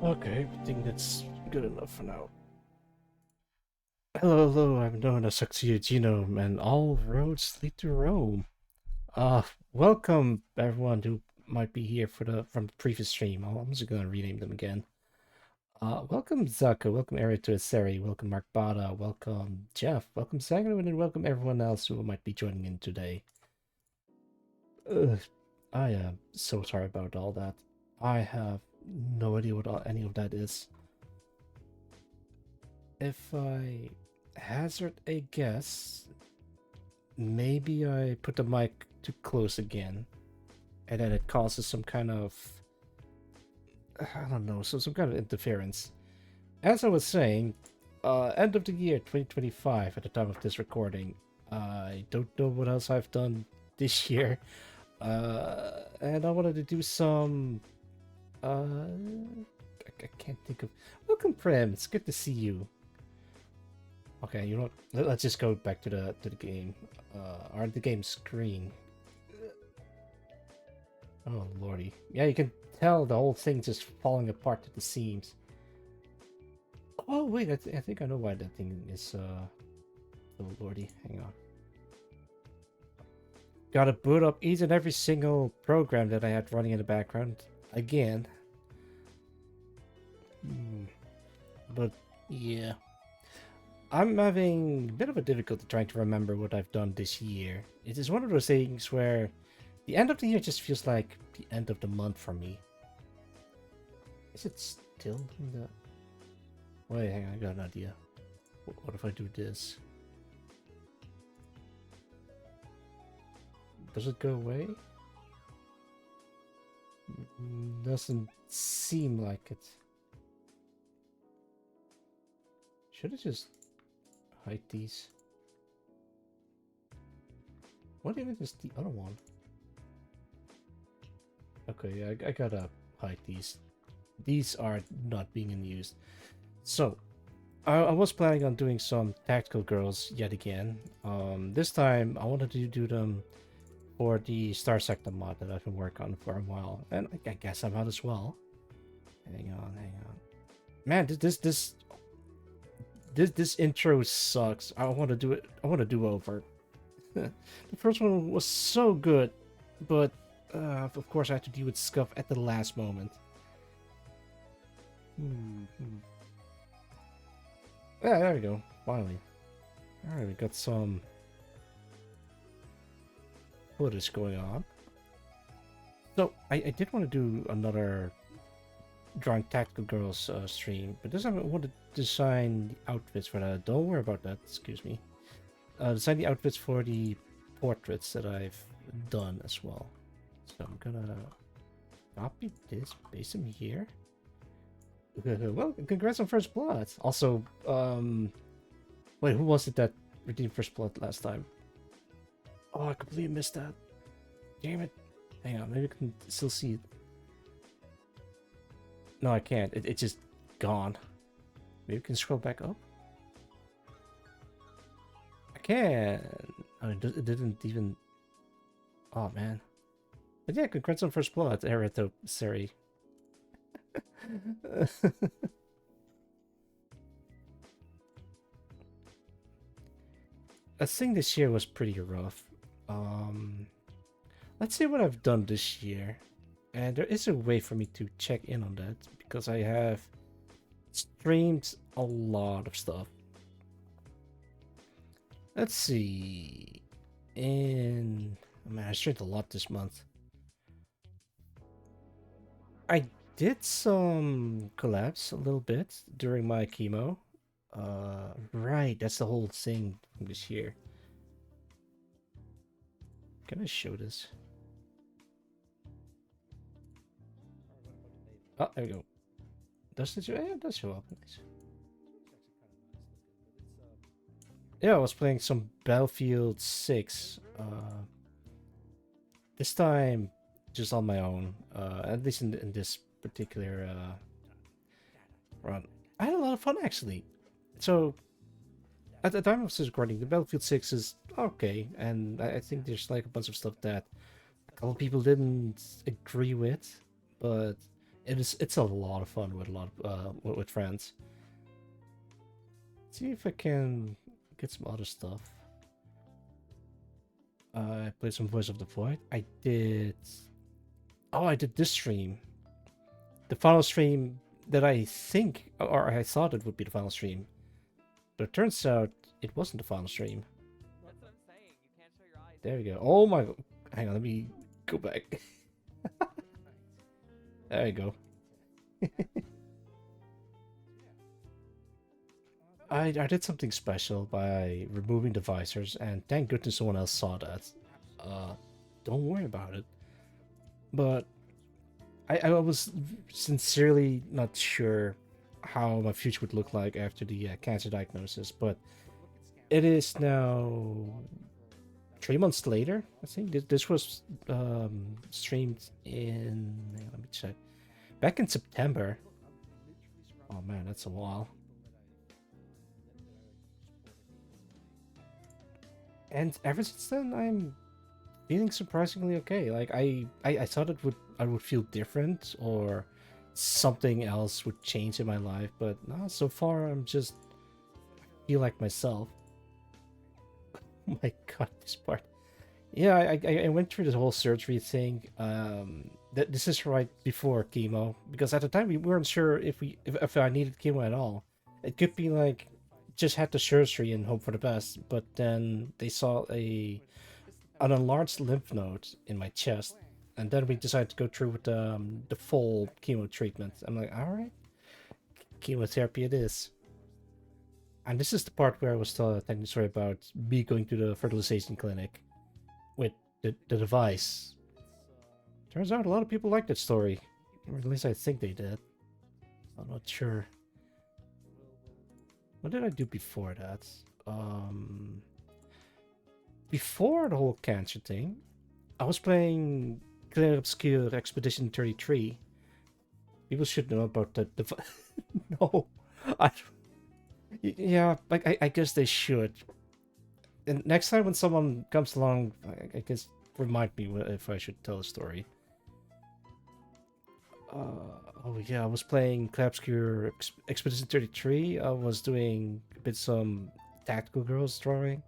Okay, I think that's good enough for now. Hello, I'm known as Saxia Genome, and all roads lead to Rome. Welcome everyone who might be here from the previous stream. I'm just gonna rename them again. Welcome Zaka, welcome Erito Seri, welcome Mark Bada, welcome Jeff, welcome Saganoon, and welcome everyone else who might be joining in today. I am so sorry about all that. I have no idea what any of that is. If I hazard a guess, maybe I put the mic too close again, and then it causes some kind of, I don't know, some kind of interference. As I was saying, end of the year 2025 at the time of this recording. I don't know what else I've done this year, and I wanted to do some. I can't think of. Welcome, Prem. It's good to see you. Okay, you know what? Let's just go back to the game, or the game screen. Oh lordy, yeah, you can tell the whole thing just falling apart at the seams. Oh wait, I think I know why that thing is. Oh lordy, hang on. Gotta boot up each and every single program that I had running in the background again. But yeah. I'm having a bit of a difficulty trying to remember what I've done this year. It is one of those things where the end of the year just feels like the end of the month for me. Is it still in the... Wait, hang on, I got an idea. What if I do this? Does it go away? Doesn't seem like it. Should I just hide these? What even is the other one? Okay, I gotta hide these. These are not being in use. So, I was planning on doing some Tactical Girls yet again. This time I wanted to do them for the Star Sector mod that I've been working on for a while, and I guess I'm out as well. Hang on. Man, this intro sucks. I want to do it. I want to do over. The first one was so good, but of course I had to deal with scuff at the last moment. Yeah, there we go. Finally. Alright, we got some footage going on. So, I did want to do another Drawing Tactical Girls stream, but this time I want to design the outfits for that. Don't worry about that, excuse me. Design the outfits for the portraits that I've done as well. So I'm gonna copy this, paste them here. Well, congrats on First Blood. Also, wait, who was it that redeemed First Blood last time? Oh, I completely missed that. Damn it. Hang on, maybe I can still see it. No, I can't. It's just gone. Maybe we can scroll back up. I can. Oh, it didn't even. Oh man. But yeah, congrats on First Blood, Erito Seri. I think this year was pretty rough. Let's see what I've done this year. And there is a way for me to check in on that because I have streamed a lot of stuff. Let's see. Man, I streamed a lot this month. I did some collabs a little bit during my chemo. Right, that's the whole thing this year. Can I show this? Oh, there we go. Does it show? Yeah, it does show up. Nice. Yeah, I was playing some Battlefield 6. This time, just on my own. At least in this particular run. I had a lot of fun, actually. So, at the time of this recording, the Battlefield 6 is okay. And I think there's like a bunch of stuff that a couple people didn't agree with. But It's a lot of fun with a lot of with friends. See if I can get some other stuff. I played some Voice of the Void. I did. Oh, I did this stream. The final stream that I think, or I thought it would be the final stream, but it turns out it wasn't the final stream. That's what I'm saying. You can't show your eyes. There we go. Oh my! Hang on, let me go back. There you go. I did something special by removing the visors, and thank goodness someone else saw that. Uh, don't worry about it. But I was sincerely not sure how my future would look like after the cancer diagnosis, but it is now 3 months later. I think this was streamed in. Let me check. Back in September. Oh man, that's a while. And ever since then, I'm feeling surprisingly okay. Like I thought I would feel different or something else would change in my life, but no, so far I'm just feel like myself. Oh my god, this part. Yeah, I went through this whole surgery thing. That this is right before chemo because at the time we weren't sure if I needed chemo at all. It could be like just had the surgery and hope for the best, but then they saw an enlarged lymph node in my chest, and then we decided to go through with the full chemo treatment. I'm like, all right, chemotherapy it is. And this is the part where I was telling the story about me going to the fertilization clinic with the device. Turns out a lot of people like that story, or at least I think they did. I'm not sure. What did I do before that? Before the whole cancer thing, I was playing Clear Obscure Expedition 33. People should know about that. No, I. Yeah, like I guess they should. And next time when someone comes along, I guess remind me if I should tell a story. Oh yeah, I was playing Clear Obscure Expedition 33. I was doing a bit some Tactical Girls drawing.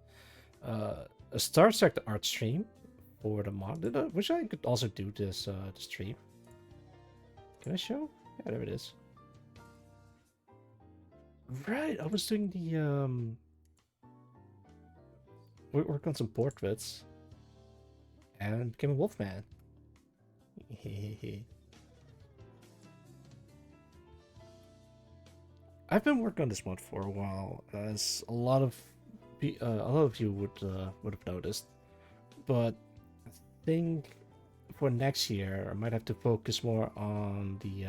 A Star Trek art stream for the mod, which I could also do this stream. Can I show? Yeah, there it is. Right, I was doing the work on some portraits and became a wolfman. I've been working on this mod for a while, as a lot of you would have noticed. But I think for next year, I might have to focus more on the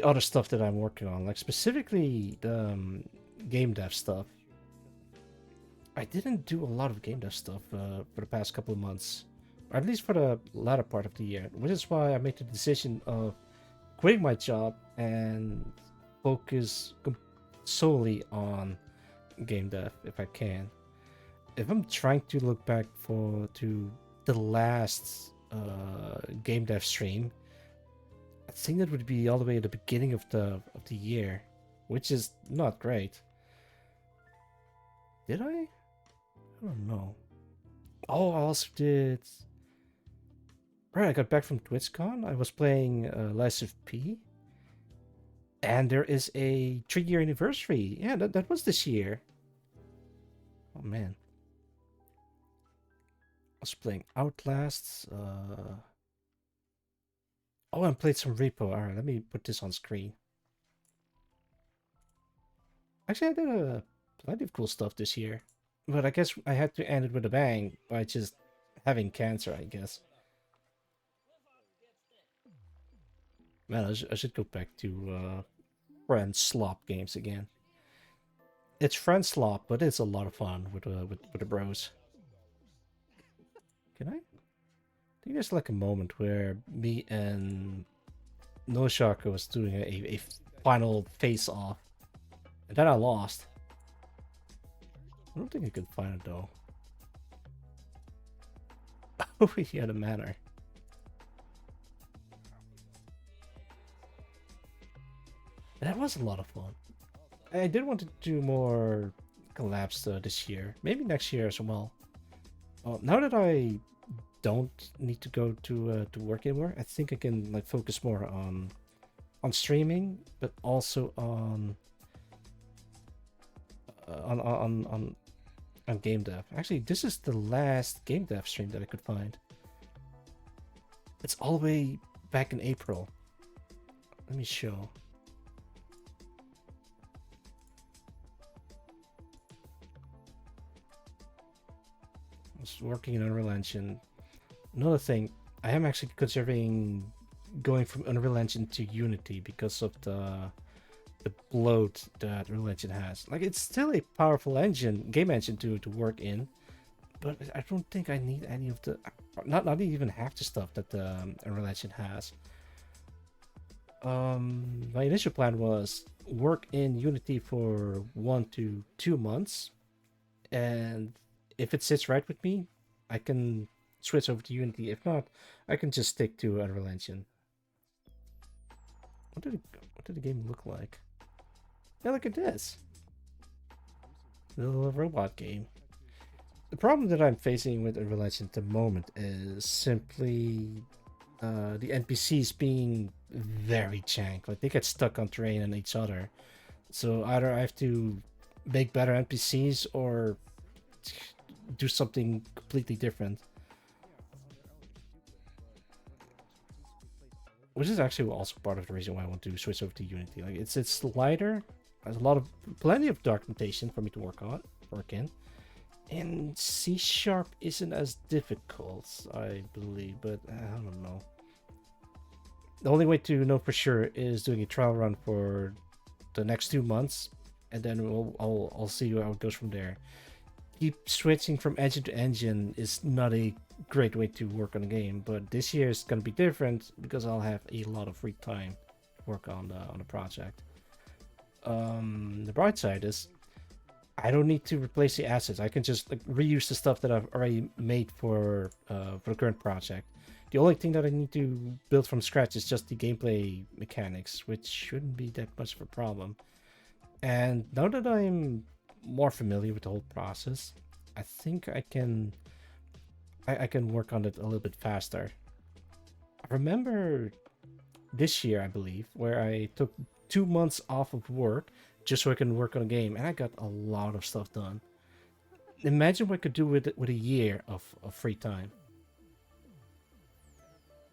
other stuff that I'm working on, like specifically the game dev stuff. I didn't do a lot of game dev stuff for the past couple of months, or at least for the latter part of the year, which is why I made the decision of quitting my job and focus solely on game dev if I can. If I'm trying to look back to the last game dev stream, I think that would be all the way at the beginning of the year, which is not great. Did I? I don't know. Oh, I also did. Right, I got back from TwitchCon. I was playing Lies of P. And there is a 3-year anniversary. Yeah, that was this year. Oh man. I was playing Outlast. Oh, I played some Repo. Alright, let me put this on screen. Actually, I did plenty of cool stuff this year. But I guess I had to end it with a bang by just having cancer, I guess. Man, I should go back to Friend Slop games again. It's Friend Slop, but it's a lot of fun with the bros. Can I? I think there's like a moment where me and Noshaka was doing a final face-off, and then I lost. I don't think I could find it though. Oh, he had a manner. was a lot of fun. I did want to do more collabs this year, maybe next year as well. Now that I don't need to go to work anymore, I think I can like focus more on streaming, but also on game dev. Actually, this is the last game dev stream that I could find. It's all the way back in April. Let me show. I was working in Unreal Engine. Another thing, I am actually considering going from Unreal Engine to Unity because of the bloat that Unreal Engine has. Like, it's still a powerful engine, game engine to work in, but I don't think I need any of the, not even half the stuff that the Unreal Engine has. My initial plan was work in Unity for 1 to 2 months, and if it sits right with me, I can switch over to Unity. If not, I can just stick to Unreal Engine. What did the game look like? Yeah, look at this. The little robot game. The problem that I'm facing with Unreal Engine at the moment is simply the NPCs being very jank. Like, they get stuck on terrain and each other. So either I have to make better NPCs or do something completely different. Which is actually also part of the reason why I want to switch over to Unity. Like, it's lighter. There's plenty of documentation for me to work in. And C# isn't as difficult, I believe, but I don't know. The only way to know for sure is doing a trial run for the next 2 months, and then I'll see how it goes from there. Keep switching from engine to engine is not a great way to work on a game, but this year is going to be different because I'll have a lot of free time to work on the project. The bright side is I don't need to replace the assets. I can just like reuse the stuff that I've already made for the current project. The only thing that I need to build from scratch is just the gameplay mechanics, which shouldn't be that much of a problem. And now that I'm more familiar with the whole process, I think I can work on it a little bit faster. I remember this year, I believe, where I took 2 months off of work just so I can work on a game, and I got a lot of stuff done. Imagine what I could do with a year of free time.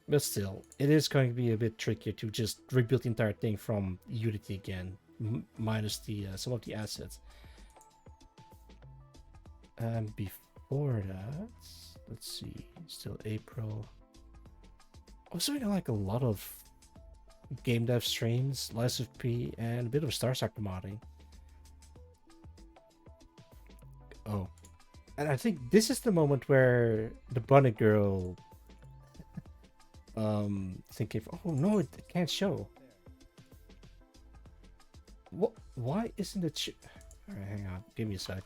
But still, it is going to be a bit trickier to just rebuild the entire thing from Unity again, minus the some of the assets. And before that, let's see, still April. I was doing like a lot of game dev streams, Lies of P, and a bit of Starsector modding. Oh, and I think this is the moment where the bunny girl thinking, oh no, it can't show. What? Why isn't it? All right, hang on, give me a sec.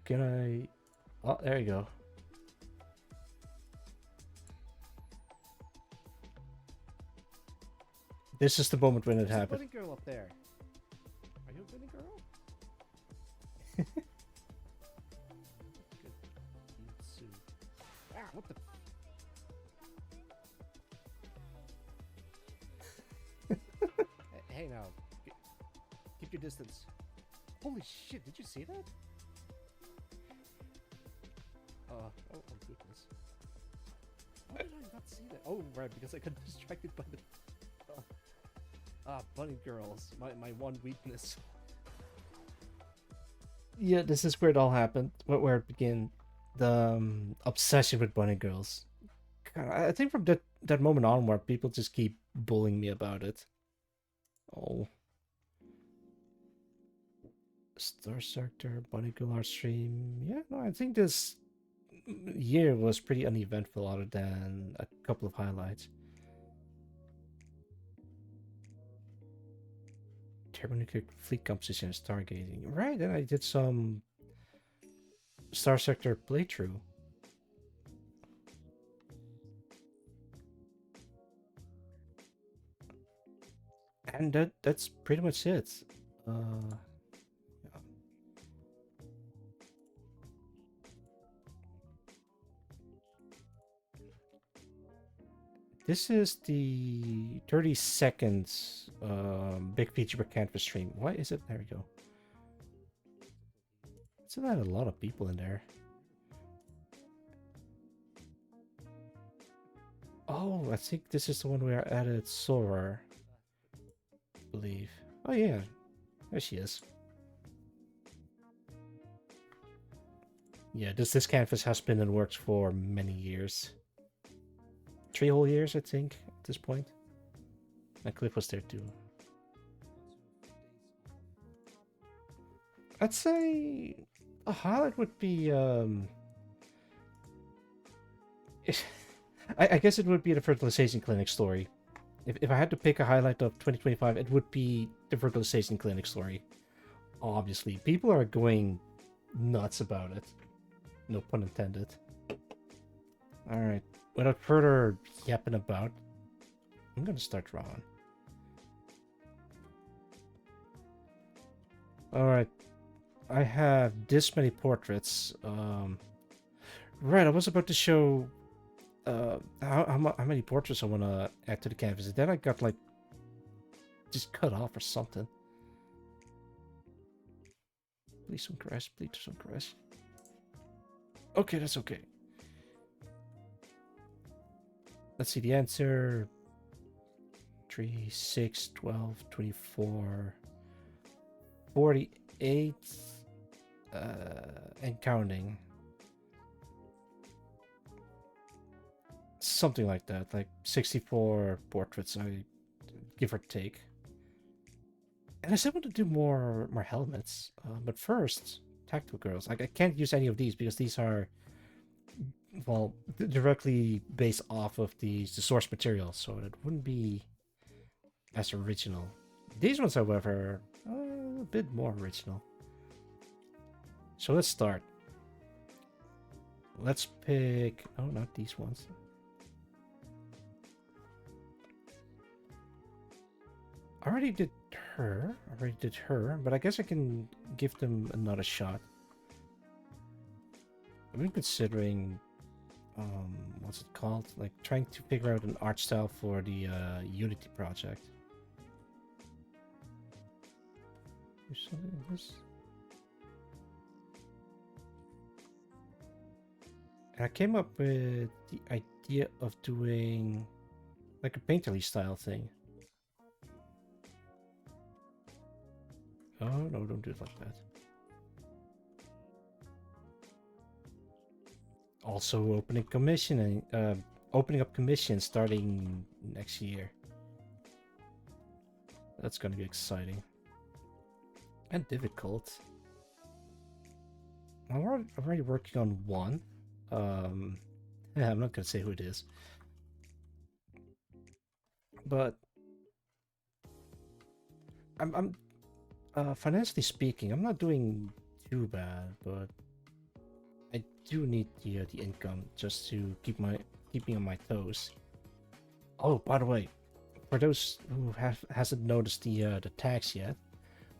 Can I? Oh, there you go. This is the moment when it happened. There's a bunny girl up there. Are you a bunny girl? Ah, what the? Hey now, keep your distance. Holy shit! Did you see that? Oh goodness. How did I not see that? Oh right, because I got distracted by the. Bunny girls, my one weakness. Yeah, this is where it all happened. Where it began, the obsession with bunny girls. God, I think from that moment onward, people just keep bullying me about it. Oh, Starsector, bunny girl art stream. Yeah, no, I think this year was pretty uneventful, other than a couple of highlights. Thermonuclear fleet composition and stargazing. Right, and I did some Starsector playthrough. And that's pretty much it. Yeah. This is the 30 seconds big feature per canvas stream. Why is it? There we go. It's not a lot of people in there. Oh, I think this is the one where I added Sora. I believe. Oh yeah, there she is. Yeah, this canvas has been in the works for many years. 3 whole years, I think, at this point. And Cliff was there too. I'd say a highlight would be I guess it would be the fertilization clinic story. If I had to pick a highlight of 2025, it would be the fertilization clinic story. Obviously, people are going nuts about it. No pun intended. Alright, without further yapping about, I'm gonna start drawing. Alright, I have this many portraits. Right, I was about to show how many portraits I want to add to the canvas, and then I got like just cut off or something. Please don't crash, please don't crash. Okay, that's okay. Let's see the answer. 3, 6, 12, 24, 48, and counting. Something like that, like 64 portraits, I give or take. And I still want to do more helmets, but first, Tactical Girls. Like I can't use any of these because these are, well, directly based off of the source material, so it wouldn't be as original. These ones, however, are a bit more original. So let's start. Let's pick... Oh, not these ones. I already did her, but I guess I can give them another shot. I've been considering, what's it called? Like trying to figure out an art style for the Unity project. There's something in this. And I came up with the idea of doing like a painterly style thing. Oh, no, don't do it like that. Also opening up commissions starting next year. That's gonna be exciting. And difficult. I'm already working on one. Yeah, I'm not gonna say who it is. But I'm financially speaking, I'm not doing too bad, but I do need the income just to keep me on my toes. Oh, by the way, for those who hasn't noticed the tags yet,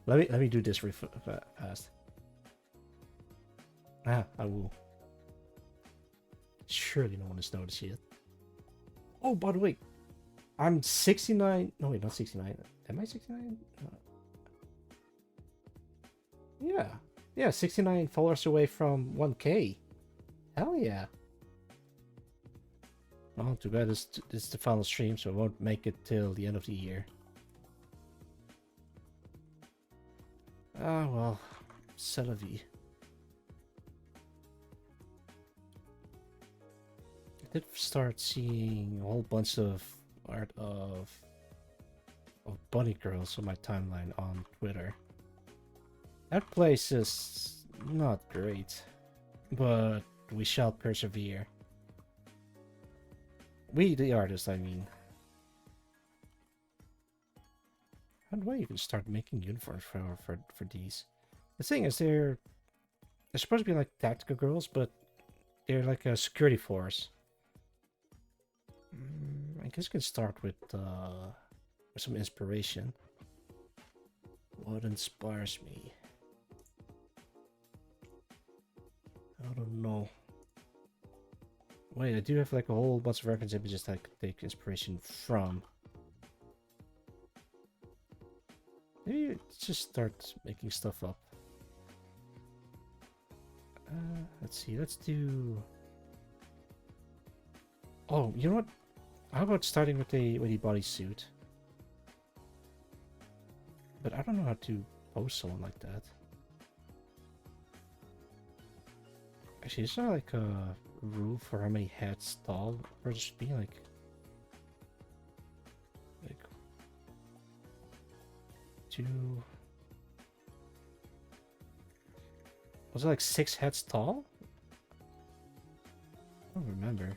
let me do this fast. Ah, I will. Surely no one has noticed yet. Oh, by the way, I'm 69. No, wait, not 69. Am I 69? Yeah, 69 followers away from 1K. Hell yeah. Well, too bad this is the final stream, so I won't make it till the end of the year. Ah, well, c'est la vie. I did start seeing a whole bunch of art of bunny girls on my timeline on Twitter. That place is not great, but we shall persevere. We, the artists, I mean. How do I even start making uniforms for these? The thing is, they're supposed to be like tactical girls, but they're like a security force. I guess I can start with with some inspiration. What inspires me? I don't know. Wait, I do have like a whole bunch of reference images that I could take inspiration from. Maybe just start making stuff up. Let's see, let's do... Oh, you know what? How about starting with a bodysuit? But I don't know how to pose someone like that. Actually, is there like a rule for how many heads tall or just be like two? Was it like 6 heads tall? I don't remember.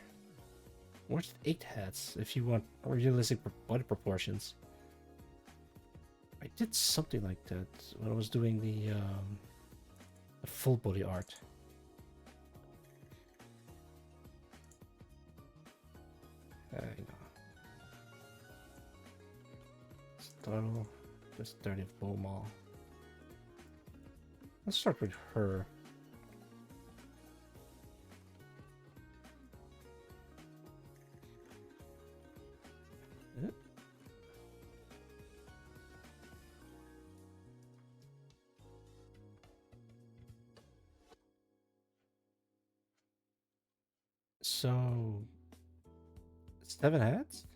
What's 8 heads if you want realistic body proportions? I did something like that when I was doing the full body art. Hang on. Startle, this 30th Bowmall. Let's start with her. So, 7 heads?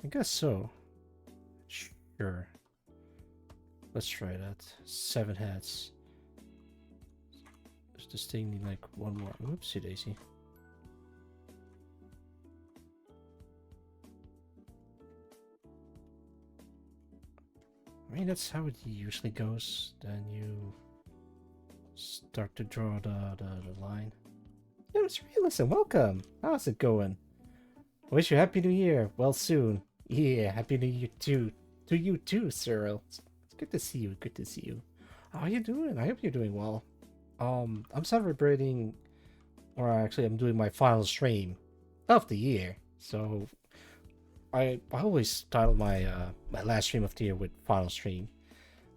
I guess so. Sure. Let's try that. 7 heads. There's this thing like one more. Whoopsie daisy. I mean, that's how it usually goes. Then you start to draw the line. Yo, it's Realism, welcome! How's it going? I wish you Happy New Year. Well, soon. Yeah, Happy New Year too. To you too, Cyril. It's good to see you. Good to see you. How are you doing? I hope you're doing well. I'm celebrating, or actually, I'm doing my final stream of the year. So, I always title my my last stream of the year with final stream.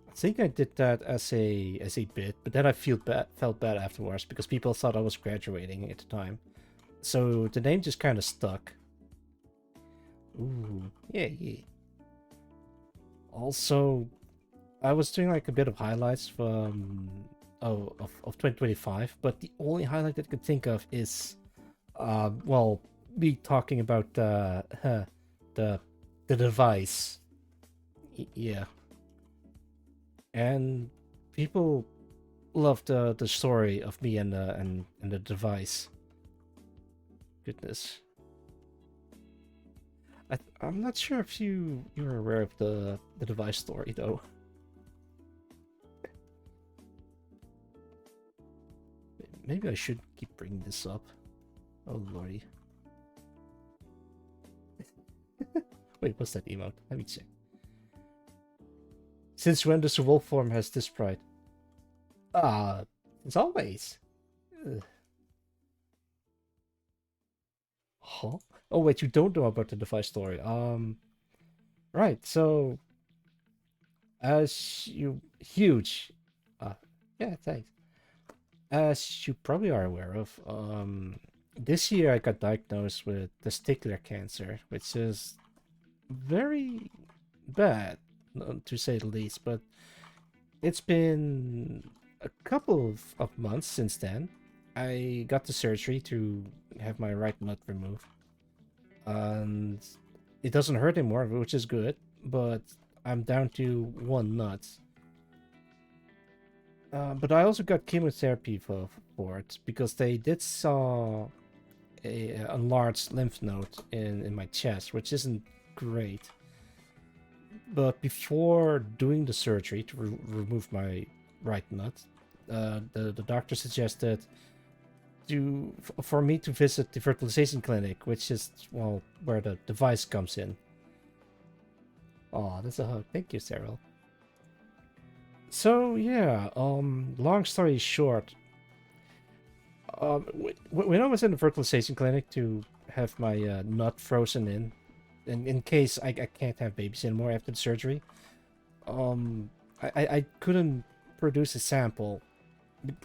I think I did that as a bit, but then I felt bad afterwards because people thought I was graduating at the time. So the name just kind of stuck. Ooh, yeah. Also, I was doing like a bit of highlights from of 2025, but the only highlight that I could think of is, well, me talking about the device. Yeah. And people love the story of me and the device. Goodness. I'm not sure if you're aware of the device story though. Maybe I should keep bringing this up. Oh lordy. Wait, what's that emote? Let me check. Since when does the wolf form has this pride? It's always. Ugh. Huh? Oh wait, you don't know about the device story. Right. So, as you huge, yeah, thanks. As you probably are aware of, this year I got diagnosed with testicular cancer, which is very bad, to say the least. But it's been a couple of months since then. I got the surgery to have my right nut removed, and it doesn't hurt anymore, which is good. But I'm down to 1 nut. But I also got chemotherapy for it because they did saw a enlarged lymph node in my chest, which isn't great. But before doing the surgery to remove my right nut, the doctor suggested for me to visit the fertilization clinic, which is, well, where the device comes in. Oh, that's a hug. Thank you, Cyril. So yeah, long story short, When I was in the fertilization clinic to have my nut frozen in case I can't have babies anymore after the surgery, I couldn't produce a sample.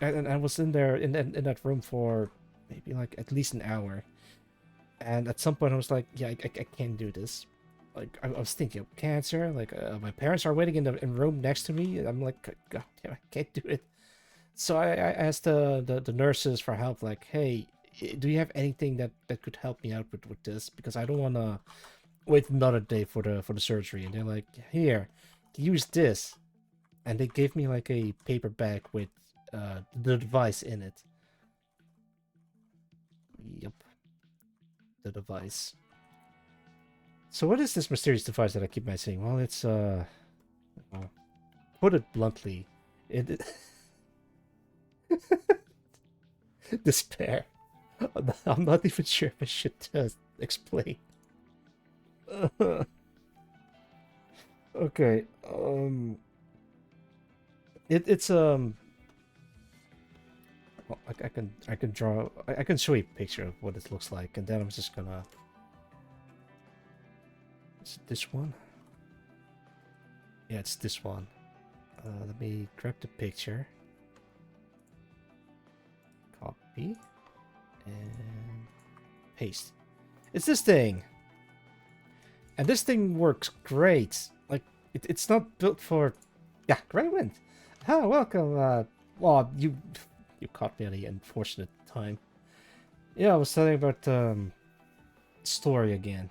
And I was in there in that room for maybe like at least an hour. And at some point I was like, yeah, I can't do this. Like I was thinking of cancer. Like my parents are waiting in the room next to me. And I'm like, God damn, I can't do it. So I asked the nurses for help. Like, hey, do you have anything that could help me out with this? Because I don't want to wait another day for the surgery. And they're like, here, use this. And they gave me like a paper bag with the device in it. Yep, the device. So what is this mysterious device that I keep mentioning? Well, it's well, put it bluntly, it despair. I'm not even sure if I should explain. Okay, it's well, I can draw, I can show you a picture of what it looks like, and then I'm just gonna. Is it this one? Yeah, it's this one. Let me grab the picture. Copy. And paste. It's this thing! And this thing works great. Like, it's not built for... Yeah, great wind. Ah, welcome. Well, you caught me at the unfortunate time. Yeah, I was telling about story again.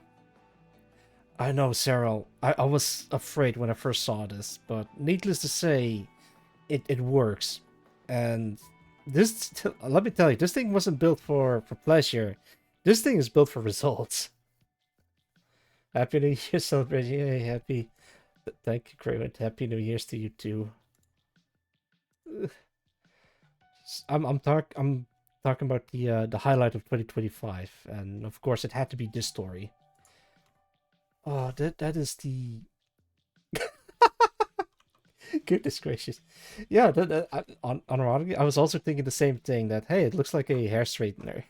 I know, Cyril. I was afraid when I first saw this, but needless to say, it works. And this, let me tell you, this thing wasn't built for pleasure. This thing is built for results. Happy New Year celebration. Yay, happy. Thank you, Craven. Happy New Year's to you too. I'm talking about the highlight of 2025, and of course it had to be this story. Oh, that is the goodness gracious. Yeah, ironically, I was also thinking the same thing, that hey, it looks like a hair straightener,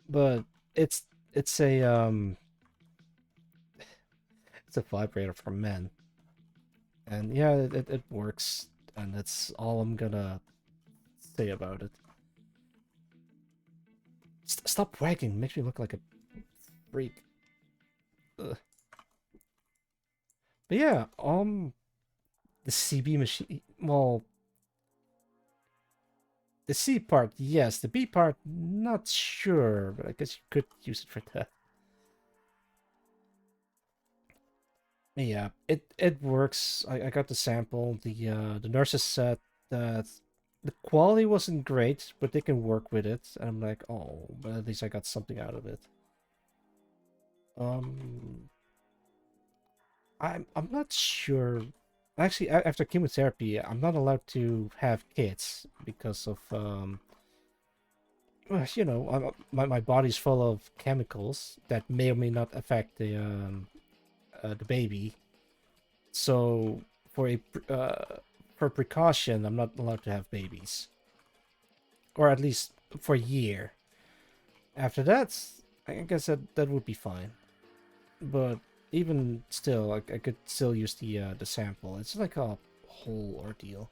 but it's a it's a vibrator for men, and yeah, it works, and that's all I'm gonna say about it. Stop wagging, makes me look like a freak. Ugh. But yeah, the CB machine, well, the C part, yes, the B part, not sure, but I guess you could use it for that. Yeah, it works. I got the sample. The nurses said that the quality wasn't great, but they can work with it. And I'm like, oh, but at least I got something out of it. I'm not sure. Actually, after chemotherapy, I'm not allowed to have kids because of well, you know, my body's full of chemicals that may or may not affect the baby. So for precaution, I'm not allowed to have babies, or at least for a year. After that, I guess that would be fine. But even still, I could still use the sample. It's like a whole ordeal.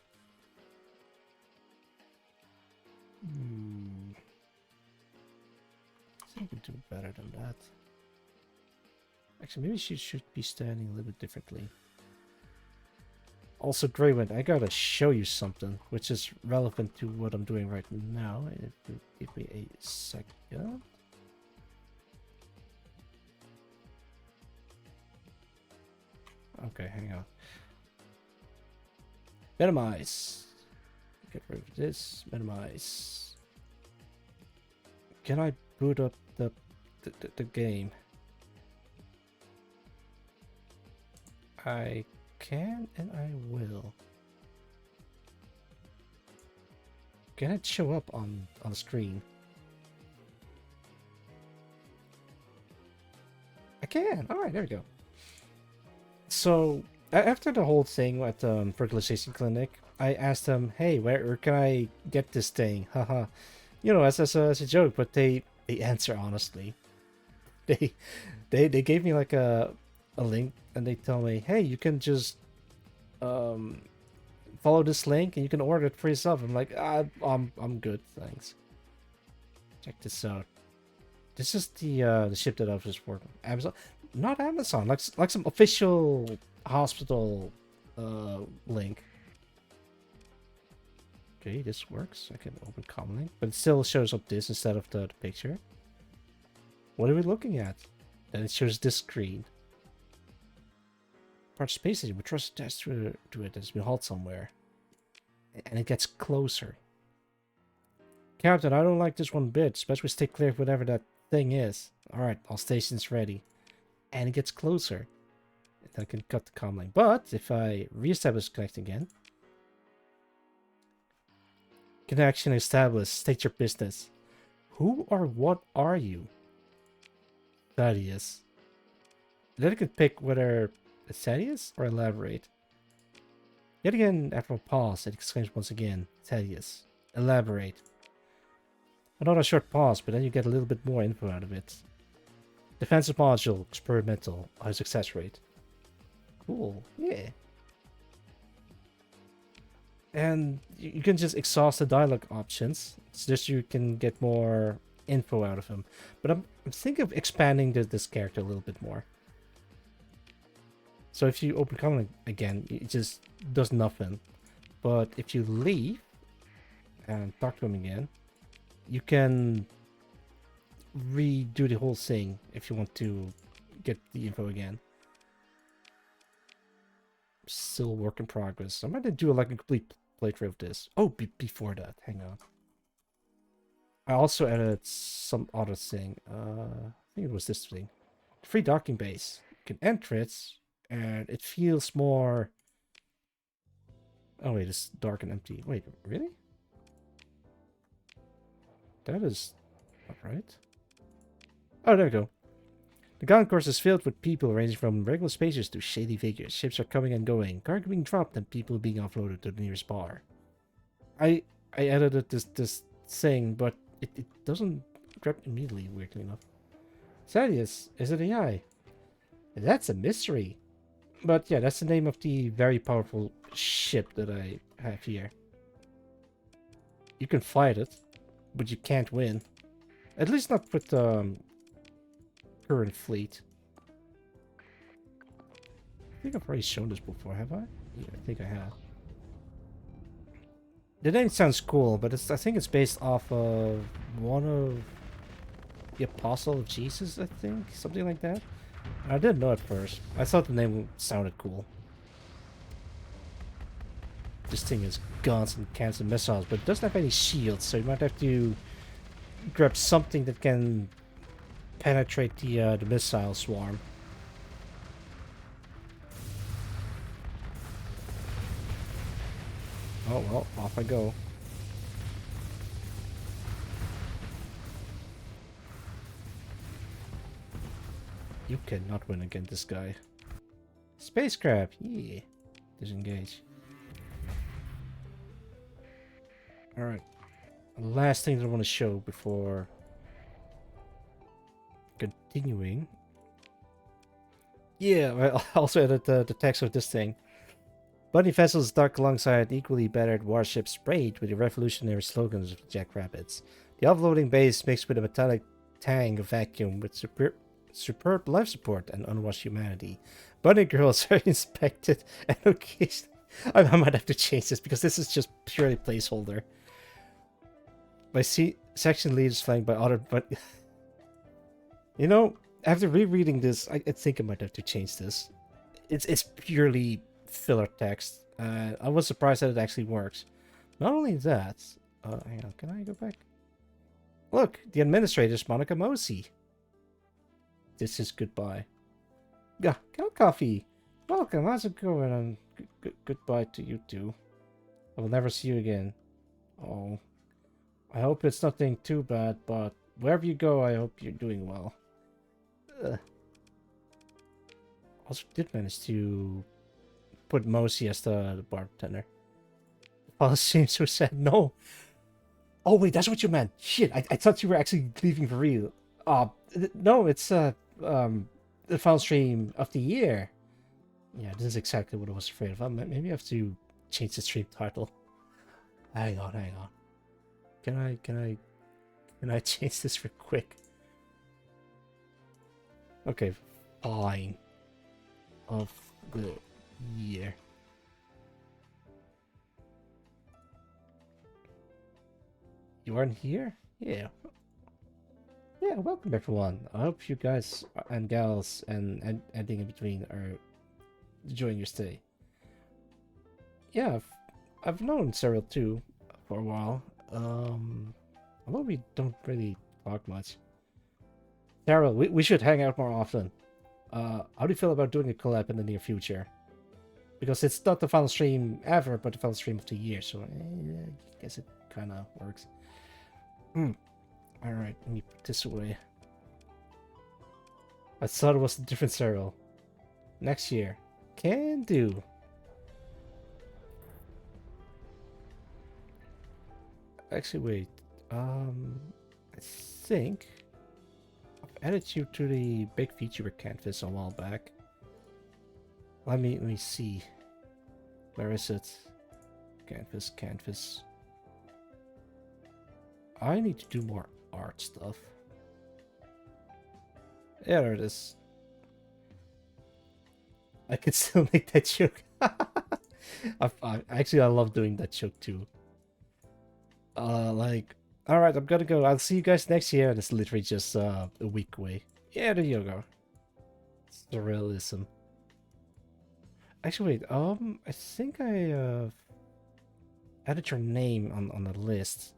I think I could do better than that. Actually, maybe she should be standing a little bit differently. Also, Greywind, I gotta show you something, which is relevant to what I'm doing right now. Give me a second. Okay, hang on. Minimize. Get rid of this. Minimize. Can I boot up the game? I can and I will. Can it show up on the screen? I can. All right, there we go. So after the whole thing at fertilization clinic, I asked them, "Hey, where can I get this thing?" Haha. you know, as a joke, but they answer honestly. They they gave me like a link and they tell me, hey, you can just um follow this link and you can order it for yourself. I'm like, I'm good, thanks. Check this out. This is the ship that I was for Amazon, not Amazon, like some official hospital link. Okay, this works. I can open common link, but it still shows up this instead of the picture. What are we looking at? Then it shows this screen. Part space station, we trust attached to it as we halt somewhere. And it gets closer. Captain, I don't like this one bit, especially stay clear of whatever that thing is. Alright, all stations ready. And it gets closer. And I can cut the comm link. But if I reestablish connect again. Connection established. State your business. Who or what are you? Thaddeus. Then I could pick whether it's Thaddeus or elaborate. Yet again, after a pause, it exclaims once again, Thaddeus. Elaborate. Another short pause, but then you get a little bit more info out of it. Defensive module, experimental, high success rate. Cool, yeah. And you can just exhaust the dialogue options. It's just you can get more info out of him. But I'm thinking of expanding this character a little bit more. So if you open comment again, it just does nothing. But if you leave and talk to him again, you can redo the whole thing if you want to get the info again. Still work in progress. I might do like a complete playthrough of this. Oh, before that, hang on. I also added some other thing. I think it was this thing. Free docking base. You can enter it, and it feels more. Oh wait, it's dark and empty. Wait, really? That is not right. Oh, there we go. The concourse is filled with people ranging from regular spaces to shady figures. Ships are coming and going, cargo being dropped, and people being offloaded to the nearest bar. I edited this thing, but it doesn't grab immediately, weirdly enough. Thaddeus, is it AI? That's a mystery. But yeah, that's the name of the very powerful ship that I have here. You can fight it, but you can't win. At least not with current fleet. I think I've already shown this before, have I? Yeah, I think I have. The name sounds cool, but I think it's based off of one of the Apostle of Jesus, I think? Something like that. I didn't know at first. I thought the name sounded cool. This thing is guns and cannons and missiles, but it doesn't have any shields, so you might have to grab something that can penetrate the missile swarm. Oh well, off I go. You cannot win against this guy. Spacecraft, yeah. Disengage. Alright. Last thing that I want to show before continuing. Yeah, I also added the text of this thing. Bloody vessels dock alongside equally battered warships sprayed with the revolutionary slogans of the Jackrabbits. The offloading base mixed with a metallic tang of vacuum with superb life support and unwashed humanity. Bunny girls are inspected and occasionally... I might have to change this because this is just purely placeholder. My section leaders flanked by other... But you know, after rereading this, I think I might have to change this. It's purely filler text. I was surprised that it actually works. Not only that... hang on, can I go back? Look, the administrator's Monica Mosi. This is goodbye. Yeah, coffee. Welcome, how's it going? And goodbye to you too. I will never see you again. Oh. I hope it's nothing too bad, but wherever you go, I hope you're doing well. Also did manage to put Mosi as the bartender. Oh, it seems so sad. No. Oh wait, that's what you meant. Shit, I thought you were actually leaving for real. No, it's the final stream of the year. Yeah, this is exactly what I was afraid of. Maybe I have to change the stream title. Hang on, hang on. Can I change this real quick? Okay, fine. Of the year. You aren't here? Yeah. Yeah, welcome everyone. I hope you guys and gals and anything in between are enjoying your stay. Yeah, I've known Cyril too for a while. Although we don't really talk much. Cyril, we should hang out more often. How do you feel about doing a collab in the near future? Because it's not the final stream ever, but the final stream of the year, so I guess it kind of works. Alright, let me put this away. I thought it was a different Cyril. Next year. Can do. Actually, wait. I think I've added you to the big feature canvas a while back. Let me see. Where is it? Canvas. I need to do more art stuff. Yeah, there it is. I could still make that joke. Actually, I love doing that joke too. Like, alright, I'm gonna go. I'll see you guys next year. And it's literally just a week away. Yeah, there you go. Surrealism. Actually, wait, I think I added your name on the list.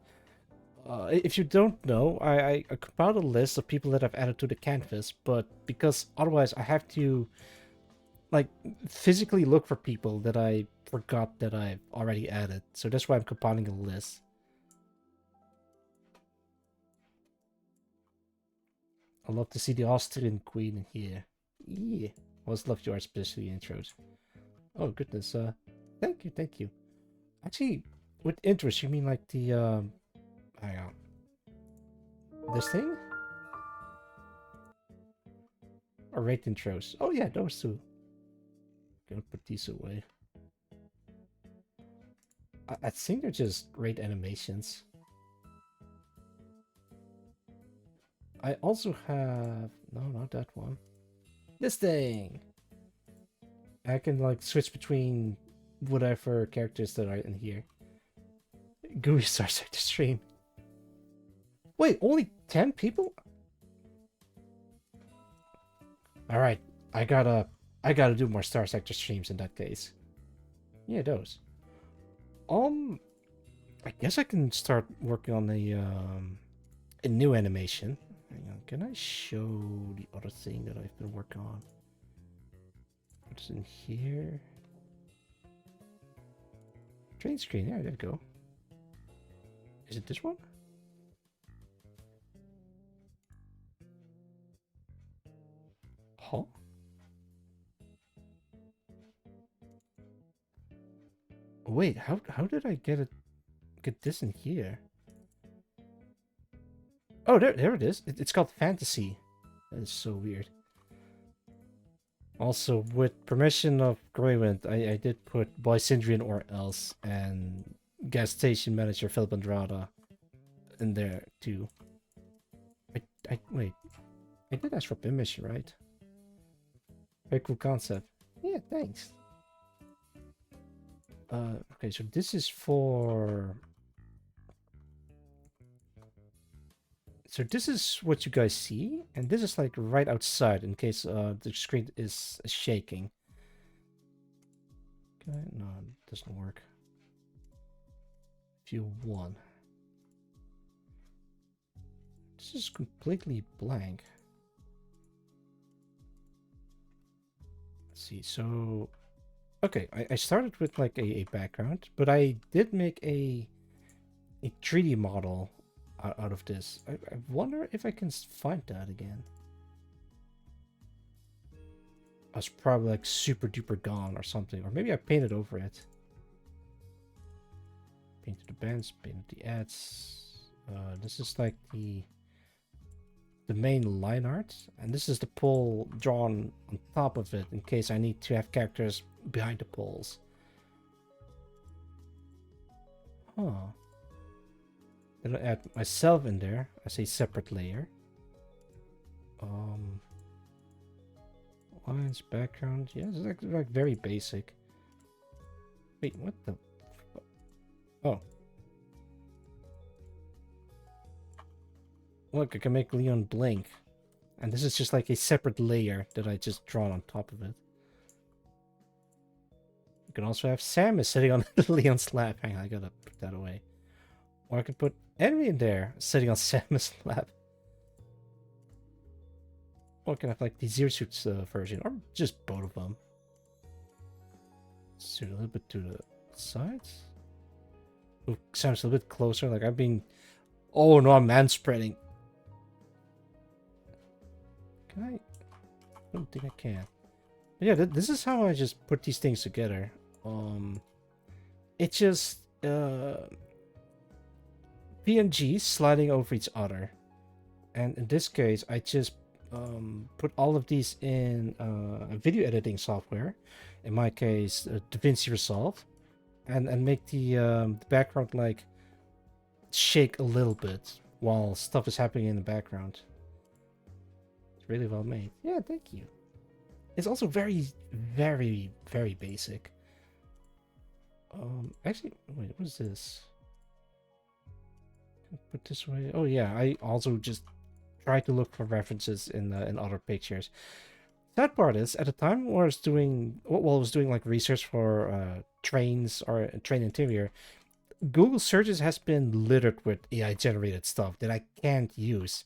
If you don't know, I compiled a list of people that I've added to the canvas, but because otherwise I have to like physically look for people that I forgot that I've already added. So that's why I'm compiling a list. I love to see the Austrian Queen in here. Yeah. Always love your especially intros. Oh goodness, thank you. Actually, with intros you mean like the hang on. This thing? Or rate intros? Oh yeah, those two. Gonna put these away. I think they're just rate animations. I also have... No, not that one. This thing! I can like switch between whatever characters that are in here. GUI starts at the stream. Wait, only 10 people? Alright, I gotta do more Star Sector streams in that case. Yeah, those. I guess I can start working on a new animation. Hang on, can I show the other thing that I've been working on? What's in here? Train screen, yeah, there we go. Is it this one? Huh? Wait, how did I get this in here? Oh, there it is. It's called Fantasy. That is so weird. Also, with permission of Greywind, I did put Boy Sindrian or else and gas station manager Philip Andrada in there too. Wait. I did ask for permission, right? Very cool concept. Yeah, thanks. Okay, so this is for... So this is what you guys see, and this is like right outside in case the screen is shaking. Okay, no, it doesn't work. View 1. This is completely blank. Let's see, so... Okay, I started with like a background, but I did make a 3D model out of this. I wonder if I can find that again. I was probably like super duper gone or something, or maybe I painted over it. Painted the bands, painted the ads. This is like the main line art, and this is the pole drawn on top of it in case I need to have characters behind the poles. Huh. Then I add myself in there as a separate layer. Lines, background, yeah, it's like very basic. Wait, what the? Oh. Look, I can make Leon blink. And this is just like a separate layer that I just drawn on top of it. You can also have Samus sitting on Leon's lap. Hang on, I gotta put that away. Or I can put Envy in there, sitting on Samus' lap. Or I can have like the Zero Suits version, or just both of them. Zoom a little bit to the sides. Ooh, Samus a little bit closer, like I've been... Oh no, I'm man-spreading. Can I don't think I can. But yeah, this is how I just put these things together. It's just PNGs sliding over each other. And in this case, I just put all of these in a video editing software. In my case, DaVinci Resolve. And make the background like shake a little bit while stuff is happening in the background. It's really well made. Yeah, thank you. It's also very, very, very basic. Actually, wait, what is this? Put this way. Oh yeah, I also just try to look for references in other pictures. That part is at the time where I was doing like research for trains or train interior, Google searches has been littered with AI generated stuff that I can't use.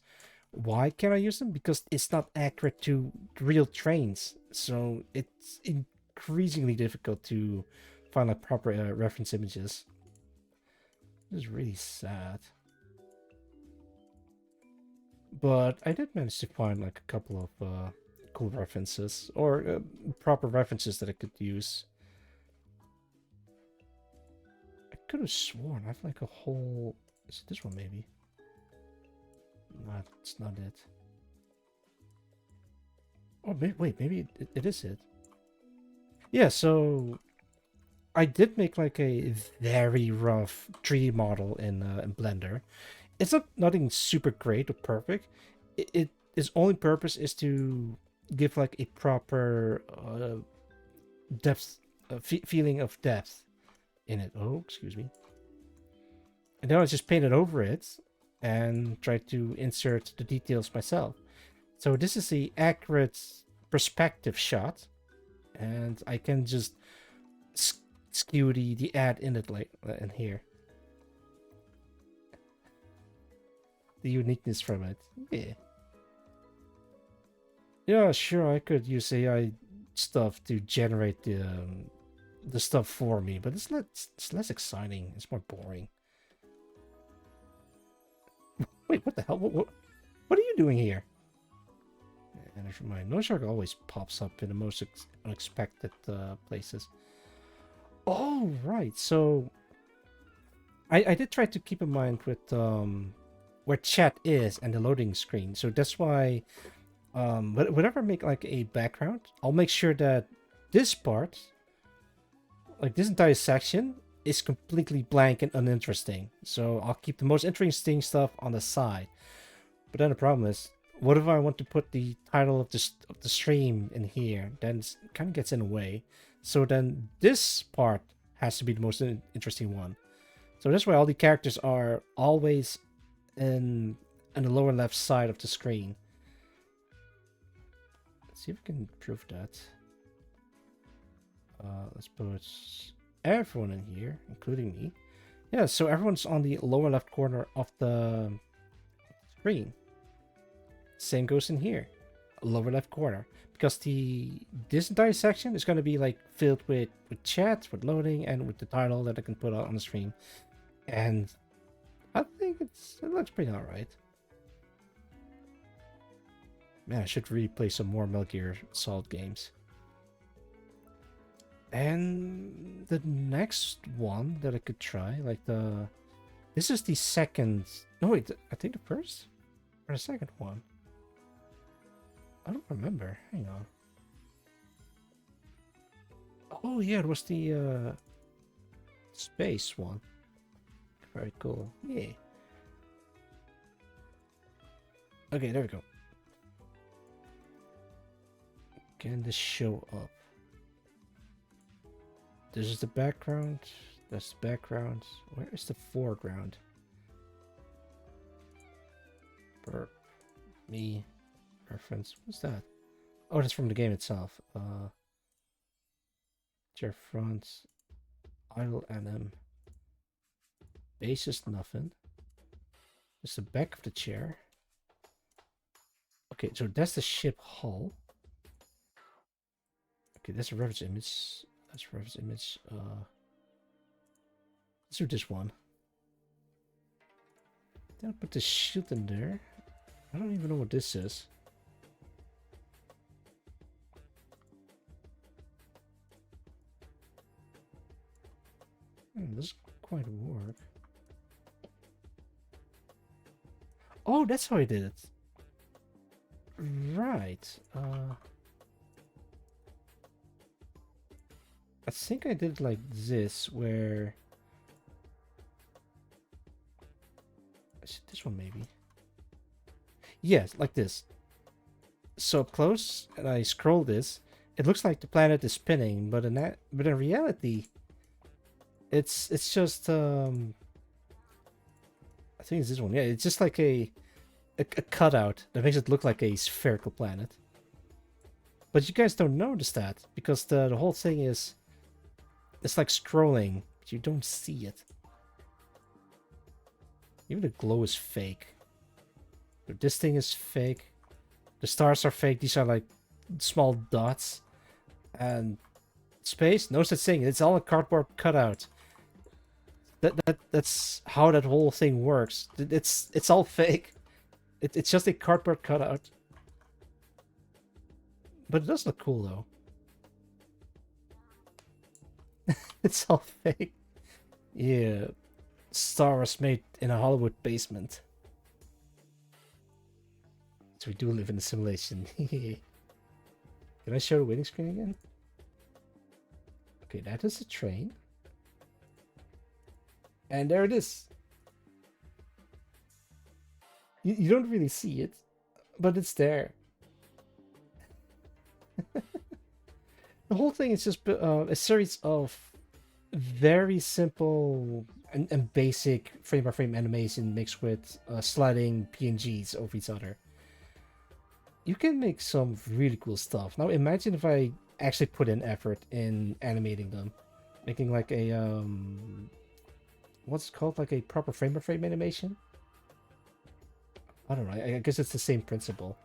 Why can't I use them? Because it's not accurate to real trains, so it's increasingly difficult to find like proper reference images. This is really sad. But I did manage to find like a couple of cool references or proper references that I could use. I could have sworn I have like a whole... Is it this one maybe? No, it's not it. Oh, wait, maybe it is it. Yeah, so I did make like a very rough tree model in Blender. It's not nothing super great or perfect. Its only purpose is to give like a proper depth, feeling of depth in it. Oh, excuse me. And then I just painted over it and try to insert the details myself. So this is the accurate perspective shot, and I can just skew the ad in it like in here. The uniqueness from it. Yeah. Yeah, sure, I could use AI stuff to generate the stuff for me, but it's less exciting. It's more boring. Wait, what the hell? What are you doing here? And never mind. Noishark always pops up in the most unexpected places. Oh, right. So I did try to keep in mind with where chat is and the loading screen. So that's why whenever I make like a background, I'll make sure that this part, like this entire section, is completely blank and uninteresting. So I'll keep the most interesting stuff on the side. But then the problem is, what if I want to put the title of the stream in here? Then it kind of gets in the way. So then this part has to be the most interesting one. So that's why all the characters are always in the lower left side of the screen. Let's see if we can improve that. Let's put everyone in here, including me. Yeah, so everyone's on the lower left corner of the screen. Same goes in here, lower left corner, because this entire section is going to be like filled with chat, with loading, and with the title that I can put out on the stream. And I think it looks pretty alright. Man, I should really play some more Metal Gear Solid games. And the next one that I could try, like this is the second No, wait, I think the first or the second one. I don't remember. Hang on. Oh yeah, it was the space one. Very cool. Yeah. Okay, there we go. Can this show up? This is the background. That's the background. Where is the foreground? Burp. Me. Reference. What's that? Oh, that's from the game itself. Chair front. Idle anim. Base is nothing. Just the back of the chair. Okay, so that's the ship hull. Okay, that's a reference image. That's a reference image. Let's do this one. Then I'll put the shield in there. I don't even know what this is. This quite work. Oh, that's how I did it. Right. I think I did it like this, where... Is it this one, maybe? Yes, like this. So up close, and I scroll this, it looks like the planet is spinning, but in reality, it's just I think it's this one. Yeah, it's just like a cutout that makes it look like a spherical planet. But you guys don't notice that because the whole thing is, it's like scrolling, but you don't see it. Even the glow is fake. This thing is fake. The stars are fake. These are like small dots. And space, no such thing. It's all a cardboard cutout. That's how that whole thing works. It's all fake. It's just a cardboard cutout. But it does look cool though. It's all fake. Yeah. Star was made in a Hollywood basement. So we do live in a simulation. Can I show the waiting screen again? Okay, that is a train. And there it is. You don't really see it, but it's there. The whole thing is just a series of very simple and basic frame-by-frame animation mixed with sliding PNGs over each other. You can make some really cool stuff. Now imagine if I actually put in effort in animating them. Making like a, what's it called? Like a proper frame-by-frame animation? I don't know, I guess it's the same principle.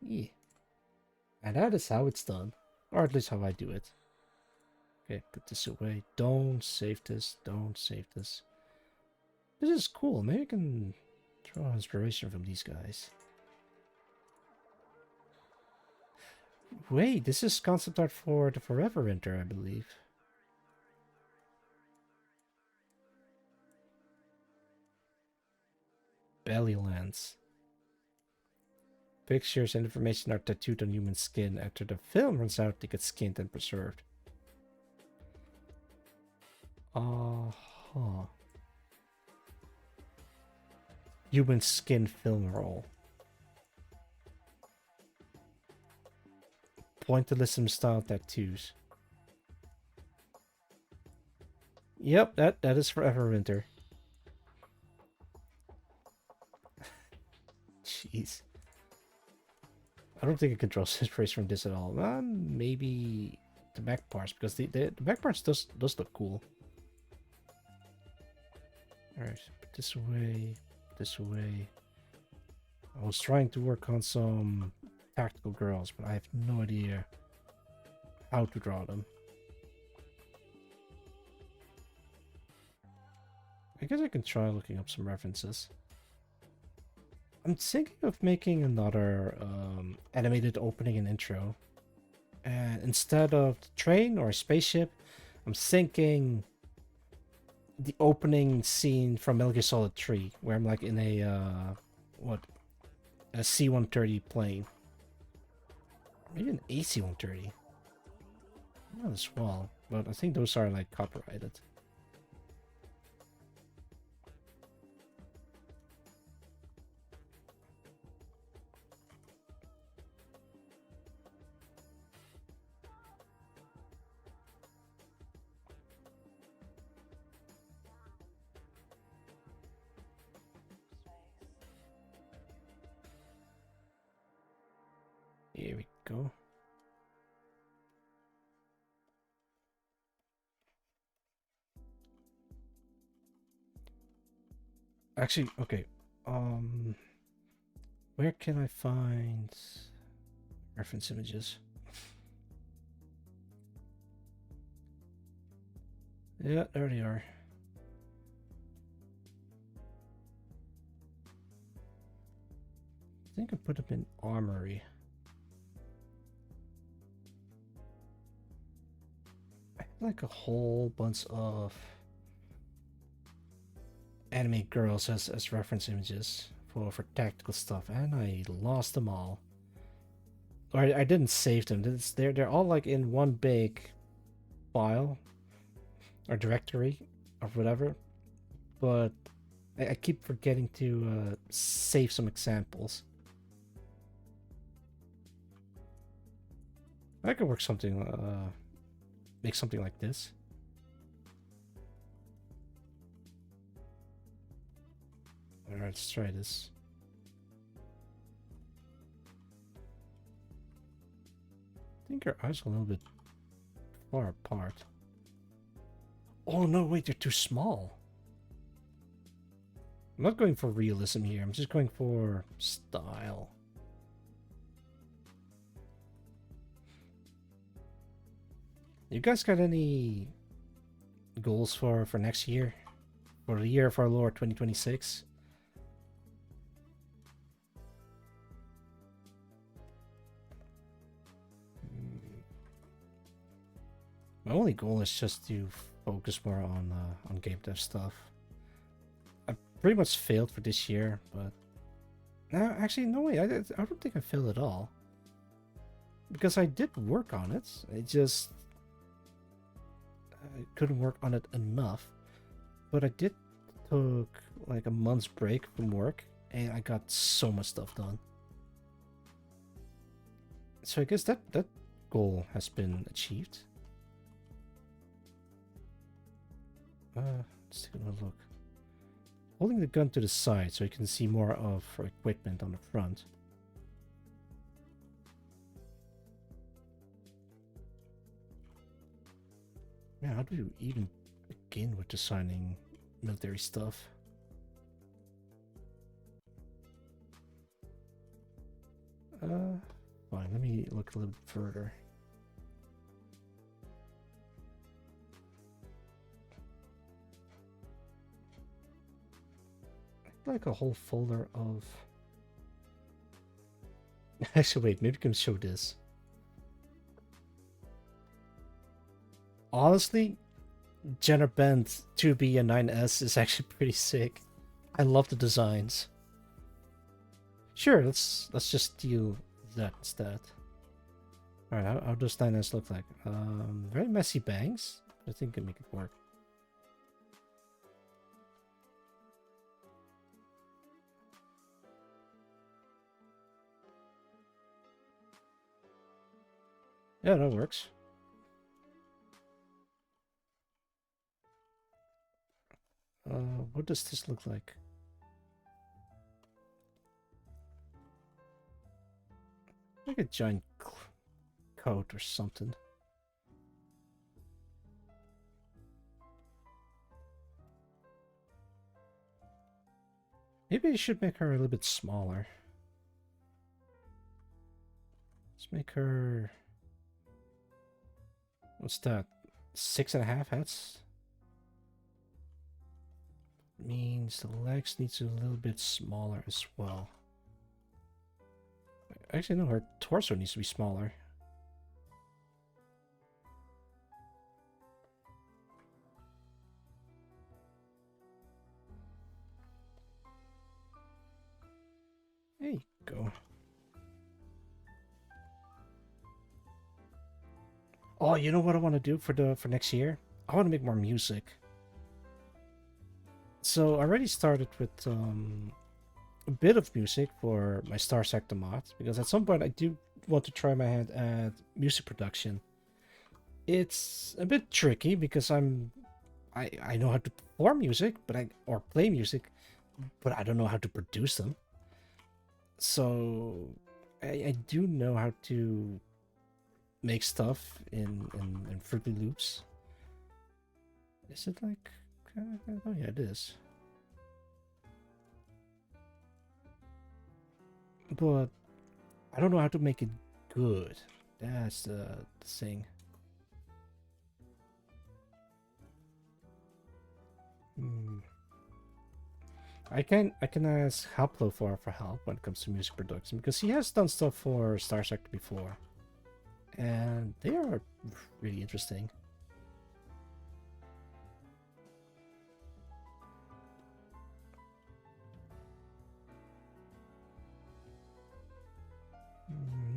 Yeah. And that is how it's done. Or at least how I do it. Okay, put this away. Don't save this. Don't save this. This is cool. Maybe I can draw inspiration from these guys. Wait, this is concept art for the Forever Winter, I believe. Bellylands. Pictures and information are tattooed on human skin. After the film runs out, they get skinned and preserved. Uh-huh. Human skin film roll. Pointillism style tattoos. Yep, that is Forever Winter. Jeez. I don't think I can draw inspiration from this at all. Maybe the back parts, because the back parts does look cool. Alright, put this away, this away. I was trying to work on some tactical girls, but I have no idea how to draw them. I guess I can try looking up some references. I'm thinking of making another animated opening and intro. And instead of the train or a spaceship, I'm thinking the opening scene from Metal Gear Solid 3, where I'm like in a a C-130 plane, maybe an AC-130. Not as well, but I think those are like copyrighted. Here we go. Actually, okay. Where can I find reference images? Yeah, there they are. I think I put them in Armory. I have like a whole bunch of anime girls as reference images for tactical stuff, and I lost them all. Or I didn't save them. They're all like in one big file or directory or whatever, but I keep forgetting to save some examples. I could work something, make something like this. Alright, let's try this. I think your eyes are a little bit far apart. Oh no, wait, they're too small. I'm not going for realism here, I'm just going for style. You guys got any goals for next year? For the year of our Lord 2026? My only goal is just to focus more on game dev stuff. I pretty much failed for this year, but no, actually no way. I don't think I failed at all, because I did work on it. I couldn't work on it enough. But I did took like a month's break from work, and I got so much stuff done. So I guess that goal has been achieved. Let's take another look. Holding the gun to the side so you can see more of her equipment on the front. Yeah, how do you even begin with designing military stuff? Fine, let me look a little bit further. Like a whole folder of... Actually, wait, maybe I can show this. Honestly, Jenner Band 2B and 9S is actually pretty sick. I love the designs. Sure, let's just do that instead. Alright, how does 9S look like? Very messy bangs. I think I can make it work. Yeah, that works. What does this look like? Like a giant coat or something. Maybe I should make her a little bit smaller. Let's make her... What's that? 6.5 hats? Means the legs needs a little bit smaller as well. Actually, no, her torso needs to be smaller. go. Oh, you know what I want to do for next year? I want to make more music. So I already started with a bit of music for my Star Sector mod, because at some point I do want to try my hand at music production. It's a bit tricky because I know how to perform music, or play music, but I don't know how to produce them. So I do know how to make stuff in Fruity Loops. Is it like? Oh yeah, it is. But I don't know how to make it good. That's the thing. Hmm. I can ask Haplo for help when it comes to music production, because he has done stuff for Star Sector before, and they are really interesting.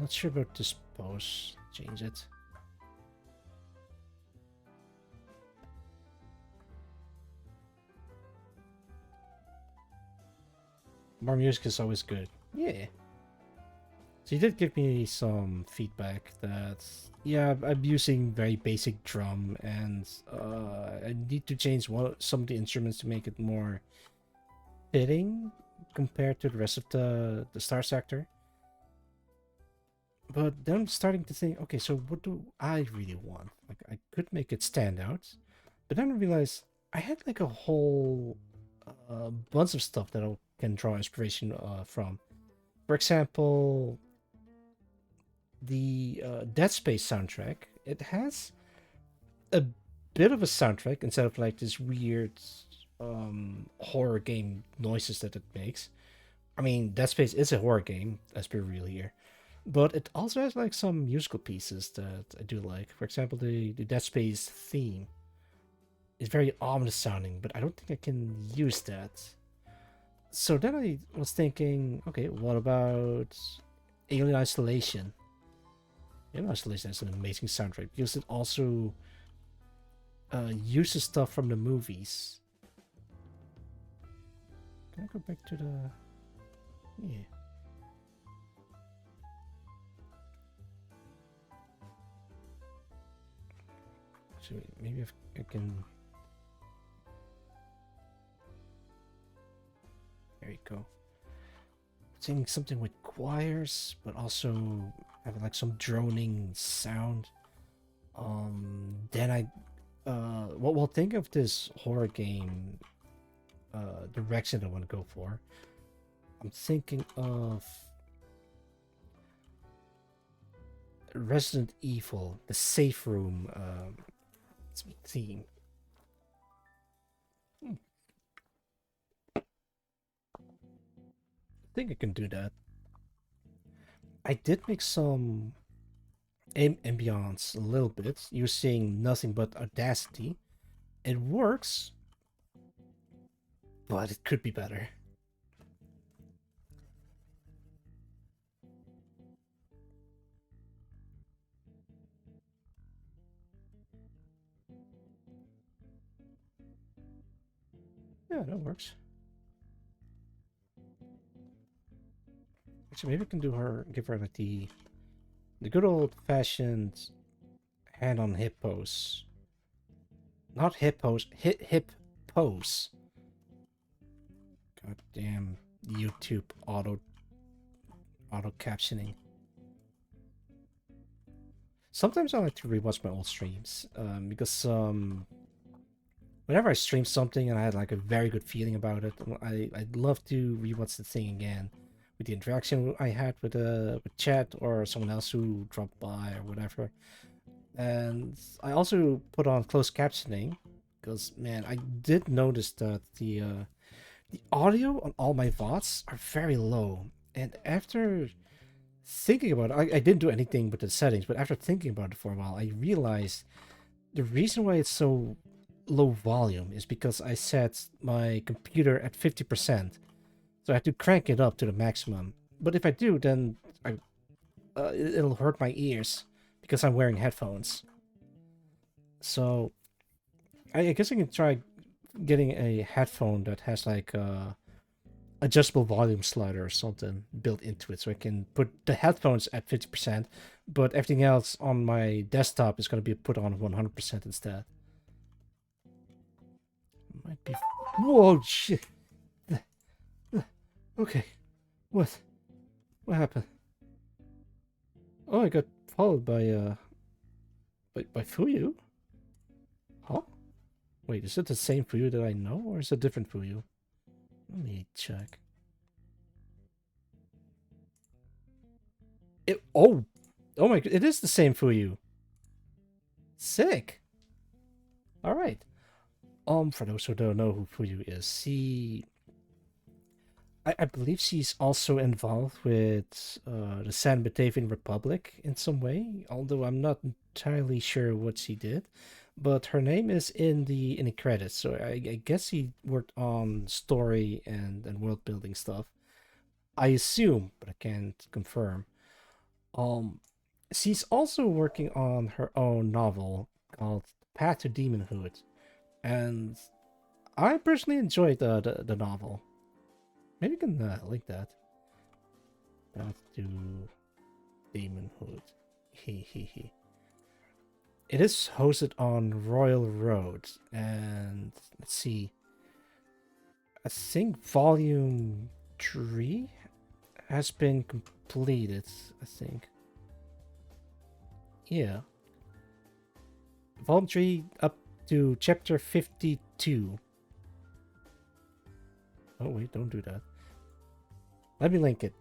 Not sure about this pose. Change it. More music is always good. Yeah. So you did give me some feedback that, yeah, I'm using very basic drum, and I need to change some of the instruments to make it more fitting compared to the rest of the Star Sector. But then I'm starting to think, okay, so what do I really want? Like, I could make it stand out, but then I realized I had like a whole bunch of stuff that I can draw inspiration from. For example, the Dead Space soundtrack. It has a bit of a soundtrack instead of like this weird horror game noises that it makes. I mean, Dead Space is a horror game, let's be real here. But it also has like some musical pieces that I do like. For example, the Dead Space theme is very ominous sounding, but I don't think I can use that. So then I was thinking, okay, what about Alien Isolation? Alien Isolation has an amazing soundtrack because it also uses stuff from the movies. Can I go back to the... Yeah. So maybe if I can... There you go. Singing something with choirs, but also having like some droning sound. Then well, think of this horror game direction I want to go for. I'm thinking of Resident Evil, the safe room theme. I think I can do that. I did make some ambience a little bit using nothing but Audacity. It works, but it could be better. Yeah, that works. Actually, maybe I can give her like the good old-fashioned hand on hip pose. Not hip pose, hip pose. Goddamn YouTube auto captioning. Sometimes I like to rewatch my old streams because whenever I stream something and I had like a very good feeling about it, I'd love to rewatch the thing again with the interaction I had with chat or someone else who dropped by or whatever. And I also put on closed captioning because, man, I did notice that the audio on all my VODs are very low. And after thinking about it, I didn't do anything with the settings, but after thinking about it for a while, I realized the reason why it's so low volume is because I set my computer at 50%. So I had to crank it up to the maximum. But if I do, then it'll hurt my ears because I'm wearing headphones. So I guess I can try getting a headphone that has like adjustable volume slider or something built into it, so I can put the headphones at 50%, but everything else on my desktop is going to be put on 100% instead. Might be. Whoa, shit. Okay, what? What happened? Oh, I got followed by Fuyu. Huh? Wait, is it the same Fuyu that I know, or is it a different Fuyu? Let me check. Oh my, it is the same Fuyu. Sick. All right. For those who don't know who Fuyu is, I believe she's also involved with the San Batavian Republic in some way, although I'm not entirely sure what she did. But her name is in the credits, so I guess he worked on story and world building stuff. I assume, but I can't confirm. She's also working on her own novel called Path to Demonhood, and I personally enjoyed the novel. Maybe you can link that. Path to Demonhood. He. It is hosted on Royal Road, and let's see. I think Volume 3 has been completed, I think. Yeah. Volume 3 up to chapter 52. Oh, wait, don't do that. Let me link it.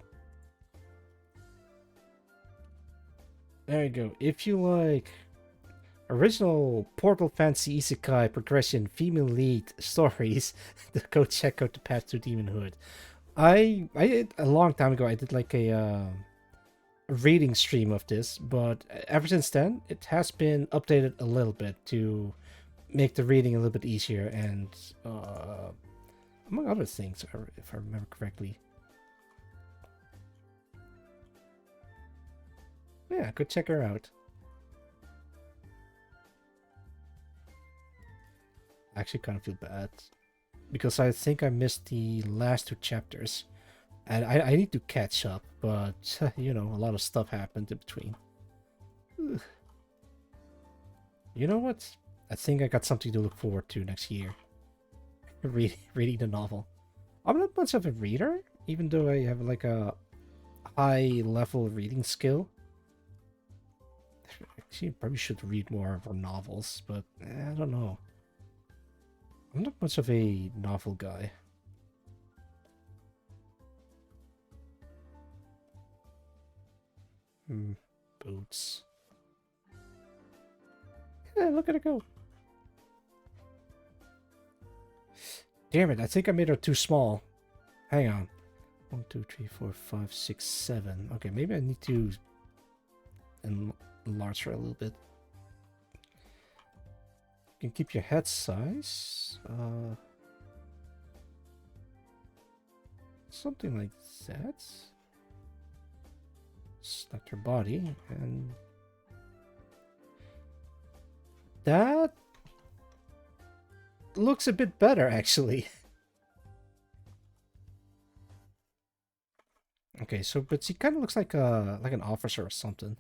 There you go. If you like original Portal Fantasy Isekai progression female lead stories, go check out the Path to Demonhood. I did a long time ago. I did like a reading stream of this, but ever since then, it has been updated a little bit to make the reading a little bit easier and among other things, if I remember correctly. Yeah, go check her out. I actually kind of feel bad because I think I missed the last 2 chapters, and I need to catch up, but you know, a lot of stuff happened in between. Ugh. You know what? I think I got something to look forward to next year. Reading the novel. I'm not much of a reader, even though I have like a high level reading skill. Actually, probably should read more of her novels, but I don't know. I'm not much of a novel guy. Boots. Yeah, look at it go. Damn it, I think I made her too small. Hang on. 1, 2, 3, 4, 5, 6, 7. Okay, maybe I need to enlarge her a little bit. You can keep your head size. Something like that. Select her body, and that looks a bit better, actually. Okay, so but she kind of looks like an officer or something.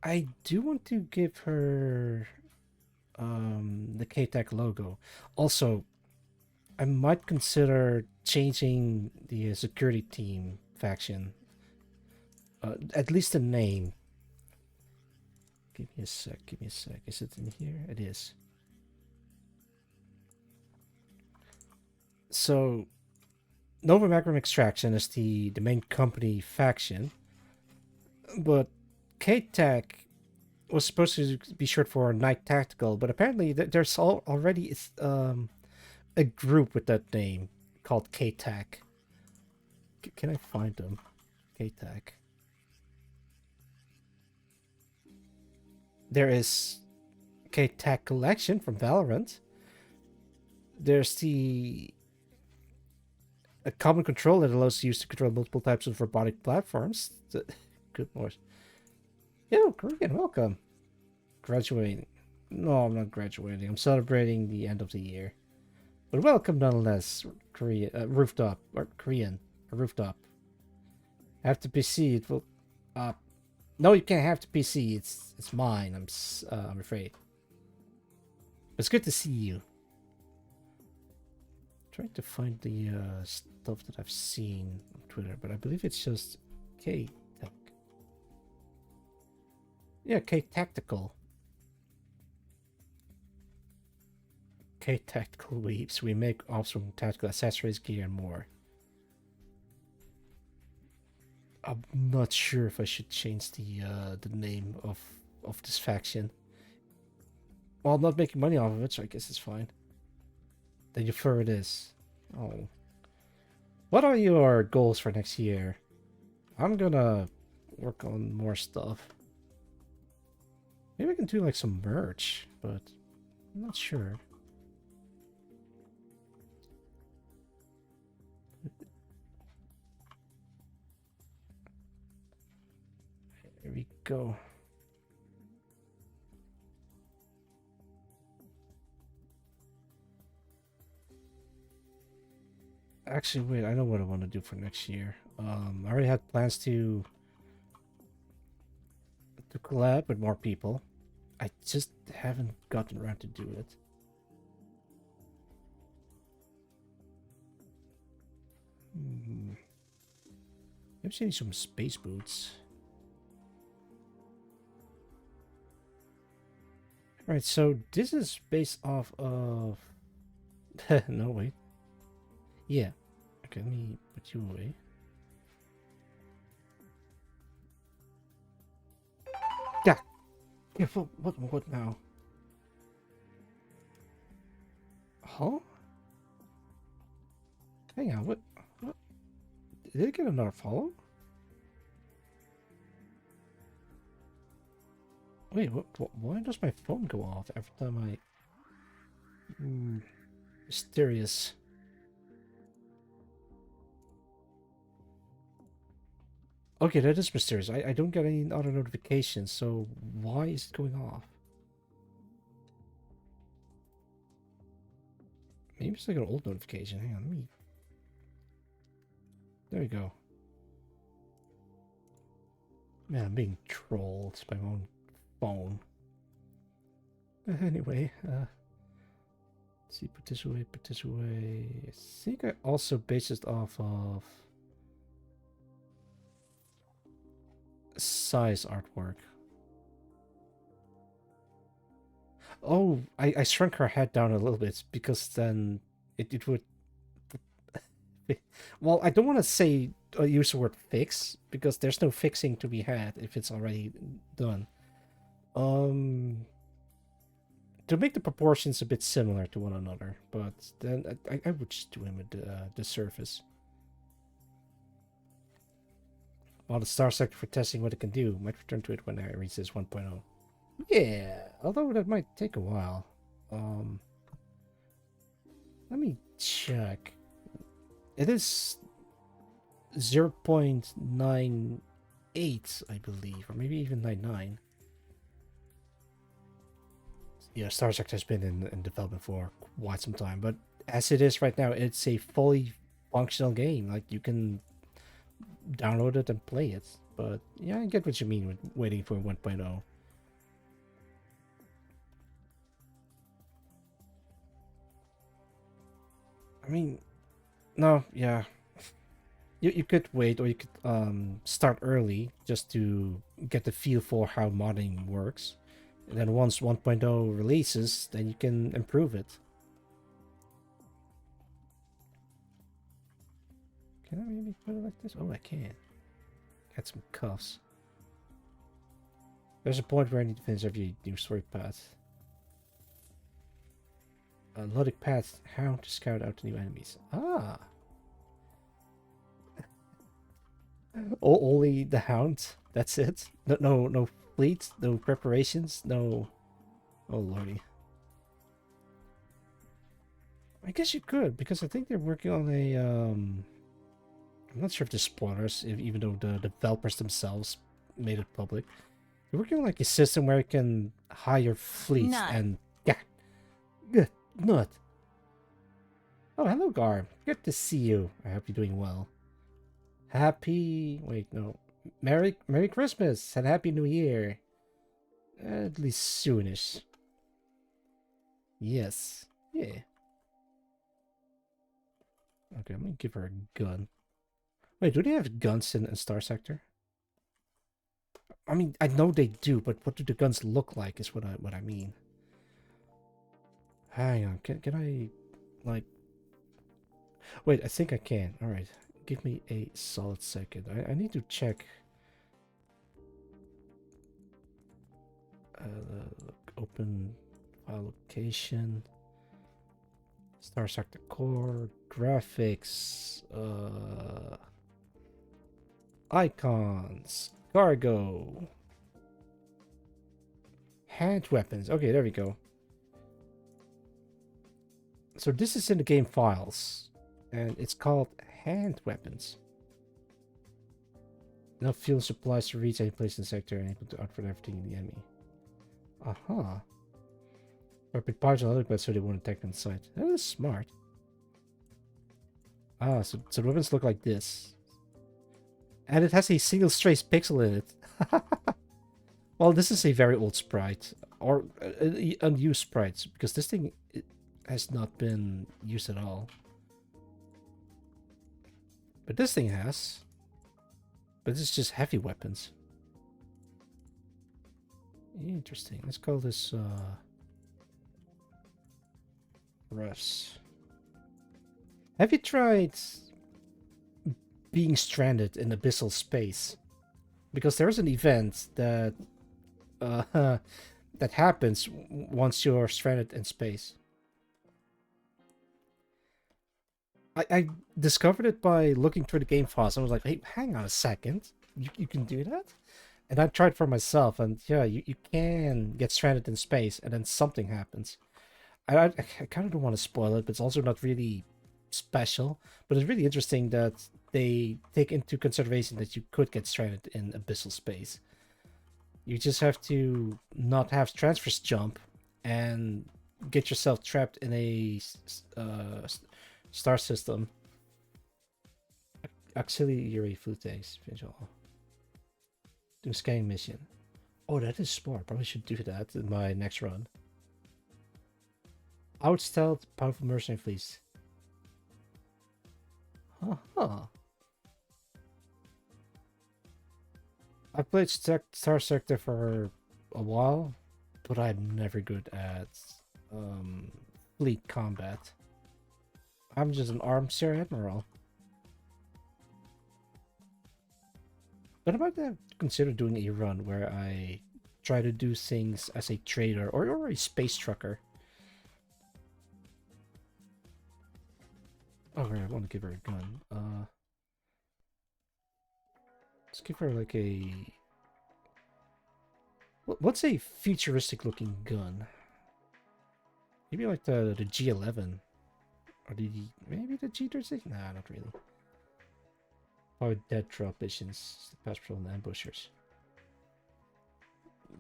I do want to give her the KTech logo. Also, I might consider changing the security team faction. At least the name. Give me a sec, give me a sec. Is it in here? It is. So, Nova Macrum Extraction is the main company faction, but KTech was supposed to be short for Night Tactical, but apparently there's already a group with that name called KTech. Can I find them? KTech. There is KTech Collection from Valorant. There's the a common control that allows you to control multiple types of robotic platforms. Good lord. Yo, Korean, welcome. Graduating. No, I'm not graduating. I'm celebrating the end of the year. But welcome nonetheless, Korean, rooftop, or Korean, a rooftop. Have the PC, it will, no, you can't have the PC, it's mine, I'm afraid. It's good to see you. Trying to find the stuff that I've seen on Twitter, but I believe it's just K-Tech. Yeah, K-Tactical. K-Tactical Weaves. We make awesome tactical accessories, gear, and more. I'm not sure if I should change the name of this faction. Well, I'm not making money off of it, so I guess it's fine. Then you prefer it is. Oh. What are your goals for next year? I'm gonna work on more stuff. Maybe I can do like some merch, but I'm not sure. Here we go. Actually, wait, I know what I want to do for next year. I already had plans to collab with more people. I just haven't gotten around to do it. I'm seeing some space boots. Alright, so this is based off of... no, wait. Yeah. Okay, let me put you away. Yeah. Yeah, what now? Huh? Hang on, what? Did it get another follow? Wait, why does my phone go off every time I... mysterious. Okay, that is mysterious. I don't get any other notifications, so why is it going off? Maybe it's like an old notification. Hang on, let me... There we go. Man, I'm being trolled by my own phone. Anyway, let's see, put this away, put this away. I think I also based it off of size artwork. Oh, I shrunk her head down a little bit because then it would... Well, I don't want to say use the word fix because there's no fixing to be had if it's already done. To make the proportions a bit similar to one another, but then I would just do him the surface. While the star sector for testing what it can do, might return to it when I reach this 1.0. Yeah, although that might take a while. Let me check. It is 0.98, I believe, or maybe even 99. Yeah, Star Sector has been in development for quite some time, but as it is right now, it's a fully functional game. Like, you can download it and play it. But yeah, I get what you mean with waiting for 1.0. I mean, no, yeah. You could wait, or you could start early just to get the feel for how modding works. And then once 1.0 releases, then you can improve it. Can I maybe put it like this? Oh, I can. Add some cuffs. There's a point where I need to finish every new story path. Loading path, hound to scout out the new enemies. Ah! Only the hound. That's it. No fleet. No preparations. No. Oh lordy. I guess you could, because I think they're working on a I'm not sure if there's spoilers, even though the developers themselves made it public. They're working on like a system where you can hire fleets Nut. and yeah, good nut. Oh, hello, Gar. Good to see you. I hope you're doing well. Happy. Wait, no. Merry Christmas and Happy New Year. At least soonish. Yes. Yeah. Okay, I'm gonna give her a gun. Wait, do they have guns in Star Sector? I mean, I know they do, but what do the guns look like is what I mean. Hang on, can I, like... Wait, I think I can. Alright, give me a solid second. I need to check... open file location... Star Sector Core, graphics, icons, cargo, hand weapons. Okay, there we go. So this is in the game files, and it's called hand weapons. Enough fuel supplies to reach any place in the sector and able to outfit everything in the enemy. Aha. Rapid parts on other weapons so they won't attack on sight. That is smart. Ah, so the weapons look like this. And it has a single trace pixel in it. Well, this is a very old sprite. Or unused sprites. Because this thing has not been used at all. But this thing has. But this is just heavy weapons. Interesting. Let's call this... Russ. Have you tried being stranded in abyssal space? Because there's an event that that happens once you're stranded in space. I discovered it by looking through the game files. I was like, hey, hang on a second. You can do that? And I tried for myself, and yeah, you can get stranded in space, and then something happens. I kind of don't want to spoil it, but it's also not really special. But it's really interesting that they take into consideration that you could get stranded in abyssal space. You just have to not have transverse jump and get yourself trapped in a star system. Auxiliary food tanks. Do scanning mission. Oh, that is smart. Probably should do that in my next run. Outstealth powerful mercenary fleets. Huh. I played Star Sector for a while, but I'm never good at fleet combat. I'm just an armchair admiral. But I might have considered doing a run where I try to do things as a trader or a space trucker. Oh, right, I want to give her a gun. Let's give her like a... What's a futuristic looking gun? Maybe like the G11. Or maybe the G36? Nah, not really. Or dead drop missions. Pass patrol and ambushers.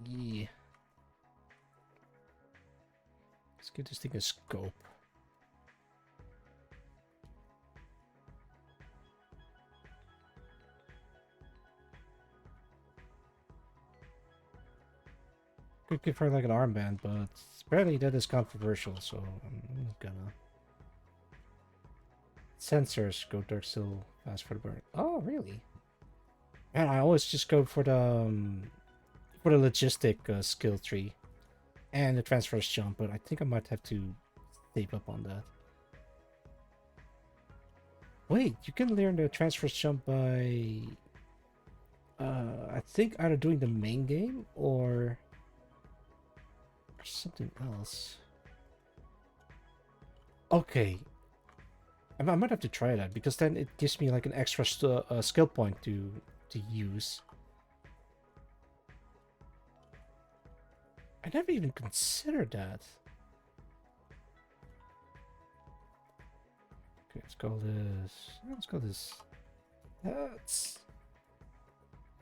Yeah. Let's give this thing a scope. Could give her like an armband, but apparently that is controversial, so I'm not gonna. Sensors go dark still fast for the burn. Oh, really? Man, I always just go for the logistic skill tree and the transverse jump, but I think I might have to tape up on that. Wait, you can learn the transverse jump by I think either doing the main game or something else. Okay, I might have to try that because then it gives me like an extra skill point to use. I never even considered that. Let's call this hats.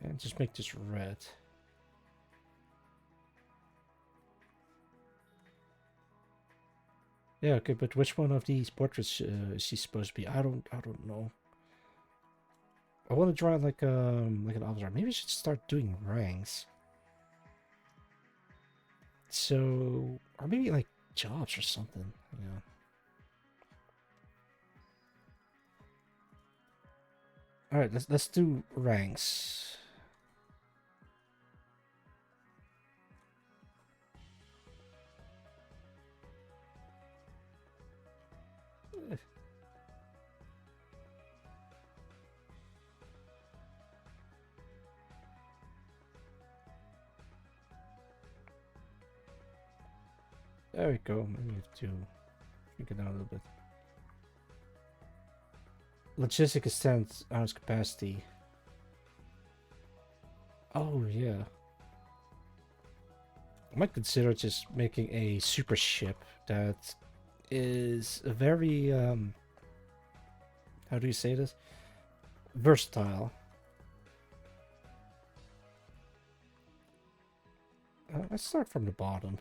And just make this red. Yeah, okay, but which one of these portraits is she supposed to be? I don't know. I want to draw like an avatar. Maybe I should start doing ranks. So, or maybe like jobs or something. Yeah. All right, let's do ranks. There we go. Maybe we have to shrink it down a little bit. Logistic extends on its capacity. Oh yeah. I might consider just making a super ship that is a very how do you say this? Versatile. Let's start from the bottom.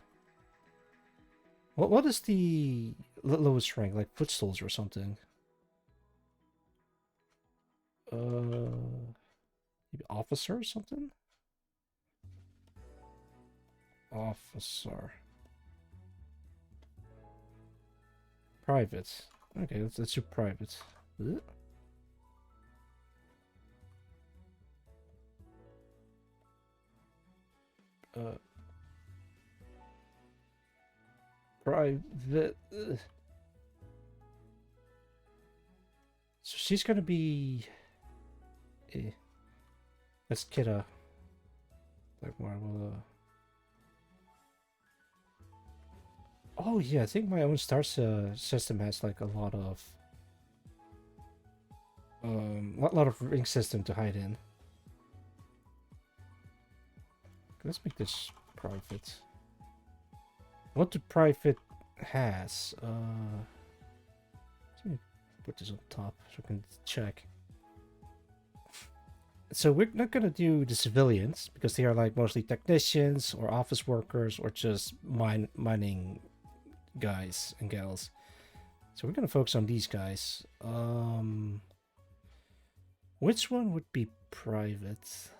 What is the lowest rank? Like foot soldier or something? Maybe officer or something? Officer. Private. Okay, let's do private. Private. So she's gonna be. Let's get a. Like more. Oh yeah, I think my own star system has like a lot of. Lot of ring system to hide in. Let's make this private. What the private has? Let me put this on top so I can check. So we're not gonna do the civilians because they are like mostly technicians or office workers or just mining guys and gals. So we're gonna focus on these guys. Which one would be private?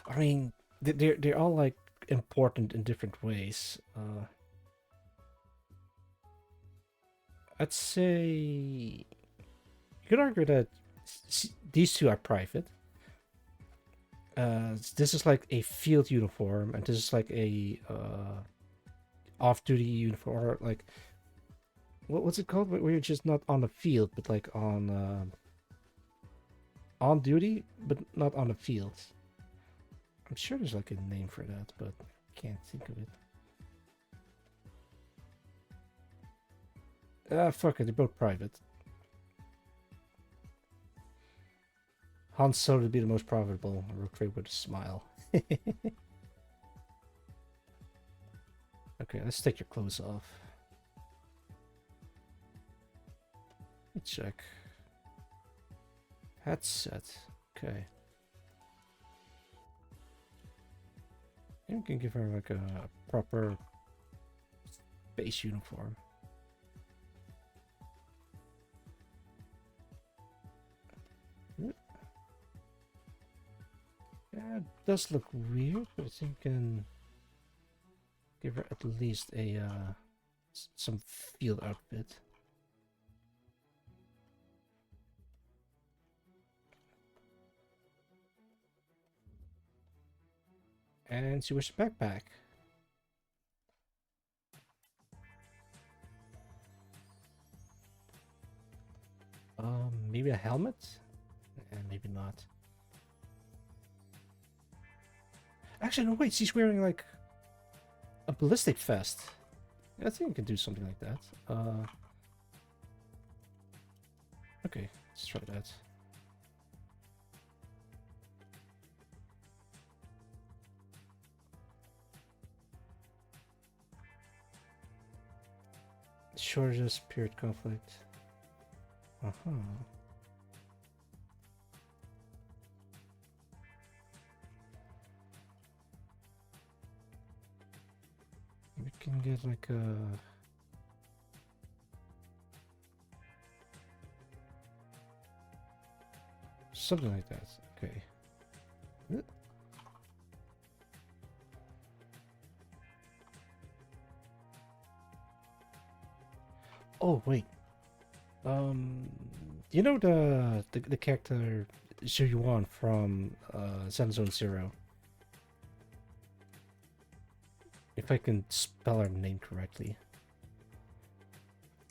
I mean, they're all like important in different ways. I'd say you could argue that these two are private. This is like a field uniform, and this is like a off-duty uniform, or like what's it called? Where you're just not on the field, but like on duty, but not on the field. I'm sure there's like a name for that, but I can't think of it. Fuck it, they're both private. Han Solo would be the most profitable. Recruit with a smile. Okay, let's take your clothes off. Let me check. Headset. Okay. You can give her like a proper base uniform. Yeah, it does look weird, but I think you can give her at least a some field outfit. And she wears a backpack. Maybe a helmet? And maybe not. Actually, no, wait, she's wearing like a ballistic vest. Yeah, I think you can do something like that. Okay, let's try that. Shortest period conflict. Uh-huh. We can get like a... something like that. Okay. Oh wait. You know the character Zhu Yuan from Zenless Zero? If I can spell her name correctly.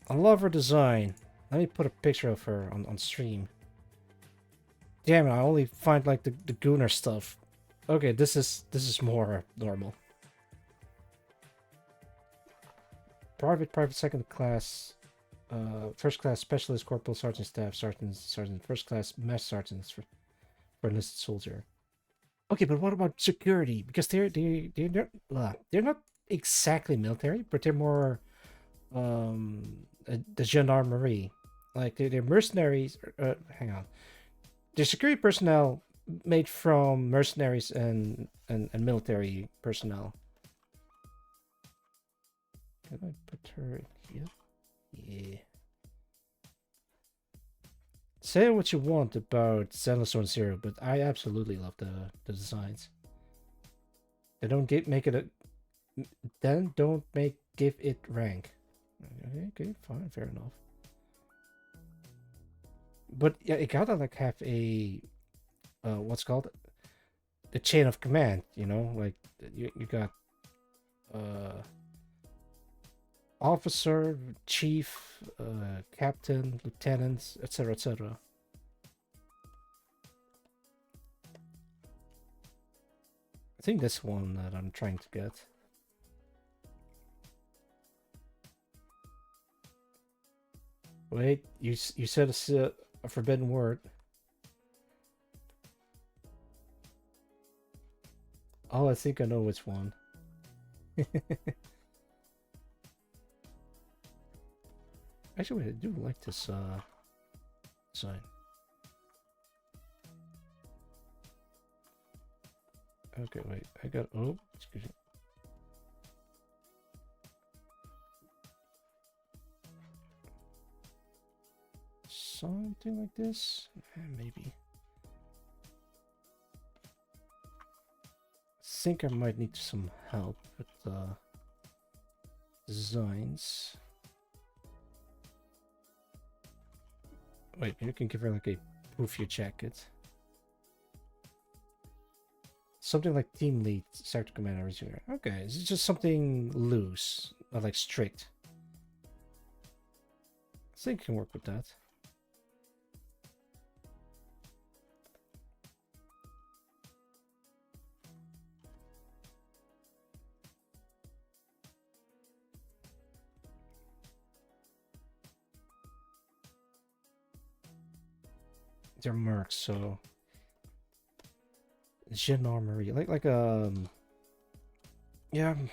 I love her design. Let me put a picture of her on stream. Damn it, I only find like the Gunnar stuff. Okay, this is more normal. Private, second class, first class specialist, corporal, sergeant, staff, sergeant, first class, master sergeants for enlisted soldier. Okay, but what about security? Because they're not exactly military, but they're more the gendarmerie. Like they're mercenaries. Hang on, they're security personnel made from mercenaries and military personnel. Can I put her in here? Yeah. Say what you want about Zenless Zero, but I absolutely love the designs. They don't make it a... Then don't give it rank. Okay, fine, fair enough. But yeah, it gotta like have a... what's called? The chain of command, you know? Like, you got... officer, chief, captain, lieutenant, etc., etc. I think this one that I'm trying to get. Wait, you said it's a forbidden word. Oh, I think I know which one. Actually, I do like this design. Okay, wait. I got... Oh, excuse me. Something like this? Maybe. I think I might need some help with designs. Wait, you can give her like a poofy jacket. Something like team lead, sector commander, resume. Okay, it's just something loose, not like strict. I think I can work with that. They're mercs, so gendarmerie, like yeah,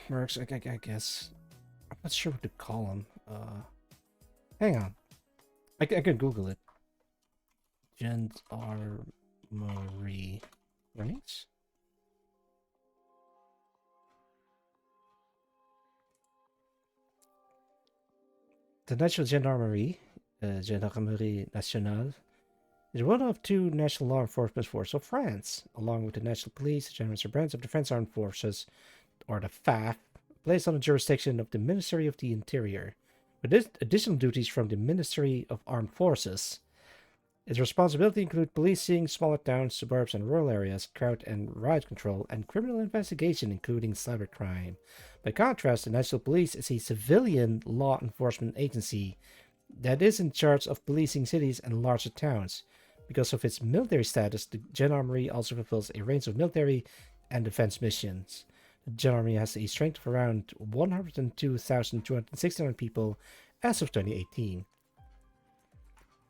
mercs. I guess I'm not sure what to call them. Hang on, I can Google it. Gendarmerie, right? The National Gendarmerie, Gendarmerie Nationale, is one of two national law enforcement forces of France, along with the National Police, the General Branch of Defense Armed Forces, or the FAF, placed on the jurisdiction of the Ministry of the Interior, with additional duties from the Ministry of Armed Forces. Its responsibility include policing smaller towns, suburbs, and rural areas, crowd and riot control, and criminal investigation, including cybercrime. By contrast, the National Police is a civilian law enforcement agency that is in charge of policing cities and larger towns. Because of its military status, the Gendarmerie also fulfills a range of military and defense missions. The Gendarmerie has a strength of around 102,269 people as of 2018.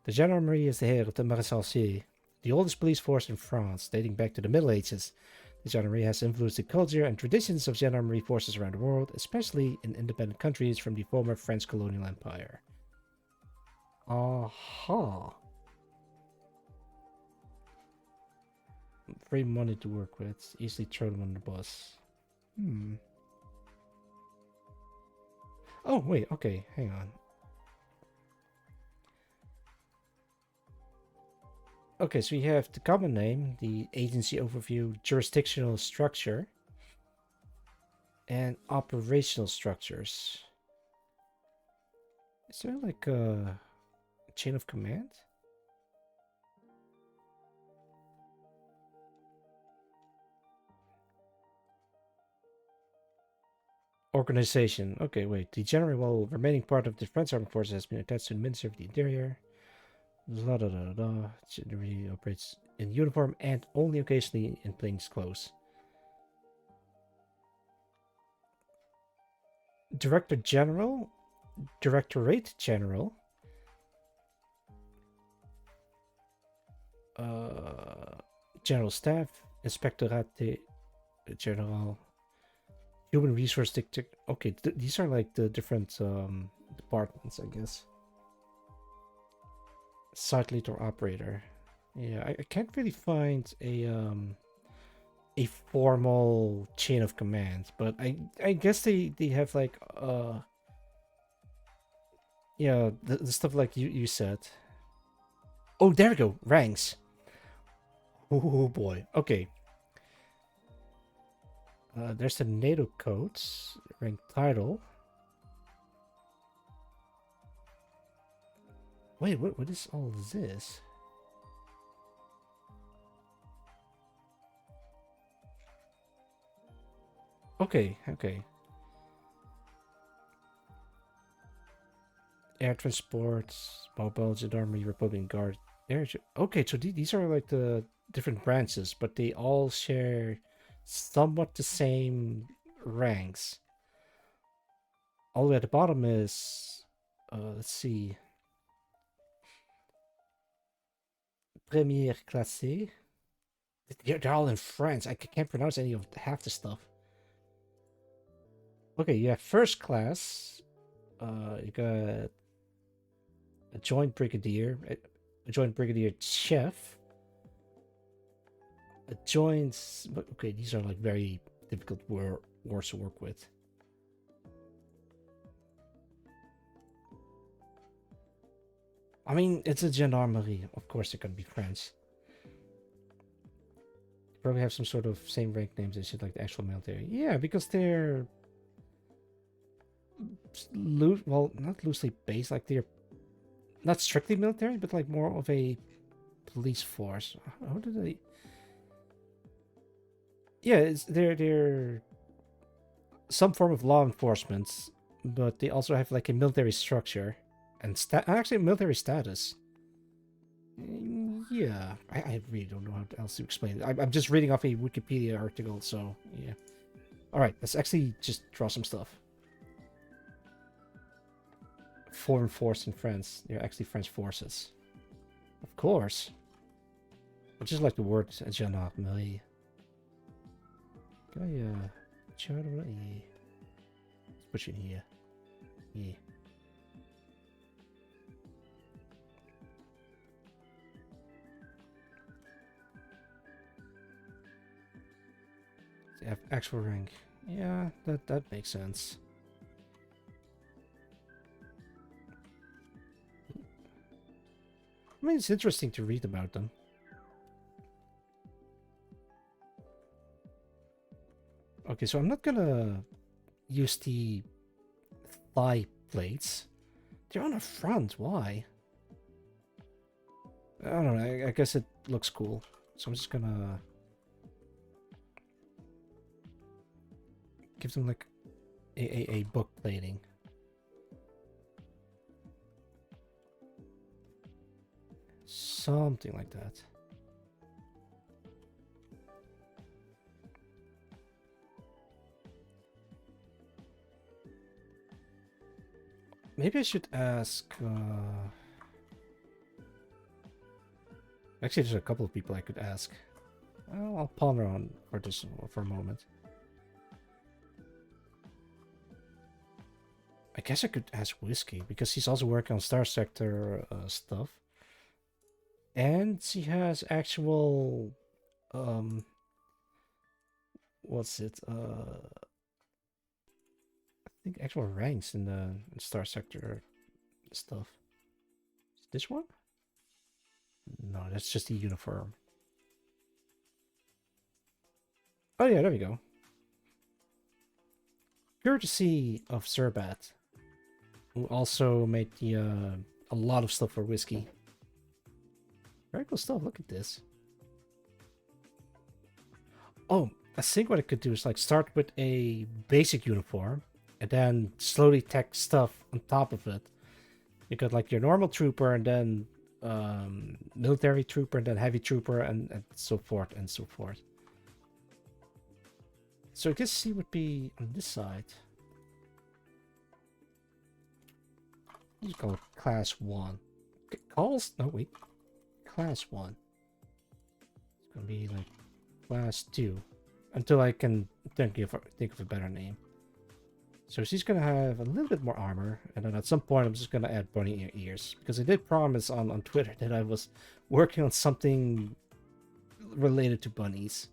The Gendarmerie is the heir of the Maréchaussée, the oldest police force in France, dating back to the Middle Ages. The gendarmerie has influenced the culture and traditions of gendarmerie forces around the world, especially in independent countries from the former French colonial empire. Aha. Free money to work with. Easily throw them on the bus. Oh, wait. Okay, hang on. Okay, so we have the common name, the agency overview, jurisdictional structure, and operational structures. Is there like a chain of command? Organization. Okay, wait. The general, while remaining part of the French Armed Forces, has been attached to the Ministry of the Interior. La da da da. Generally operates in uniform and only occasionally in plain clothes. Director General, Directorate General, General Staff, Inspectorate General, Human Resource Okay, these are like the different departments, I guess. Site lead or operator. Yeah, I can't really find a formal chain of command, but I guess they have like yeah, the stuff like you said. Oh, there we go. Ranks. Oh boy. Okay. There's the NATO codes. Rank title. Wait, what is all this? Okay, okay. Air transport, mobile gendarmerie, Republican Guard. Okay, so these are like the different branches, but they all share somewhat the same ranks. All the way at the bottom is, let's see, Première classée. They're all in French. I can't pronounce any of half the stuff. Okay, you have first class. You got a joint brigadier, a joint brigadier chef, a joint. Okay, these are like very difficult wars to work with. I mean, it's a gendarmerie. Of course, they're gonna be French. Probably have some sort of same rank names as like the actual military. Yeah, because they're well, not loosely based. Like they're not strictly military, but like more of a police force. How do they? Yeah, they're some form of law enforcement, but they also have like a military structure and actually military status. Yeah, I really don't know how else to explain it. I'm just reading off a Wikipedia article, so yeah. All right, let's actually just draw some stuff. Foreign force in France. They're actually French forces. Of course. I just like the word gendarmerie. Can I chart over that? Yeah. Let's put you in here. Yeah. They have actual rank. Yeah, that makes sense. I mean, it's interesting to read about them. Okay, so I'm not gonna use the thigh plates. They're on the front. Why? I don't know. I guess it looks cool. So I'm just gonna give them like a book plating. Something like that. Maybe I should ask... Actually, there's a couple of people I could ask. I'll ponder on for this for a moment. I guess I could ask Whiskey because he's also working on Star Sector stuff, and he has actual what's it? I think actual ranks in the Star Sector stuff. Is this one? No, that's just a uniform. Oh yeah, there we go. Courtesy of Serbat, who also made the a lot of stuff for Whiskey. Very cool stuff. Look at this. Oh, I think what I could do is like start with a basic uniform and then slowly tack stuff on top of it. You got like your normal trooper and then military trooper and then heavy trooper and so forth and so forth. So I guess he would be on this side. Let's go class 1. Calls? No, wait. Class 1. It's gonna be like class 2. Until I can think of a better name. So she's gonna have a little bit more armor, and then at some point I'm just gonna add bunny ears. Because I did promise on Twitter that I was working on something related to bunnies.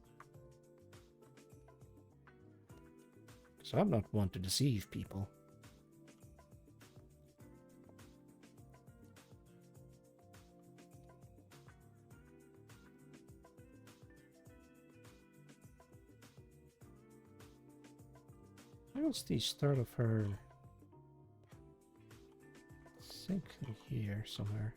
So I'm not one to deceive people. Where's the start of her? I think here somewhere.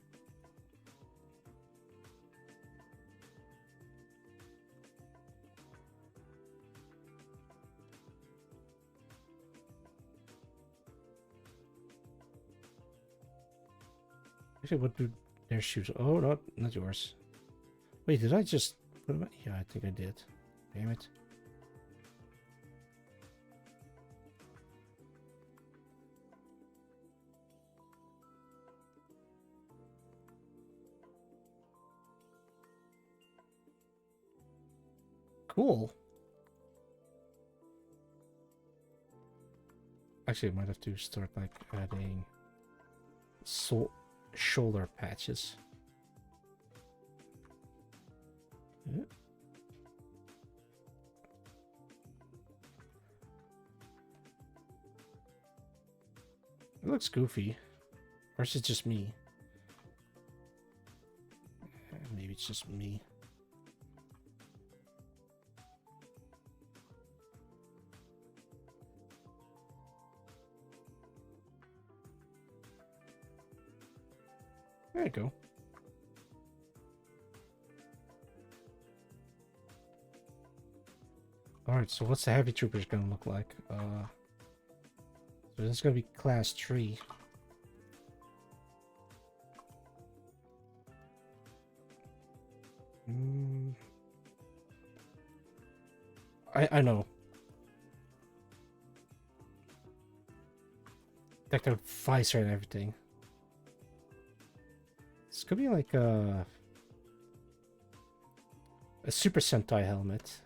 Actually, what do their shoes? Oh, not yours. Wait, did I just put them? Yeah, I think I did. Damn it. Cool. Actually, I might have to start like adding shoulder patches. Yeah. It looks goofy. Or is it just me? Maybe it's just me. There you go. Alright, so what's the heavy troopers gonna look like? So this is gonna be class 3. I know. Decked out visor and everything. This could be like a Super Sentai helmet.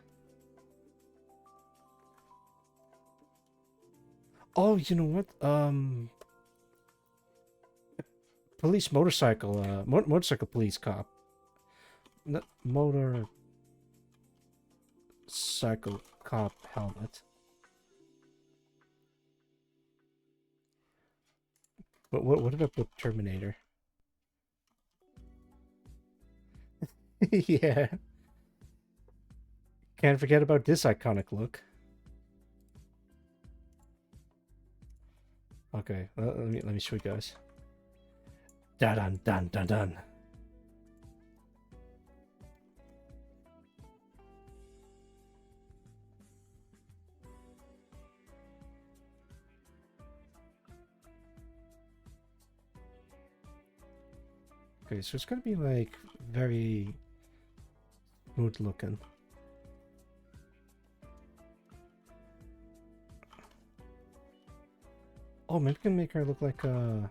Oh, you know what? Police motorcycle, motorcycle police cop. Not motorcycle cop helmet. But what did I put? Terminator. Yeah. Can't forget about this iconic look. Okay, let me show you guys. Dun dun dun dun dun. Okay, so it's gonna be like very smooth looking. Oh, maybe we can make her look like a...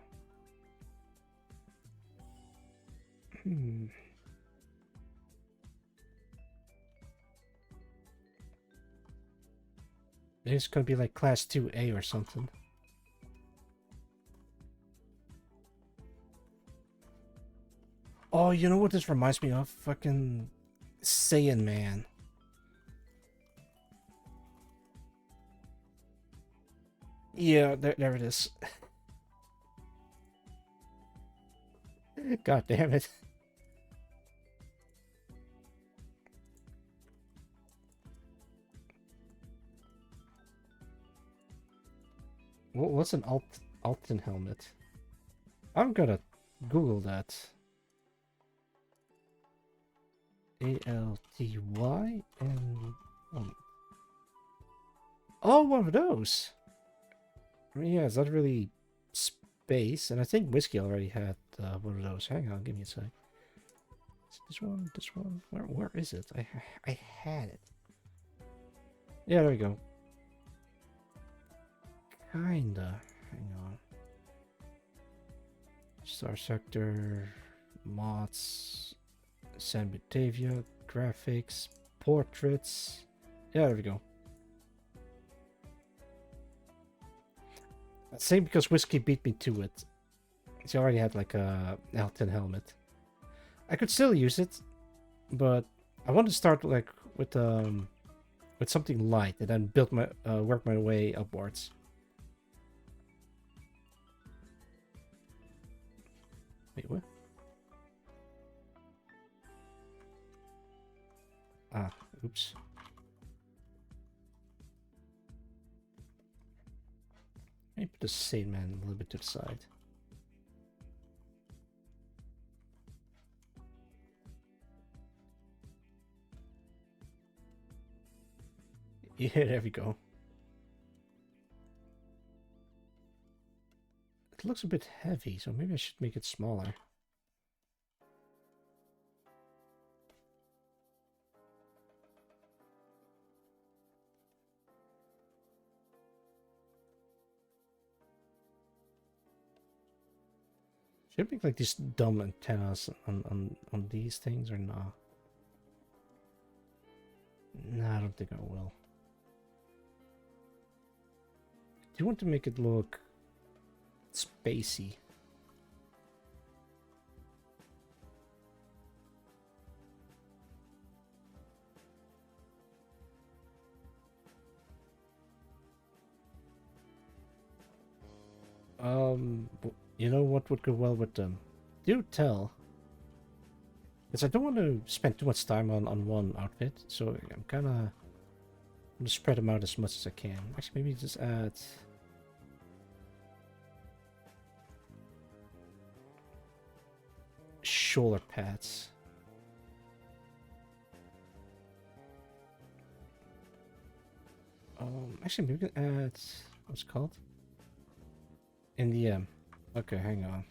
It's gonna be like class 2A or something. Oh, you know what this reminds me of? Fucking Saiyan Man. Yeah, there it is. God damn it. What's an Alton helmet? I'm gonna Google that. ALTY and oh, one of those. I mean, yeah, it's not really space, and I think Whiskey already had one of those. Hang on, give me a sec. This one, this one. Where is it? I had it. Yeah, there we go. Kinda. Hang on. Star Sector, mods, San Batavia, graphics, portraits. Yeah, there we go. Same because Whiskey beat me to it. She already had like a Elton helmet. I could still use it, but I want to start like with something light and then build my work my way upwards. Wait, what? Ah, oops. Let me put the Saiyan Man a little bit to the side. Yeah, there we go. It looks a bit heavy, so maybe I should make it smaller. Should I make like these dumb antennas on these things or not? Nah, I don't think I will. I do want to make it look spacey. You know what would go well with them? Do tell. Because I don't want to spend too much time on one outfit, so I'm kind of going to spread them out as much as I can. Actually, maybe just add shoulder pads. Actually, maybe we can add what's it called? NDM. Okay, hang on.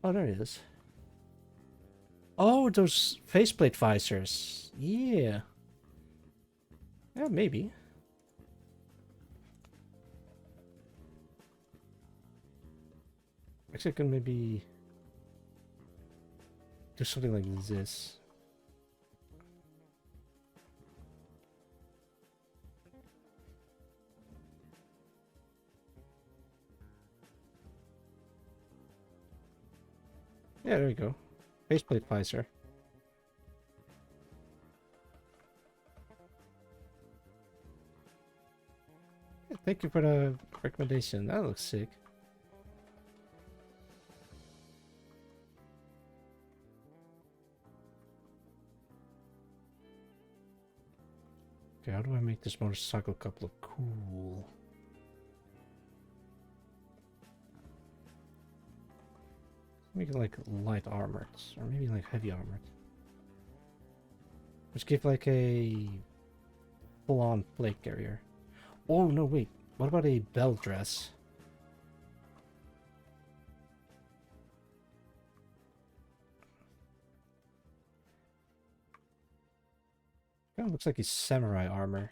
Oh, there it is. Oh, those faceplate visors. Yeah. Yeah, maybe. Actually, I can maybe do something like this. Yeah, there we go. Faceplate visor. Yeah, thank you for the recommendation. That looks sick. Okay, how do I make this motorcycle cup look cool? Make it like light armored, or maybe like heavy armored. Just give like a full-on plate carrier. Oh no, wait. What about a belt dress? Kind of looks like a samurai armor.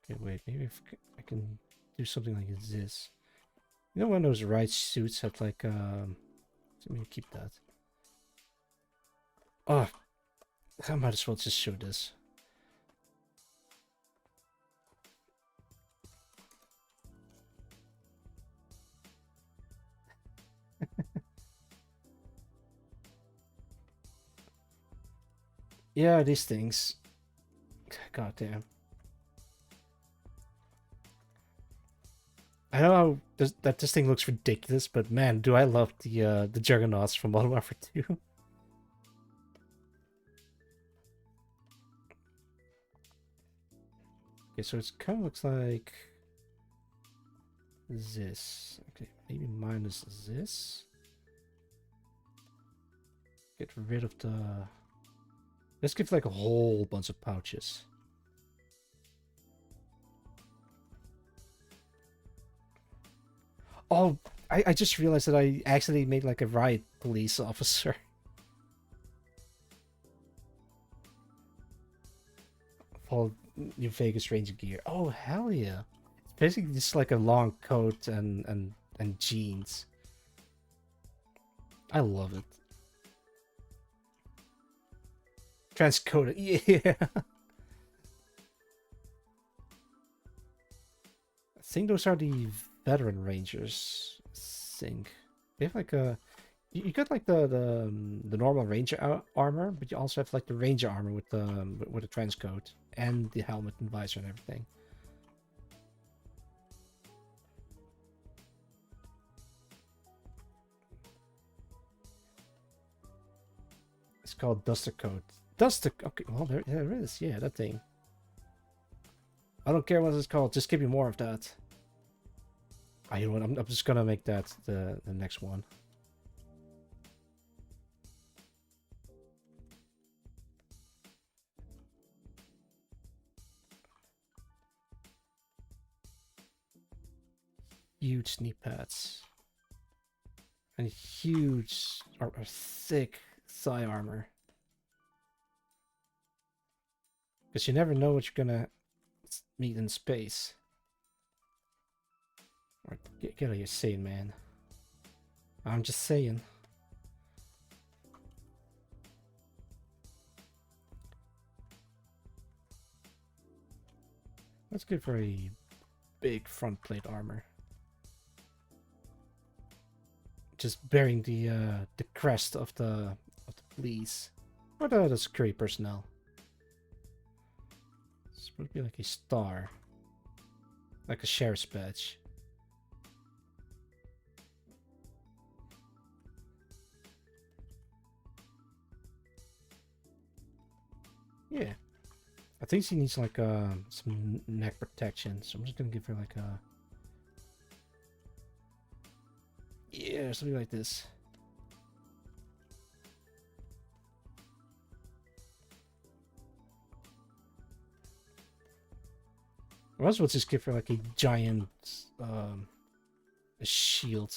Okay, wait. Maybe if I can do something like this. You know, one of those right suits had like let me keep that. Oh, I might as well just show this. Yeah, these things. God damn. I know how this thing looks ridiculous, but man, do I love the Juggernauts from Modern Warfare 2. Okay, so it kind of looks like this. Okay, maybe minus this. Get rid of the... Let's give like a whole bunch of pouches. Oh, I just realized that I accidentally made like a riot police officer. For New Vegas Ranger gear. Oh, hell yeah. It's basically just like a long coat and jeans. I love it. Transcoded, yeah. I think those are the veteran rangers. I think they have like a you got like the normal ranger armor, but you also have like the ranger armor with the trench coat and the helmet and visor and everything. It's called Duster Coat. Duster. Okay, well there it is. Yeah, that thing. I don't care what it's called. Just give me more of that. Ah, you know what? I'm just gonna make that the next one. Huge knee pads. And huge or thick thigh armor. Because you never know what you're gonna meet in space. Or get out of here saying, man. I'm just saying. Let's go for a big front plate armor. Just bearing the crest of the police or the security personnel. This would be like a star, like a sheriff's badge. Yeah, I think she needs like some neck protection, so I'm just gonna give her like a something like this. I might as well just give her like a giant a shield.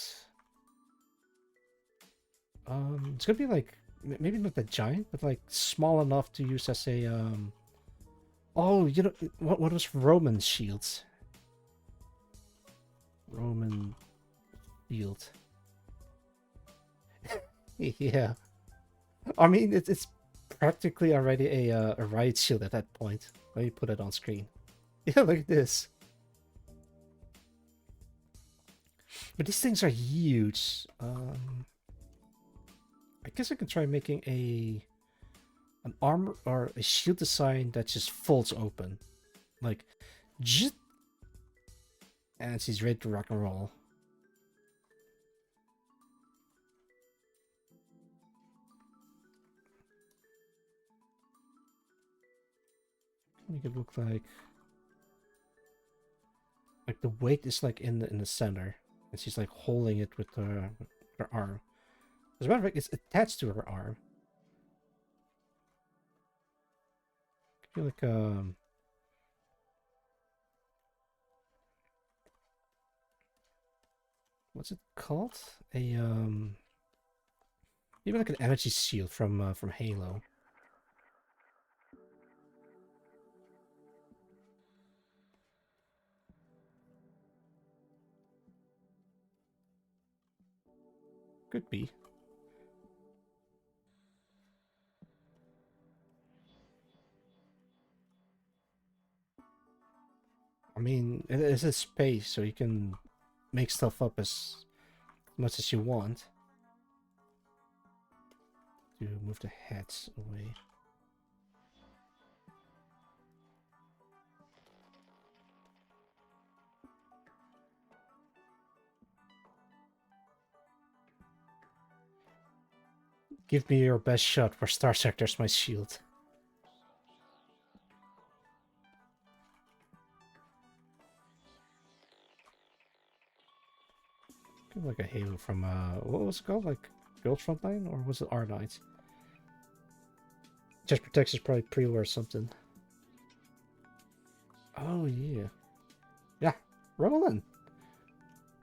It's gonna be like maybe not that giant, but like small enough to use as a Oh, you know what was Roman shields? Roman shield. Yeah. I mean it's practically already a riot shield at that point. Let me put it on screen. Yeah, look at this. But these things are huge. I guess I can try making an armor or a shield design that just folds open. Like, just, and she's ready to rock and roll. Make it look like the weight is like in the center, and she's like holding it with her arm. As a matter of fact, it's attached to her arm. I feel like what's it called? Maybe like an energy shield from Halo. Could be. I mean, it is a space, so you can make stuff up as much as you want. To move the heads away. Give me your best shot for Star Sector's my shield. Kind of like a halo from what was it called? Like Ghost Frontline, or was it R9? Chest Protection's probably pre-war or something. Oh yeah. Yeah, Roland.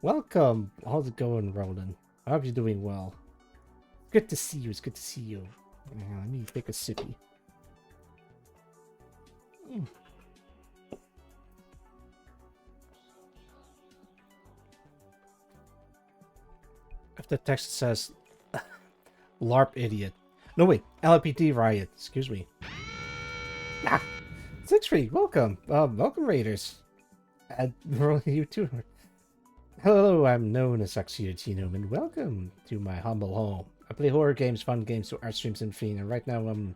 Welcome. How's it going, Roland? I hope you're doing well. Good to see you. It's good to see you. Let me take a sippy. If the text says LARP idiot. No wait, LPD riot. Excuse me. Ah, Six Free, welcome. Welcome Raiders. And you too. Hello, I'm known as Axio Genome, and welcome to my humble home. I play horror games, fun games, to art streams, and fiend, and right now I'm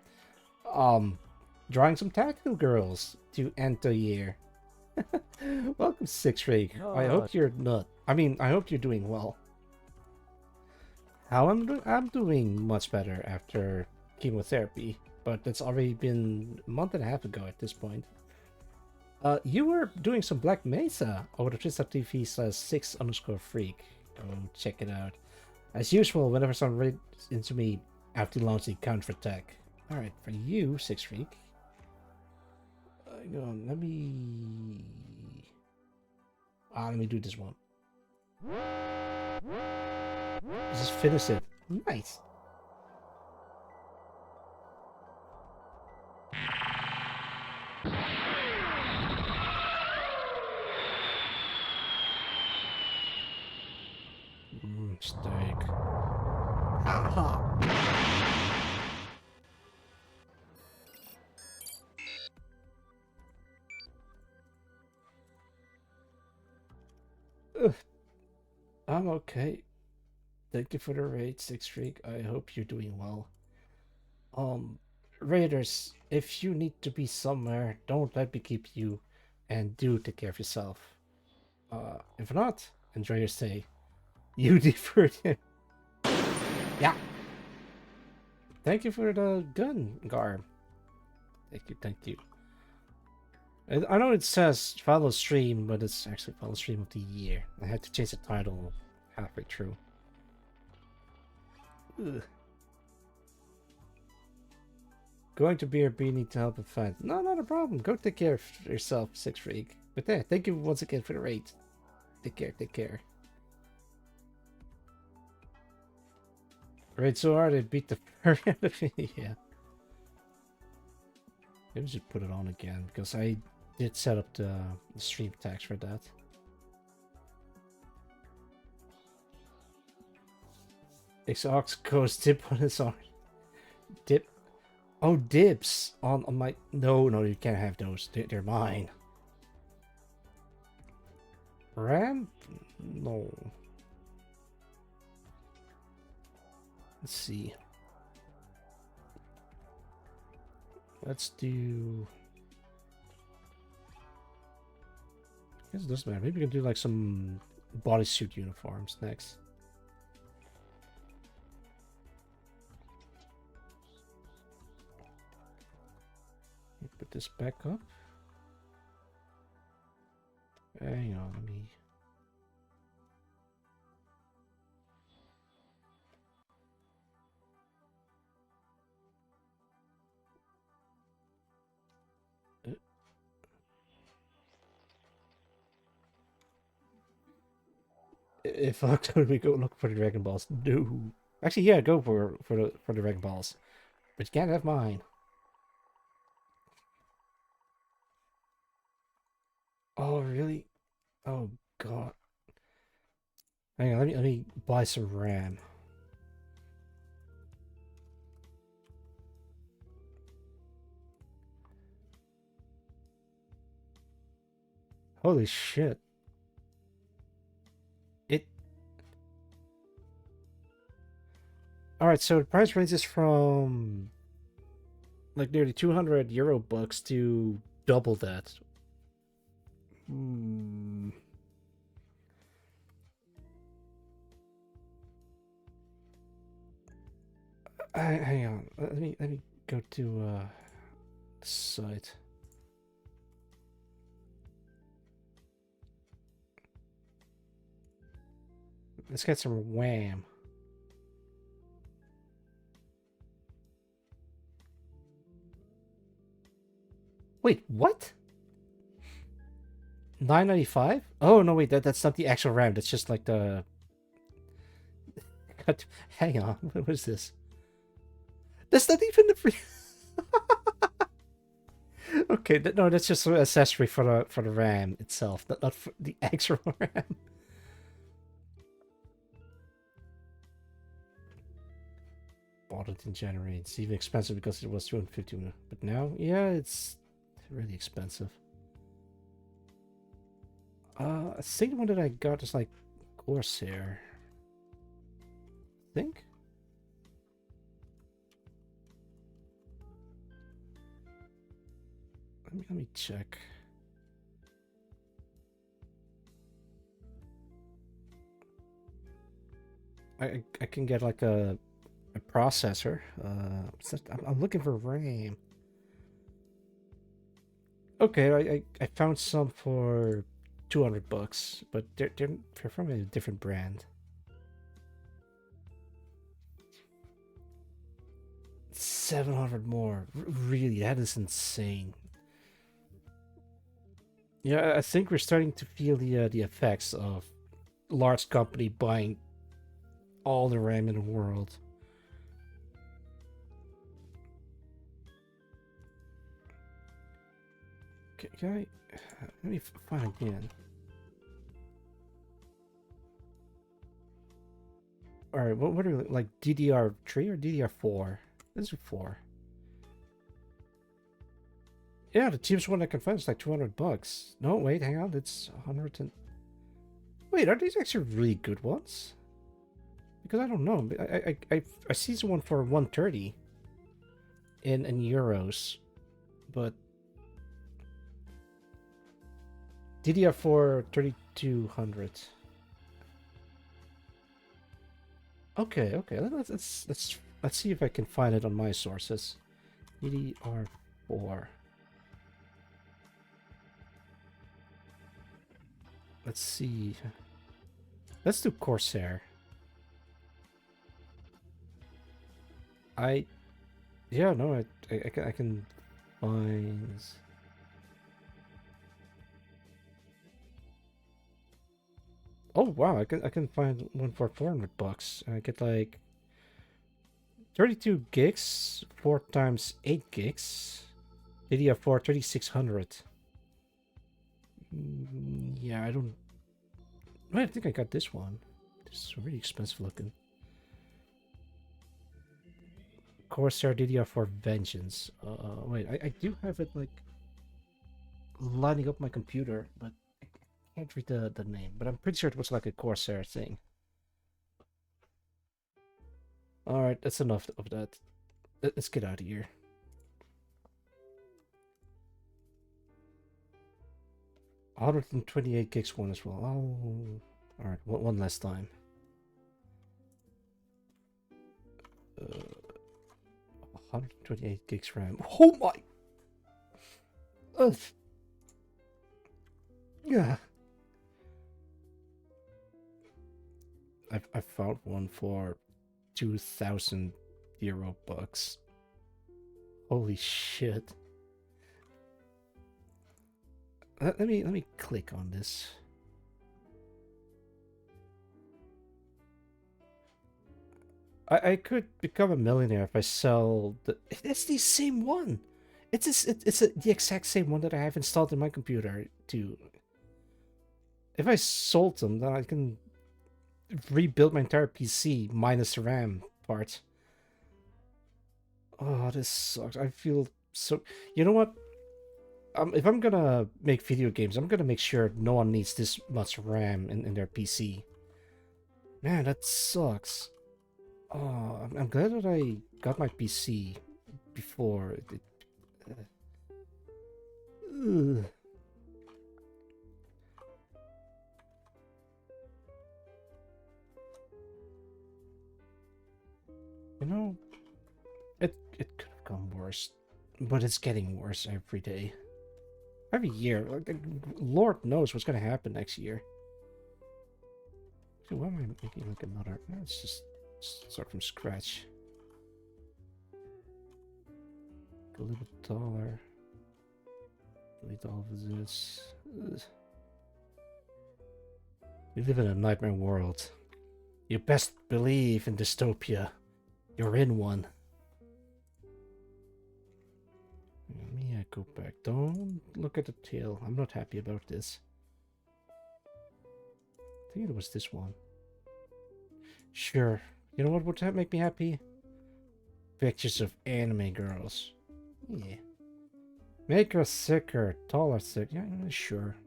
drawing some tactical girls to end the year. Welcome, Six Rig. I hope you're not. I mean, I hope you're doing well. How I'm doing much better after chemotherapy, but that's already been a month and a half ago at this point. You were doing some Black Mesa over the twitch.tv/6_freak. Go check it out. As usual, whenever someone reads into me, I have to launch the counter-attack. Alright, for you, Six Freak. Hang on, let me do this one. Just finish it. Nice. Steak. Aha. I'm okay. Thank you for the raid, Six Freak. I hope you're doing well. Raiders, if you need to be somewhere, don't let me keep you, and do take care of yourself. If not, enjoy your stay. You deferred him. Yeah. Thank you for the gun, Garb. Thank you. I know it says follow stream, but it's actually follow stream of the year. I had to change the title halfway through. Ugh. Going to BRB, need to help a fight. No, not a problem. Go take care of yourself, Six Freak. But yeah, thank you once again for the raid. Take care, take care. Raid so hard I beat the furry out of it. Yeah. Maybe I should put it on again, because I did set up the stream tags for that. Xox goes dip on his arm. Dip? Oh, dips on my... No, you can't have those. They're mine. Ram? No. Let's see. Let's do... I guess it doesn't matter. Maybe we can do like some bodysuit uniforms next. Put this back up. Hang on, let me... If we go look for the Dragon Balls, no. Actually, yeah, go for the Dragon Balls, but you can't have mine. Oh really? Oh god. Hang on, let me buy some RAM. Holy shit. It. Alright, so the price ranges from like nearly 200 euro bucks to double that. Hmm. Hang on. Let me go to the site. Let's get some Wham. Wait, what? 995? Oh no, wait, that's not the actual RAM. That's just like the. Hang on, what is this? That's not even the free. Okay, no, that's just an accessory for the RAM itself, not for the actual RAM. Bought it in January. It's even expensive because it was 250. But now, yeah, it's really expensive. I think the one that I got is like Corsair. I think. Let me check. I can get like a processor. I'm looking for RAM. Okay, I found some for 200 bucks, but they're from a different brand. 700 more. Really, that is insane. Yeah, I think we're starting to feel the effects of large company buying all the RAM in the world. Can I let me find again. All right, what are like DDR3 or DDR4? This is 4. Yeah, the cheapest one I can find is like 200 bucks. No, wait, hang on, it's 100 and... Wait, are these actually really good ones? Because I don't know. I see one for 130 in euros, but DDR4 3200. Okay, let's see if I can find it on my sources. DDR4. Let's see. Let's do Corsair. Yeah, no, I can find. Oh wow, I can find one for 400 bucks. I get like 32 gigs, 4 times 8 gigs. DDR4 3600. Yeah, I don't. I think I got this one. This is really expensive looking. Corsair DDR4 Vengeance. Wait, I do have it like lining up my computer, but I can't read the name. But I'm pretty sure it was like a Corsair thing. Alright, that's enough of that. Let's get out of here. $128 gigs one as well. Oh, alright, one last time. 128 gigs RAM. Oh my! Yeah. I found one for 2,000 euro bucks. Holy shit. Let me click on this. I could become a millionaire if I sell the. It's the same one. It's the exact same one that I have installed in my computer too. If I sold them, then I can rebuild my entire PC minus the RAM part. Oh, this sucks. I feel so. You know what? If I'm gonna make video games, I'm gonna make sure no one needs this much RAM in their PC. Man, that sucks. Oh, I'm glad that I got my PC before. Ugh. You know, it could have gone worse, but it's getting worse every day, every year. Lord knows what's gonna happen next year. So why am I making like another? Let's just start from scratch. A little bit taller. Delete all of this. Ugh. We live in a nightmare world. You best believe in dystopia. You're in one. Let me go back. Don't look at the tail. I'm not happy about this. I think it was this one. Sure. You know what would that make me happy? Pictures of anime girls. Yeah. Make her thicker, taller, thick. Yeah, sure.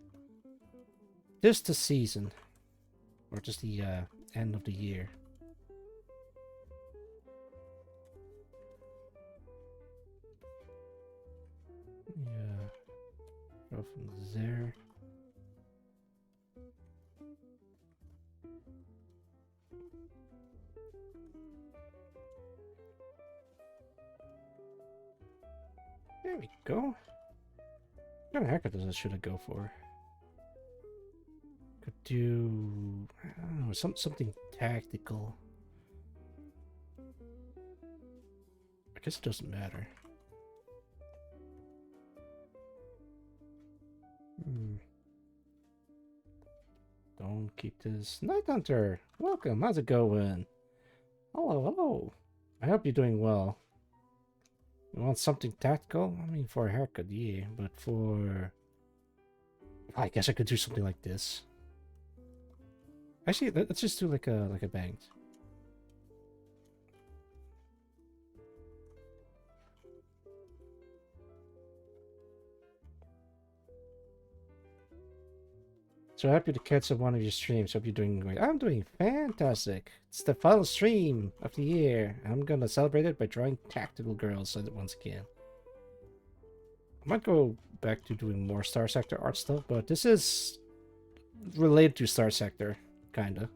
Just the season. Or just the end of the year. Yeah. Go from there. There we go. What kind of haircut should I go for? Could do, I don't know, something tactical. I guess it doesn't matter. Don't keep this. Night Hunter, welcome. How's it going? Hello, hello. I hope you're doing well. You want something tactical? I mean, for a haircut, yeah, but for... I guess I could do something like this. Actually, let's just do like a bang. So happy to catch up one of your streams. Hope you're doing great. I'm doing fantastic. It's the final stream of the year. I'm gonna celebrate it by drawing tactical girls once again. I might go back to doing more Star Sector art stuff, but this is related to Star Sector, kinda.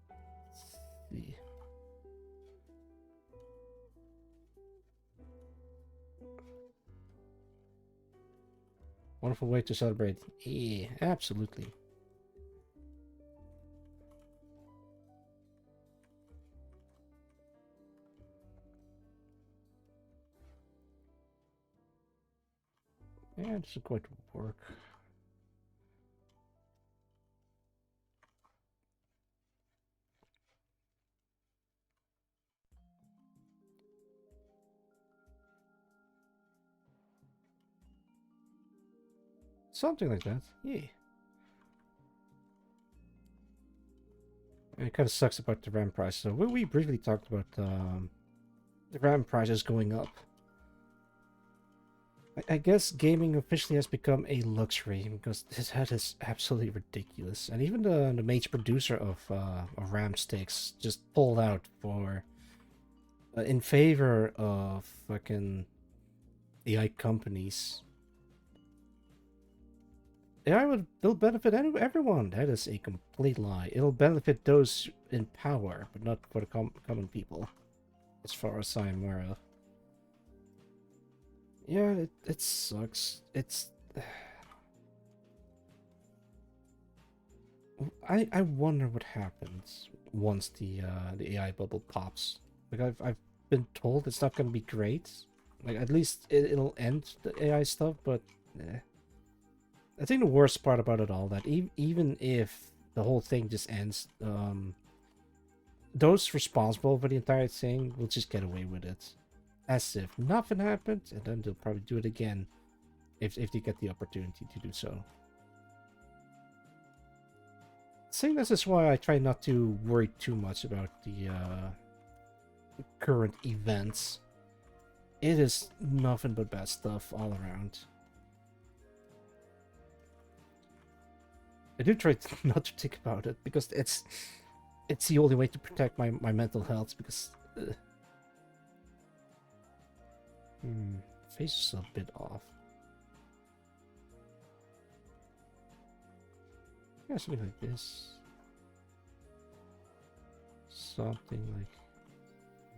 Let's see. Wonderful way to celebrate. Yeah, absolutely. Yeah, this is going to work. Something like that. Yeah. It kind of sucks about the RAM price. So we briefly talked about the RAM prices going up. I guess gaming officially has become a luxury because that is absolutely ridiculous. And even the major producer of RAM sticks just pulled out for in favor of fucking AI companies. AI will benefit everyone. That is a complete lie. It'll benefit those in power, but not for the common people, as far as I'm aware of. Yeah, it sucks. It's... I wonder what happens once the AI bubble pops. Like I've been told it's not gonna be great. Like at least it'll end the AI stuff, but I think the worst part about it all that even if the whole thing just ends, those responsible for the entire thing will just get away with it. As if nothing happened, and then they'll probably do it again if they get the opportunity to do so. Saying this is why I try not to worry too much about the current events. It is nothing but bad stuff all around. I do try not to think about it because it's the only way to protect my mental health because face is a bit off. Yeah, something like this. Something like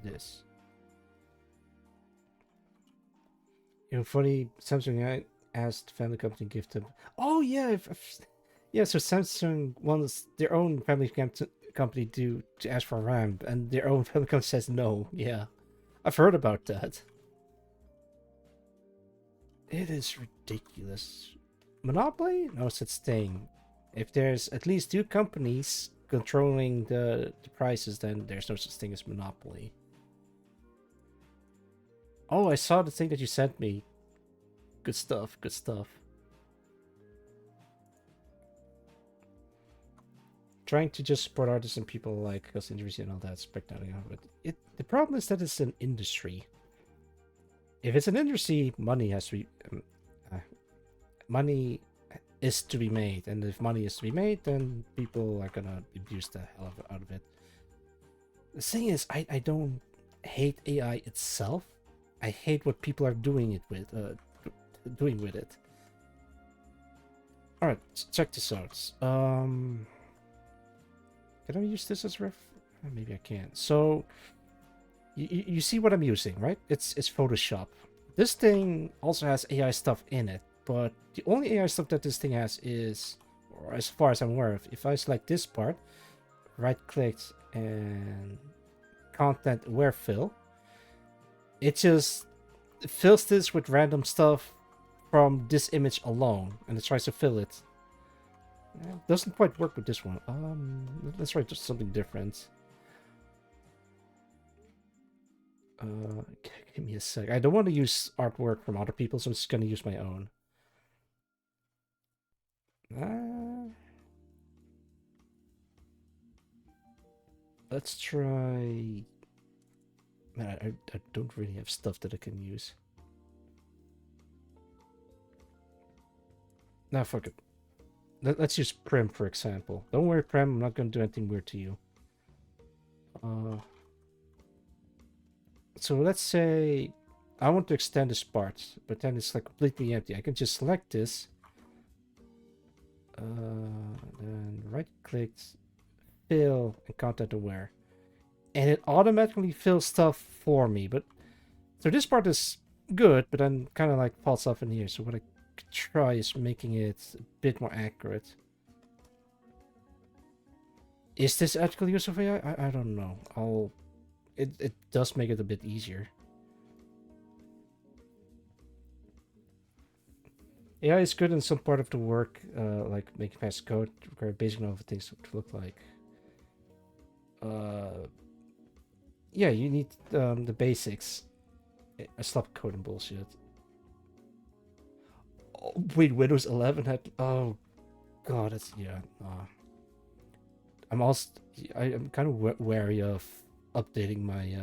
this. You know, funny, Samsung asked family company to give them. Oh yeah, yeah. So Samsung wants their own family company to ask for RAM, and their own family company says no. Yeah, I've heard about that. It is ridiculous. Monopoly? No such thing. If there's at least two companies controlling the prices, then there's no such thing as monopoly. Oh, I saw the thing that you sent me. Good stuff, good stuff. Trying to just support artists and people like because industry and all that spectacular, but the problem is that it's an industry. If it's an industry, money has to be money is to be made, and if money is to be made, then people are gonna abuse the hell out of it. The thing is, I don't hate AI itself. I hate what people are doing it with, doing with it. All right, check this out. Can I use this as ref? Maybe I can. So you see what I'm using, right? It's Photoshop. This thing also has AI stuff in it, but the only AI stuff that this thing has is, or as far as I'm aware of, if I select this part, right-clicked and content aware fill, it just fills this with random stuff from this image alone, and it tries to fill it. It doesn't quite work with this one. Let's try just something different. Give me a sec. I don't want to use artwork from other people, so I'm just gonna use my own. Let's try. Man, I don't really have stuff that I can use. Nah, fuck it. Let's use Prim, for example. Don't worry, Prim, I'm not gonna do anything weird to you. So let's say I want to extend this part, but then it's like completely empty. I can just select this. Then right-click, fill, and content aware. And it automatically fills stuff for me. But so this part is good, but then kind of like falls off in here. So what I could try is making it a bit more accurate. Is this ethical use of AI? I don't know. It does make it a bit easier. AI is good in some part of the work, like making fast code, require basic knowledge of things to look like. Yeah, you need the basics. I stopped coding bullshit. Oh, wait, Windows 11 had. Oh, god, that's yeah. I'm kind of wary of updating my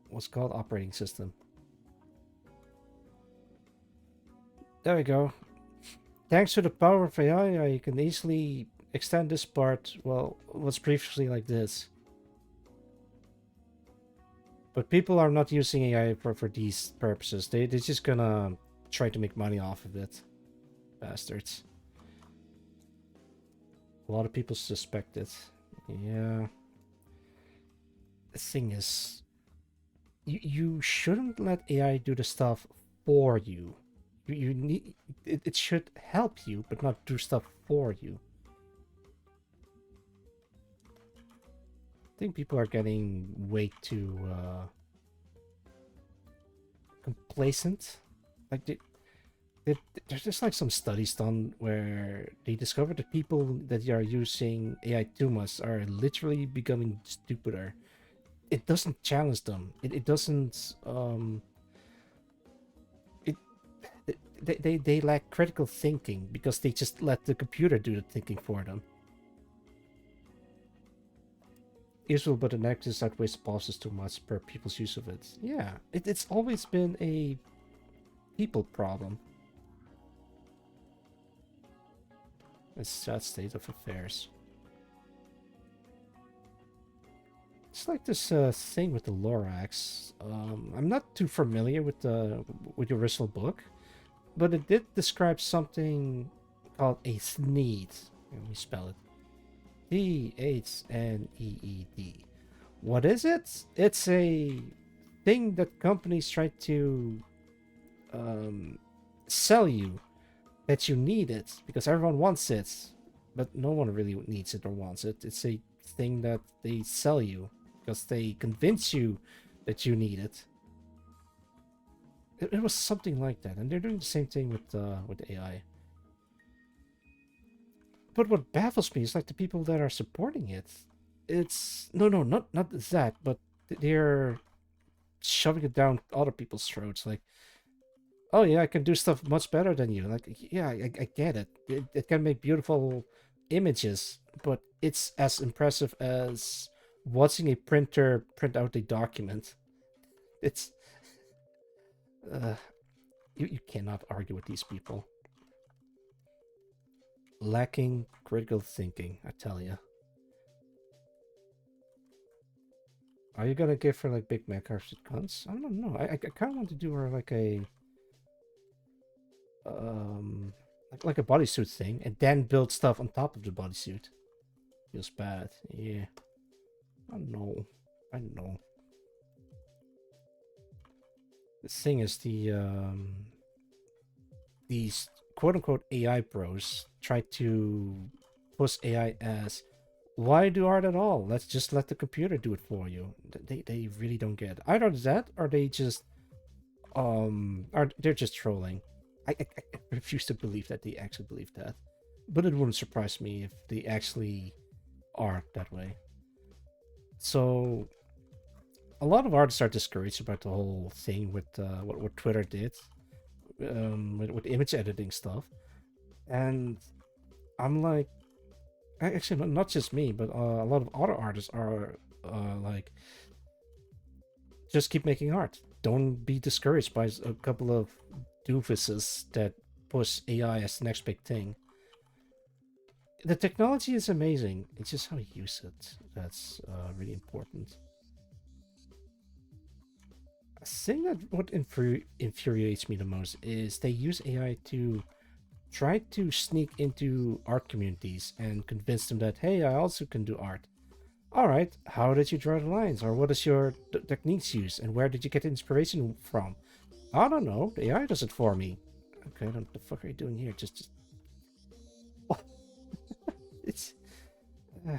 what's called operating system. There we go. Thanks to the power of AI, I can easily extend this part. Well, was previously like this. But people are not using AI for these purposes. They're just gonna try to make money off of it. Bastards. A lot of people suspect it. Yeah. The thing is, you shouldn't let AI do the stuff for you. You need it should help you, but not do stuff for you. I think people are getting way too complacent. Like there's just like some studies done where they discovered that people that are using AI too much are literally becoming stupider. It doesn't challenge them. It doesn't they lack critical thinking because they just let the computer do the thinking for them. useful, but the negatives outweighs the positives too much per people's use of it. Yeah, it's always been a people problem. It's that state of affairs. It's like this thing with the Lorax. I'm not too familiar with the original book, but it did describe something called a Thneed. Let me spell it. Thneed. What is it? It's a thing that companies try to sell you that you need it because everyone wants it, but no one really needs it or wants it. It's a thing that they sell you because they convince you that you need it. It was something like that, and they're doing the same thing with AI. But what baffles me is like the people that are supporting it. It's not that, but they're shoving it down other people's throats. Like, oh yeah, I can do stuff much better than you. Like, yeah, I get it. It can make beautiful images, but it's as impressive as watching a printer print out a document. It's you cannot argue with these people. Lacking critical thinking, I tell you. Are you gonna give her like Big Mac with guns? I don't know. I kind of want to do her like a like a bodysuit thing, and then build stuff on top of the bodysuit. Feels bad. Yeah. I know. I know. The thing is, these quote-unquote AI bros try to push AI as, why do art at all? Let's just let the computer do it for you. They really don't get it. Either that, or they just are they're just trolling. I refuse to believe that they actually believe that, but it wouldn't surprise me if they actually are that way. So a lot of artists are discouraged about the whole thing with what Twitter did with image editing stuff, and I'm like, actually not just me, but a lot of other artists are like, just keep making art. Don't be discouraged by a couple of doofuses that push AI as the next big thing. The technology is amazing. It's just how you use it that's really important. A thing that what infuriates me the most is they use AI to try to sneak into art communities and convince them that, hey, I also can do art. All right, how did you draw the lines, or what is your techniques used, and where did you get inspiration from? I don't know. The AI does it for me. Okay, what the fuck are you doing here? Just what? It's uh,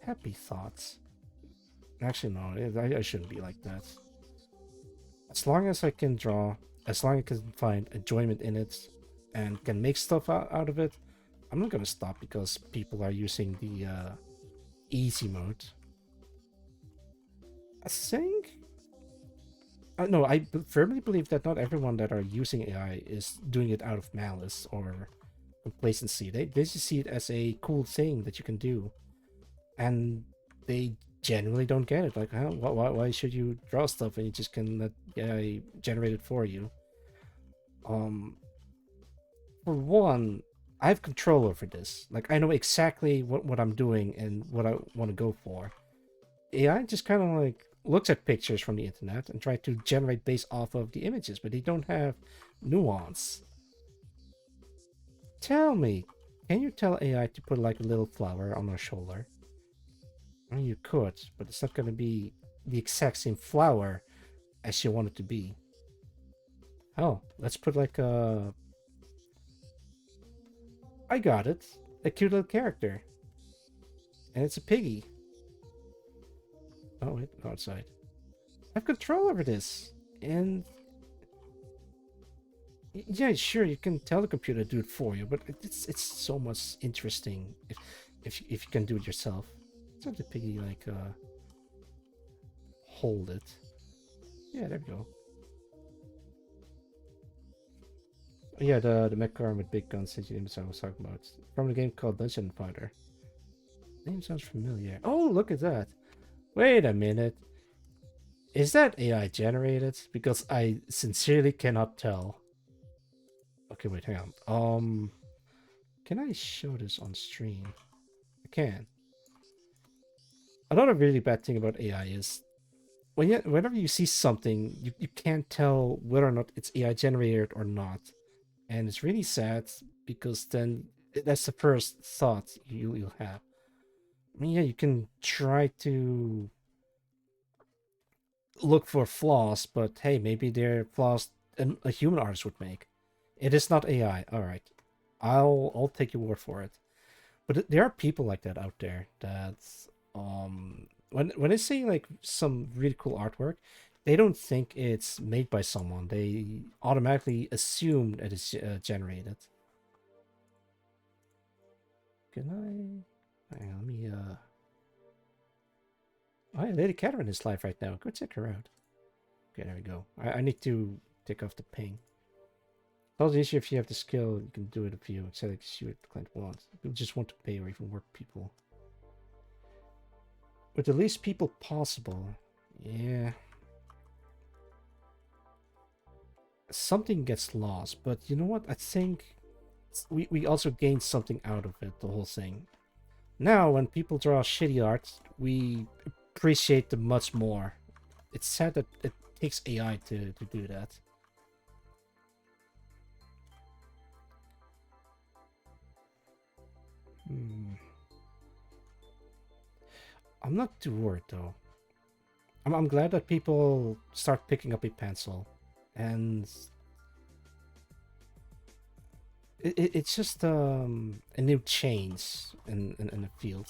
happy thoughts. Actually, no, I shouldn't be like that. As long as I can draw, as long as I can find enjoyment in it, and can make stuff out of it, I'm not gonna stop because people are using the easy mode. I think. No, I firmly believe that not everyone that are using AI is doing it out of malice or complacency. They just see it as a cool thing that you can do, and they genuinely don't get it. Like, huh? Why should you draw stuff and you just can let AI generate it for you? For one, I have control over this. Like, I know exactly what I'm doing and what I want to go for. AI just kind of like looks at pictures from the internet and try to generate based off of the images, but they don't have nuance. Tell me, can you tell AI to put like a little flower on her shoulder? I mean, you could, but it's not going to be the exact same flower as you want it to be. Oh, let's put like a... I got it. A cute little character. And it's a piggy. Oh, wait, no, outside. I have control over this. And... yeah, sure, you can tell the computer to do it for you, but it's so much interesting if you can do it yourself. Let's have the piggy, like, hold it. Yeah, there we go. Yeah, the mech arm with big guns is the image I was talking about. From the game called Dungeon Fighter. Name sounds familiar. Oh, look at that. Wait a minute. Is that AI generated? Because I sincerely cannot tell. Okay, wait, hang on. Can I show this on stream? I can. Another really bad thing about AI is whenever you see something, you can't tell whether or not it's AI generated or not. And it's really sad because then that's the first thought you'll have. I mean, yeah, you can try to look for flaws, but hey, maybe they're flaws a human artist would make. It is not AI. All right, I'll take your word for it. But there are people like that out there that when they say like some really cool artwork, they don't think it's made by someone. They automatically assume that it's generated. Can I? Hang on, let me Oh, yeah, Lady Catherine is live right now. Go check her out. Okay, there we go. I need to take off the ping. It's also easier if you have the skill. You can do it if you select what the client wants. People just want to pay or even work people. With the least people possible. Yeah. Something gets lost, but you know what? I think we also gain something out of it, the whole thing. Now, when people draw shitty art, we appreciate them much more. It's sad that it takes AI to do that. I'm not too worried though. I'm glad that people start picking up a pencil, and it's just a new change in the field.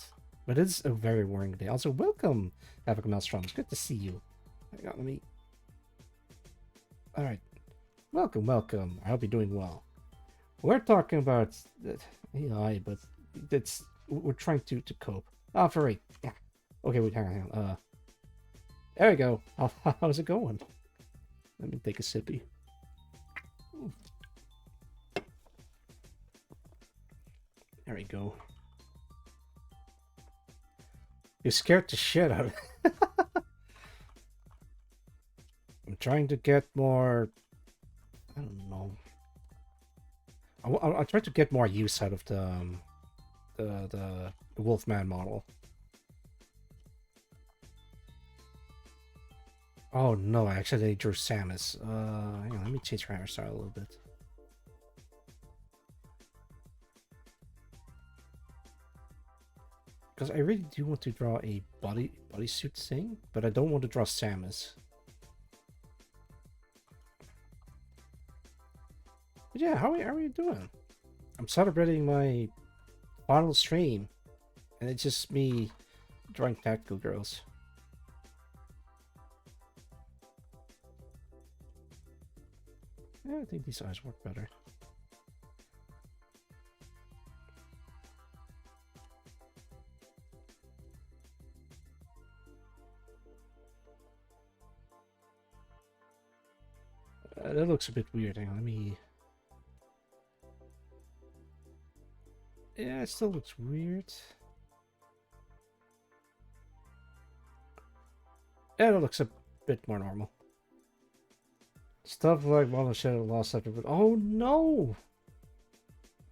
But it's a very worrying day. Also, welcome, Havoc Maelstrom. It's good to see you. Hang on, let me. All right, welcome, welcome. I hope you're doing well. We're talking about AI, but we're trying to cope. Oh, for right. Yeah. Okay, wait, hang on. There we go. How's it going? Let me take a sippy. There we go. You're scared the shit out of it. I'm trying to get more. I don't know. I'll try to get more use out of the Wolfman model. Oh no, I actually drew Samus. Hang on, let me change her hairstyle a little bit. Because I really do want to draw a bodysuit thing, but I don't want to draw Samus. But yeah, how are you doing? I'm celebrating my final stream, and it's just me drawing tactical girls. Yeah, I think these eyes work better. That looks a bit weird. Hang on, let me... Yeah, it still looks weird. Yeah, it looks a bit more normal. Stuff like Model Shadow lost after, but oh no!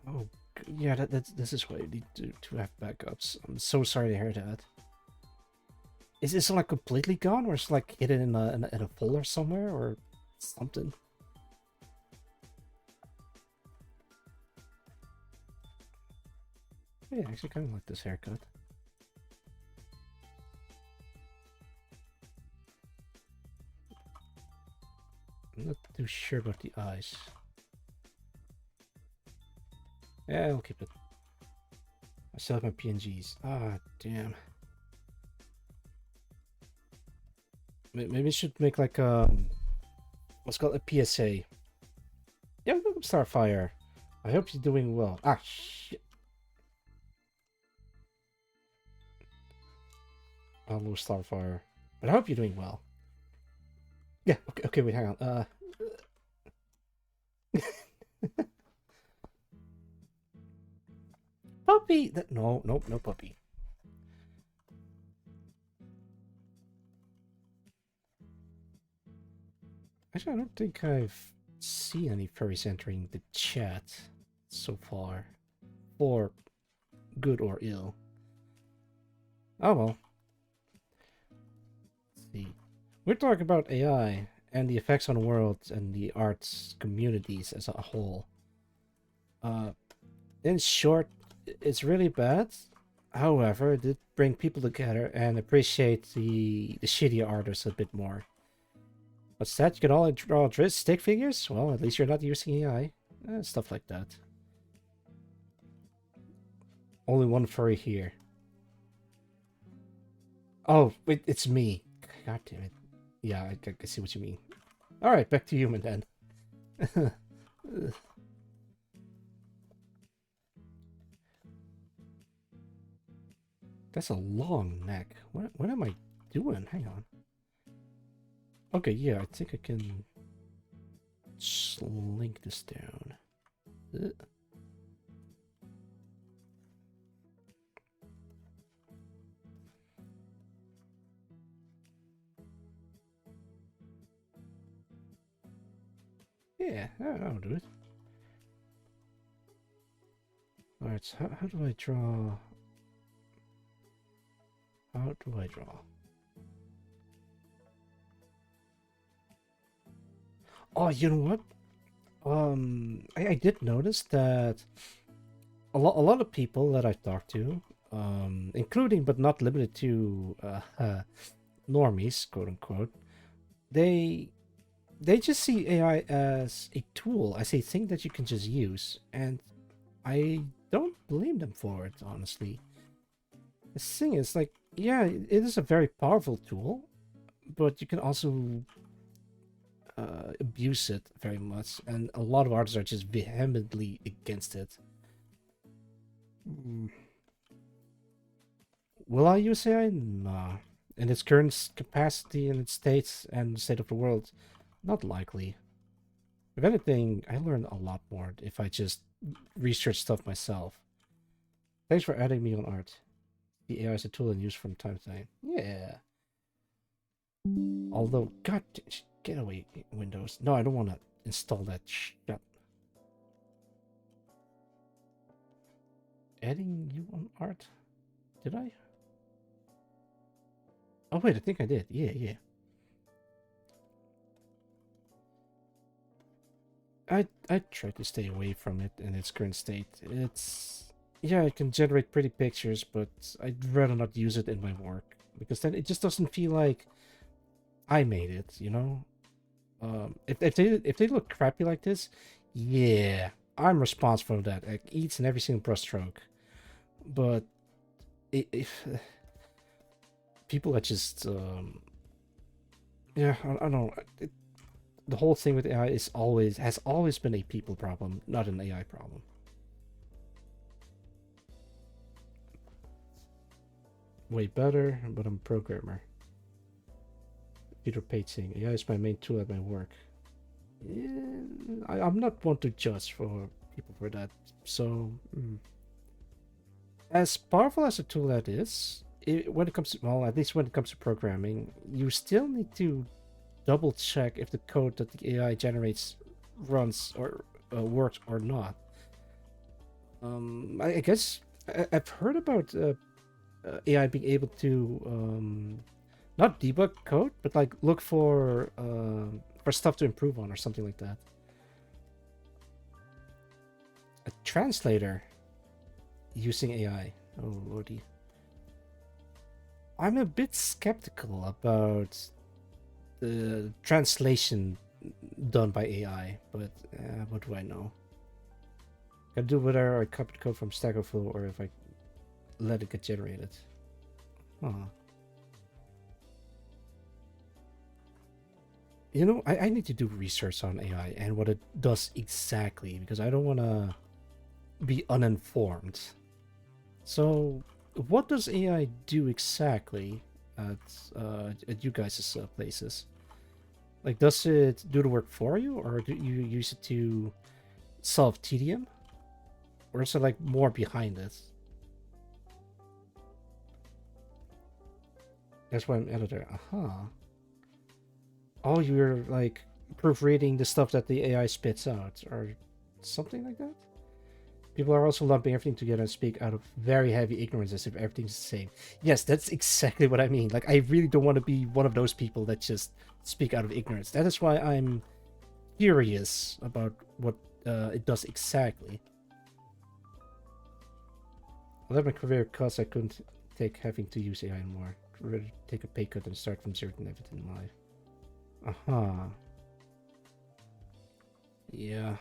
Oh yeah, this is why you need to have backups. I'm so sorry to hear that. Is this like completely gone, or it's like hidden in a folder somewhere, or something? Yeah, I actually kind of like this haircut. I'm not too sure about the eyes. Yeah, I'll keep it. I still have my PNGs. Ah, damn. Maybe I should make like what's called a PSA. Yeah, welcome Starfire. I hope you're doing well. Ah, shit. I'll lose Starfire. But I hope you're doing well. Yeah, okay, wait, hang on. Puppy! No puppy. Actually, I don't think I've seen any furries entering the chat so far, for good or ill. Oh well. Let's see. We're talking about AI and the effects on the world and the arts communities as a whole. In short, it's really bad. However, it did bring people together and appreciate the shittier artists a bit more. What's that? You can all draw stick figures? Well, at least you're not using AI. Stuff like that. Only one furry here. Oh, wait, it's me. God damn it. Yeah, I see what you mean. Alright, back to human then. That's a long neck. What am I doing? Hang on. Okay, yeah, I think I can slink this down. Yeah, I'll do it. Alright, so how do I draw? How do I draw? Oh, you know what? I did notice that a lot of people that I've talked to, including but not limited to normies, quote unquote, they just see AI as a tool, as a thing that you can just use, and I don't blame them for it, honestly. The thing is, like, yeah, it is a very powerful tool, but you can also abuse it very much, and a lot of artists are just vehemently against it. Will I use AI? Nah. In its current capacity, in its state, and the state of the world, not likely. If anything, I learn a lot more if I just research stuff myself. Thanks for adding me on art. The AI is a tool and used from time to time. Yeah. Although, god, get away, Windows. No, I don't want to install that shit. Adding you on art? Did I? Oh wait, I think I did. Yeah. I try to stay away from it in its current state. It's, yeah, it can generate pretty pictures, but I'd rather not use it in my work because then it just doesn't feel like I made it, you know? If they look crappy like this, yeah, I'm responsible for that. Like each and every single brushstroke. But if people are just yeah, I don't know. The whole thing with AI has always been a people problem, not an AI problem. Way better, but I'm a programmer. Peter Page saying AI is my main tool at my work. Yeah, I'm not one to judge for people for that. So, as powerful as a tool that is, when it comes to, well, at least when it comes to programming, you still need to double check if the code that the AI generates runs or works or not. I guess I've heard about AI being able to not debug code, but like look for stuff to improve on or something like that. A translator using AI. Oh lordy. I'm a bit skeptical about the translation done by AI, but what do I know? I do whether I copy the code from Stack Overflow or if I let it get generated. Huh. You know, I need to do research on AI and what it does exactly because I don't want to be uninformed. So, what does AI do exactly at you guys' places? Like, does it do the work for you, or do you use it to solve tedium, or is it like more behind it? That's why I'm editor. Oh, you're like proofreading the stuff that the AI spits out, or something like that. People are also lumping everything together and speak out of very heavy ignorance as if everything's the same. Yes, that's exactly what I mean. Like, I really don't want to be one of those people that just speak out of ignorance. That is why I'm curious about what it does exactly. I left my career because I couldn't take having to use AI anymore. I'd rather take a pay cut and start from zero than everything in life. Uh-huh. Yeah.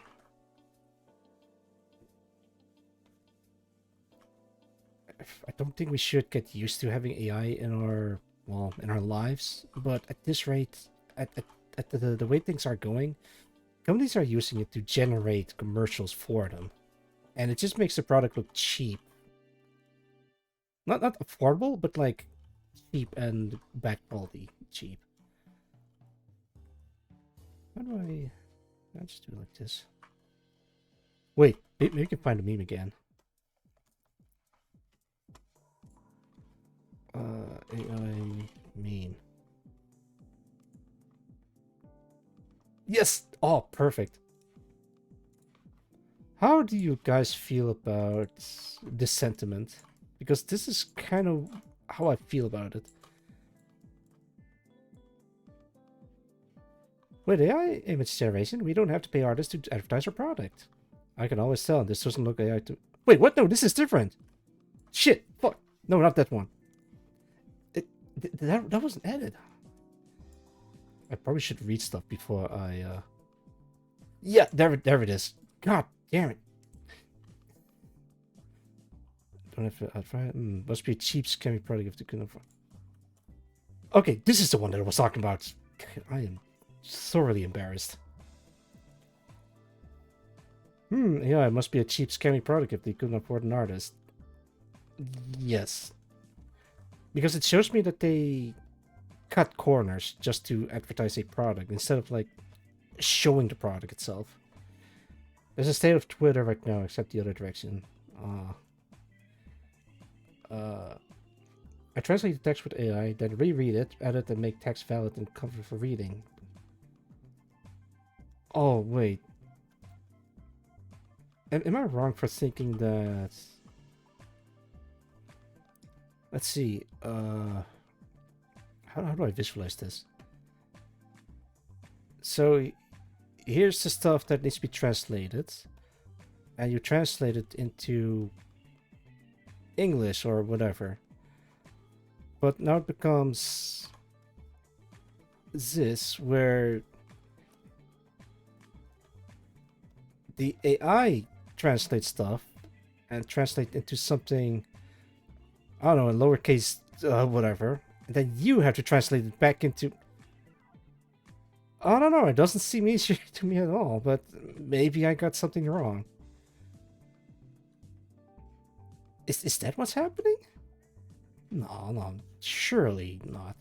I don't think we should get used to having AI in our, well, in our lives, but at this rate, at the way things are going, companies are using it to generate commercials for them, and it just makes the product look cheap. Not affordable, but like cheap and bad quality cheap. How do I'll just do it like this. Wait, maybe we can find a meme again. AI meme. Yes! Oh, perfect. How do you guys feel about this sentiment? Because this is kind of how I feel about it. With AI image generation, we don't have to pay artists to advertise our product. I can always tell this doesn't look AI to... Wait, what? No, this is different. Shit, fuck. No, not that one. That wasn't added. I probably should read stuff before I, Yeah, there it is. God damn it. Don't have to try it. Must be a cheap scammy product if they couldn't afford. Okay, this is the one that I was talking about. I am thoroughly embarrassed. Yeah, it must be a cheap scammy product if they couldn't afford an artist. Yes. Because it shows me that they cut corners just to advertise a product instead of like showing the product itself. There's a state of Twitter right now, except the other direction. I translate the text with AI, then reread it, edit, and make text valid and comfortable for reading. Oh, wait. Am I wrong for thinking that... Let's see. How do I visualize this? So, here's the stuff that needs to be translated. And you translate it into English or whatever. But now it becomes this, where the AI translates stuff and translate into something, I don't know, in lowercase whatever. And then you have to translate it back into... I don't know, it doesn't seem easier to me at all, but maybe I got something wrong. Is that what's happening? No, surely not.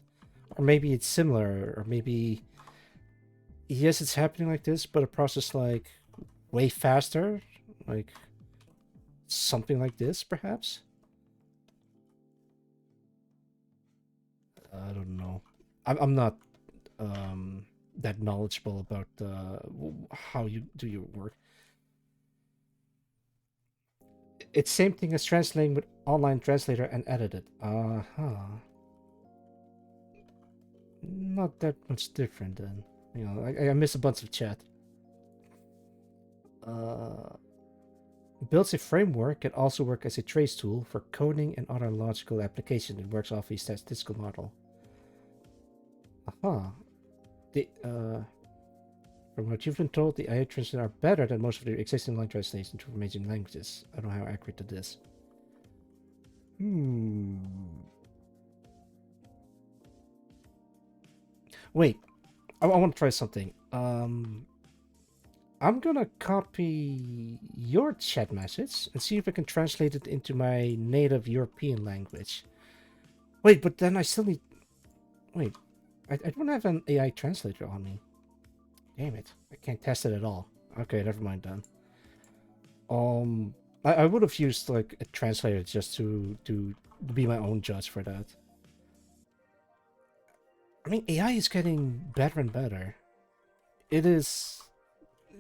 Or maybe it's similar, or maybe... Yes, it's happening like this, but a process like way faster? Like something like this, perhaps? I don't know. I'm not that knowledgeable about how you do your work. It's same thing as translating with online translator and edited. Not that much different then. You know, I miss a bunch of chat. Builds a framework, can also work as a trace tool for coding and other logical application. It works off a statistical model. From what you've been told, the AI translations are better than most of the existing line translations for major languages. I don't know how accurate it is. Wait, I want to try something. I'm gonna copy your chat message and see if I can translate it into my native European language. Wait, but then I still need... Wait, I don't have an AI translator on me. Damn it, I can't test it at all. Okay, never mind then. I would have used like a translator just to be my own judge for that. I mean, AI is getting better and better. it is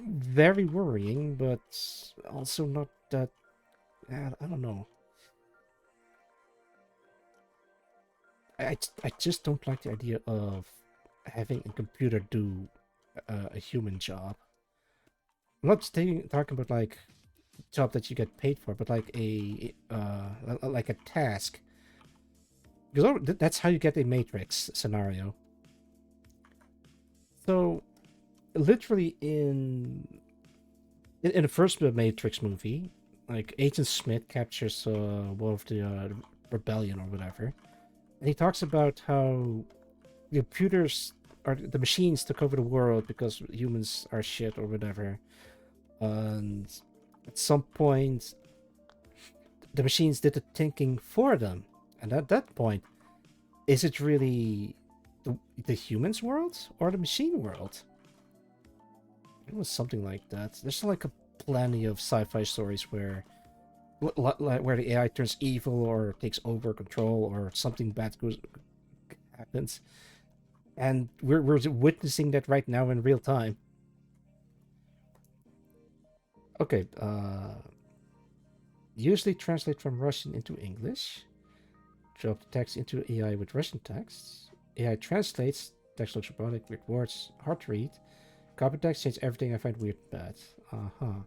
very worrying, but also not that. I don't know. I just don't like the idea of having a computer do a human job. I'm not talking about like job that you get paid for, but like like a task. Because that's how you get a Matrix scenario. So, literally in the first Matrix movie, like Agent Smith captures one of the rebellion or whatever, and he talks about how the computers or the machines took over the world because humans are shit or whatever, and at some point the machines did the thinking for them, and at that point, is it really the humans' world or the machine world? It was something like that. There's like a plenty of sci-fi stories where where the AI turns evil or takes over control or something bad happens, and we're witnessing that right now in real time. Okay, usually translate from Russian into English. Drop the text into AI with Russian text. AI translates. Text looks robotic, weird words, hard to read. Copy text, change everything I find weird bad. Uh-huh.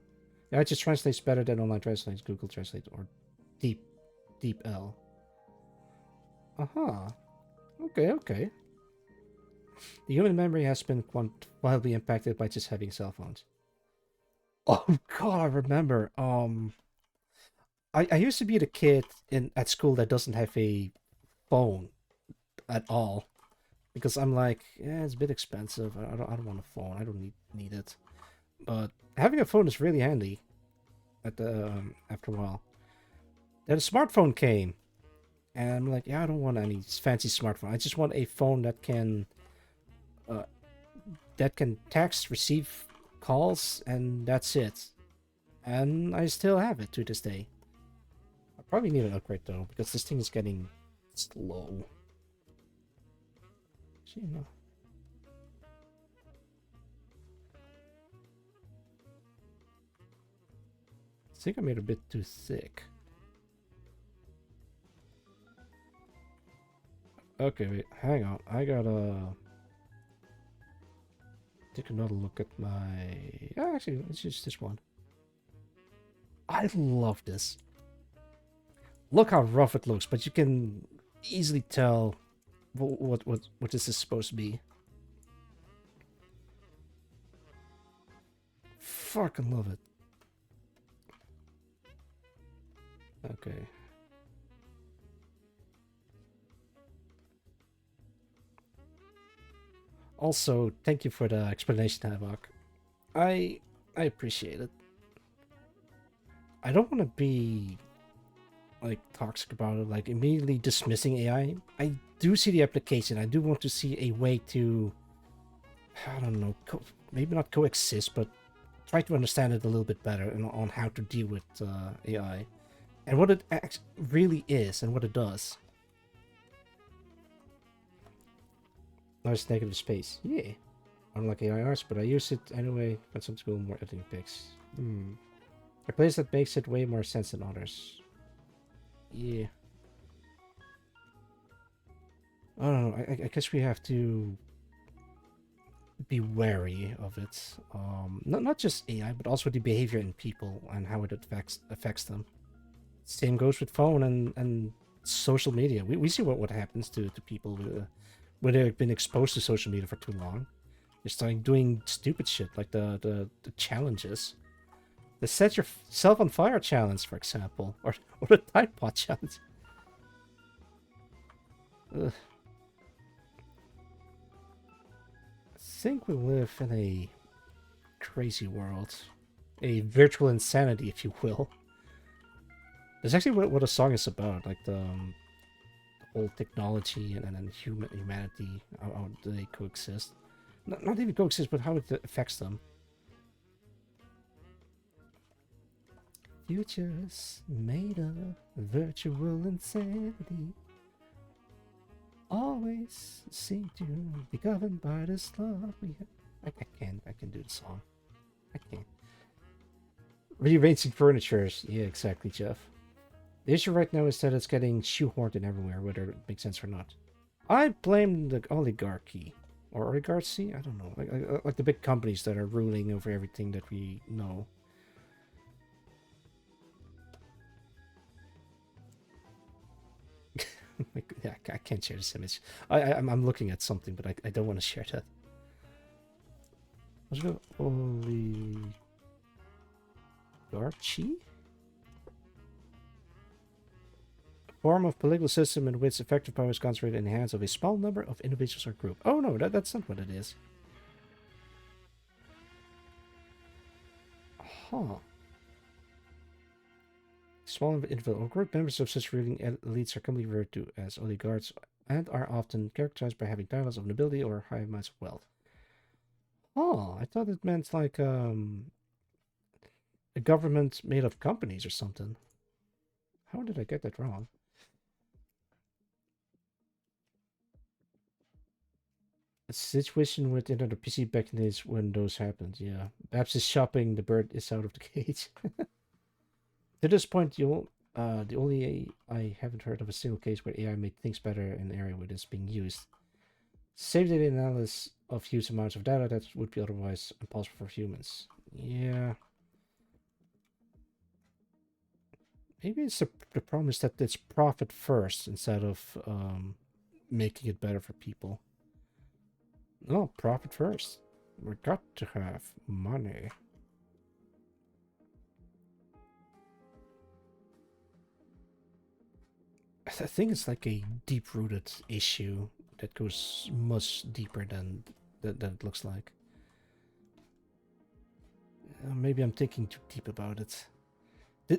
Yeah, it just translates better than online translates, Google Translate, or DeepL. Uh-huh. Okay. The human memory has been wildly impacted by just having cell phones. Oh god, I remember. I used to be the kid at school that doesn't have a phone at all. Because I'm like, yeah, it's a bit expensive. I don't want a phone. I don't need it. But having a phone is really handy after a while. Then a smartphone came, and I'm like, yeah, I don't want any fancy smartphone. I just want a phone uh, that can text, receive calls, and that's it. And I still have it to this day. I probably need an upgrade though, because this thing is getting slow. Gee, no. I think I made it a bit too thick. Okay, wait, hang on. I gotta take another look at my... actually, it's just this one. I love this. Look how rough it looks, but you can easily tell what this is supposed to be. Fucking love it. Okay. Also, thank you for the explanation, Havoc. I appreciate it. I don't want to be like toxic about it, like immediately dismissing AI. I do see the application. I do want to see a way to, I don't know, maybe not coexist, but try to understand it a little bit better and on how to deal with AI and what it really is and what it does. Nice negative space. Yeah. Unlike AIRs, but I use it anyway when some school more editing picks. A place that makes it way more sense than others. Yeah. I don't know. I guess we have to be wary of it. Not just AI, but also the behavior in people and how it affects them. Same goes with phone and social media. We see what happens to people when they've been exposed to social media for too long. They're starting doing stupid shit like the challenges. The set yourself on fire challenge, for example, or the Tide Pod challenge. Ugh. I think we live in a crazy world, a virtual insanity, if you will. That's actually what a song is about, like the whole technology and humanity, how they coexist. Not even coexist, but how it affects them. Futures made of virtual insanity always seem to be governed by this law. I can do the song. I can. Rearranging furniture. Yeah, exactly, Jeff. The issue right now is that it's getting shoehorned in everywhere, whether it makes sense or not. I blame the oligarchy. Or oligarchy? I don't know. Like the big companies that are ruling over everything that we know. Yeah, I can't share this image. I'm looking at something, but I don't want to share that. Let's go oligarchy? Form of political system in which effective power is concentrated in the hands of a small number of individuals or group. Oh no, that's not what it is. Huh. Small individual or group members of such ruling elites are commonly referred to as oligarchs and are often characterized by having titles of nobility or high amounts of wealth. Oh, I thought it meant like a government made of companies or something. How did I get that wrong? A situation with Internet PC back in the days when those happened, yeah. Babs is shopping, the bird is out of the cage. To this point, the only I haven't heard of a single case where AI made things better in an area where it's being used. Save data analysis of huge amounts of data that would be otherwise impossible for humans. Yeah. Maybe it's the problem is that it's profit first instead of making it better for people. No, profit first. We got to have money. I think it's like a deep-rooted issue that goes much deeper than it looks like. Maybe I'm thinking too deep about it.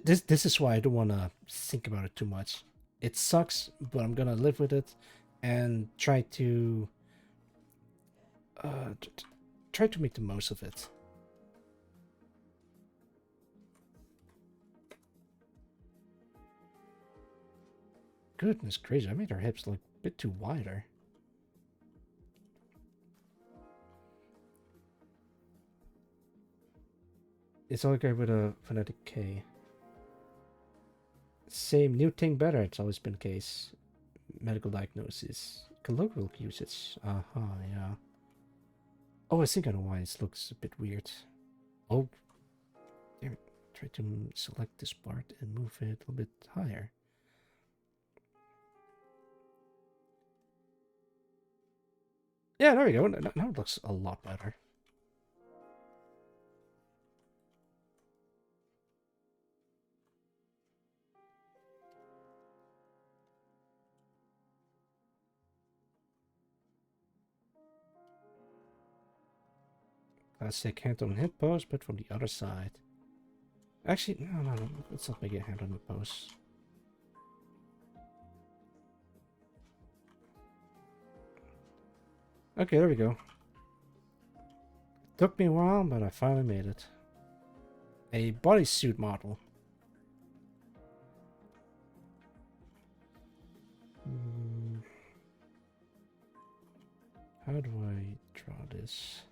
This is why I don't want to think about it too much. It sucks, but I'm gonna live with it and try to make the most of it. Goodness gracious, I made her hips look a bit too wider. It's all okay with a phonetic K. Same new thing better, it's always been the case. Medical diagnosis. Colloquial usage. Yeah. Oh, I think I know why it looks a bit weird. Oh, damn it. Try to select this part and move it a little bit higher. Yeah, there we go. Now it looks a lot better. Classic hand on hip pose, but from the other side. Actually, no. Let's not make it hand on hip pose. Okay, there we go. Took me a while, but I finally made it. A bodysuit model. How do I draw this?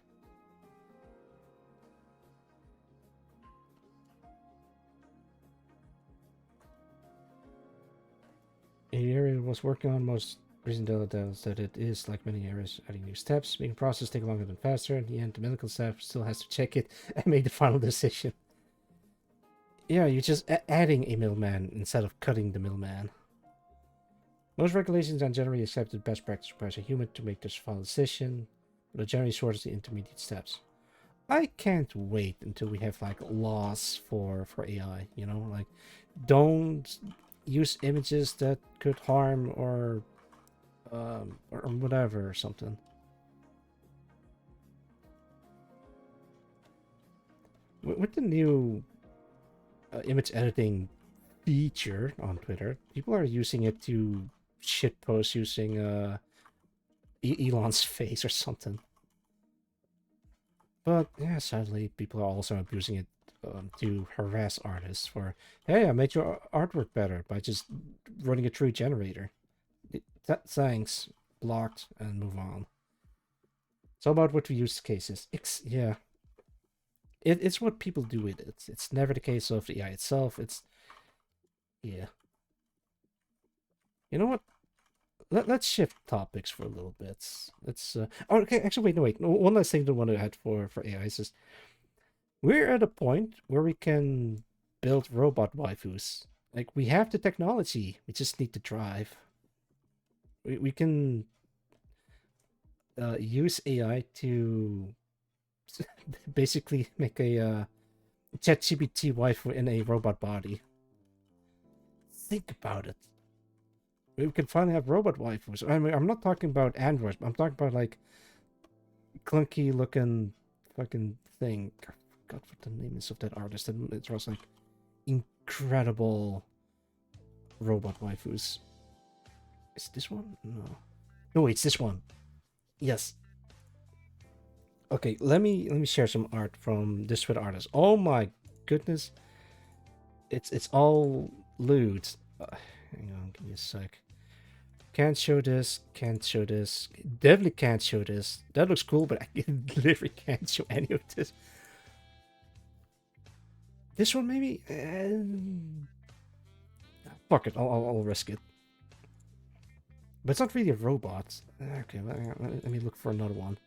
The area was working on most recent details that it is like many areas adding new steps, making the process take longer than faster. In the end, the medical staff still has to check it and make the final decision. Yeah, you're just adding a middleman instead of cutting the middleman. Most regulations are generally accepted best practice requires a human to make this final decision, but it generally shortens the intermediate steps. I can't wait until we have like laws for AI, you know, like don't use images that could harm or whatever or something. With the new image editing feature on Twitter, people are using it to shitpost using Elon's face or something. But yeah, sadly, people are also abusing it to harass artists for, hey, I made your artwork better by just running it through a generator. Thanks, blocked, and move on. It's all about what we use cases. Yeah. It's what people do with it. It's never the case of the AI itself. It's yeah. You know what? Let's shift topics for a little bit. Let's oh, okay, actually wait, no wait. One last thing I want to add for AIs is we're at a point where we can build robot waifus. Like we have the technology. We just need to drive. We can use AI to basically make a ChatGPT waifu in a robot body. Think about it. We can finally have robot waifus. I mean, I'm not talking about androids. I'm talking about like clunky looking fucking thing. I forgot what the name is of that artist. And it was like incredible robot waifus. Is this one? No. No, it's this one. Yes. Okay, let me share some art from this with artist. Oh my goodness. It's all lewd. Hang on, give me a sec. Can't show this, can't show this. Definitely can't show this. That looks cool, but I literally can't show any of this. This one maybe? Fuck it, I'll risk it. But it's not really a robot. Okay, let me look for another one.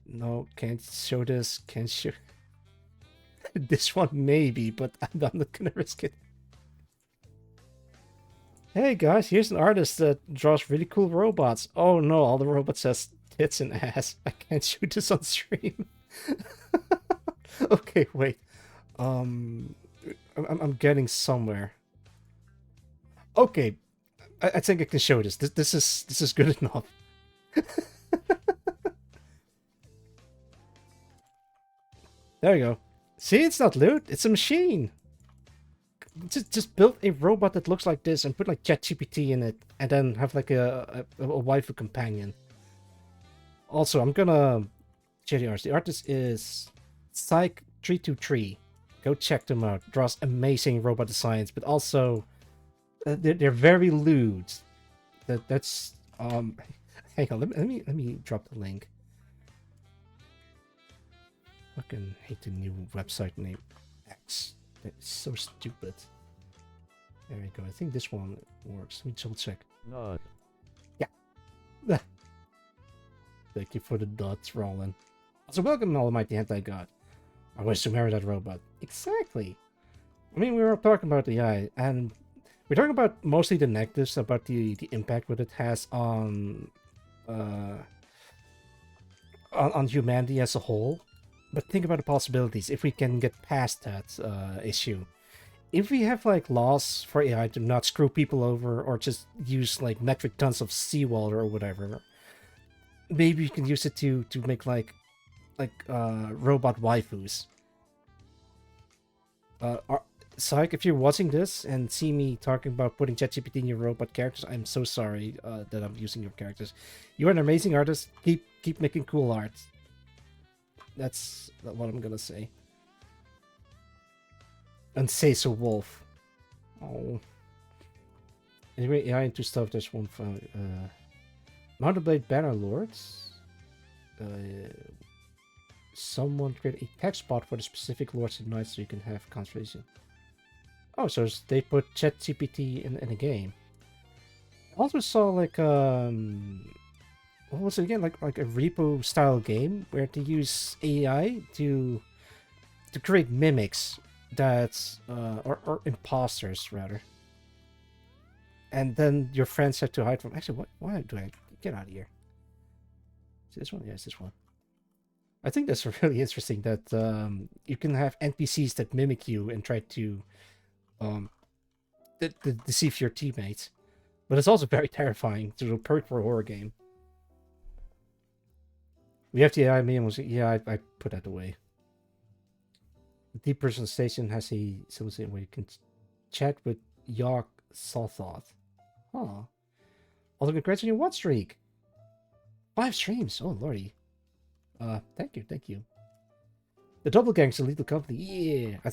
No, can't show this, can't show... this one maybe, but I'm not gonna risk it. Hey guys, here's an artist that draws really cool robots. Oh no, all the robots says tits and ass. I can't shoot this on stream. Okay, wait. I'm getting somewhere. Okay, I think I can show this. This is good enough. There you go. See, it's not loot. It's a machine. Just build a robot that looks like this and put like ChatGPT in it, and then have like a waifu companion. Also, I'm gonna share the artist. The artist is Psych323. Go check them out. Draws amazing robot designs, but also they're very lewd. That's hang on, let me drop the link. Fucking hate the new website name. X. It's so stupid. There we go. I think this one works. Let me double check. No. Yeah. Thank you for the dots, Roland. Also, welcome, Almighty Anti-God. I wish to marry that robot. Exactly. I mean, we were talking about the AI, and we're talking about mostly the negatives, about the impact what it has on humanity as a whole. But think about the possibilities if we can get past that issue. If we have like laws for AI to not screw people over or just use like metric tons of seawater or whatever, maybe you can use it to make like robot waifus. Psych, if you're watching this and see me talking about putting ChatGPT in your robot characters, I'm so sorry that I'm using your characters. You're an amazing artist. Keep making cool art. That's what I'm gonna say. And say so, Wolf. Oh. Anyway, AI into stuff. There's one for Mountain Blade Banner Lords. Someone create a text bot for the specific lords and knights so you can have conversation. Oh, so they put ChatGPT in a game. I also saw like what was it again? Like a repo style game where they use AI to create mimics that or imposters rather. And then your friends have to hide from. Actually, why do I get out of here? Is this one? Yeah, it's this one. I think that's really interesting that you can have NPCs that mimic you and try to deceive your teammates. But it's also very terrifying to do perfect for a horror game. We have the AI meme. Yeah, I put that away. The deep personalization has a something where you can chat with York Salthought. Huh. Also, congrats on your watch streak. 5 streams. Oh lordy. Thank you. The Doppelgang's a lethal company. Yeah. I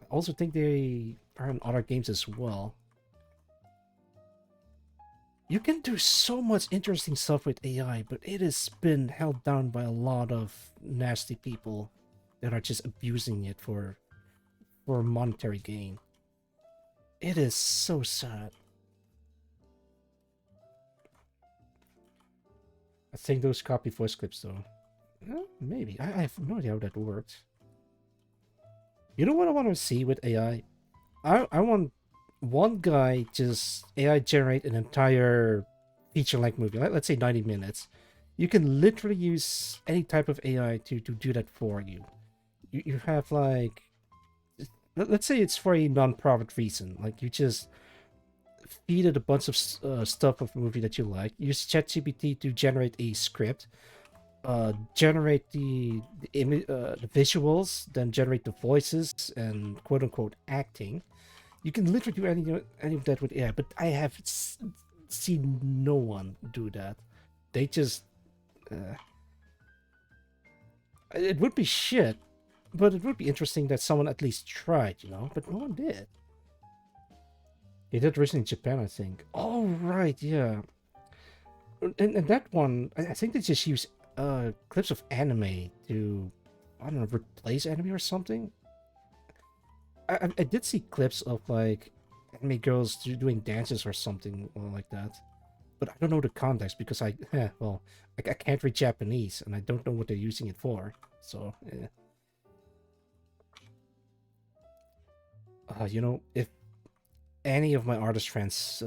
also think they are in other games as well. You can do so much interesting stuff with AI, but it has been held down by a lot of nasty people that are just abusing it for monetary gain. It is so sad. I think those copy voice clips though. Maybe. I have no idea how that works. You know what I want to see with AI? I want one guy just AI generate an entire feature-length movie, let's say 90 minutes. You can literally use any type of AI to do that for you. You have like, let's say it's for a non-profit reason. Like you just feed it a bunch of stuff of a movie that you like. Use ChatGPT to generate a script. Generate the visuals, then generate the voices and quote unquote acting. You can literally do any of that with AI, but I have seen no one do that. They just it would be shit, but it would be interesting that someone at least tried, you know. But no one did. They did originally in Japan, I think. Oh right, yeah. And that one, I think they just use clips of anime to, I don't know, replace anime or something. I did see clips of like anime girls doing dances or something like that, but I don't know the context because I can't read Japanese and I don't know what they're using it for. So you know, if any of my artist friends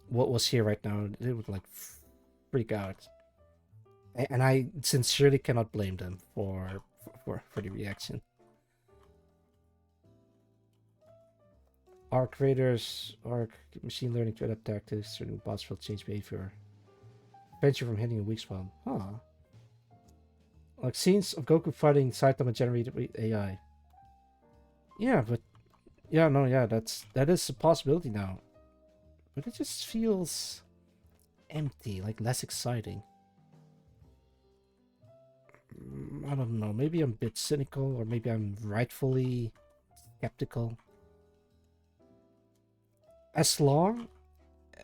what was here right now, they would like freak out. And I sincerely cannot blame them for the reaction. Our creators are machine learning to adapt tactics, certain bots will change behavior. Prevent you from hitting a weak spot. Huh. Like scenes of Goku fighting Saitama generated with AI. Yeah, but yeah, no, yeah, that is a possibility now. But it just feels empty, like less exciting. I don't know, maybe I'm a bit cynical, or maybe I'm rightfully skeptical. As long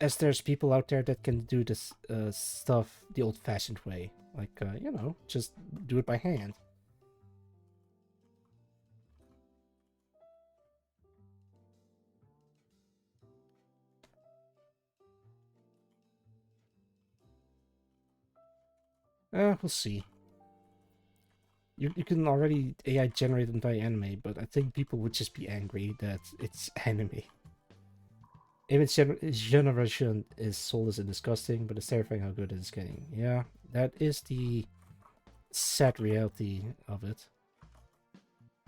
as there's people out there that can do this stuff the old-fashioned way, like, you know, just do it by hand. We'll see. You can already AI generate entire anime, but I think people would just be angry that it's anime. Image generation is soulless and disgusting, but it's terrifying how good it is getting. Yeah, that is the sad reality of it.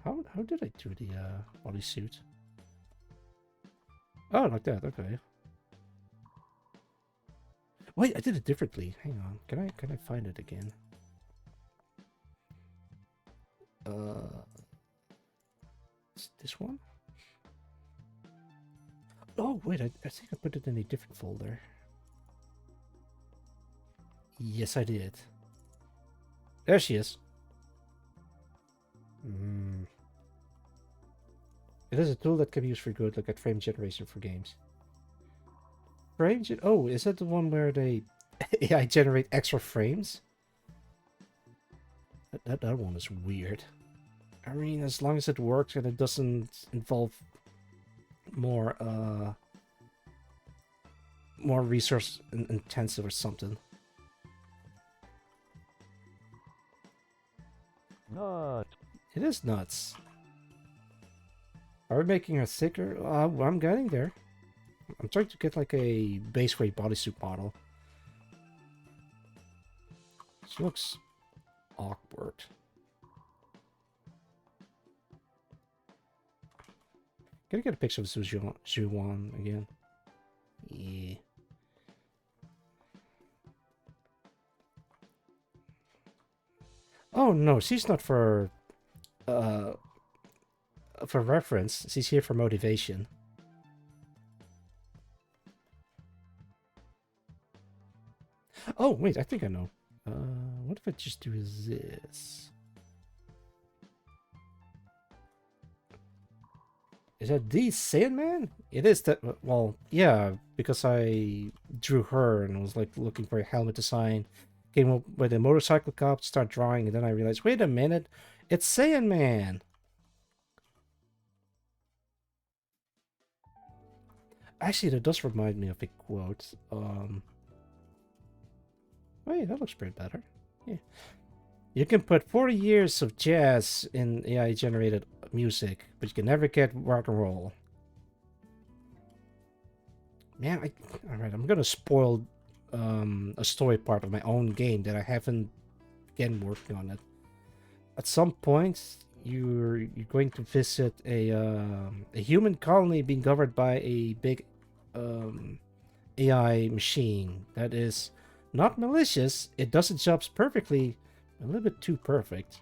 How did I do the bodysuit? Oh, like that. Okay. Wait, I did it differently. Hang on. Can I find it again? This one? Oh, wait, I think I put it in a different folder. Yes, I did. There she is. It is a tool that can be used for good, like at frame generation for games. Oh, is that the one where they AI generate extra frames? That one is weird. I mean, as long as it works and it doesn't involve more resource intensive or something. No. It is nuts. Are we making her thicker? I'm getting there. I'm trying to get like a base weight bodysuit model. She looks awkward. Can I get a picture of Zhuan again? Yeah. Oh no, she's not for reference. She's here for motivation. Oh wait, I think I know. What if I just do this? Is that the Sandman? It is that. Well, yeah, because I drew her and was like looking for a helmet design. Came up with a motorcycle cop, start drawing, and then I realized, wait a minute, it's Sandman. Actually, that does remind me of a quote. Wait, that looks pretty better. Yeah. You can put 40 years of jazz in AI generated music, but you can never get rock and roll. Man, alright, I'm gonna spoil a story part of my own game that I haven't again working on it. At some point, you're going to visit a human colony being governed by a big AI machine that is not malicious. It does its jobs perfectly, a little bit too perfect.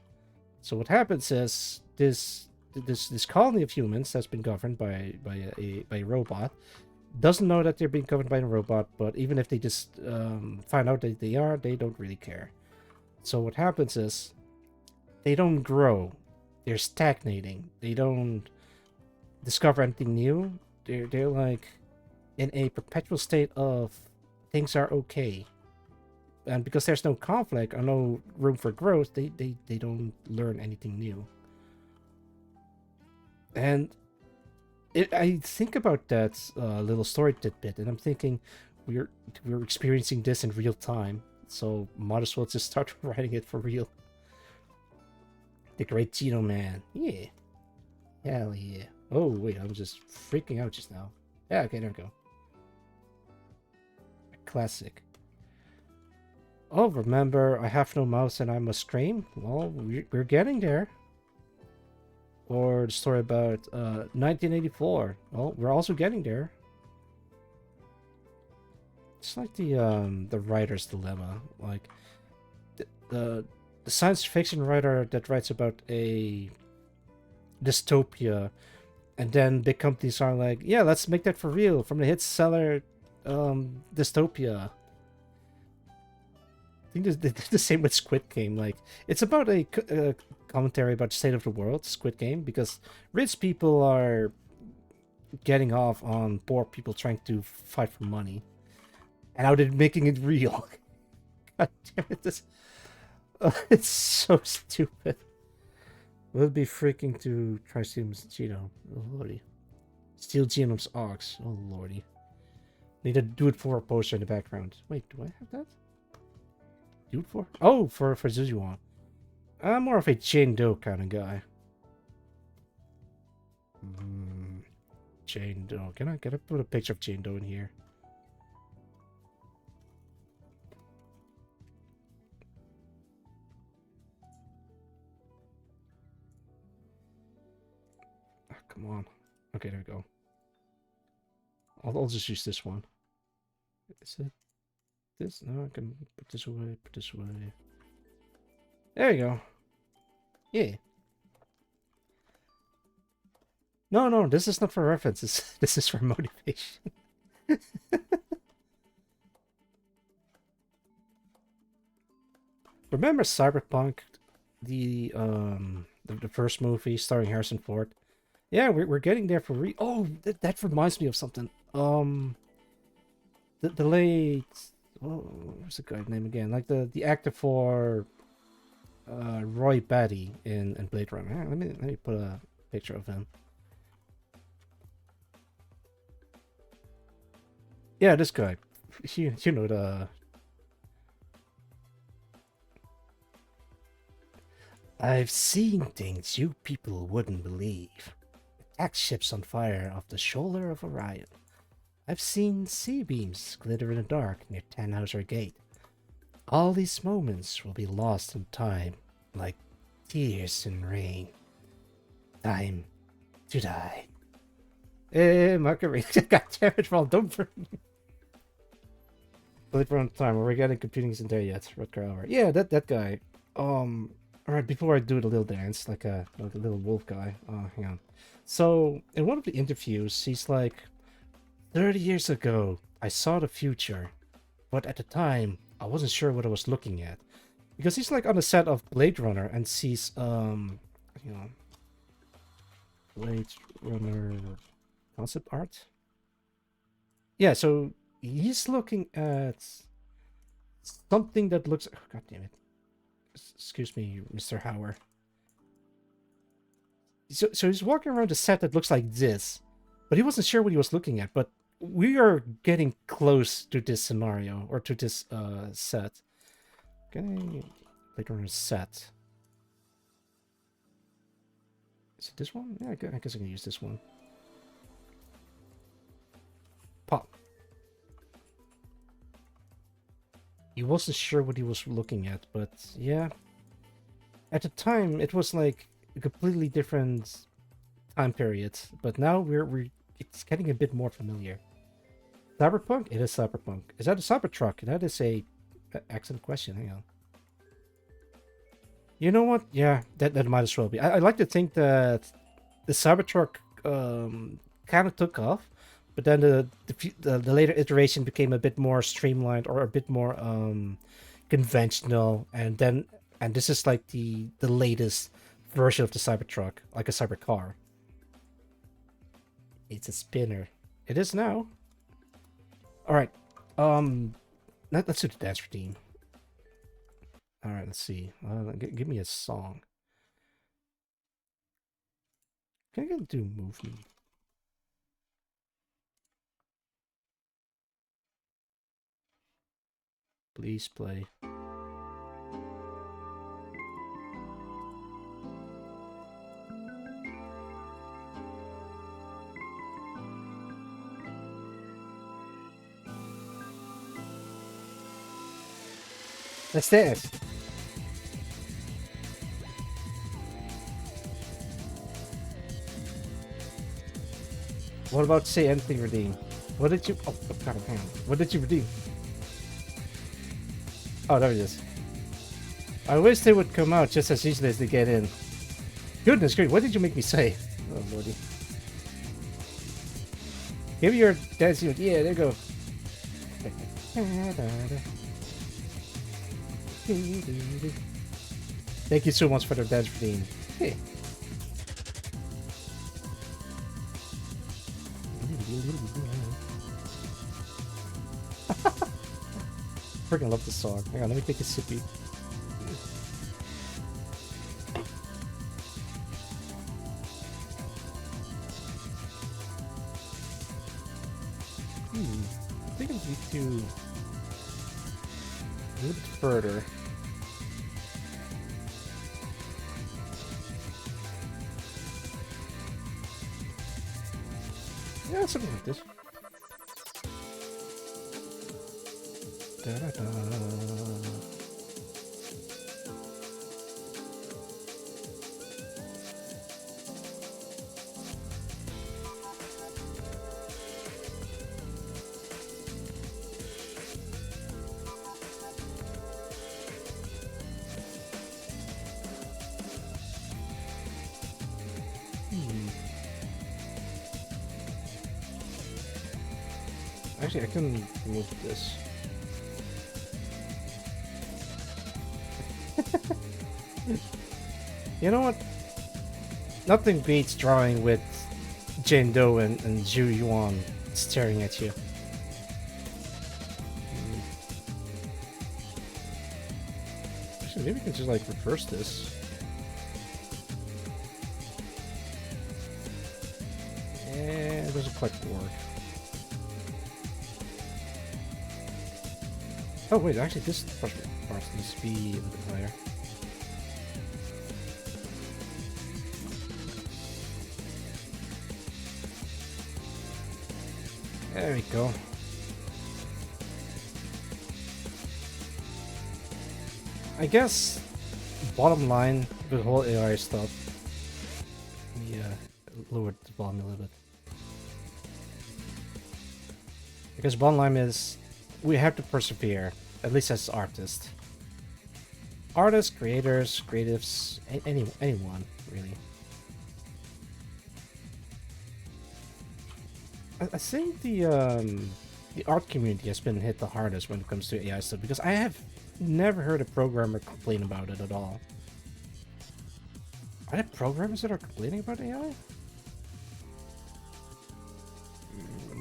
So what happens is this colony of humans that's been governed by a robot doesn't know that they're being governed by a robot, but even if they just find out that they are, they don't really care. So what happens is they don't grow. They're stagnating. They don't discover anything new. They're like in a perpetual state of things are okay. And because there's no conflict or no room for growth, they don't learn anything new. And I think about that little story tidbit, and I'm thinking we're experiencing this in real time, so might as well just start writing it for real. The Great Geno Man, yeah, hell yeah. Oh wait, I'm just freaking out just now. Yeah, okay, there we go. A classic. Oh, remember, I have no mouse and I must scream? Well, we're getting there. Or the story about 1984. Well, we're also getting there. It's like the writer's dilemma. Like the science fiction writer that writes about a dystopia, and then big companies are like, yeah, let's make that for real from the hit seller dystopia. I think they're the same with Squid Game. Like, it's about a commentary about the state of the world, Squid Game, because rich people are getting off on poor people trying to fight for money. And how they're making it real. God damn it, this... it's so stupid. Will it be freaking to try stealing Geno? Oh lordy. Steal Geno's ox. Oh lordy. Need to do it for a poster in the background. Wait, do I have that? Do it for? Oh, for Zuzuan. I'm more of a Jane Doe kind of guy. Jane Doe. Can I put a picture of Jane Doe in here? Oh, come on. Okay, there we go. I'll just use this one. Is it this? No, I can put this away, put this away. There you go. Yeah. No, this is not for references. This is for motivation. Remember Cyberpunk, the first movie starring Harrison Ford? Yeah, we're getting there for Oh, that reminds me of something. The late what's the guy's name again? Like the actor for Roy Batty in Blade Runner. Let me put a picture of him. Yeah, this guy. You know the. I've seen things you people wouldn't believe. Attack ships on fire off the shoulder of Orion. I've seen sea beams glitter in the dark near Tannhauser Gate. All these moments will be lost in time, like tears in rain. Time to die. Marguerite. God damn it, Ron, don't burn me. Blade Runner time, we're getting computing isn't there yet. Rutger Hauer. Yeah, that guy. Alright, before I do the little dance, like a little wolf guy. Hang on. So, in one of the interviews, he's like, 30 years ago, I saw the future, but at the time, I wasn't sure what I was looking at. Because he's like on the set of Blade Runner and sees, you know, Blade Runner concept art. Yeah, so he's looking at something that looks. Oh, God damn it! Excuse me, Mr. Hauer. So he's walking around a set that looks like this, but he wasn't sure what he was looking at. But we are getting close to this scenario or to this set. Okay, Blade Runner set. Is it this one? Yeah, I guess I can use this one. Pop. He wasn't sure what he was looking at, but yeah. At the time, it was like a completely different time period, but now it's getting a bit more familiar. Cyberpunk? It is Cyberpunk. Is that a Cybertruck? That is a excellent question. Hang on. You know what? Yeah, that might as well be. I like to think that the Cybertruck kind of took off, but then the later iteration became a bit more streamlined or a bit more conventional, and this is like the latest version of the Cybertruck, like a cybercar. It's a spinner. It is now. All right. Let's do the dance routine. All right, let's see. Give me a song. Can I do Move Me? Please play. Let's dance. What about say anything redeem? What did you? Oh, God, hang on. What did you redeem? Oh, there it is. I wish they would come out just as easily as they get in. Goodness gracious, what did you make me say? Oh, lordy. Give me your dancing. Yeah, there you go. Thank you so much for the dance routine. Hey. Freaking love this song. Hang on, let me take a sippy. I think I need to a little bit further. Yeah, something like this. Da -da -da. Actually, I can remove this. You know what? Nothing beats drawing with Jane Doe and Zhu Yuan staring at you. Actually, maybe we can just like reverse this. And it doesn't quite work. Oh wait, actually this part needs to be a little bit higher. There we go. I guess bottom line with the whole AI stuff. Let me lower the volume a little bit. Because bottom line is we have to persevere, at least as artists. Artists, creators, creatives, anyone really. I think the art community has been hit the hardest when it comes to AI stuff because I have never heard a programmer complain about it at all. Are there programmers that are complaining about AI?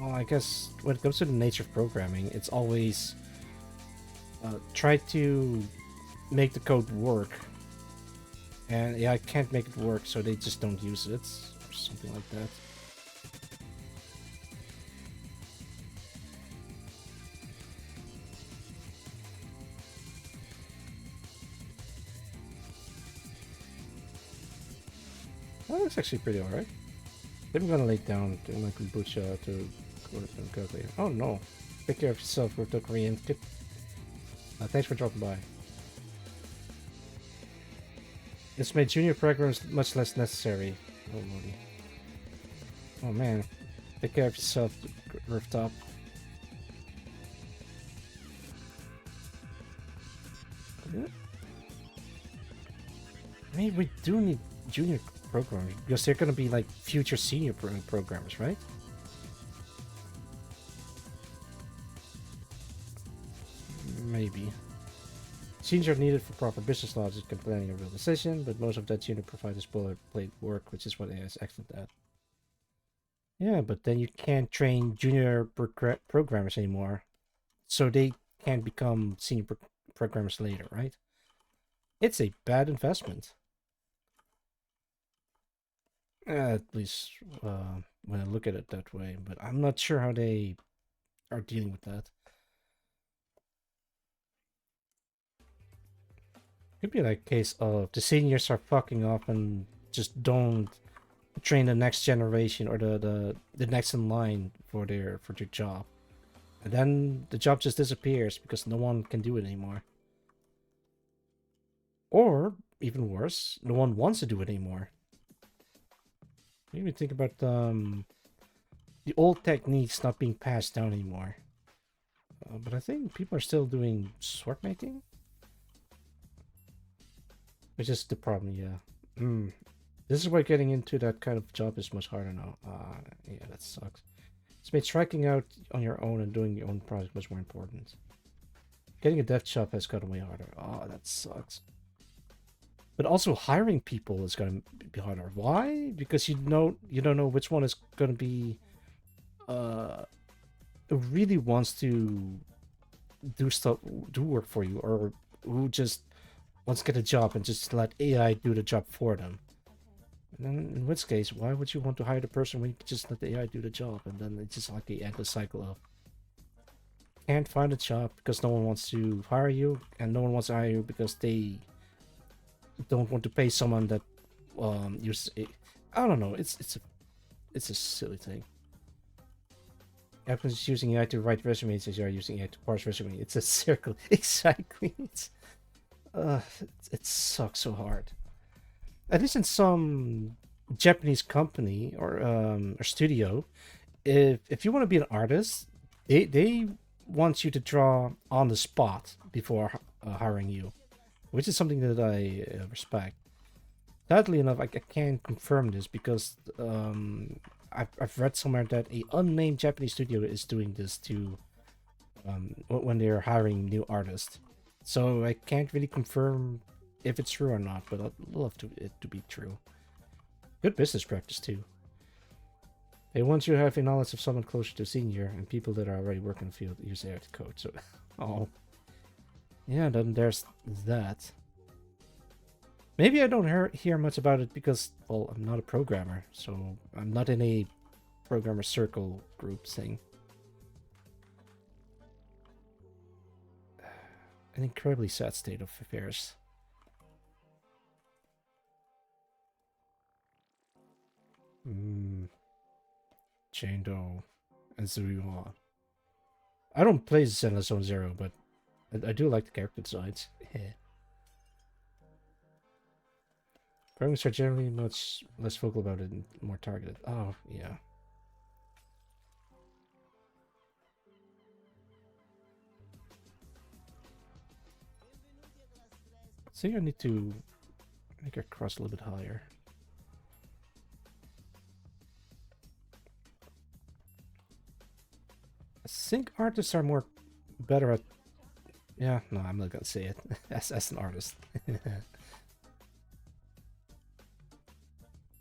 well, I guess when it comes to the nature of programming, it's always try to make the code work. And yeah, I can't make it work, so they just don't use it, or something like that. Oh, that's actually pretty alright. I'm gonna lay down to my kombucha to go later. Oh no. Take care of yourself with the Korean tip. Thanks for dropping by. It's made junior programs much less necessary. Oh lordy. Oh man. Take care of yourself, rooftop. Maybe we do need junior programmers because they're gonna be like future senior programmers, right? Maybe. Seniors are needed for proper business logic and planning a real decision, but most of that junior providers boilerplate work, which is what AI is excellent at. Yeah, but then you can't train junior programmers anymore, so they can't become senior programmers later, right? It's a bad investment. At least when I look at it that way, but I'm not sure how they are dealing with that. Could be like a case of the seniors are fucking off and just don't train the next generation or the next in line for their job, and then the job just disappears because no one can do it anymore. Or even worse, no one wants to do it anymore. Maybe think about the old techniques not being passed down anymore. But I think people are still doing sword making, which is the problem. Yeah. This is why getting into that kind of job is much harder now. Yeah, that sucks. It's made striking out on your own and doing your own project much more important. Getting a dev job has gotten way harder. Oh, that sucks. But also hiring people is going to be harder. Why? Because you don't know which one is going to be really wants to do work for you, or who just wants to get a job and just let AI do the job for them. And then in which case, why would you want to hire the person when you could just let the AI do the job? And then it's just like the endless cycle of can't find a job because no one wants to hire you, and no one wants to hire you because they don't want to pay someone that uses it. I don't know. It's a silly thing. Apple's using AI to write resumes as you are using AI to parse resume. It's a circle. Exactly. It sucks so hard. At least in some Japanese company or studio, if you want to be an artist, they want you to draw on the spot before hiring you, which is something that I respect. Sadly enough, I can't confirm this because I've read somewhere that a unnamed Japanese studio is doing this to when they're hiring new artists. So I can't really confirm if it's true or not, but I'd love it to be true. Good business practice too. They want you to have a knowledge of someone closer to senior, and people that are already working in the field use AI to code. So, oh, yeah. Then there's that. Maybe I don't hear much about it because, well, I'm not a programmer, so I'm not in a programmer circle group thing. An incredibly sad state of affairs. Jando and Zuyuan. I don't play Zenless Zone Zero, but I do like the character designs. Programmers are generally much less vocal about it and more targeted. Oh, yeah. I think I need to make our cross a little bit higher. I think artists are better at... Yeah, no, I'm not gonna say it. as an artist.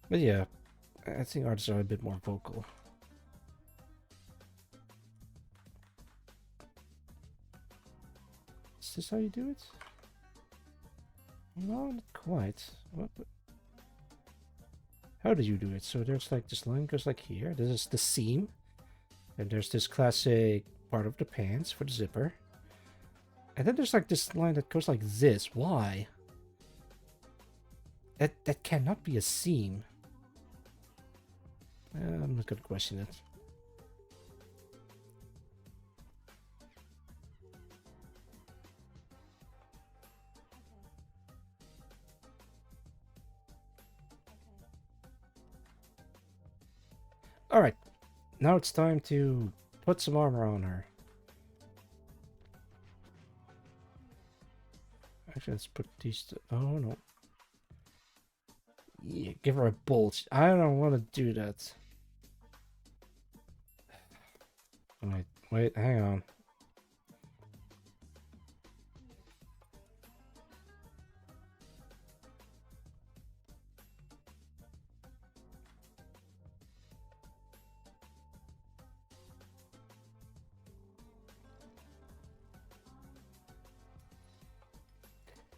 But yeah, I think artists are a bit more vocal. Is this how you do it? No, not quite. How do you do it? So there's like this line goes like here. This is the seam. And there's this classic part of the pants for the zipper. And then there's like this line that goes like this. Why? That cannot be a seam. I'm not gonna question it. Alright, now it's time to put some armor on her. Actually, let's put these... Oh, no. Yeah, give her a bolt. I don't want to do that. Wait, hang on.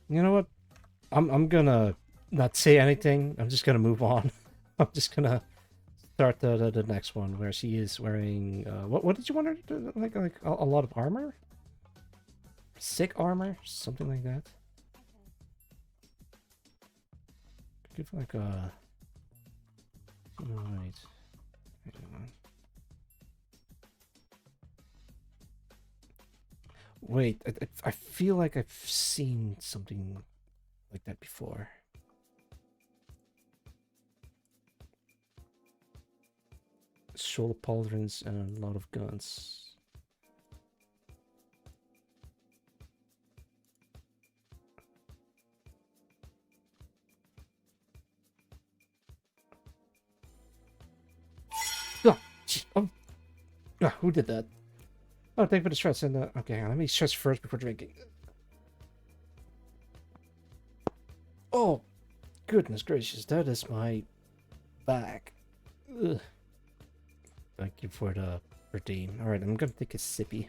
You know what? I'm gonna not say anything. I'm just gonna move on. I'm just gonna start the next one where she is wearing what did you want her to do? Like a lot of armor? Sick armor? Something like that. Give like a right. Hang on. Wait, I feel like I've seen something like that before. Shoulder pauldrons and a lot of guns. Who did that? Oh, thank you for the stress. And okay, let me stretch first before drinking. Oh, goodness gracious, that is my back. Ugh. Thank you for the redeem. All right, I'm gonna take a sippy.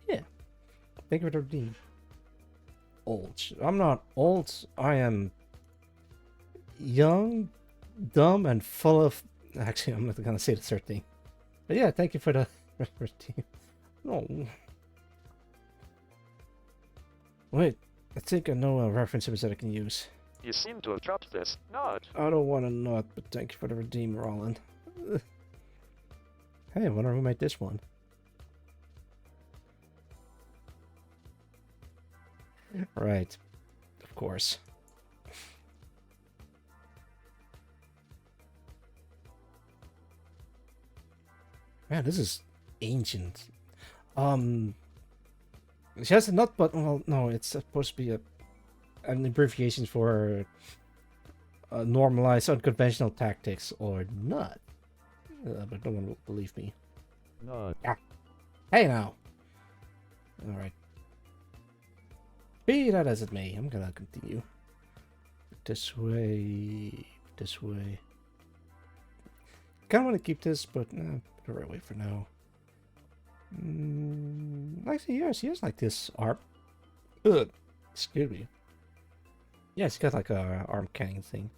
Yeah, thank you for the redeem. Old. I'm not old. I am young, dumb, and full of. Actually, I'm not gonna say the third thing. But yeah, thank you for the redeem. No. Wait, I think I know a reference image that I can use. You seem to have dropped this. Not. I don't want to not, but thank you for the redeem, Roland. Hey, I wonder who made this one. Right. Of course. Man, this is ancient. She has a nut button. Well, no, it's supposed to be an abbreviation for normalized unconventional tactics or nut. But no one will believe me. Not. Ah. Hey now. All right. Be that as it may, I'm gonna continue. This way. This way. Kind of want to keep this, but put it right away for now. Actually, yes, he has like this arm. Ugh. Excuse me. Yeah, it's got like a arm cannon thing.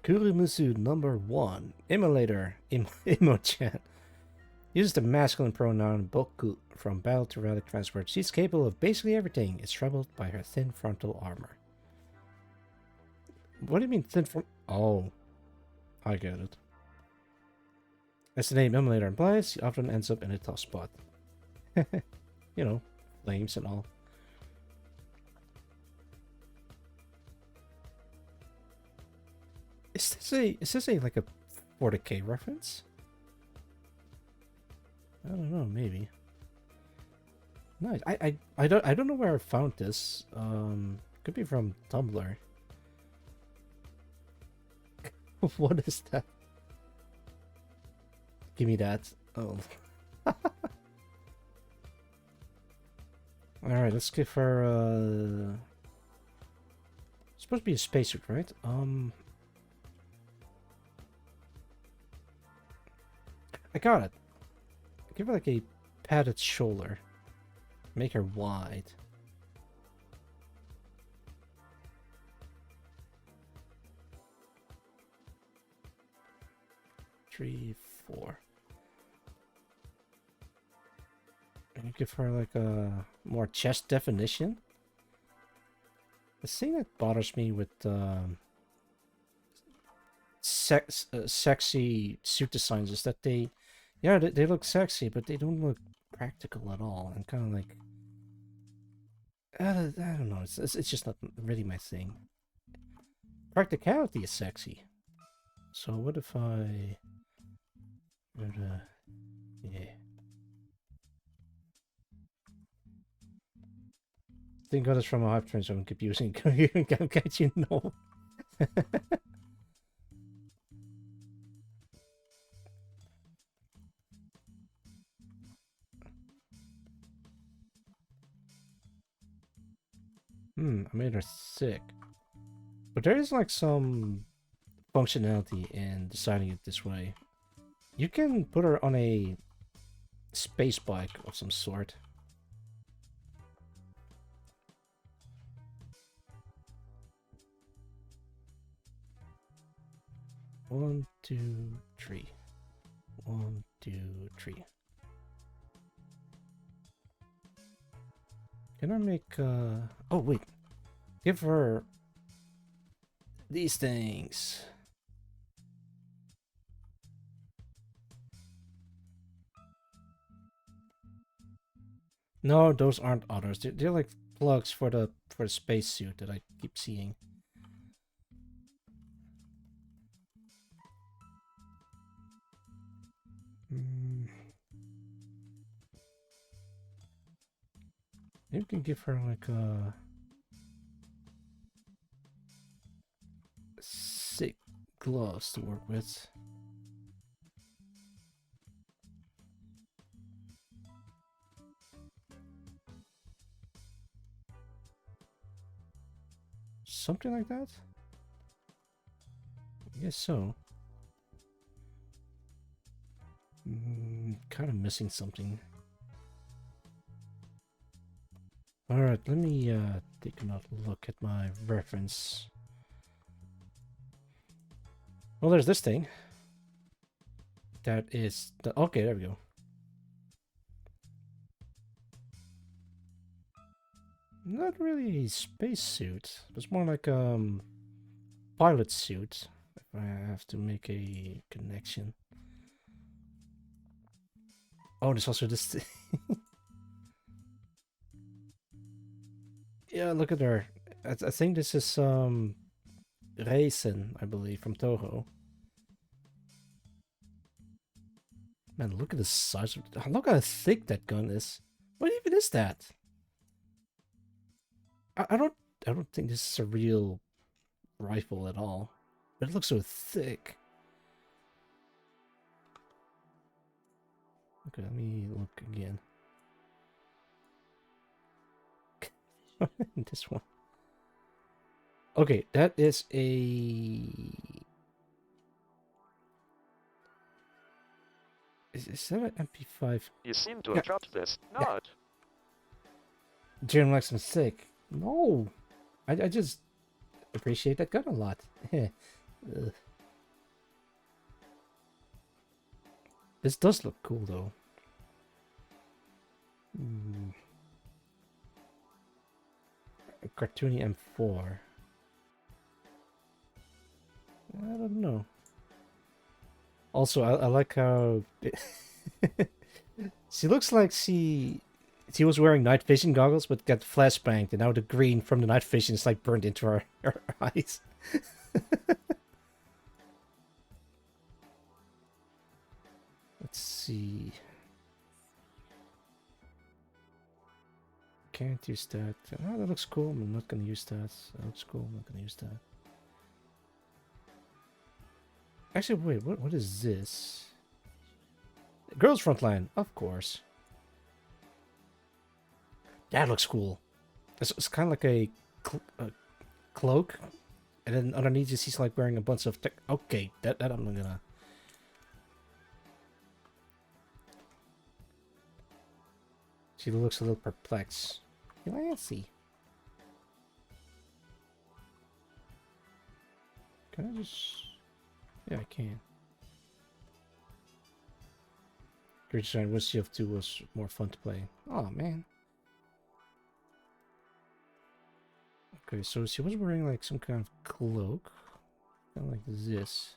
Kurumusu number 1. Immolator. Imo-chan. Uses the masculine pronoun boku from battle to relic transport. She's capable of basically everything. It's troubled by her thin frontal armor. What do you mean thin front? Oh. I get it. As the name Immolator implies, he often ends up in a tough spot. You know, flames and all. Is this a like a 40k reference? I don't know, maybe. Nice. I don't know where I found this. Could be from Tumblr. What is that? Give me that. Oh. Alright, let's give her supposed to be a spacesuit, right? I got it. Give her like a padded shoulder. Make her wide. Three, four. And you give her like a more chest definition. The thing that bothers me with sexy suit designs is that they look sexy, but they don't look practical at all. And kind of like, I don't know. It's just not really my thing. Practicality is sexy. So what if I yeah. Thank God it's from a hype train, so I'm confusing. Can't you know? I made her sick. But there is like some functionality in designing it this way. You can put her on a space bike of some sort. One, two, three. 1, 2, 3. Can I make oh wait. Give her these things. No, those aren't others. They're like plugs for the spacesuit that I keep seeing. You can give her like a sick gloves to work with. Something like that? I guess so. Kind of missing something. Alright, let me take another look at my reference. Well, there's this thing. That is... okay, there we go. Not really a spacesuit. It's more like pilot suit. If I have to make a connection. Oh, there's also this thing. Yeah, look at her. I think this is Reisen, I believe, from Toho. Man, look at the size of it. Look how thick that gun is. What even is that? I don't think this is a real rifle at all. But it looks so thick. Okay, let me look again. This one. Okay, that is a... Is that an MP5? You seem to have dropped this. Not. Jim likes some sick. No! I just appreciate that gun a lot. This does look cool though. A cartoony M4. I don't know. Also, I like how she looks like she was wearing night vision goggles, but got flashbanged, and now the green from the night vision is like burned into her eyes. Let's see. Can't use that. Oh, that looks cool. I'm not gonna use that. That looks cool. I'm not gonna use that. Actually, wait. What is this? Girls Frontline, of course. That looks cool. It's kind of like a cloak, and then underneath you see like wearing a bunch of okay. That I'm not gonna. She looks a little perplexed. Lancy. Can I just... Yeah, I can. Great design with CF2 was more fun to play. Oh, man. Okay, so she was wearing like some kind of cloak. Kind of like this.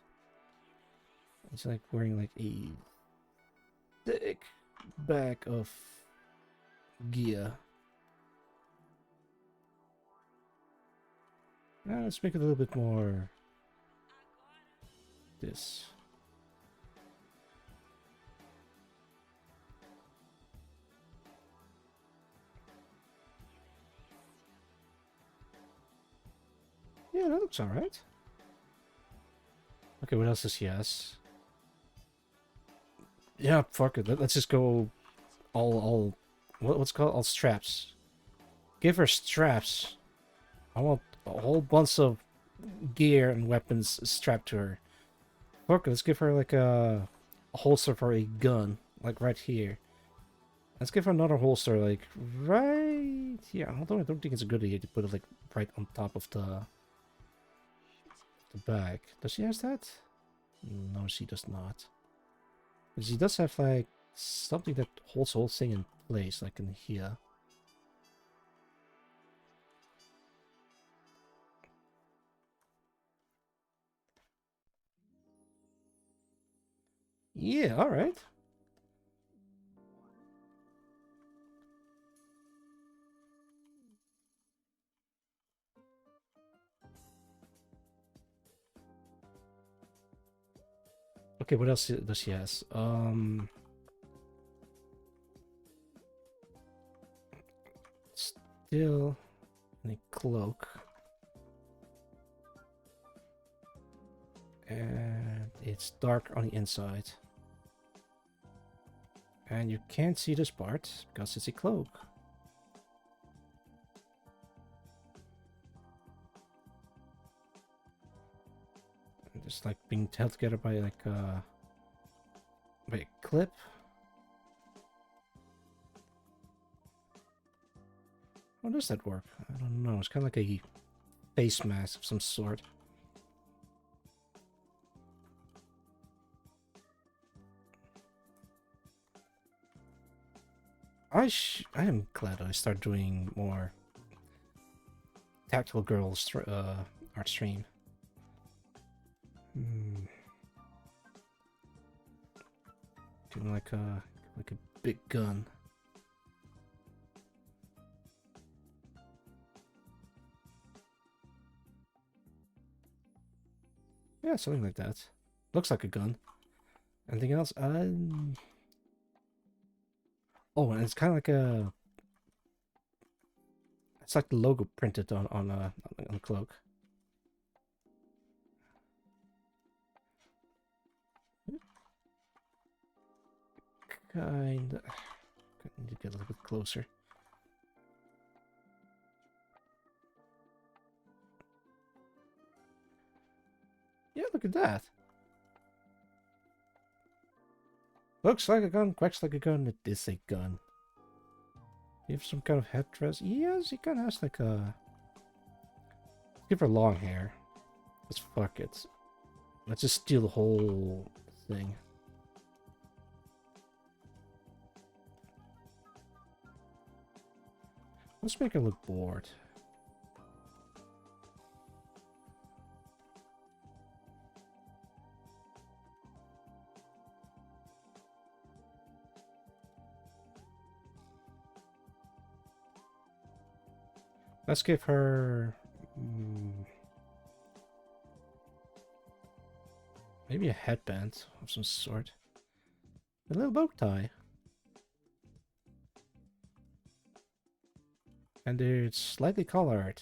It's like wearing like a thick bag of gear. Now let's make it a little bit more this. Yeah, that looks alright. Okay, what else does he has? Yeah, fuck it. Let's just go all what's it called? All straps. Give her straps. I want a whole bunch of gear and weapons strapped to her. Fuck it, let's give her like a holster for a gun. Like right here. Let's give her another holster like right here. Although I don't think it's a good idea to put it like right on top of the bag. Does she have that? No, she does not. But she does have like something that holds the whole thing in place, like in here. Yeah, alright. Okay, what else does she has? Still in a cloak. And it's dark on the inside. And you can't see this part because it's a cloak. And just like being held together by like by a clip. How does that work? I don't know. It's kind of like a face mask of some sort. I am glad I started doing more Tactical Girls art stream. Doing like a big gun. Yeah, something like that. Looks like a gun. Anything else? Oh, and it's kind of like a... It's like the logo printed on a cloak. Kinda... Need to get a little bit closer. Yeah, look at that. Looks like a gun, quacks like a gun, it is a gun. You have some kind of headdress? Yes, he kind of has like a... Give her long hair. Let's fuck it. Let's just steal the whole thing. Let's make her look bored. Let's give her... maybe a headband of some sort. A little bow tie. And it's slightly colored.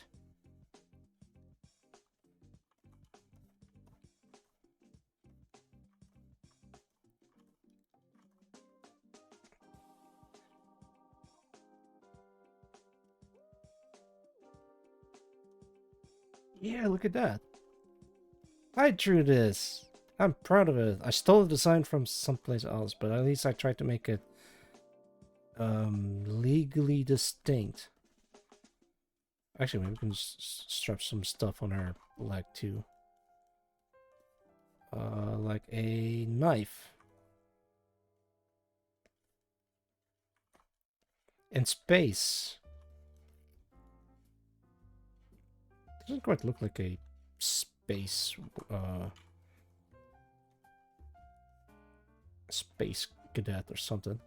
Yeah, look at that. I drew this. I'm proud of it. I stole the design from someplace else, but at least I tried to make it legally distinct. Actually, maybe we can strap some stuff on her leg too. Like a knife. In space. Doesn't quite look like a space, space cadet or something.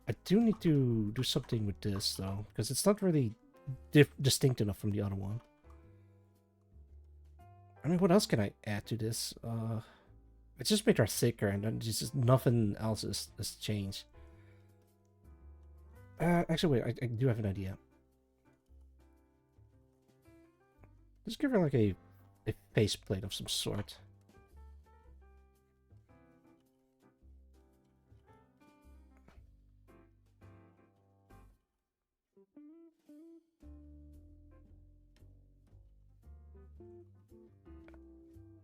I do need to do something with this though, because it's not really distinct enough from the other one. I mean, what else can I add to this? I just made her thicker, and then just nothing else has changed. Actually, wait, I do have an idea. Just give her like a faceplate of some sort.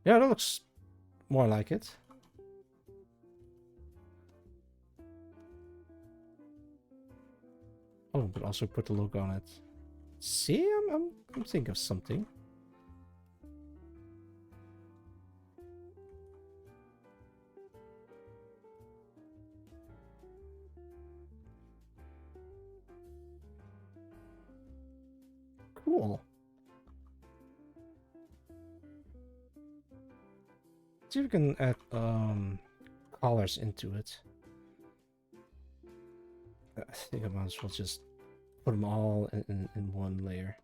Yeah, that looks more like it. Oh, but also put the logo on it. See, I'm thinking of something. Cool. See if we can add colors into it. I think I might as well just put them all in one layer.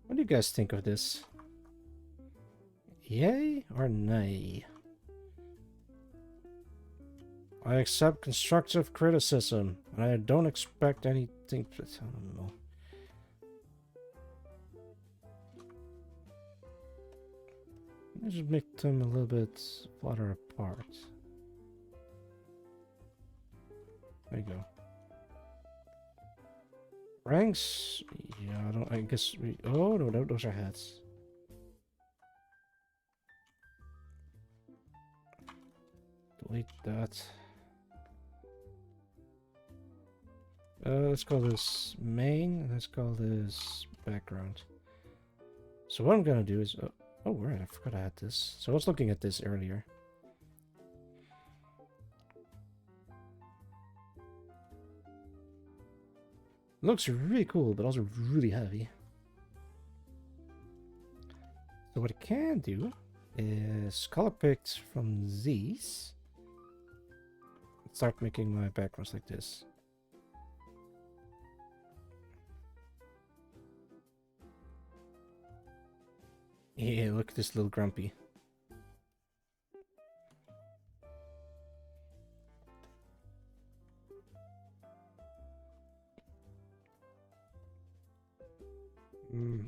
What do you guys think of this? Yay or nay? I accept constructive criticism, and I don't expect anything. I don't know. Let's just make them a little bit flatter apart. There you go. Ranks? Yeah, I guess we. Oh no, those are heads. Delete that. Let's call this main, and let's call this background. So what I'm gonna do is, oh right, I forgot I had this. So I was looking at this earlier. Looks really cool, but also really heavy. So what I can do is color pick from these. Start making my backgrounds like this. Yeah, look at this little grumpy.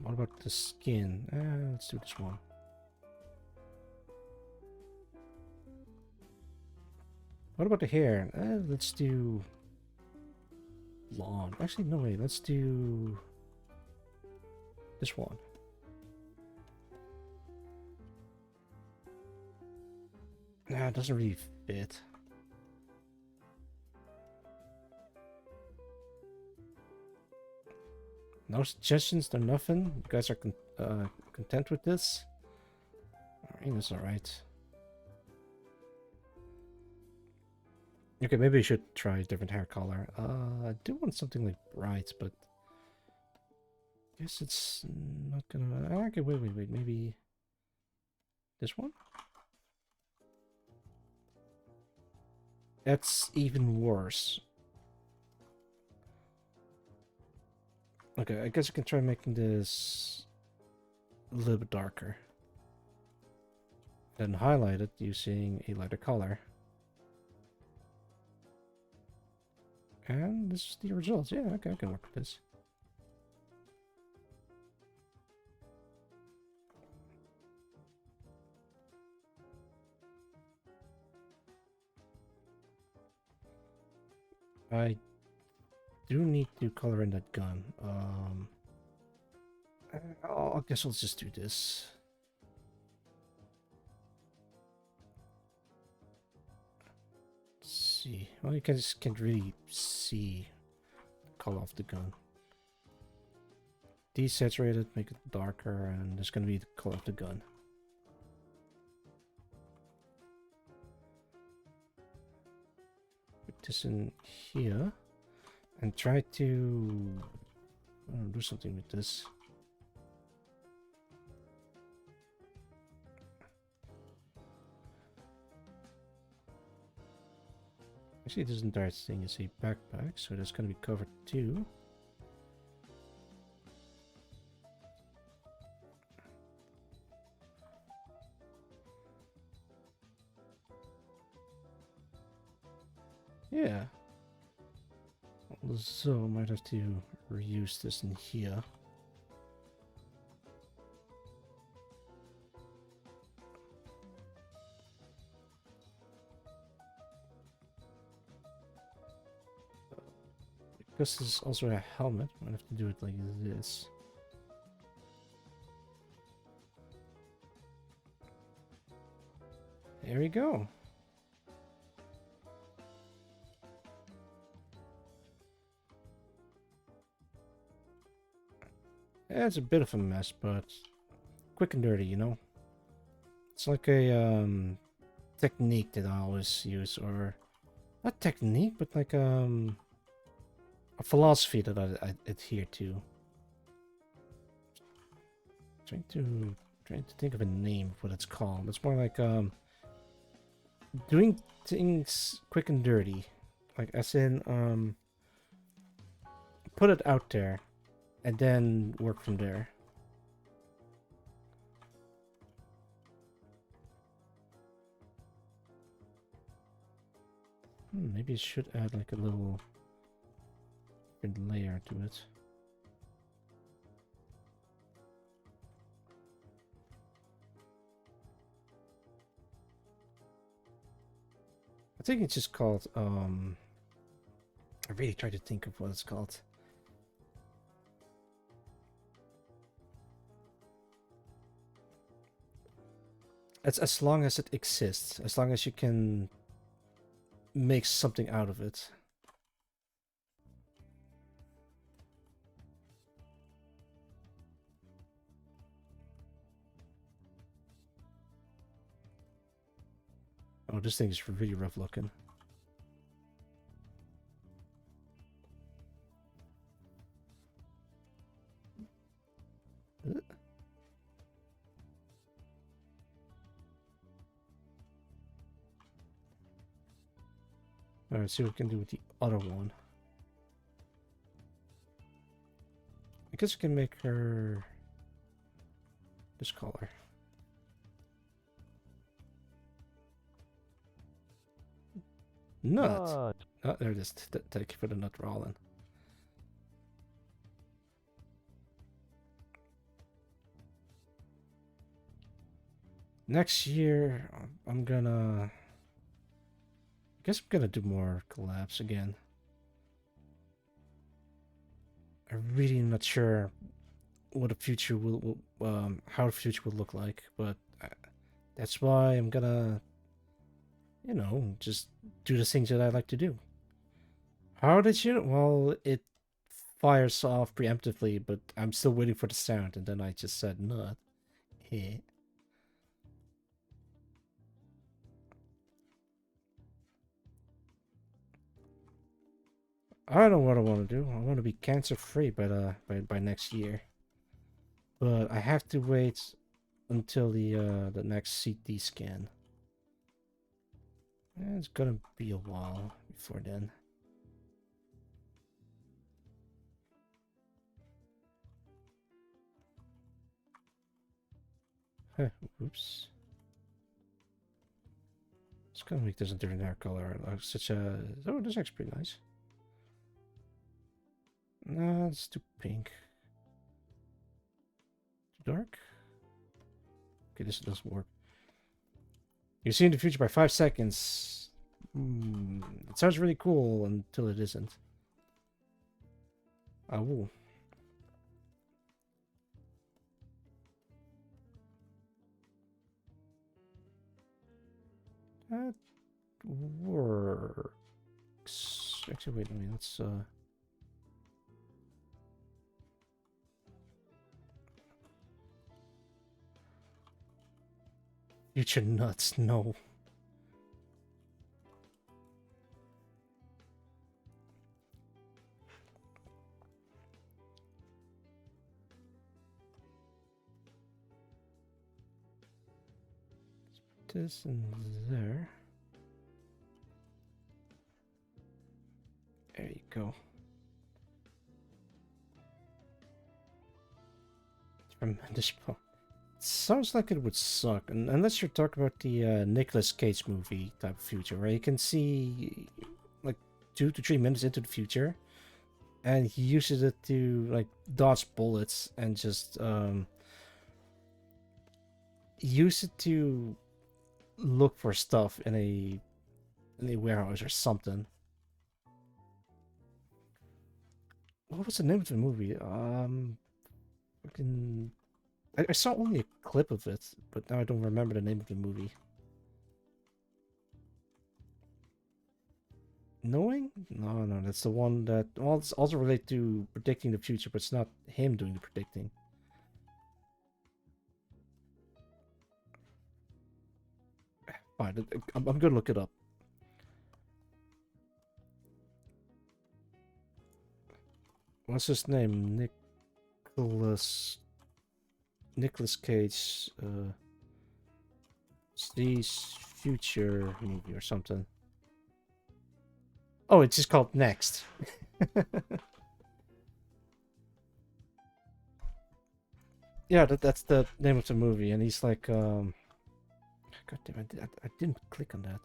What about the skin? Let's do this one. What about the hair? Let's do blonde. Actually, no way. Let's do this one. Nah, it doesn't really fit. No suggestions, no nothing. You guys are content with this? Alright, that's alright. Okay, maybe we should try a different hair color. I do want something like bright, but I guess it's not gonna. Okay, wait. Maybe this one? That's even worse. Okay, I guess I can try making this a little bit darker. Then highlight it using a lighter color. And this is the result. Yeah, okay, I can work with this. I do need to color in that gun. I guess I'll just do this. Let's see. Well, you just can't really see the color of the gun. Desaturate it, make it darker, and there's gonna be the color of the gun. Put this in here and try to do something with this. Actually, this entire thing is a backpack, so that's gonna be covered too. Yeah. So I might have to reuse this in here. Because this is also a helmet, I might have to do it like this. There we go. Yeah, it's a bit of a mess, but quick and dirty, you know? It's like a technique that I always use, or not technique, but like a philosophy that I adhere to. Trying to think of a name of what it's called. It's more like doing things quick and dirty, like as in put it out there and then work from there. Maybe it should add like a little layer to it. I think it's just called I really try to think of what it's called. It's as long as it exists, as long as you can make something out of it. Oh, this thing is really rough looking. Alright, see what we can do with the other one. I guess we can make her this color. Nut! Oh, there it is. Thank you for the nut, Rollin. Next year, I'm gonna... I guess I'm gonna do more collabs again. I'm really not sure what the future will how the future will look like, but that's why I'm gonna, you know, just do the things that I like to do. How did you? Well, it fires off preemptively, but I'm still waiting for the sound, and then I just said nut. Heh. I don't know what I want to do. I want to be cancer free by next year, but I have to wait until the next CT scan. It's gonna be a while before then. Huh, oops. It's gonna make this a different hair color. Like such a oh, this looks pretty nice. No, it's too pink. Too dark? Okay, this doesn't work. You see in the future by 5 seconds. It sounds really cool until it isn't. Oh. That works. Actually, wait a minute. Let's Future nuts, no. This and there. There you go. Tremendous. Sounds like it would suck, unless you're talking about the Nicolas Cage movie type of future, where you can see like 2 to 3 minutes into the future, and he uses it to like dodge bullets and just use it to look for stuff in a warehouse or something. What was the name of the movie? Fucking. I saw only a clip of it, but now I don't remember the name of the movie. Knowing? No, that's the one that... Well, it's also related to predicting the future, but it's not him doing the predicting. Fine, I'm gonna look it up. What's his name? Nicolas Cage, Steve's future movie or something. Oh, it's just called Next. Yeah, that's the name of the movie, and he's like, God damn it, I didn't click on that.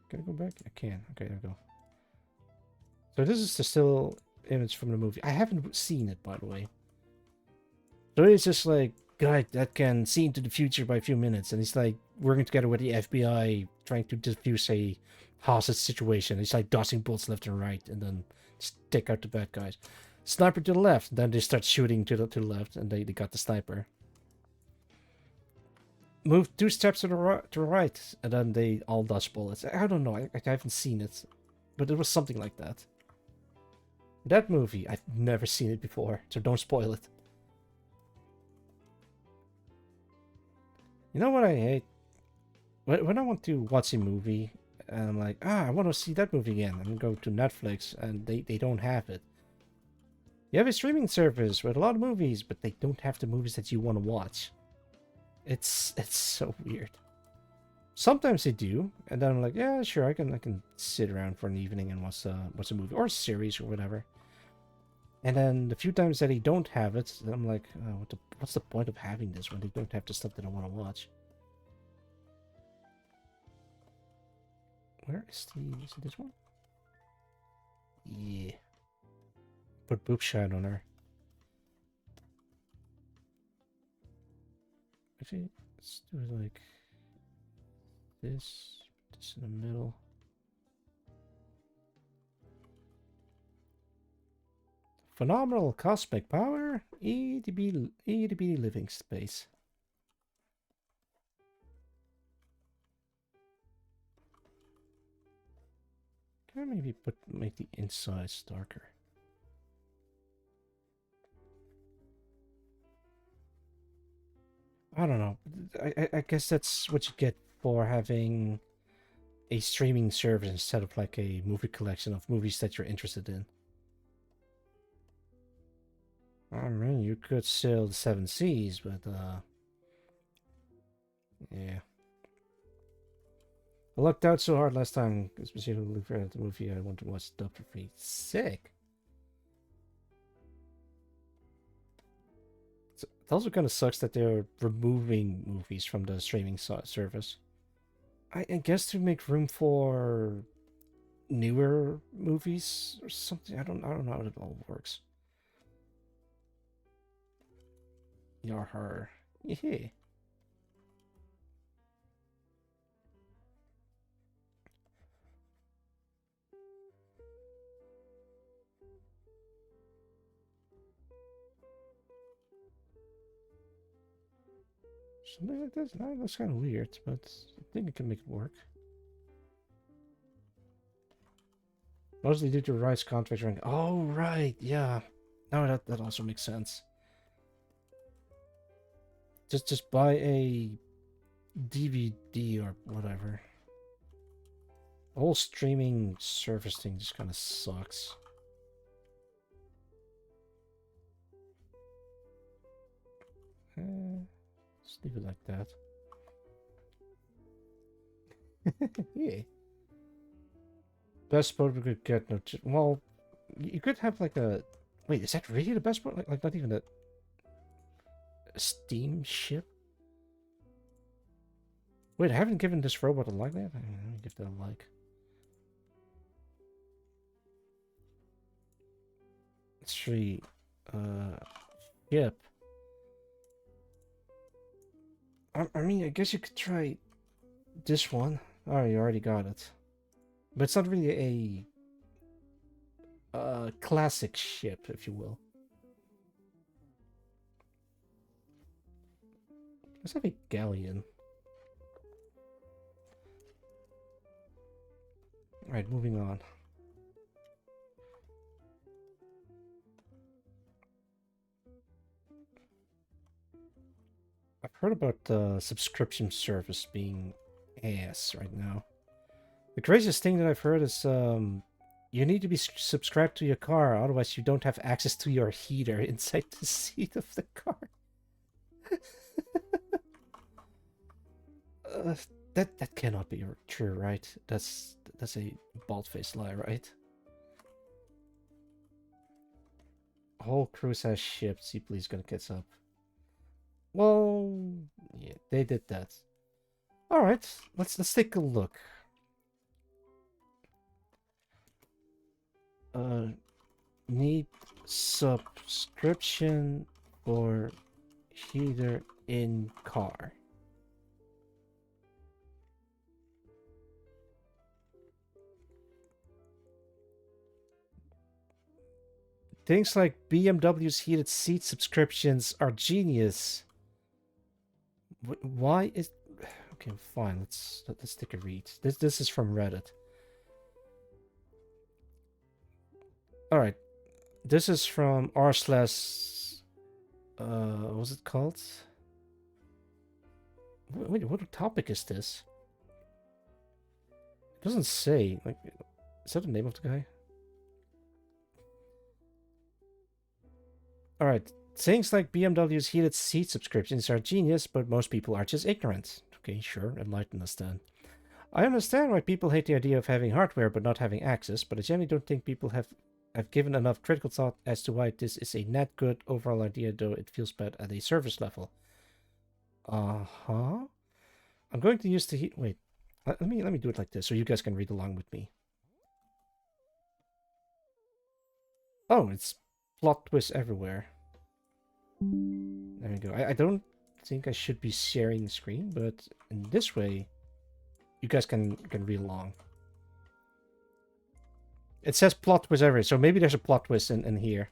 Can I go back? I can. Okay, there we go. So this is the still image from the movie. I haven't seen it, by the way. So it's just like guy that can see into the future by a few minutes, and he's like working together with the FBI, trying to defuse a hostage situation. He's like dodging bullets left and right, and then just take out the bad guys. Sniper to the left. Then they start shooting to the left, and they got the sniper. Move 2 steps to the right, and then they all dodge bullets. I don't know. I haven't seen it, but it was something like that. That movie, I've never seen it before, so don't spoil it. You know what I hate? When I want to watch a movie, and I'm like, I want to see that movie again, and go to Netflix, and they don't have it. You have a streaming service with a lot of movies, but they don't have the movies that you want to watch. It's so weird. Sometimes they do, and then I'm like, yeah, sure, I can sit around for an evening and watch a movie or a series or whatever. And then the few times that they don't have it, then I'm like, what's the point of having this when they don't have the stuff that I want to watch? Where is it this one? Yeah. Put boob shine on her. Actually, let's do it like this in the middle. Phenomenal cosmic power, EDB living space. Can I maybe make the insides darker? I don't know. I guess that's what you get for having a streaming service instead of like a movie collection of movies that you're interested in. I mean, you could sail the 7 seas, but yeah. I lucked out so hard last time, especially looking for the movie I want to watch. Dr. Free. Sick. It also kind of sucks that they're removing movies from the streaming service. I guess to make room for newer movies or something. I don't know how it all works. Yarhar. Yeah. Something like this? No, that's kind of weird, but I think I can make it work. Mostly due to Rice contract rank. Oh, right, yeah. No, that also makes sense. Just buy a DVD or whatever. The whole streaming service thing just kind of sucks. Just leave it like that. Yeah. Best boat we could get. No, well, you could have like a. Wait, is that really the best boat? Like not even a steamship? Wait, I haven't given this robot a like yet. Let me give that a like. Let's see. Yep. I mean, I guess you could try this one. Oh, you already got it. But it's not really a classic ship, if you will. Let's have a galleon. Alright, moving on. I've heard about the subscription service being ass right now. The craziest thing that I've heard is you need to be subscribed to your car, otherwise you don't have access to your heater inside the seat of the car. That cannot be true, right? That's a bald-faced lie, right? Whole cruise has shipped. See, please, gonna catch up. Well, yeah, they did that. All right, let's take a look. Need subscription for heater in car. Things like BMW's heated seat subscriptions are genius. Why is... Okay, fine. Let's take a read. This is from Reddit. All right, this is from r/. What was it called? Wait, what topic is this? It doesn't say. Like, is that the name of the guy? All right. Things like BMW's heated seat subscriptions are genius, but most people are just ignorant. Okay, sure, enlighten us then. I understand why people hate the idea of having hardware but not having access, but I generally don't think people have given enough critical thought as to why this is a net good overall idea, though it feels bad at a service level. Uh-huh. I'm going to use the heat... Wait. Let me do it like this so you guys can read along with me. Oh, it's plot twist everywhere. There we go. I don't think I should be sharing the screen, but in this way, you guys can read along. It says plot twist everywhere, so maybe there's a plot twist in here.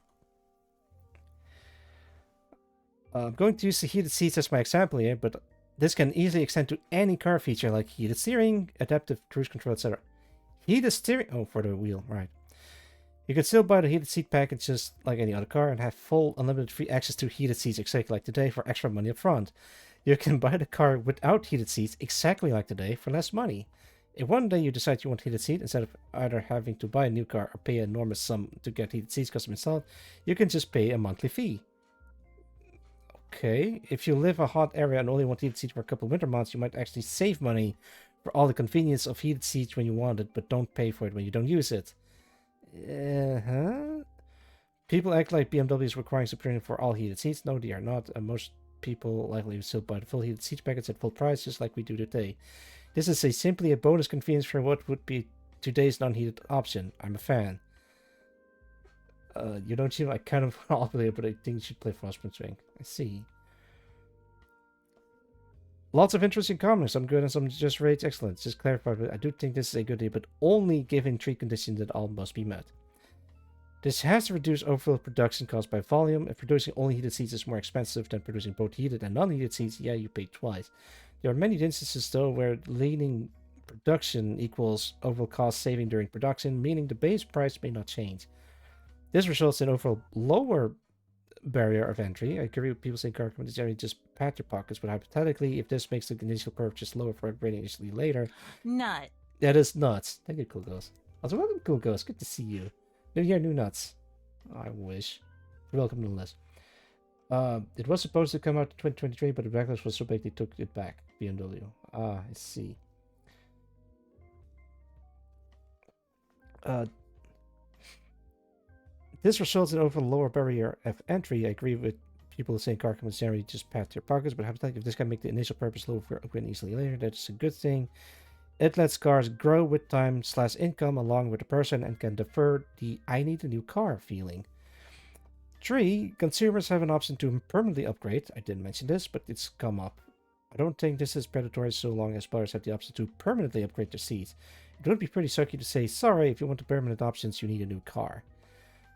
I'm going to use the heated seats as my example here, but this can easily extend to any car feature like heated steering, adaptive cruise control, etc. Heated steering... Oh, for the wheel, right. You can still buy the heated seat package just like any other car and have full unlimited free access to heated seats exactly like today for extra money up front. You can buy the car without heated seats exactly like today for less money. If one day you decide you want heated seat, instead of either having to buy a new car or pay an enormous sum to get heated seats custom installed, you can just pay a monthly fee. Okay, if you live in a hot area and only want heated seats for a couple of winter months, you might actually save money for all the convenience of heated seats when you want it, but don't pay for it when you don't use it. People act like BMW is requiring subscription for all heated seats. No, they are not. Most people likely still buy the full heated seats package at full price, just like we do today. This is simply a bonus convenience for what would be today's non-heated option. I'm a fan. You don't seem like kind of an all-player, but I think you should play Frostpunk Swing. I see. Lots of interesting comments. Some good and some just rates excellent. Just clarify, but I do think this is a good idea, but only given three conditions that all must be met. This has to reduce overall production cost by volume. If producing only heated seats is more expensive than producing both heated and non-heated seats, yeah, you pay twice. There are many instances, though, where leaning production equals overall cost saving during production, meaning the base price may not change. This results in overall lower barrier of entry. I agree with people saying car companies generally just pat your pockets, but hypothetically, if this makes the initial purchase lower for upgrading initially later, Nut. that is nuts. Thank you, Cool Ghost. Also, welcome, Cool Ghost. Good to see you. New year, new nuts. I wish. You're welcome nonetheless. It was supposed to come out in 2023, but the backlash was so big they took it back. BMW. Ah, I see. This results in overall lower barrier of entry. I agree with people saying car companies generally just pat their pockets, but hypothetically, if this can make the initial purpose lower for upgrading easily later, that's a good thing. It lets cars grow with time / income along with the person and can defer the I need a new car feeling. 3. Consumers have an option to permanently upgrade. I didn't mention this, but it's come up. I don't think this is predatory so long as buyers have the option to permanently upgrade their seats. It would be pretty sucky to say, sorry, if you want the permanent options, you need a new car.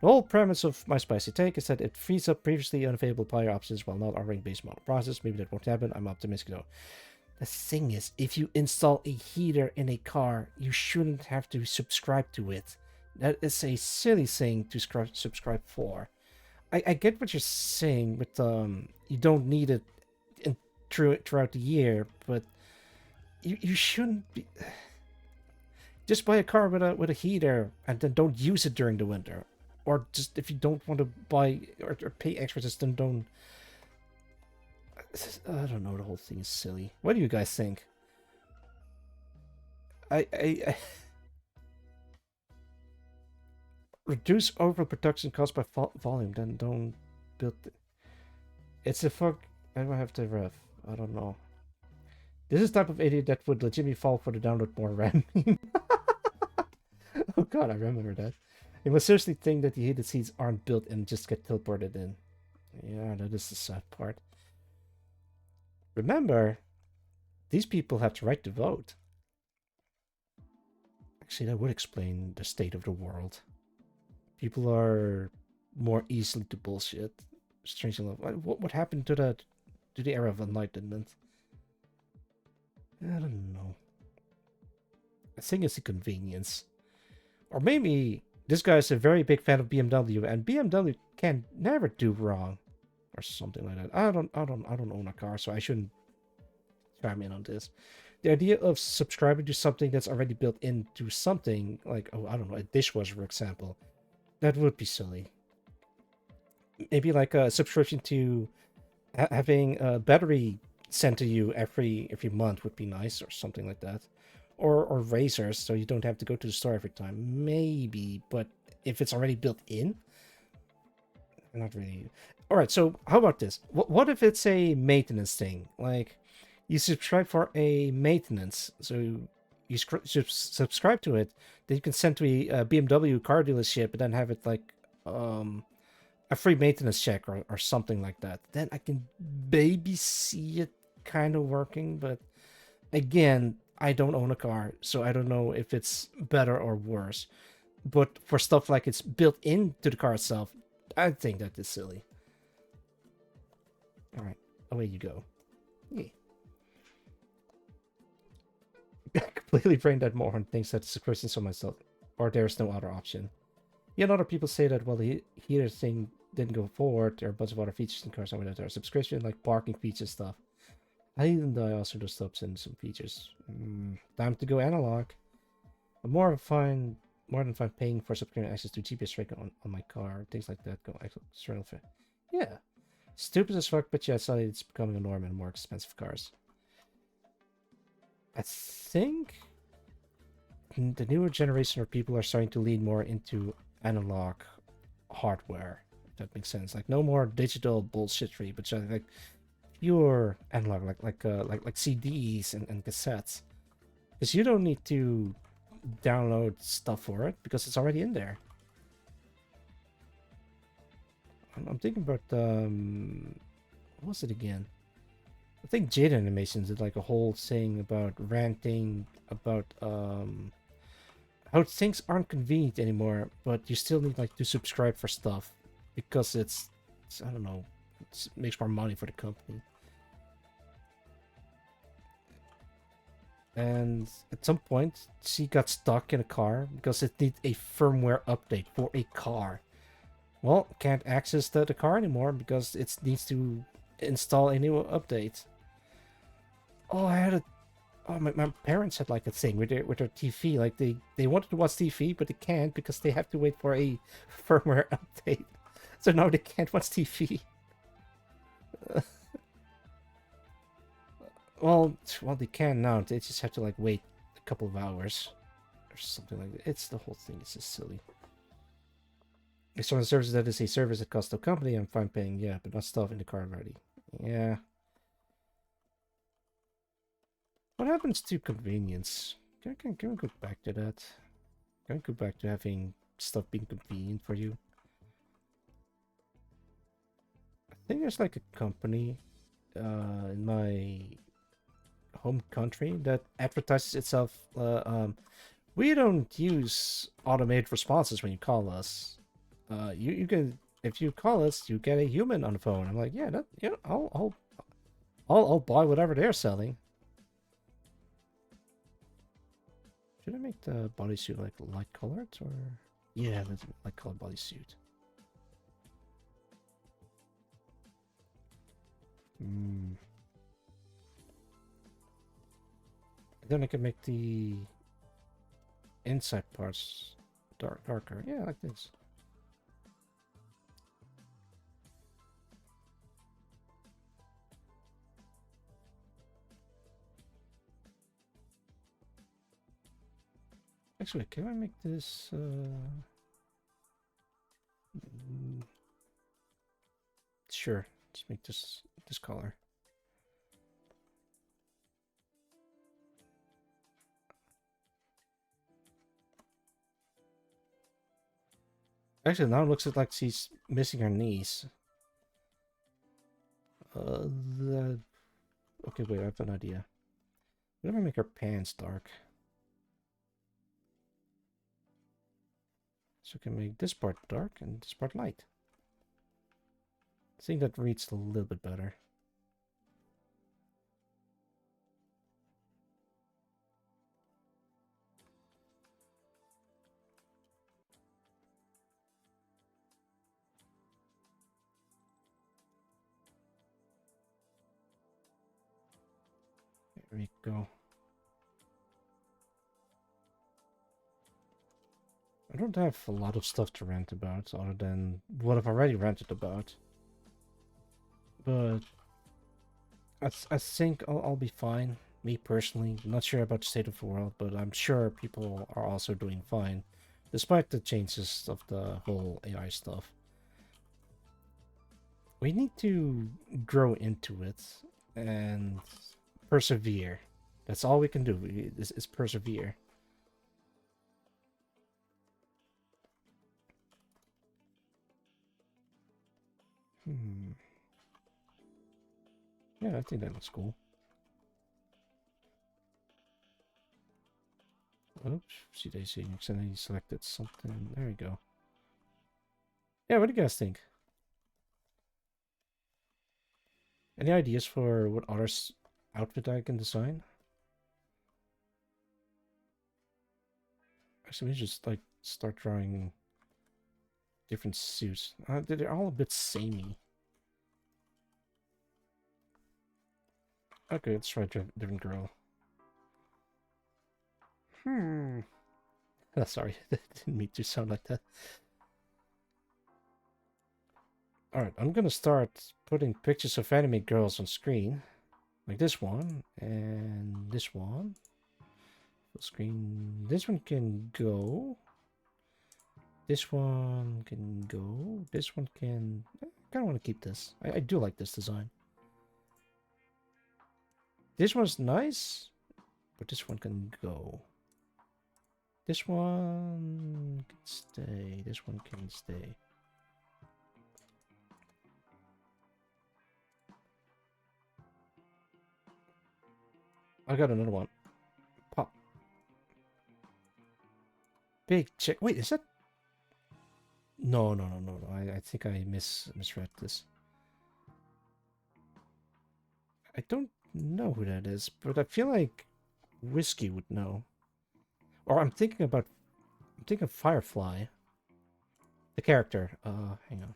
The whole premise of my spicy take is that it frees up previously unavailable buyer options while not offering base model process. Maybe that won't happen. I'm optimistic though. The thing is, if you install a heater in a car, you shouldn't have to subscribe to it. That is a silly thing to subscribe for. I get what you're saying with you don't need it throughout the year, but you shouldn't be. Just buy a car with a heater and then don't use it during the winter, or just if you don't want to buy or pay extra, just then don't. I don't know. The whole thing is silly. What do you guys think? I reduce overproduction cost by volume, then don't build. It's a fuck. I don't have to ref. I don't know. This is the type of idiot that would legitimately fall for the download more RAM. Oh god, I remember that. You must seriously think that the heated seats aren't built and just get teleported in. Yeah, that is the sad part. Remember, these people have the right to vote. Actually, that would explain the state of the world. People are more easily to bullshit. Strangely enough, what happened to the era of enlightenment? I don't know. I think it's the convenience, or maybe this guy is a very big fan of BMW, and BMW can never do wrong, or something like that. I don't own a car, so I shouldn't chime in on this. The idea of subscribing to something that's already built into something, like, oh, I don't know, a dishwasher, for example, that would be silly. Maybe like a subscription to having a battery sent to you every month would be nice, or something like that. Or razors, so you don't have to go to the store every time. Maybe, but if it's already built in, not really. All right, so how about this? What if it's a maintenance thing? Like, you subscribe for a maintenance, so you subscribe to it, then you can send to a BMW car dealership and then have it like a free maintenance check or something like that. Then I can maybe see it kind of working, but again, I don't own a car, so I don't know if it's better or worse. But for stuff like it's built into the car itself, I think that is silly. All right, away you go. Yeah. Completely brain dead moron thinks that it's a question so myself, or there's no other option. Yet other people say that, well, the heater thing didn't go forward. There are a bunch of other features in cars that are subscription, like parking feature stuff. I also do stops in some features. Time to go analog. I'm more than fine paying for subscription access to GPS tracking on my car. Things like that go external. Yeah. Stupid as fuck, but yeah, suddenly it's becoming a norm in more expensive cars. I think the newer generation of people are starting to lean more into analog hardware. If that makes sense. Like no more digital bullshittery, but just like pure analog, like CDs and cassettes. Because you don't need to download stuff for it because it's already in there. I'm thinking about what was it again? I think Jade Animations did like a whole thing about ranting about how things aren't convenient anymore, but you still need like to subscribe for stuff because it's I don't know, it makes more money for the company. And at some point, she got stuck in a car because it needs a firmware update for a car. Well, can't access the car anymore because it needs to install a new update. Oh, I had a oh my parents had like a thing with their TV. Like they wanted to watch TV, but they can't because they have to wait for a firmware update. So now they can't watch TV. Well, they can now. They just have to like wait a couple of hours or something like that. It's the whole thing is just silly. It's on a service that is a service that costs the company. I'm fine paying, yeah, but not stuff in the car already. Yeah. What happens to convenience? Can we go back to that? Can we go back to having stuff being convenient for you? I think there's like a company in my home country that advertises itself. We don't use automated responses when you call us. You can, if you call us, you get a human on the phone. I'm like, yeah, I'll buy whatever they're selling. Should I make the bodysuit like light colored or? Yeah, let's light colored bodysuit. Then I can make the inside parts darker. Yeah, like this. Actually, can I make this sure, let's make this color. Actually, now it looks like she's missing her knees. Okay, wait, I have an idea. Let me make her pants dark. So I can make this part dark and this part light. I think that reads a little bit better. There we go. I don't have a lot of stuff to rant about other than what I've already ranted about. But I think I'll be fine. Me personally, I'm not sure about the state of the world, but I'm sure people are also doing fine, despite the changes of the whole AI stuff. We need to grow into it and persevere. That's all we can do is persevere. Yeah, I think that looks cool. Oops, see Daisy, accidentally selected something. There we go. Yeah, what do you guys think? Any ideas for what other outfit I can design? Actually, we just like start drawing different suits. They're all a bit samey. Okay, let's try a different girl. Sorry, didn't mean to sound like that. Alright, I'm gonna start putting pictures of anime girls on screen. Like this one, and this one. Full screen. This one can go. This one can go. This one can... I kind of want to keep this. I do like this design. This one's nice, but this one can go. This one can stay. This one can stay. I got another one. Pop. big check. Wait, is that? No, no, no, no, no. I think I misread this. I don't know who that is, but I feel like Whiskey would know. Or I'm thinking of Firefly, the character. Hang on.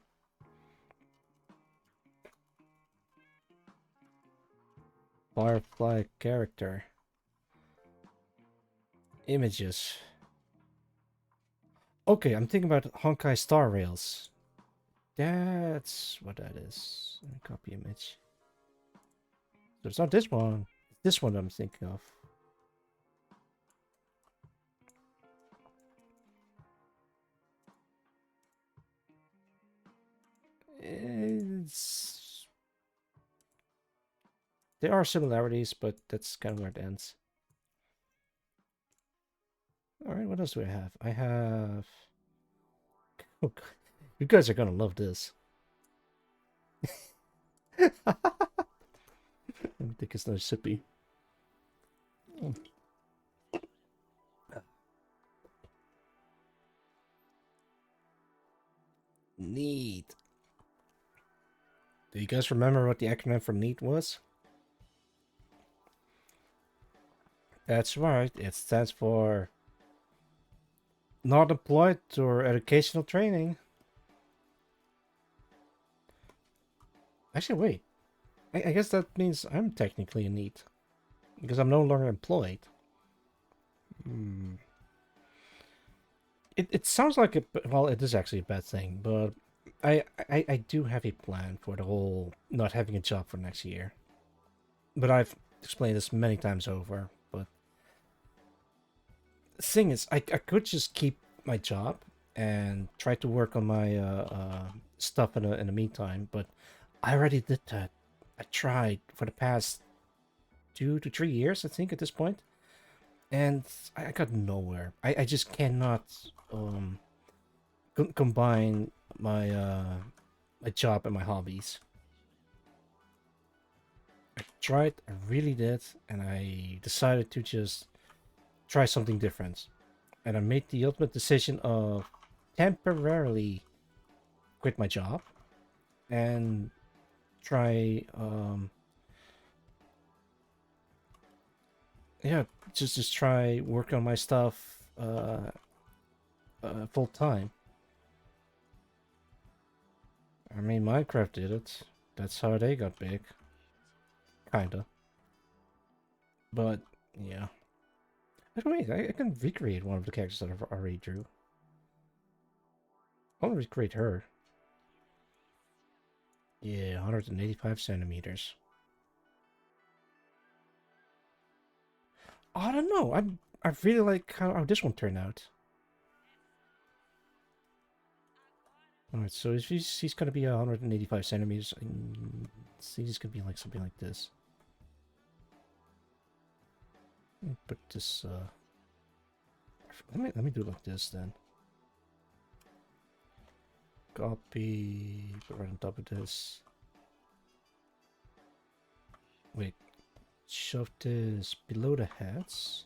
Firefly character. Images. Okay, I'm thinking about Honkai Star Rails. That's what that is. Let me copy image. So it's not this one. It's this one I'm thinking of. It's... There are similarities, but that's kind of where it ends. Alright, what else do I have? I have... Oh, God. You guys are gonna love this. Let me take another sippy. Neat. Do you guys remember what the acronym for NEAT was? That's right, it stands for Not Employed or Educational Training. Actually, wait. I guess that means I'm technically a NEAT. Because I'm no longer employed. It sounds like well, it is actually a bad thing, but I do have a plan for the whole not having a job for next year. But I've explained this many times over. But the thing is, I could just keep my job and try to work on my stuff in the meantime. But I already did that. I tried for the past 2 to 3 years, I think, at this point. And I got nowhere. I just cannot combine my my job and my hobbies. I tried, I really did, and I decided to just try something different. And I made the ultimate decision of temporarily quit my job and try yeah, just try work on my stuff full time. I mean, Minecraft did it. That's how they got big. Kinda. But, yeah. Wait, I can recreate one of the characters that I've already drew. I want to recreate her. Yeah, 185 centimeters. I don't know. I really like how this one turned out. Alright, so if he's gonna be 185 centimeters, he's gonna be like something like this. Let me put this let me do it like this then. Copy, put right on top of this. Wait, shove this below the heads.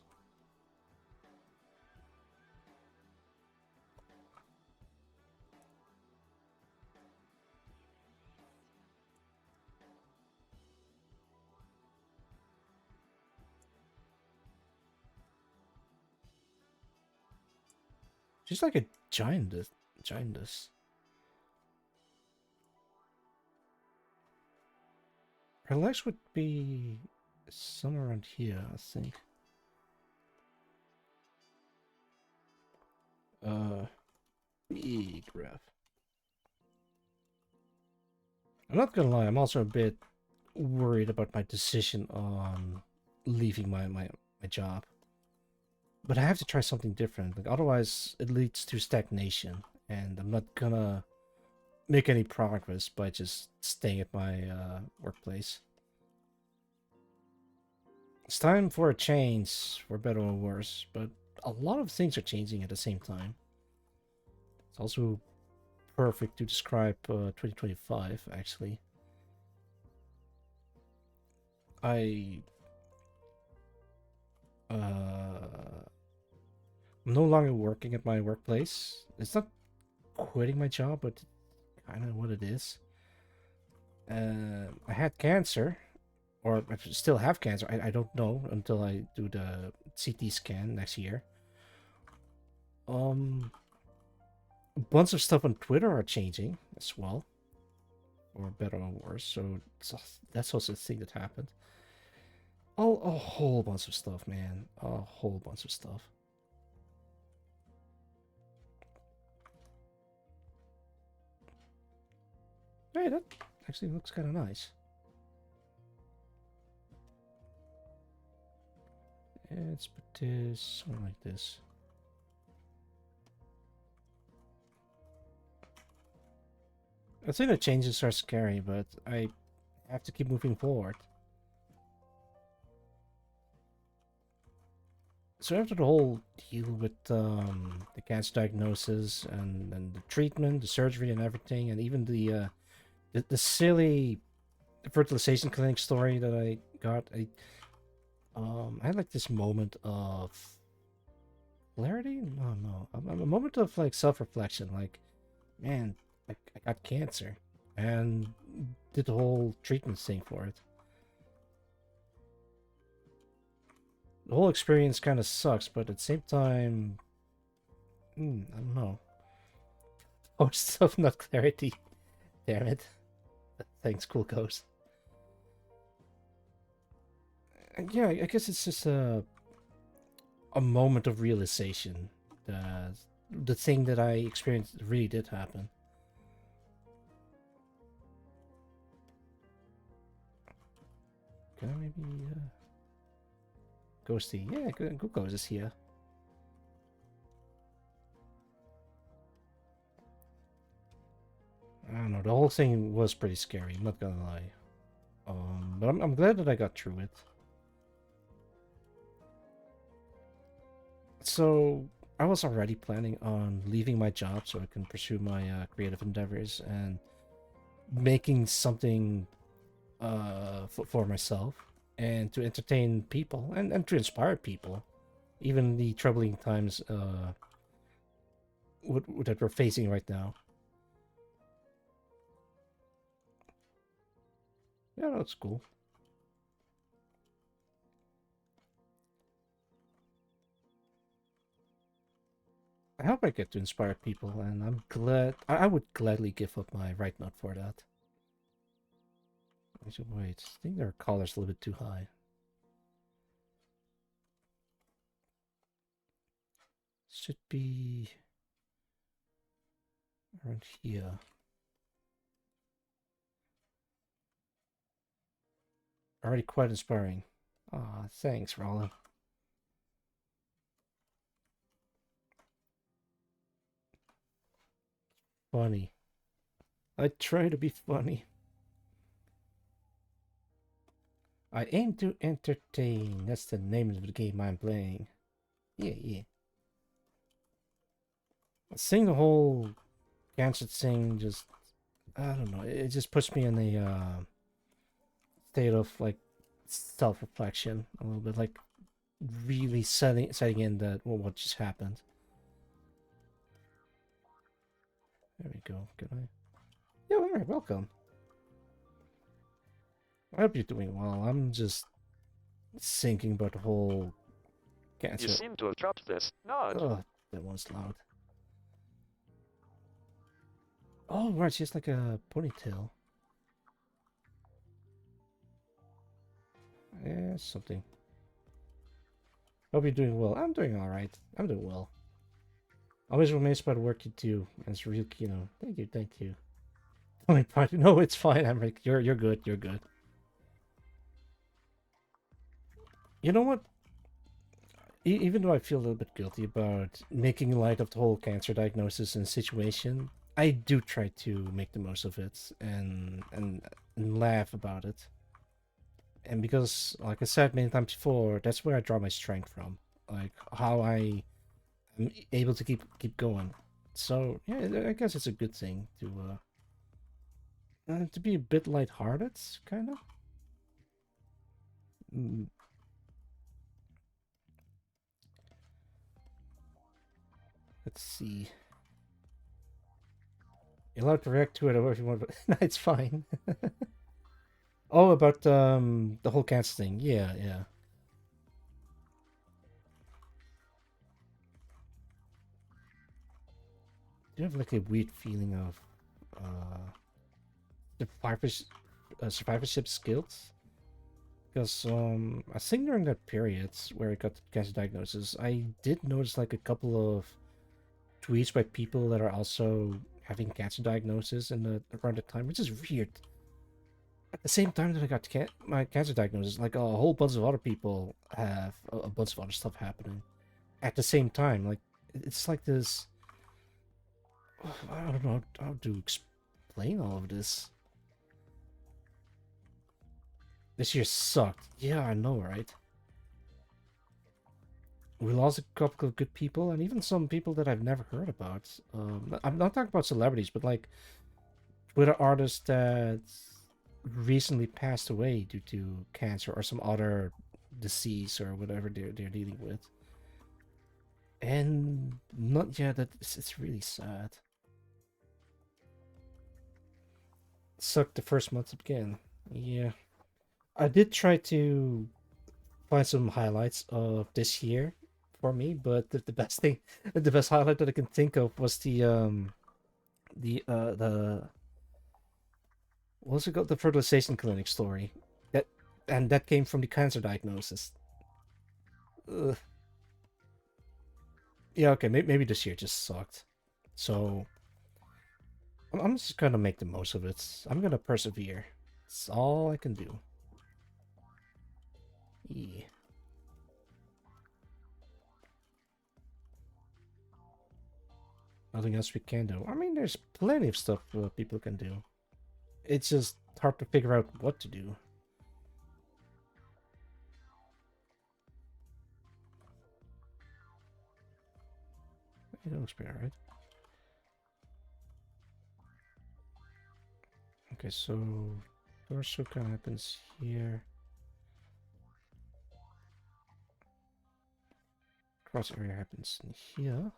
She's like a giantess. Her legs would be somewhere around here, I think. Big ref. I'm not gonna lie, I'm also a bit worried about my decision on leaving my job. But I have to try something different, like otherwise it leads to stagnation, and I'm not gonna make any progress by just staying at my workplace. It's time for a change, for better or worse, but a lot of things are changing at the same time. It's also perfect to describe 2025, actually. I'm no longer working at my workplace. It's not quitting my job, but kind of what it is. I had cancer, or I still have cancer. I don't know until I do the CT scan next year. A bunch of stuff on Twitter are changing as well, or better or worse. So that's also a thing that happened. A whole bunch of stuff, man. A whole bunch of stuff. Hey, that actually looks kind of nice. Let's put this something like this. I think the changes are scary, but I have to keep moving forward. So after the whole deal with the cancer diagnosis and the treatment, the surgery and everything, and even the silly fertilization clinic story that I got, I had like this moment of clarity. No, a moment of like self-reflection. Like, man, I got cancer, and did the whole treatment thing for it. The whole experience kind of sucks, but at the same time, I don't know. Oh, stuff, not clarity. Damn it. Thanks, Cool Ghost. Yeah, I guess it's just a moment of realization. The thing that I experienced really did happen. Can I maybe Ghosty? Yeah, Cool Ghost is here. I don't know. The whole thing was pretty scary. I'm not gonna lie. But I'm glad that I got through it. So I was already planning on leaving my job so I can pursue my creative endeavors and making something for myself and to entertain people and to inspire people, even the troubling times that we're facing right now. Yeah, that's cool. I hope I get to inspire people, and I'm glad. I would gladly give up my right nut for that. Wait, I think their collar's a little bit too high. Should be around here. Already quite inspiring. Ah, thanks, Roland. Funny. I try to be funny. I aim to entertain. That's the name of the game I'm playing. Yeah. Seeing the whole cancer thing just, I don't know, it just puts me in a state of like self-reflection a little bit, like really setting in that what just happened. There we go. Can I? Yeah, all right, welcome. I hope you're doing well. I'm just thinking about the whole cancer. You seem to have dropped this. Not. Oh, that one's loud. Oh, right, she has like a ponytail. Yeah, something. Hope you're doing well. I'm doing alright. I'm doing well. Always amazed by the work you do. And it's real, you know. Thank you. Oh my god, no, it's fine, Emric. You're good, you're good. You know what? Even though I feel a little bit guilty about making light of the whole cancer diagnosis and situation, I do try to make the most of it and laugh about it. And because, like I said many times before, that's where I draw my strength from. Like how I am able to keep going. So yeah, I guess it's a good thing to be a bit lighthearted, kind of. Let's see. You're allowed to react to it however you want, but no, it's fine. Oh, about the whole cancer thing. Yeah, yeah. Do you have like a weird feeling of survivorship, survivorship skills? Because I think during that period where I got the cancer diagnosis, I did notice like a couple of tweets by people that are also having cancer diagnosis in around the time, which is weird. At the same time that I got my cancer diagnosis, like a whole bunch of other people have a bunch of other stuff happening at the same time. Like it's like this. I don't know how to explain all of this. This year sucked. Yeah, I know, right? We lost a couple of good people, and even some people that I've never heard about. I'm not talking about celebrities, but like Twitter artists that recently passed away due to cancer or some other disease or whatever they're dealing with. And not yet. It's really sad. Sucked the first month again. Yeah. I did try to find some highlights of this year for me, but the best thing, the best highlight that I can think of was the what's it called, the fertilization clinic story. That came from the cancer diagnosis. Ugh. Yeah, okay, maybe this year just sucked. So I'm just gonna make the most of it. I'm gonna persevere. It's all I can do. Yeah. Nothing else we can do. I mean, there's plenty of stuff people can do. It's just hard to figure out what to do. It looks pretty alright. Okay, so torso kind of happens here. Cross area happens in here.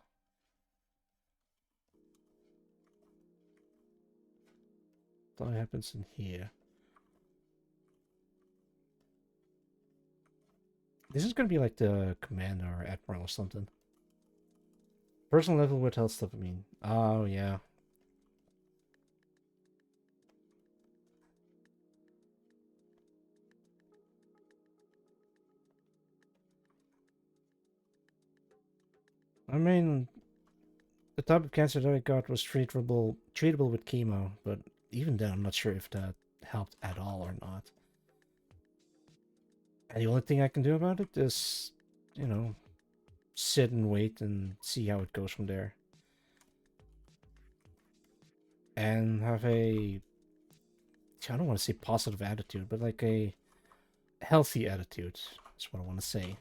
That happens in here. This is gonna be like the commander or admiral or something. Personal level with health stuff, I mean. Oh, yeah. I mean, the type of cancer that I got was treatable with chemo, but even then, I'm not sure if that helped at all or not. And the only thing I can do about it is, you know, sit and wait and see how it goes from there. And have I don't want to say positive attitude, but like a healthy attitude is what I want to say.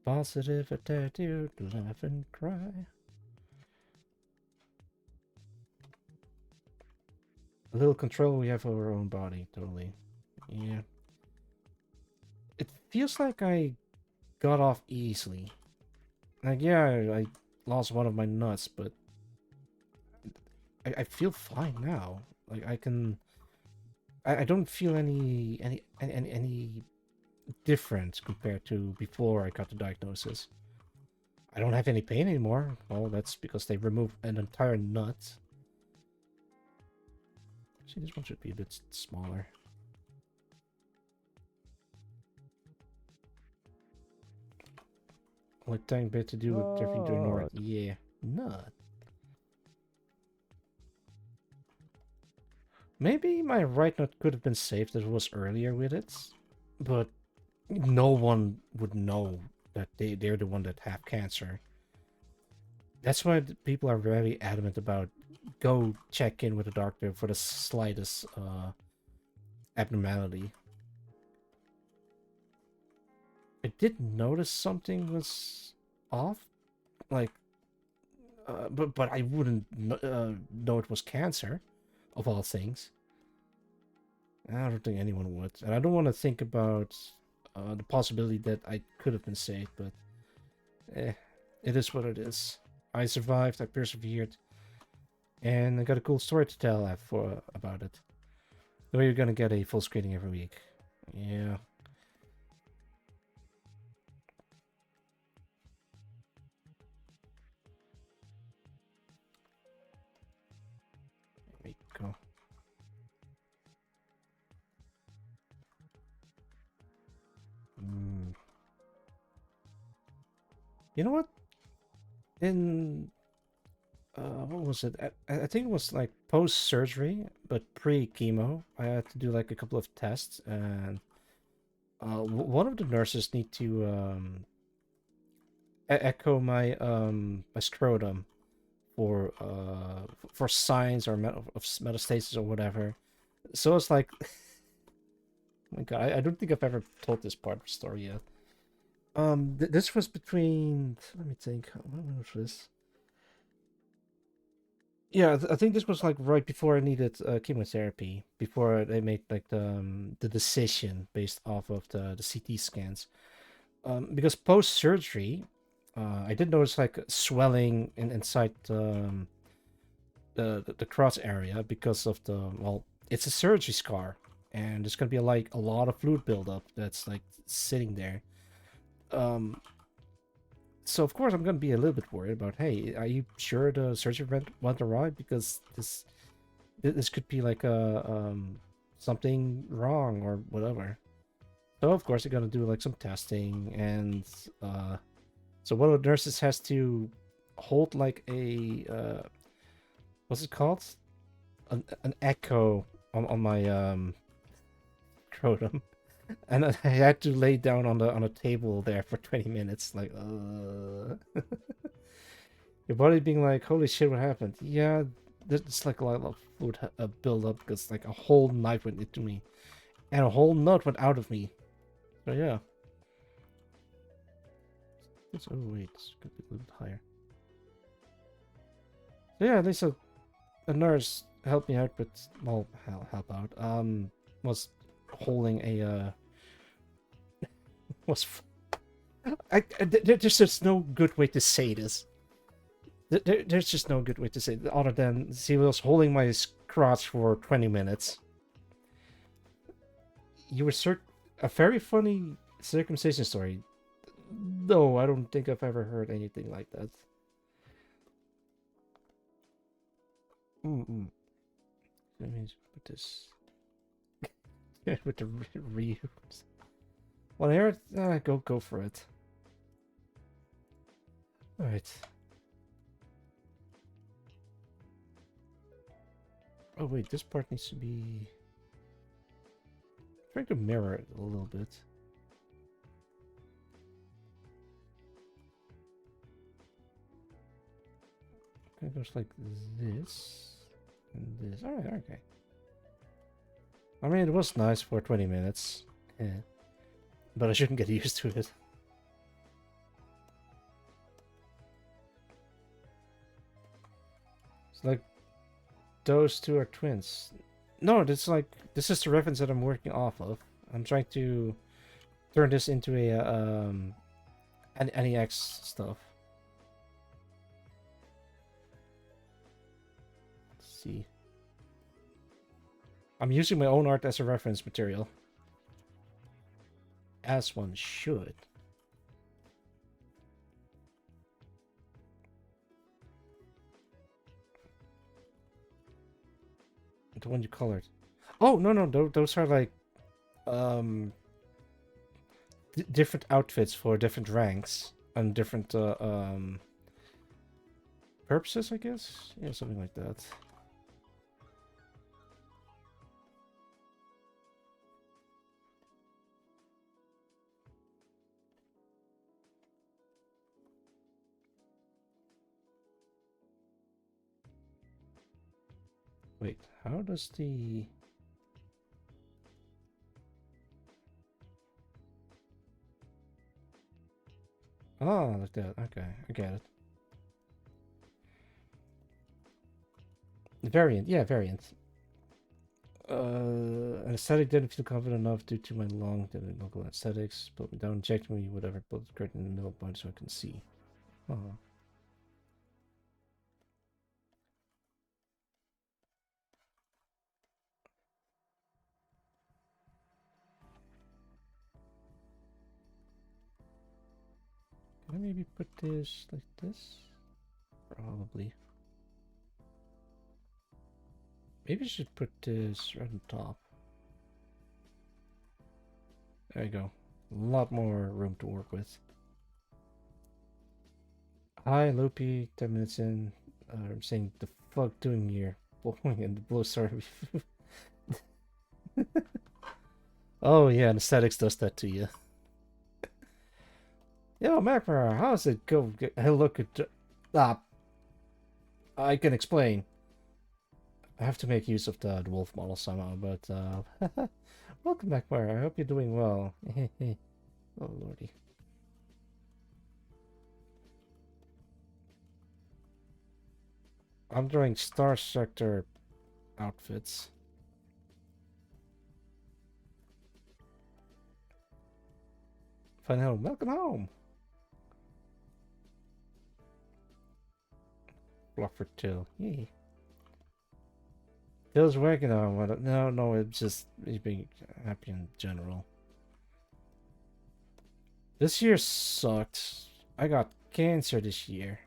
Positive attitude, laugh and cry. A little control we have over our own body, totally. Yeah. It feels like I got off easily. Like, yeah, I lost one of my nuts, but I feel fine now. Like, I don't feel any difference compared to before I got the diagnosis. I don't have any pain anymore. Well, that's because they removed an entire nut. See, this one should be a bit smaller. Only tiny bit to do with everything to ignore it. Yeah, nut. Maybe my right nut could have been saved if it was earlier with it, but no one would know that they're the one that have cancer. That's why people are very adamant about go check in with a doctor for the slightest abnormality. I did notice something was off, like, but I wouldn't know it was cancer, of all things. I don't think anyone would, and I don't want to think about the possibility that I could have been saved, but It is what it is. I survived, I persevered, and I got a cool story to tell about it. The way you're gonna get a full screening every week. Yeah. There we go. You know what? In what was it? I think it was like post surgery, but pre chemo. I had to do like a couple of tests, and one of the nurses need to echo my my scrotum for signs or of metastasis or whatever. So it's like, oh my god, I don't think I've ever told this part of the story yet. This was between. Let me think. When was this? Yeah, I think this was like right before I needed chemotherapy. Before they made like the decision based off of the CT scans. Because post surgery, I did notice like swelling inside the cross area because of the, well, it's a surgery scar, and there's gonna be like a lot of fluid buildup that's like sitting there. So of course I'm gonna be a little bit worried about, hey, are you sure the surgery went alright? Because this could be like a something wrong or whatever. So of course they're gonna do like some testing, and so one of the nurses has to hold like a what's it called? An echo on my scrotum. And I had to lay down on a table there for 20 minutes, like, your body being like, holy shit, what happened? Yeah, there's like a lot of fluid build up because like a whole knife went into me, and a whole nut went out of me. So yeah. Oh wait, this could be a little bit higher. So yeah, at least a nurse helped me out, but well, help out. Was holding a was there's just no good way to say this. There's just no good way to say it other than she was holding my crotch for 20 minutes. You were a very funny circumcision story. No, I don't think I've ever heard anything like that. Let me put this with the reuse. Well, here, go for it. All right. Oh wait, this part needs to be. Trying to mirror it a little bit. It goes like this and this. All right, okay. I mean, it was nice for 20 minutes. Yeah. But I shouldn't get used to it. It's like those two are twins. No, it's like this is the reference that I'm working off of. I'm trying to turn this into a NEX stuff. Let's see. I'm using my own art as a reference material. As one should. The one you colored. Oh, no, those are like different outfits for different ranks and different purposes, I guess. Yeah, something like that. Wait, how does the... Oh, like that. Okay, I get it. Variant, yeah, variant. An aesthetic didn't feel confident enough due to my long local aesthetics. Put me down, inject me, whatever, put the curtain in the middle point so I can see. Oh. Can I maybe put this like this? Probably. Maybe I should put this right on top. There you go. A lot more room to work with. Hi, Lopi. 10 minutes in. I'm saying, the fuck doing here? Blowing in the blow, sorry. Oh, yeah, anesthetics does that to you. Yo, Macra, how's it go? Hey, look at. I can explain. I have to make use of the wolf model somehow, but welcome back, Macra. I hope you're doing well. Oh, lordy. I'm doing Star Sector outfits. Fun home. Welcome home. Block for Till. Yay. Till's working on it. No, it's just he's being happy in general. This year sucked. I got cancer this year.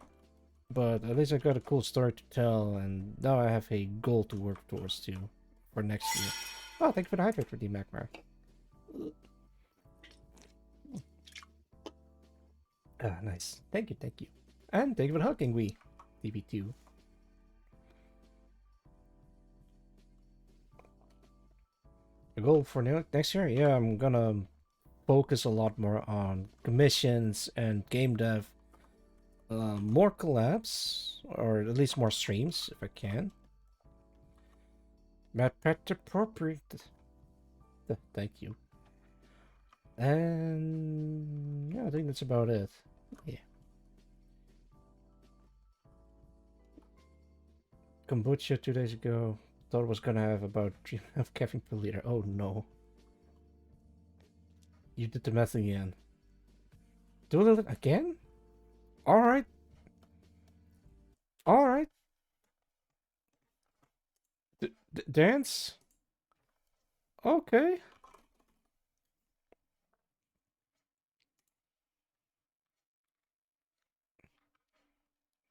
But at least I got a cool story to tell, and now I have a goal to work towards too for next year. Oh, thank you for the hydrate for D-Macmar. Ah, nice. Thank you. And thank you for the hugging, we. DB2. The goal for next year? Yeah, I'm gonna focus a lot more on commissions and game dev. More collabs, or at least more streams, if I can. Matt Pet appropriate. Thank you. And yeah, I think that's about it. Yeah. Kombucha 2 days ago. Thought it was gonna have about 3.5 caffeine per liter. Oh no. You did the math again. Do it again? Alright. Alright. Dance? Okay.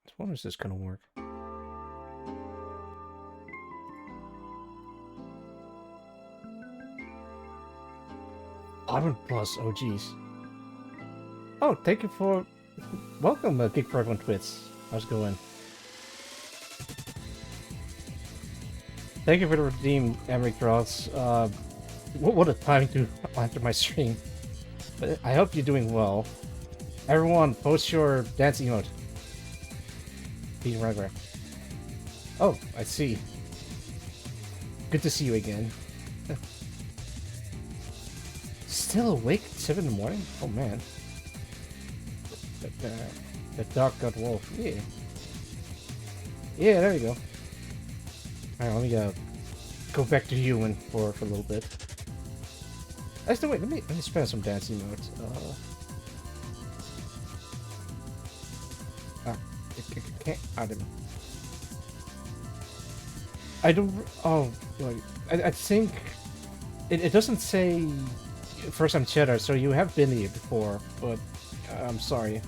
I wonder if this gonna work. 11 plus, oh geez. Oh, thank you for... Welcome, Geek for Everyone Twits. How's it going? Thank you for the redeem, Emery Cross. What a time to enter my stream. But I hope you're doing well. Everyone, post your dance emote. Peter River. Oh, I see. Good to see you again. Still awake at 7 in the morning? Oh man. The dog got wolf. Yeah. Yeah, there you go. Alright, let me go back to human for a little bit. Actually, wait, let me spend some dance emotes. I can't. I don't. Oh, wait. I think it doesn't say first time cheddar, so you have been here before, but I'm sorry.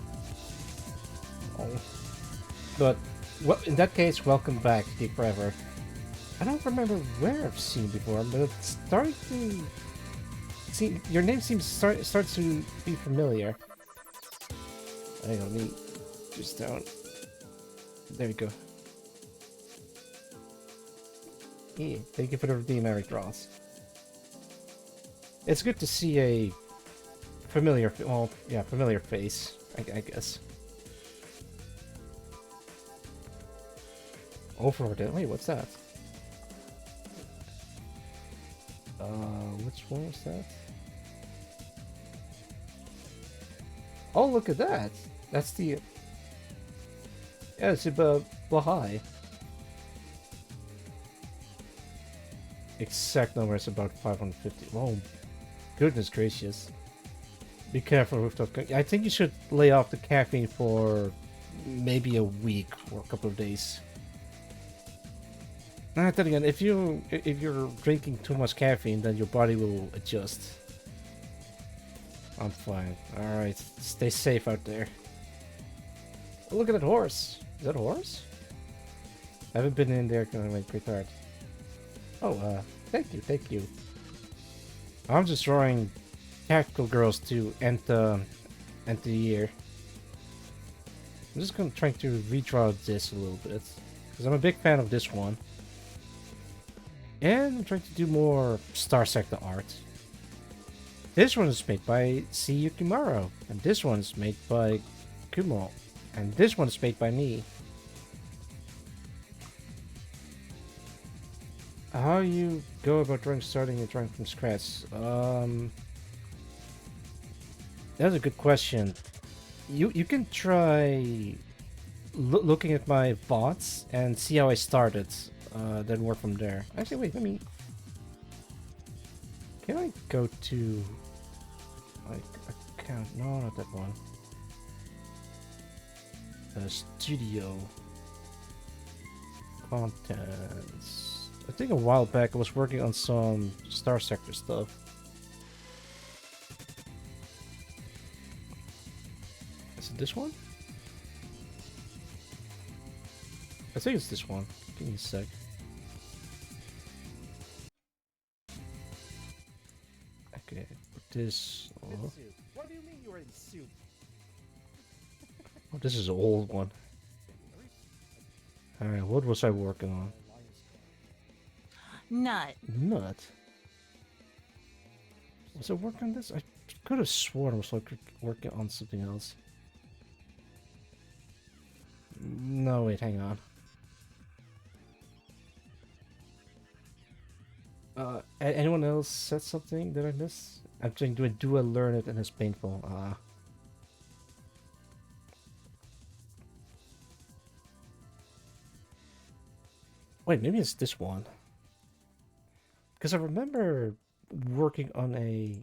Oh. But well, in that case, welcome back, Geek Forever. I don't remember where I've seen before, but it's starting to see. Your name starts to be familiar. Hang on, let me just down. There we go. Yeah, thank you for the redeem, Eric Ross. It's good to see a familiar, well, yeah, familiar face, I guess. Overlord, wait, what's that? Which one was that? Oh, look at that! That's the... Yeah, it's a Bahai. Exact number is about 550. Oh, goodness gracious. Be careful, rooftop. I think you should lay off the caffeine for maybe a week or a couple of days. Then again, if you're drinking too much caffeine, then your body will adjust. I'm fine. All right, stay safe out there. Oh, look at that horse. Is that a horse? I haven't been in there. Can I make pretty hard? Oh, thank you, thank you. I'm just drawing Tactical Girls to end the year. I'm just gonna try to redraw this a little bit because I'm a big fan of this one, and I'm trying to do more Star Sector art. This one is made by C. Yukimaro, and this one is made by Kumo, and this one is made by me. How you go about starting a drawing from scratch? That's a good question. You can try looking at my bots and see how I started, then work from there. Actually, wait, let me. Can I go to like account? No, not that one. Studio contents. I think a while back I was working on some Star Sector stuff. Is it this one? I think it's this one. Give me a sec. Okay, put this. In soup. What do you mean you're in soup? Oh, this is an old one. Alright, what was I working on? Nut. Nut. Was I working on this? I could have sworn I was like working on something else. No, wait, hang on. Anyone else said something that I missed? I'm trying to do I learn it and it's painful. Wait, maybe it's this one. Because I remember working on a...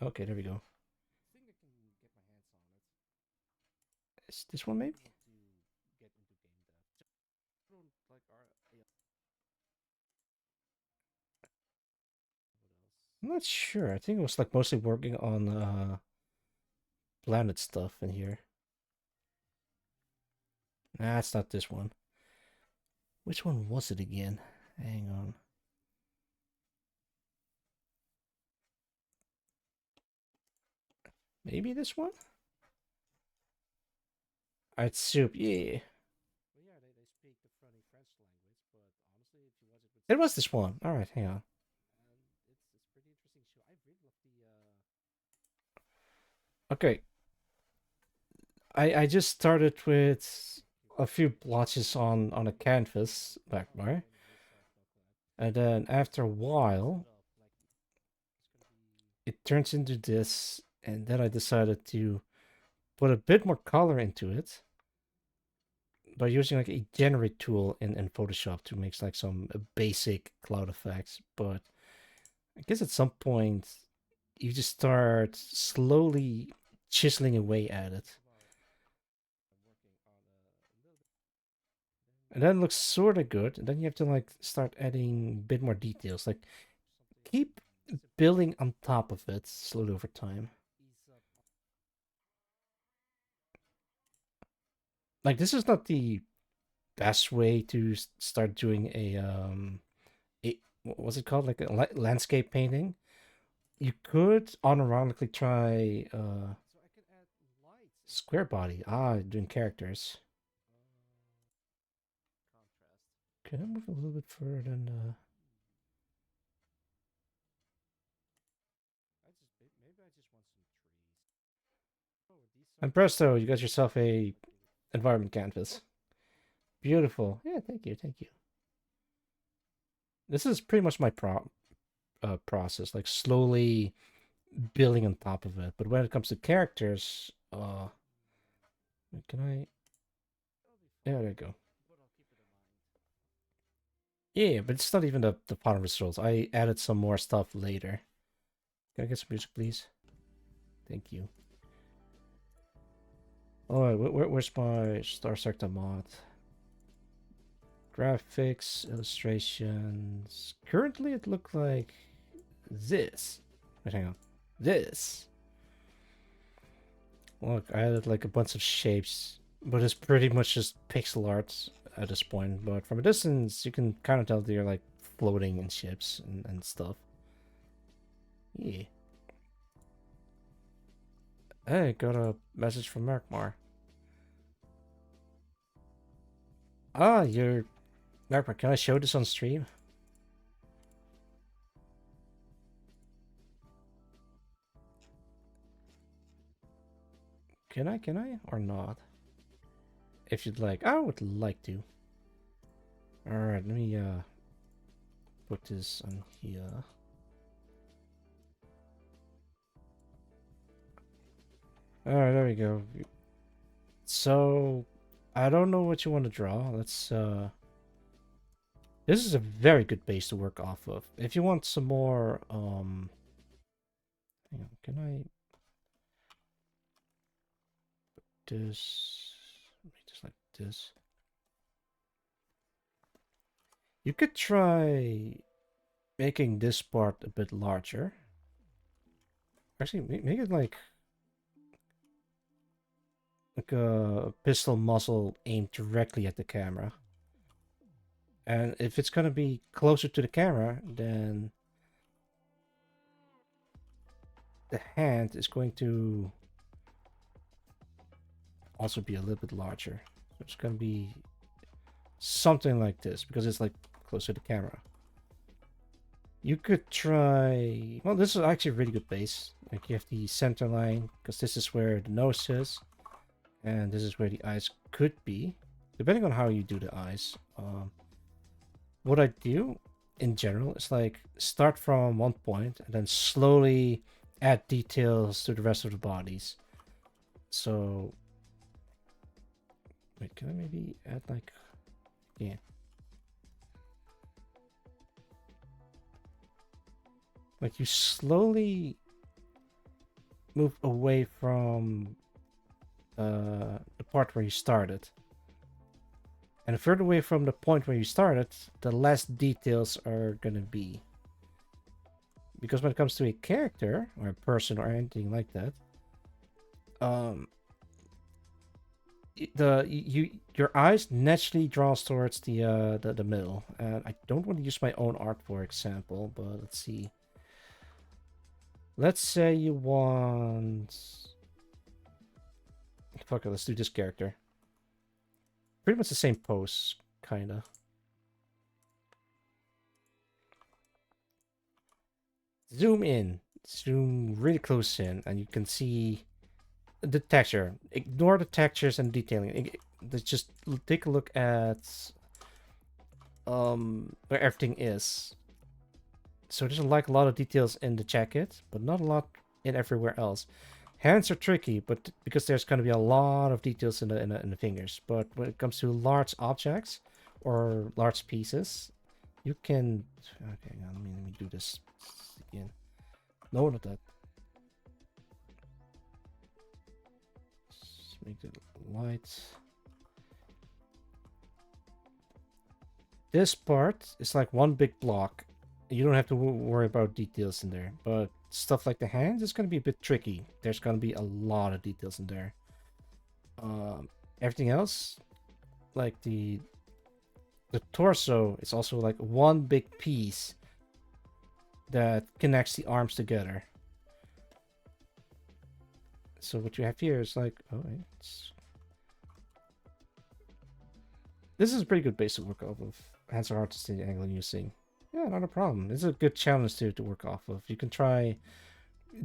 Okay, there we go. Is this one maybe? I'm not sure. I think it was like mostly working on planet stuff in here. Nah, it's not this one. Which one was it again? Hang on. Maybe this one? Art soup, yeah. Well, yeah, they speak the funny French language, but honestly, if you watch it with It was this one. Alright, hang on. it's pretty interesting show. I really love the Okay. I just started with a few blotches on a canvas back there. And then after a while, it turns into this, and then I decided to put a bit more color into it by using like a generate tool in Photoshop to make like some basic cloud effects. But I guess at some point you just start slowly chiseling away at it. And then it looks sort of good. And then you have to like start adding a bit more details. Like keep building on top of it slowly over time. Like this is not the best way to start doing a what was it called, like a landscape painting. You could unironically try square body. Doing characters. Can I move a little bit further than And presto, you got yourself a environment canvas. Beautiful. Yeah, thank you, thank you. This is pretty much my process, like slowly building on top of it. But when it comes to characters, can I? Yeah, there you go. Yeah, but it's not even the final results. I added some more stuff later. Can I get some music, please? Thank you. Oh, where's my Star Sector mod? Graphics, illustrations. Currently, it looked like this. Wait, hang on. This. Look, I added like a bunch of shapes, but it's pretty much just pixel art at this point. But from a distance, you can kind of tell they're like floating in ships and stuff. Yeah. Hey, got a message from Merkmar. Ah, you're... Merkmar, can I show this on stream? Can I? Or not? If you'd like. I would like to. Alright, let me, put this on here. Alright, there we go. So, I don't know what you want to draw. Let's, this is a very good base to work off of. If you want some more, hang on, can I... this... just like this. You could try making this part a bit larger. Actually, make it like a pistol muzzle aimed directly at the camera. And if it's gonna be closer to the camera, then the hand is going to also be a little bit larger. So it's gonna be something like this because it's like close to the camera. You could try... Well, this is actually a really good base. Like you have the center line because this is where the nose is. And this is where the eyes could be. Depending on how you do the eyes. What I do in general is like start from one point and then slowly add details to the rest of the bodies. So... Wait, can I maybe add like... Yeah. Like you slowly move away from the part where you started. And the further away from the point where you started, the less details are gonna be. Because when it comes to a character, or a person, or anything like that, your eyes naturally draws towards the middle. And I don't want to use my own art, for example, but let's see. Let's say you want... Fuck it, let's do this character. Pretty much the same pose, kinda. Zoom in. Zoom really close in, and you can see the texture. Ignore the textures and detailing. Just take a look at where everything is. So there's like a lot of details in the jacket, but not a lot in everywhere else. Hands are tricky, but because there's going to be a lot of details in the fingers. But when it comes to large objects or large pieces, you can... Okay, now let me do this again. No, not that. Let's make it light. This part is like one big block. You don't have to worry about details in there, but stuff like the hands is going to be a bit tricky. There's going to be a lot of details in there. Everything else, like the torso, is also like one big piece that connects the arms together. So what you have here is like, oh, this is a pretty good base to work off of. Hands are hard to see the angle you're seeing. Yeah, not a problem. It's a good challenge to work off of. You can try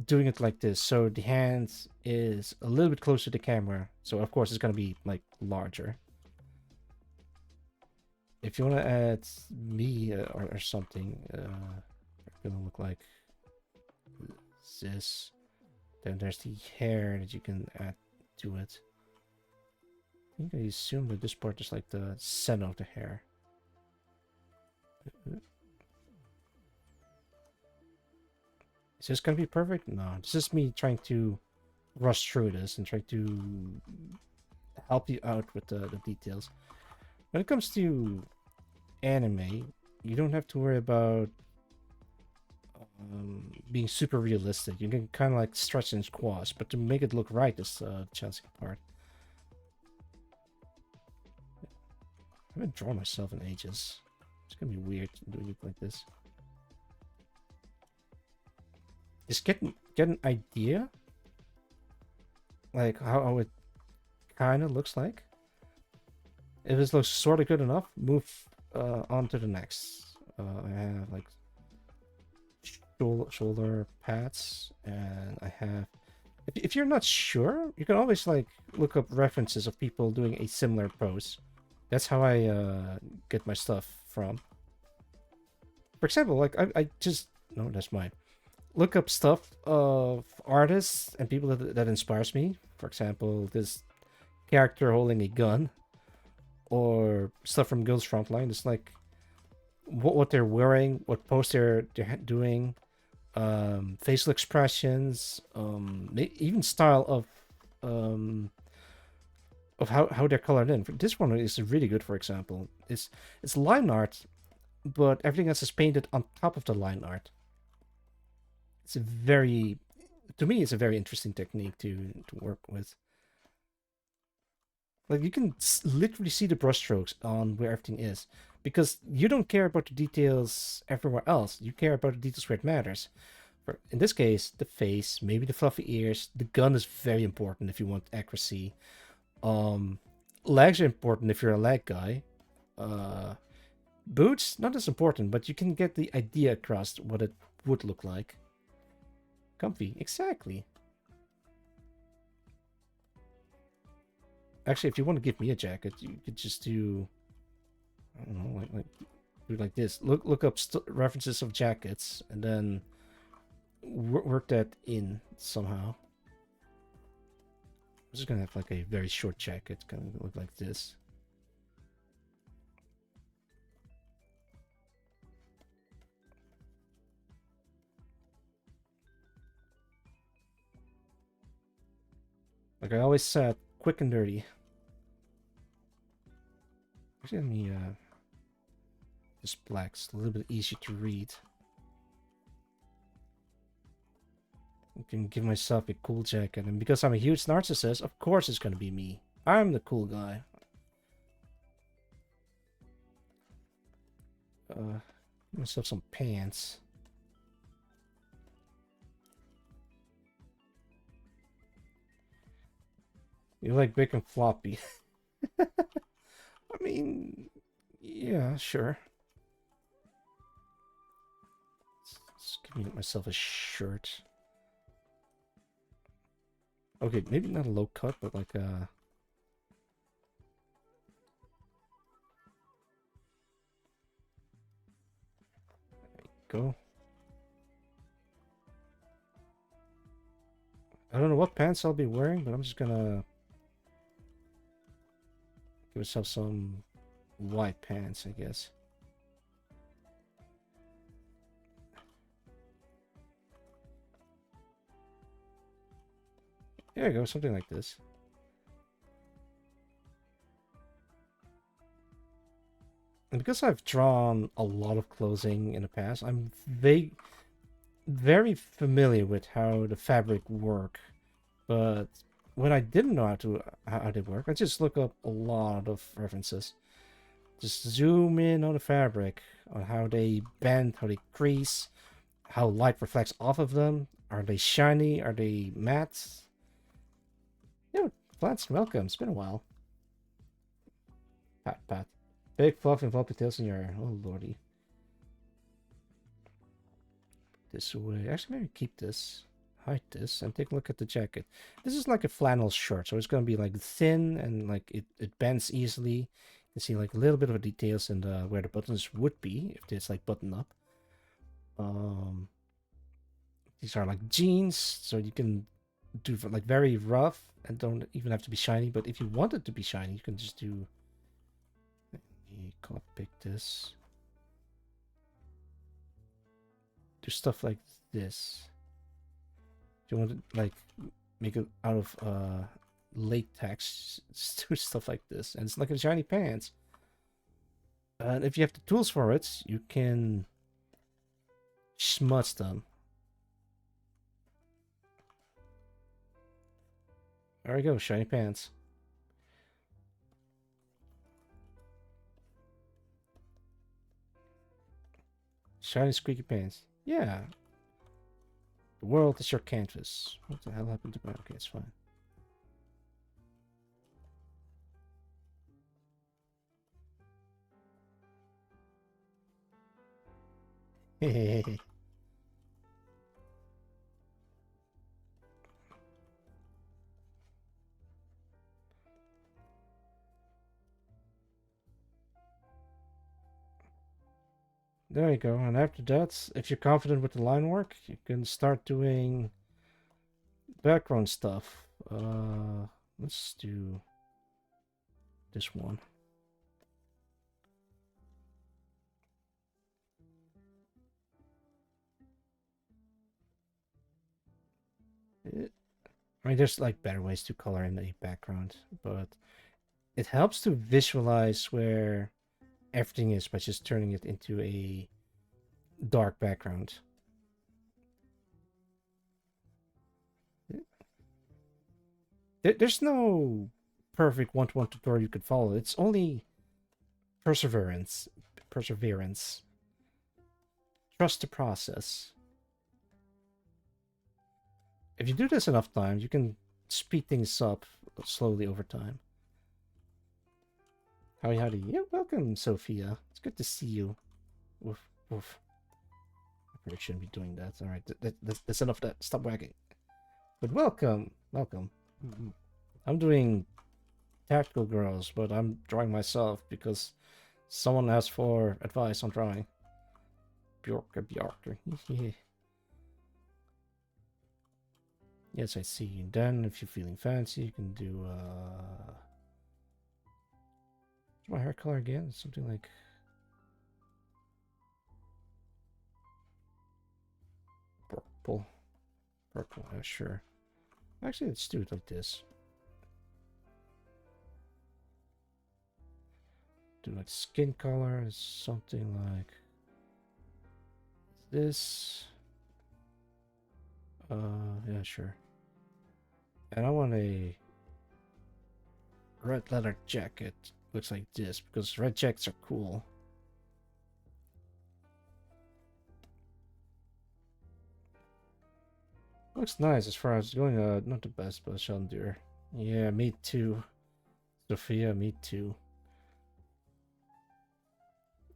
doing it like this. So the hand is a little bit closer to the camera. So of course it's going to be like larger. If you want to add me or something, it's going to look like this. Then there's the hair that you can add to it. I think I assume that this part is like the center of the hair. Is this gonna be perfect? No, this is me trying to rush through this and try to help you out with the details. When it comes to anime, you don't have to worry about being super realistic. You can kind of like stretch and squash, but to make it look right is the challenging part. I haven't drawn myself in ages. It's gonna be weird doing it like this. Just get an idea, like how it kind of looks like. If it looks sort of good enough, move on to the next. I have like shoulder pads, and I have. If you're not sure, you can always like look up references of people doing a similar pose. That's how I get my stuff from. For example, like I just no, that's mine. Look up stuff of artists and people that inspires me. For example, this character holding a gun, or stuff from Girls Frontline. It's like what they're wearing, what pose they're doing, facial expressions, even style of how they're colored in. This one is really good. For example, it's line art, but everything else is painted on top of the line art. It's a very, to me, it's a very interesting technique to work with. Like you can literally see the brushstrokes on where everything is, because you don't care about the details everywhere else. You care about the details where it matters. In this case, the face, maybe the fluffy ears. The gun is very important if you want accuracy. Legs are important if you're a leg guy. Boots, not as important, but you can get the idea across what it would look like. Comfy, exactly. Actually, if you want to give me a jacket, you could just do, I don't know, like do it like this. Look up references of jackets, and then work that in somehow. I'm just gonna have like a very short jacket, kind of look like this. Like I always said, quick and dirty. Actually, let me just black. It's a little bit easier to read. I can give myself a cool jacket, and because I'm a huge narcissist, of course it's gonna be me. I'm the cool guy. Give myself some pants. You like big and floppy. I mean, yeah, sure. Let's give myself a shirt. Okay, maybe not a low cut, but like a... There you go. I don't know what pants I'll be wearing, but I'm just gonna give myself some white pants, I guess. There you go, something like this. And because I've drawn a lot of clothing in the past, I'm very familiar with how the fabric work. But when I didn't know how they work, I just look up a lot of references. Just zoom in on the fabric, on how they bend, how they crease, how light reflects off of them. Are they shiny? Are they matte? Yo, Flats, welcome. It's been a while. Pat. Big fluff and floppy tails in your hair. Oh, lordy. This way. Actually, maybe keep this. Hide this and take a look at the jacket. This is like a flannel shirt, so it's going to be like thin and like it bends easily. You can see like a little bit of the details in the where the buttons would be if it's like button up. These are like jeans, so you can do like very rough and don't even have to be shiny. But if you want it to be shiny, you can just do. Let me pick this. Do stuff like this. Do you want to like make it out of latex to stuff like this, and it's like a shiny pants. And if you have the tools for it, you can smudge them. There we go, shiny pants. Shiny squeaky pants. Yeah. The world is your canvas. What the hell happened to my... Okay, it's fine. Hehehe. There you go. And after that, if you're confident with the line work, you can start doing background stuff. Let's do this one. I mean, there's like better ways to color in a background, but it helps to visualize where everything is by just turning it into a dark background. There's no perfect one-to-one tutorial you could follow. It's only perseverance. Perseverance. Trust the process. If you do this enough times, you can speed things up slowly over time. Howdy, howdy. Yeah, welcome, Sophia. It's good to see you. Woof, woof. I probably shouldn't be doing that. Alright, that's enough of that. Stop wagging. But welcome. Welcome. I'm doing Tactical Girls, but I'm drawing myself because someone asked for advice on drawing. Bjorka, Bjorka. Yes, I see. And then, if you're feeling fancy, you can do, what's my hair color again? Something like... Purple. Purple, yeah, sure. Actually, let's do it like this. Do like skin color, something like this. Yeah, sure. And I want a red leather jacket. Looks like this, because red jackets are cool. Looks nice as far as going, not the best, but shall endure. Yeah, me too. Sophia, me too.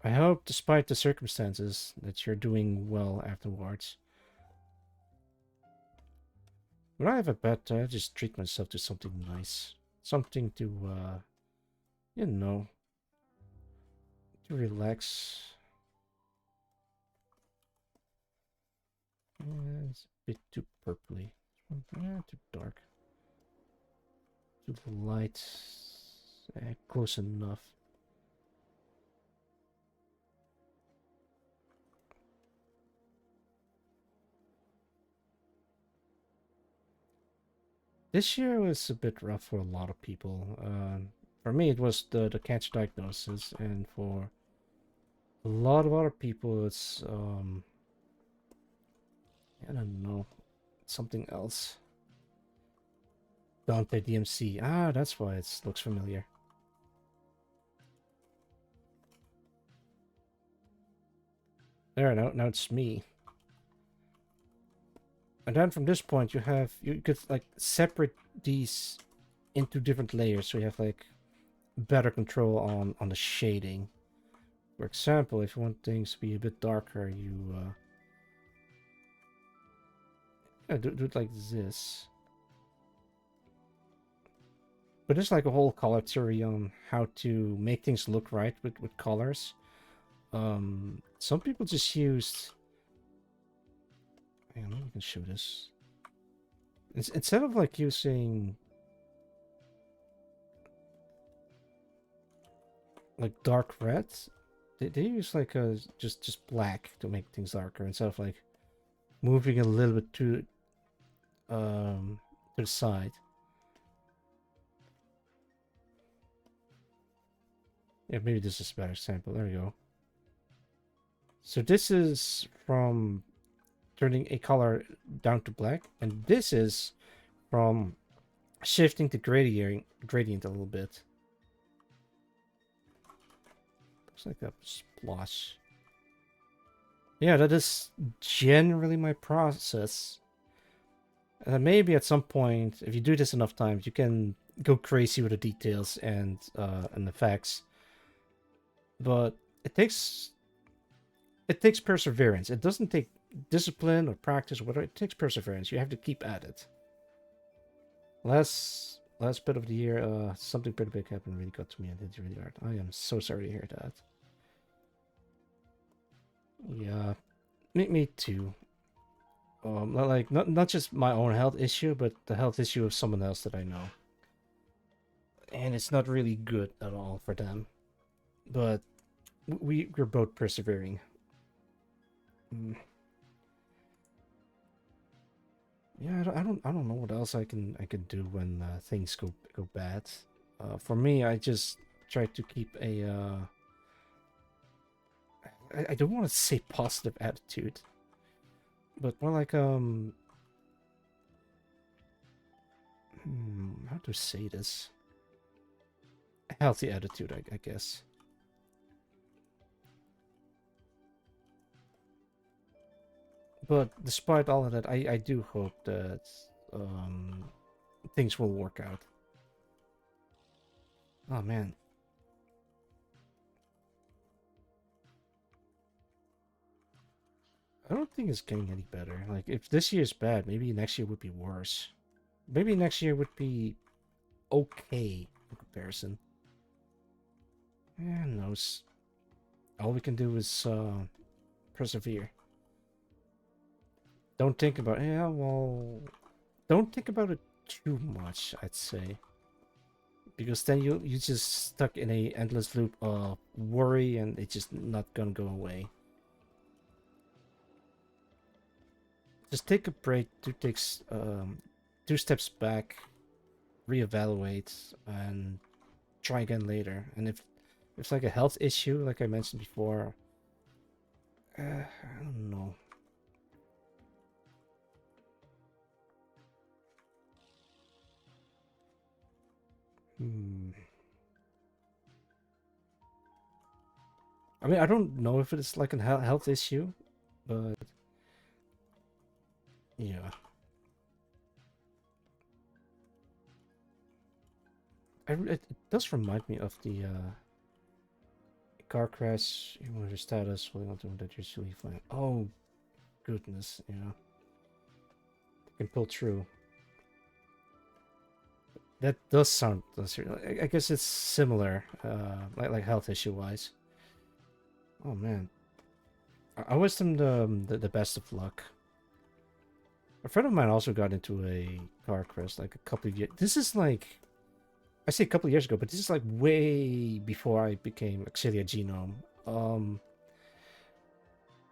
I hope, despite the circumstances, that you're doing well afterwards. When I have a bad day, I just treat myself to something nice. Something to, you know, to relax. Yeah, it's a bit too purpley. Yeah, too dark. Too light. Close enough. This year was a bit rough for a lot of people. For me, it was the cancer diagnosis, and for a lot of other people, it's I don't know, something else. Dante DMC. Ah, that's why it looks familiar. There, now it's me. And then from this point, you could like separate these into different layers, so you have like better control on the shading. For example, if you want things to be a bit darker, you do it like this. But there's like a whole color theory on how to make things look right with colors. Some people just used... Hang on, maybe we can show this. Instead of like using like dark red, they use like a just black to make things darker, instead of like moving a little bit to the side. Yeah, maybe this is a better example. There we go. So this is from turning a color down to black, and this is from shifting the gradient a little bit. Looks like a splotch. Yeah, that is generally my process. And then maybe at some point, if you do this enough times, you can go crazy with the details and effects. But it takes perseverance. It doesn't take discipline or practice or whatever. It takes perseverance. You have to keep at it. Last bit of the year, something pretty big happened. Really got to me and it's really hard. I am so sorry to hear that. Yeah, me too. Like not just my own health issue, but the health issue of someone else that I know. And it's not really good at all for them. But we're both persevering. Yeah, I don't know what else I can do when things go bad. For me, I just try to keep a I don't want to say positive attitude, but more like how to say this? A healthy attitude, I guess. But despite all of that, I do hope that things will work out. Oh man. I don't think it's getting any better. Like, if this year's bad, maybe next year would be worse. Maybe next year would be okay in comparison. Yeah, who knows? All we can do is persevere. Don't think about it. Yeah, well, don't think about it too much, I'd say. Because then you just stuck in a endless loop of worry and it's just not gonna go away. Just take a break, two steps back, reevaluate, and try again later. And if it's like a health issue, like I mentioned before, I don't know. I mean, I don't know if it's like a health issue, but yeah. It does remind me of the car crash. You want your status, holding on to that you're usually fine. Oh, goodness, yeah. Can pull through. That does sound. I guess it's similar, like health issue wise. Oh man, I wish them the best of luck. A friend of mine also got into a car crash like a couple of years. This is like, I say a couple of years ago, but this is like way before I became Auxilia Genome.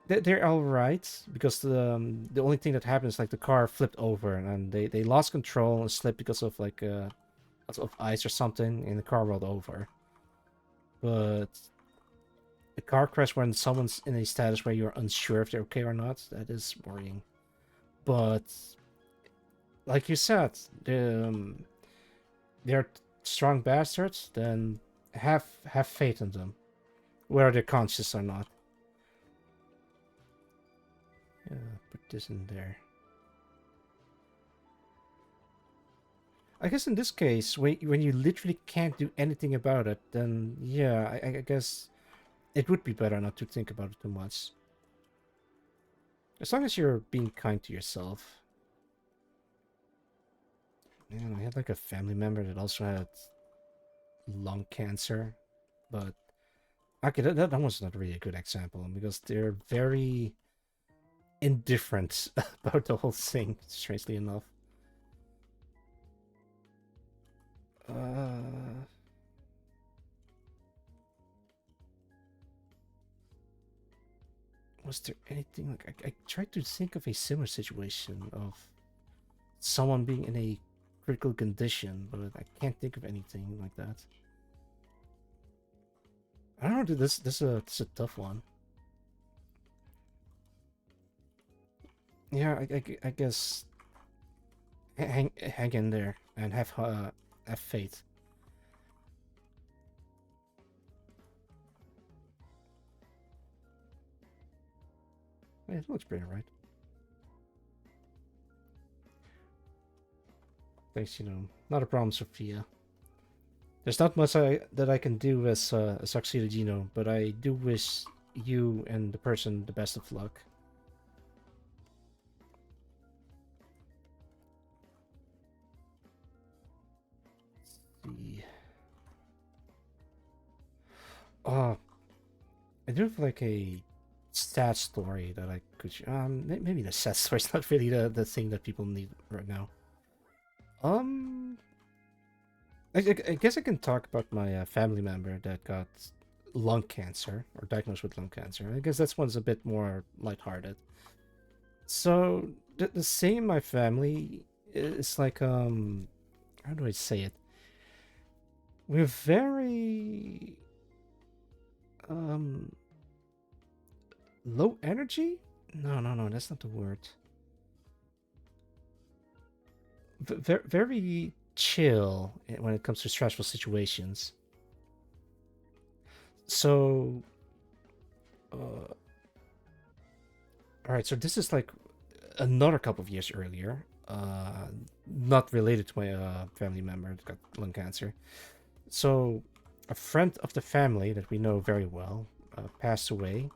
They're all right because the only thing that happened is like the car flipped over and they lost control and slipped because of like of ice or something, and the car rolled over. But the car crash when someone's in a status where you're unsure if they're okay or not, that is worrying. But like you said, they're strong bastards. Then have faith in them, whether they're conscious or not. Yeah, put this in there. I guess in this case, when you literally can't do anything about it, then yeah, I guess it would be better not to think about it too much. As long as you're being kind to yourself. Man, I had like a family member that also had lung cancer, but okay, that was not really a good example because they're very indifferent about the whole thing, strangely enough. Was there anything like I tried to think of a similar situation of someone being in a critical condition, but I can't think of anything like that. I don't know, dude, this is a tough one. Yeah, I guess hang in there and have faith. Yeah, it looks pretty right. Thanks, not a problem, Sophia. There's not much that I can do as Oxydogino, but I do wish you and the person the best of luck. Let's see. Uh, I do have like a sad story that I could. Maybe the sad story's not really the thing that people need right now. I guess I can talk about my family member that got lung cancer or diagnosed with lung cancer. I guess that's one's a bit more lighthearted. So the same in my family is like how do I say it? We're very um low energy? No, that's not the word. Very chill when it comes to stressful situations. So, all right. So this is like another couple of years earlier. Not related to my family member that got lung cancer. So, a friend of the family that we know very well passed away,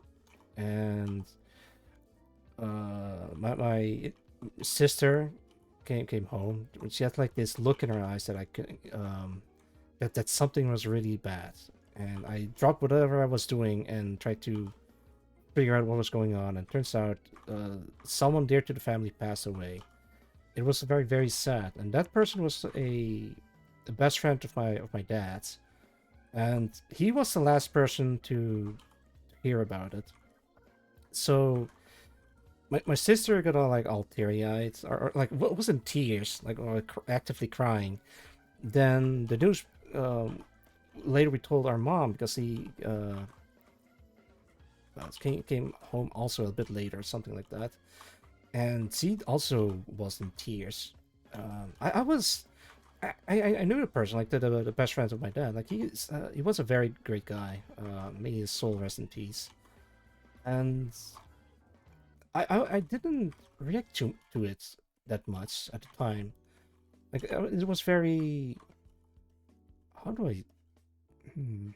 and my sister came home. She had like this look in her eyes that I could that something was really bad, and I dropped whatever I was doing and tried to figure out what was going on. And turns out someone dear to the family passed away. It was very sad, and that person was the best friend of my dad's, and he was the last person to hear about it. So my sister got all teary-eyed, or like what was in tears, like actively crying. Then the news later we told our mom because he came home also a bit later, something like that, and she also was in tears. I knew the person, like the best friends of my dad. Like he was a very great guy. May his soul rest in peace. And I didn't react to it that much at the time. Like it was very. How do I? Hmm.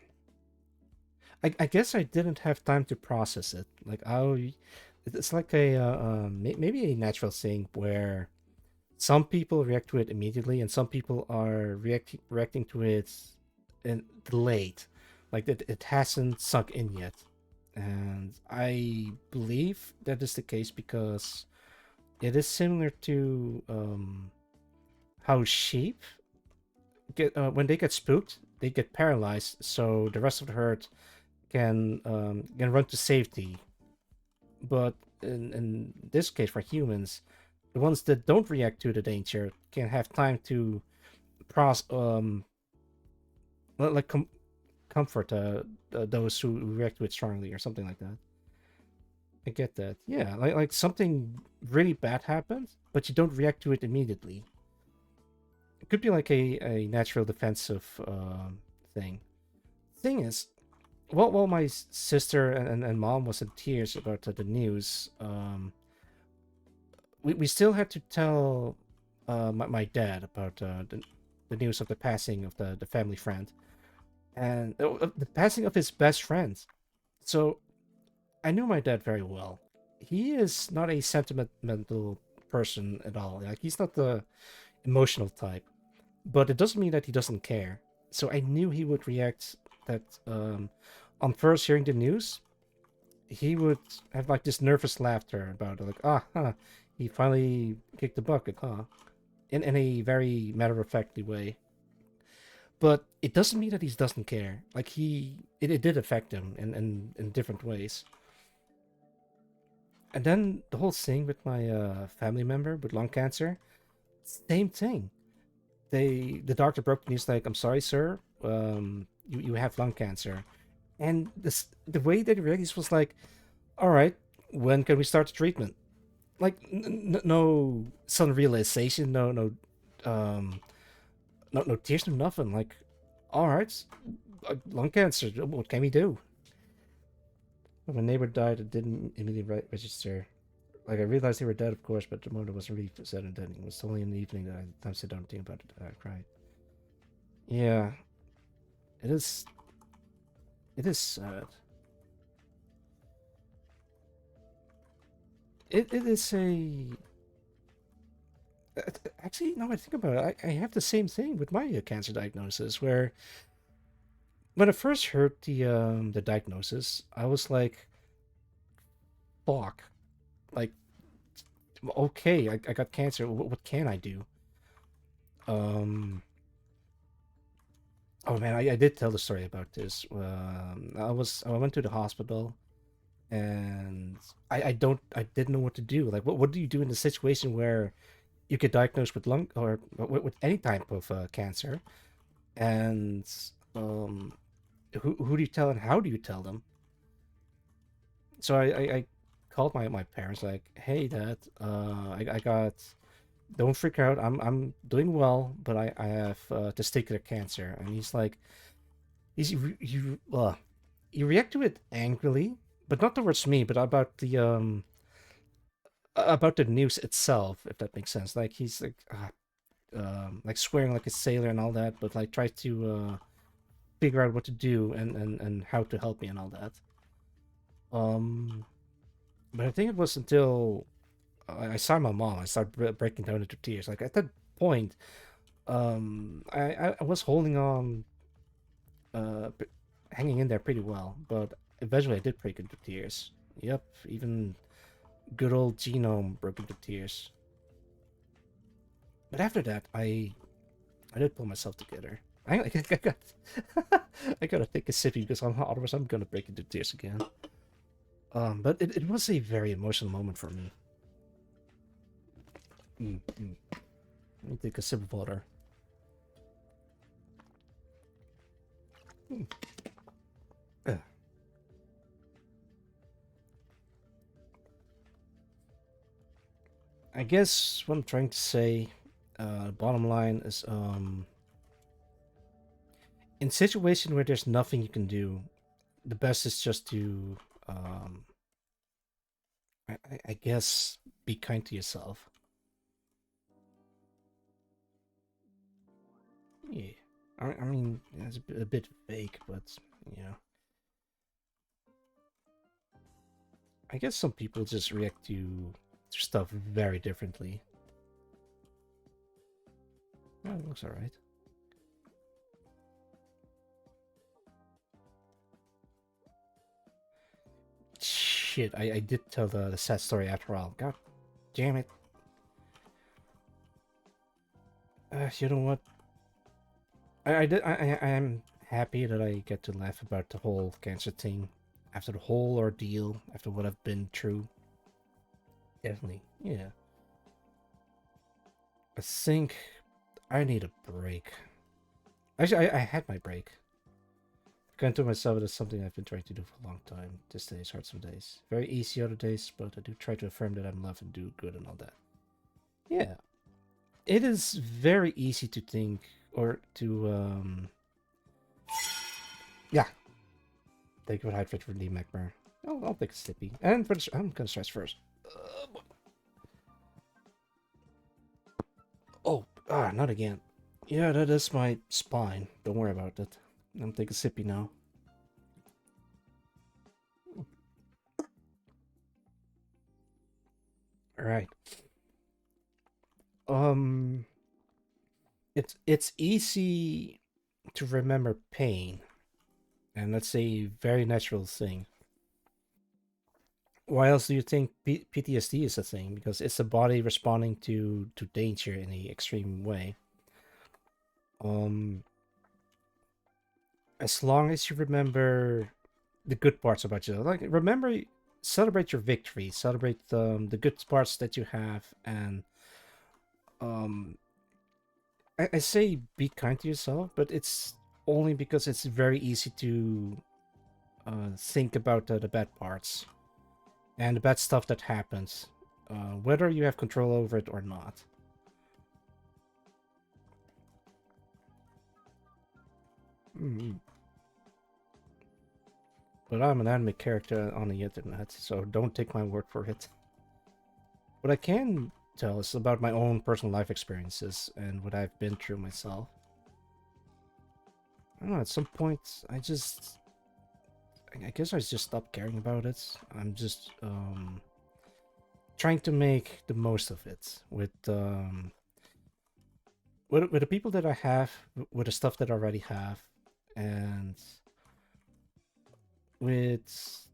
I guess I didn't have time to process it. Like it's like maybe a natural thing where some people react to it immediately, and some people are reacting to it in delayed, like that it hasn't sunk in yet. And I believe that is the case because it is similar to how sheep get when they get spooked, they get paralyzed, so the rest of the herd can run to safety. But in this case, for humans, the ones that don't react to the danger can have time to process like comfort those who react to it strongly or something like that. I get that. Yeah, like something really bad happens, but you don't react to it immediately. It could be like a natural defensive thing. Thing is, while my sister and mom was in tears about the news, we still had to tell my dad about the news of the passing of the family friend, and the passing of his best friend. So I knew my dad very well. He is not a sentimental person at all. Like he's not the emotional type, but it doesn't mean that he doesn't care. So I knew he would react that on first hearing the news, he would have like this nervous laughter about it, like huh, he finally kicked the bucket, huh? In a very matter-of-factly way. But it doesn't mean that he doesn't care. Like it did affect him in different ways. And then the whole thing with my family member with lung cancer, same thing. The doctor broke the news like, I'm sorry, sir, you have lung cancer. And the way that he reacted was like, all right, when can we start the treatment? Like, no sudden realization, um, no tears, no nothing. Like, all right, lung cancer. What can we do? When my neighbor died, it didn't immediately register. Like, I realized they were dead, of course, but the moment wasn't really said and done. It was only in the evening that I sit down and think about it. I cried. Yeah, it is. It is sad. It is a. Actually, now I think about it, I have the same thing with my cancer diagnosis, where when I first heard the diagnosis, I was like, "Fuck!" Like, okay, I got cancer. What can I do? Um. Oh man, I did tell the story about this. I went to the hospital and I didn't know what to do. Like, what do you do in the situation where you get diagnosed with lung or with any type of cancer, and um, who do you tell and how do you tell them? So I called my parents like, hey dad, I got, don't freak out, I'm doing well, but I have testicular cancer. And he's like, you react to it angrily, but not towards me, but about the news itself, if that makes sense. Like, he's like swearing like a sailor and all that, but like tries to figure out what to do and how to help me and all that. Um, but I think it was until I saw my mom, I started breaking down into tears. Like, at that point, I was holding on, uh, p- hanging in there pretty well, but eventually I did break into tears. Yep, even good old Genome broke into tears. But after that, I did pull myself together. I got I gotta take a sippy because otherwise I'm gonna break into tears again. But it was a very emotional moment for me. Mm. Let me take a sip of water. Mm. Uh, I guess what I'm trying to say, bottom line is, in situation where there's nothing you can do, the best is just to, um, I guess, be kind to yourself. Yeah. I mean, it's a bit vague, but, you know. I guess some people just react to stuff very differently. Oh, it looks alright. Shit, I did tell the sad story after all. God damn it. You know what? I am happy that I get to laugh about the whole cancer thing after the whole ordeal, after what I've been through. Definitely, yeah. I think I need a break. Actually, I had my break. I kind of told myself it is something I've been trying to do for a long time. This day is hard some days. Very easy other days, but I do try to affirm that I'm loved and do good and all that. Yeah. It is very easy to think or to yeah. Take a hydrate for Lee McMur. I'll take a sippy. And for the, I'm gonna stretch first. Oh, not again. Yeah, that is my spine. Don't worry about it. I'm taking a sippy now. All right. Um, it's easy to remember pain, and that's a very natural thing. Why else do you think PTSD is a thing? Because it's the body responding to danger in a extreme way. Um, as long as you remember the good parts about yourself, like remember, celebrate your victory, celebrate the good parts that you have, and um, I say be kind to yourself, but it's only because it's very easy to think about the bad parts and the bad stuff that happens, whether you have control over it or not. But I'm an anime character on the internet, so don't take my word for it. What I can tell is about my own personal life experiences and what I've been through myself. I don't know, at some point, I guess I just stopped caring about it. I'm just, trying to make the most of it with the people that I have, with the stuff that I already have, and with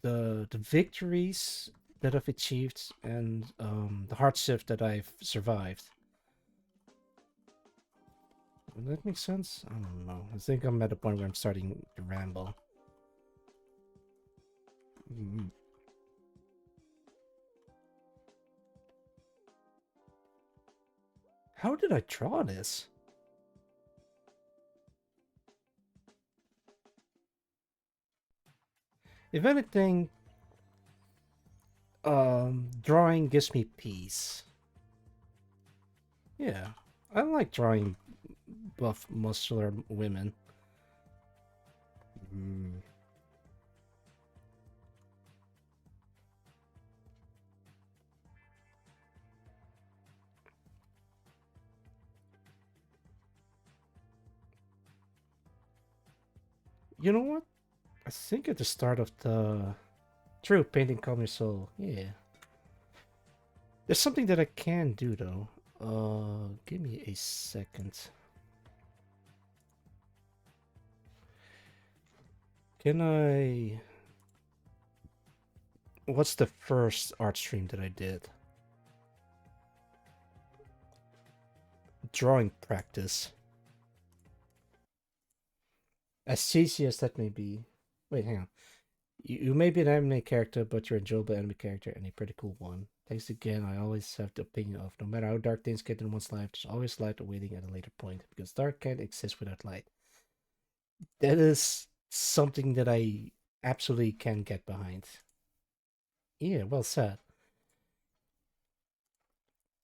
the victories that I've achieved and the hardship that I've survived. Would that make sense? I don't know. I think I'm at a point where I'm starting to ramble. How did I draw this? If anything, drawing gives me peace. Yeah, I like drawing buff, muscular women. You know what? I think at the start of the... True, painting Calm Your Soul. Yeah. There's something that I can do, though. Give me a second. Can I... What's the first art stream that I did? Drawing practice. As cheesy as that may be. Wait, hang on. You may be an anime character, but you're a enjoyable anime character and a pretty cool one. Thanks again, I always have the opinion of no matter how dark things get in one's life, there's always light awaiting at a later point, because dark can't exist without light. That is something that I absolutely can get behind. Yeah, well said.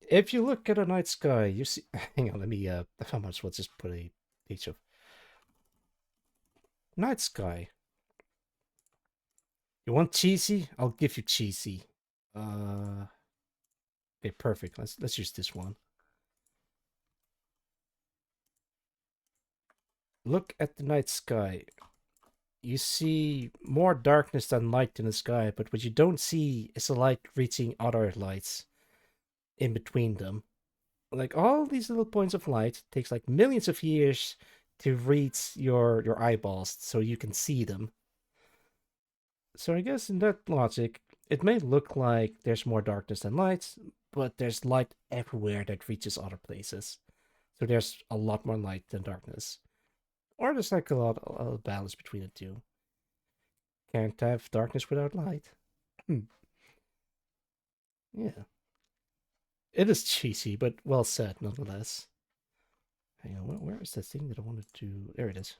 If you look at a night sky, you see... Hang on, let me, how much? Let's just put a picture of... Night sky. You want cheesy? I'll give you cheesy. Okay, perfect. Let's use this one. Look at the night sky. You see more darkness than light in the sky, but what you don't see is the light reaching other lights in between them. Like all these little points of light takes like millions of years to reach your eyeballs so you can see them. So I guess in that logic, it may look like there's more darkness than light, but there's light everywhere that reaches other places. So there's a lot more light than darkness. Or there's like a lot of balance between the two. Can't have darkness without light. Yeah. It is cheesy, but well said nonetheless. Hang on, where is the thing that I wanted to... There it is.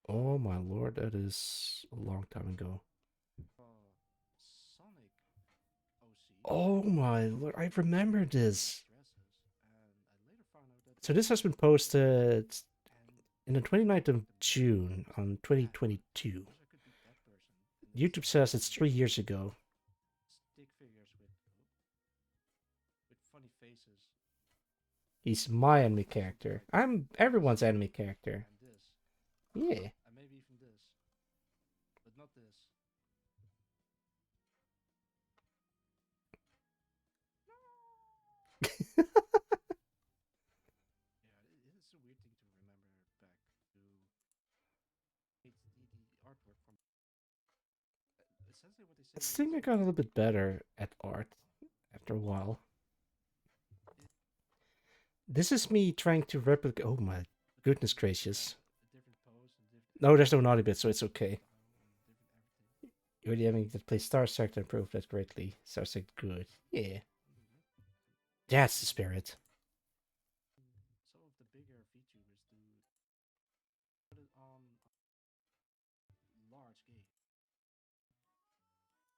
Oh my lord, that is a long time ago. Sonic OC. Oh my lord, I remember this. And I later found out that So this has been posted in the 29th of June on 2022. I could be that person. YouTube says it's 3 years ago. Stick figures with funny faces. He's my anime character. I'm everyone's anime character. And this. Yeah. And maybe even this. But not this. Yeah, it is a weird thing to remember back to the artwork from essentially what they say. I think I got a little bit better at art after a while. This is me trying to replicate... Oh my goodness gracious. No, there's no naughty bit, so it's okay. You're the enemy that plays Star Trek to improve that greatly. Star Trek good. Yeah. That's the spirit. put it on large game.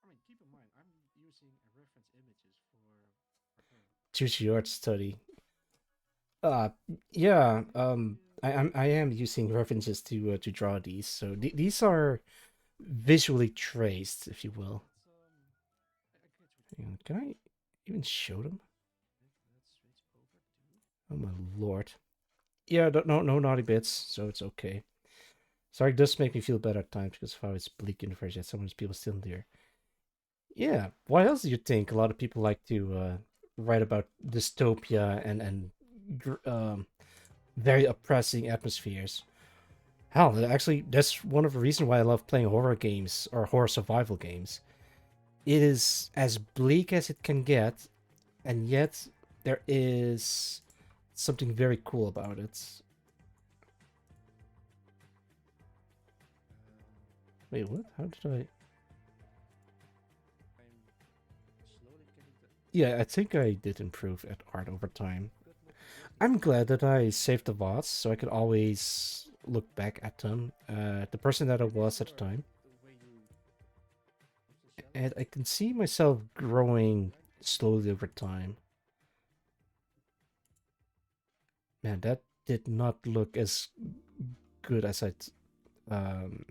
I mean, keep in mind, I'm using reference images for her. Choose your art study. Uh, yeah. I am using references to draw these. So these are visually traced, if you will. Hang on, can I even show them? Oh my lord. Yeah, no naughty bits, so it's okay. Sorry, it does make me feel better at times because of how it's bleak in the first yet so many people still there. Yeah, why else do you think a lot of people like to write about dystopia and very oppressing atmospheres? Hell, actually, that's one of the reasons why I love playing horror games or horror survival games. It is as bleak as it can get, and yet there is something very cool about it. Wait, what? How did I? I'm slowly getting the Yeah, I think I did improve at art over time. good look. I'm glad that I saved the VODs so I could always look back at them, the person that I was at the time. The way you And I can see myself growing slowly over time. Man, that did not look as good as um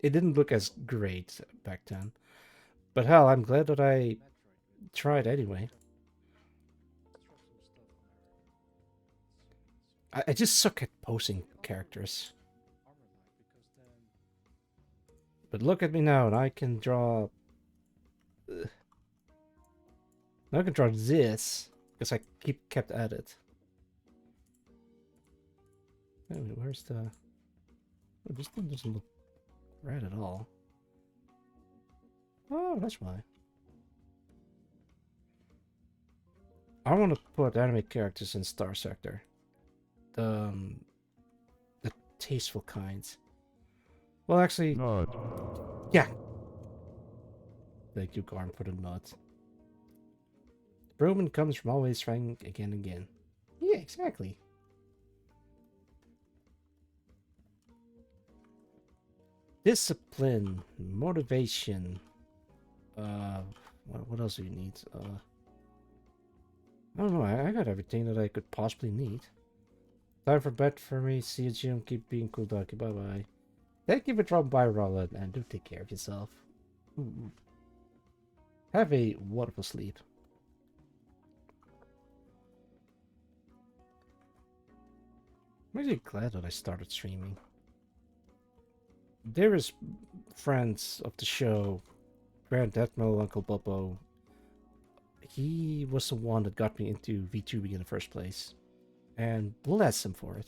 it didn't look as great back then. But hell, I'm glad that I Metroid with tried anyway. let's drop some stuff on I just suck at posing characters. our armor line because then But look at me now, and I can draw. Now I can draw this because I kept at it. Anyway, where's the? Oh, this thing doesn't look right at all. Oh, that's why. I want to put anime characters in Star Sector. The tasteful kinds. Well, actually, yeah. Thank you, Garm, for the nut. Roman comes from always trying again and again. Yeah, exactly. Discipline, motivation. What else do you need? I don't know. I got everything that I could possibly need. Time for bed for me. See you, Jim. Keep being cool, Ducky. Bye bye. Thank you for dropping by, Roland, and do take care of yourself. Ooh. Have a wonderful sleep. I'm really glad that I started streaming. Dearest friends of the show, Grand Admiral Uncle Bobo, he was the one that got me into VTubing in the first place. And bless him for it.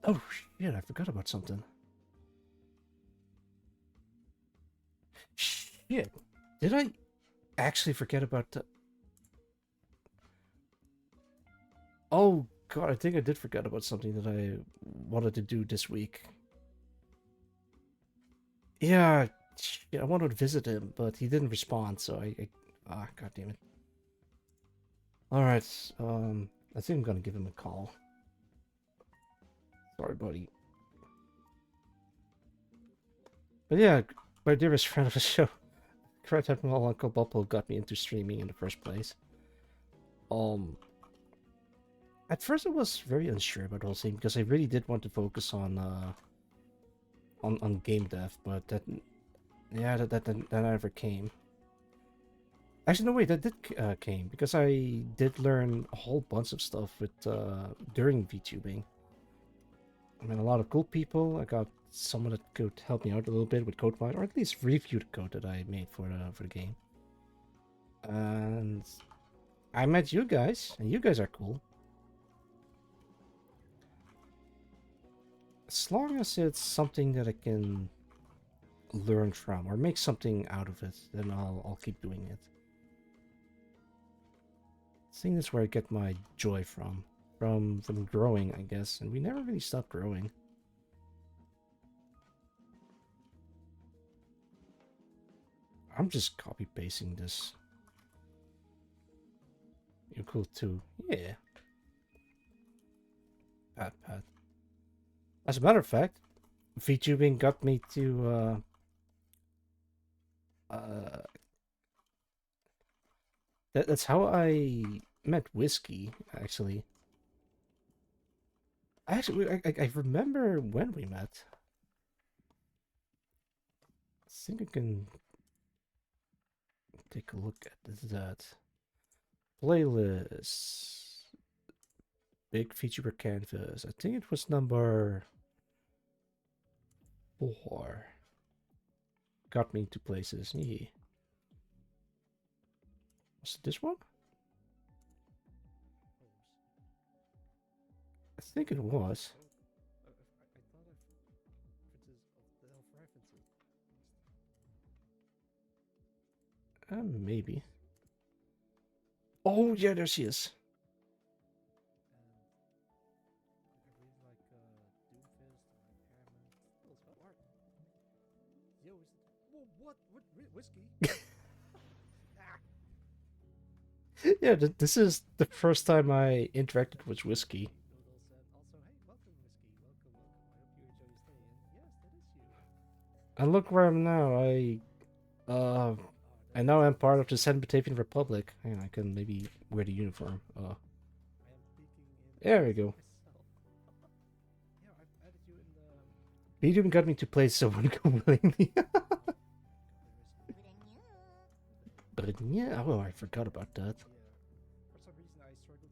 Oh shit, I forgot about something. Shit. Did I actually forget about the... Oh god, I think I did forget about something that I wanted to do this week. Yeah, shit, I wanted to visit him, but he didn't respond, so ah, god damn it. Alright, I think I'm gonna give him a call. Sorry, buddy. But yeah, my dearest friend of the show, Grand Admiral Uncle Bubble got me into streaming in the first place. At first I was very unsure about the whole thing because I really did want to focus on game dev, but that never came. Actually, no, wait, that did came because I did learn a whole bunch of stuff with during VTubing. I mean, a lot of cool people. I got someone that could help me out a little bit with code or at least review the code that I made for the game. And I met you guys, and you guys are cool. As long as it's something that I can learn from or make something out of it, then I'll keep doing it. I think that's where I get my joy from growing, I guess, and we never really stopped growing. I'm just copy pasting this. You're cool too, yeah. Pat. As a matter of fact, VTubing got me to that's how I met Whiskey, actually. I remember when we met. I think I can take a look at that. Playlist. Big VTuber canvas. I think it was number 4. Got me into places. Yeah. Was it this one? I think it was. I thought references. Maybe. Oh, yeah, there she is. I really like Doomfist and Impairment. Oh, art. Yo, whoa, what? Whiskey? Yeah, this is the first time I interacted with Whiskey. Doodle said also, hey, welcome, Whiskey. Welcome. I hope you enjoy your stay. And yes, that is you. And look where I'm now. I now am part of the San Batavian Republic. And I can maybe wear the uniform. I am peeking in. There we go. Myself. Yeah, I've added you in the. VTubing got me to play someone willingly. But yeah, oh, I forgot about that. Yeah. For some reason, I struggled.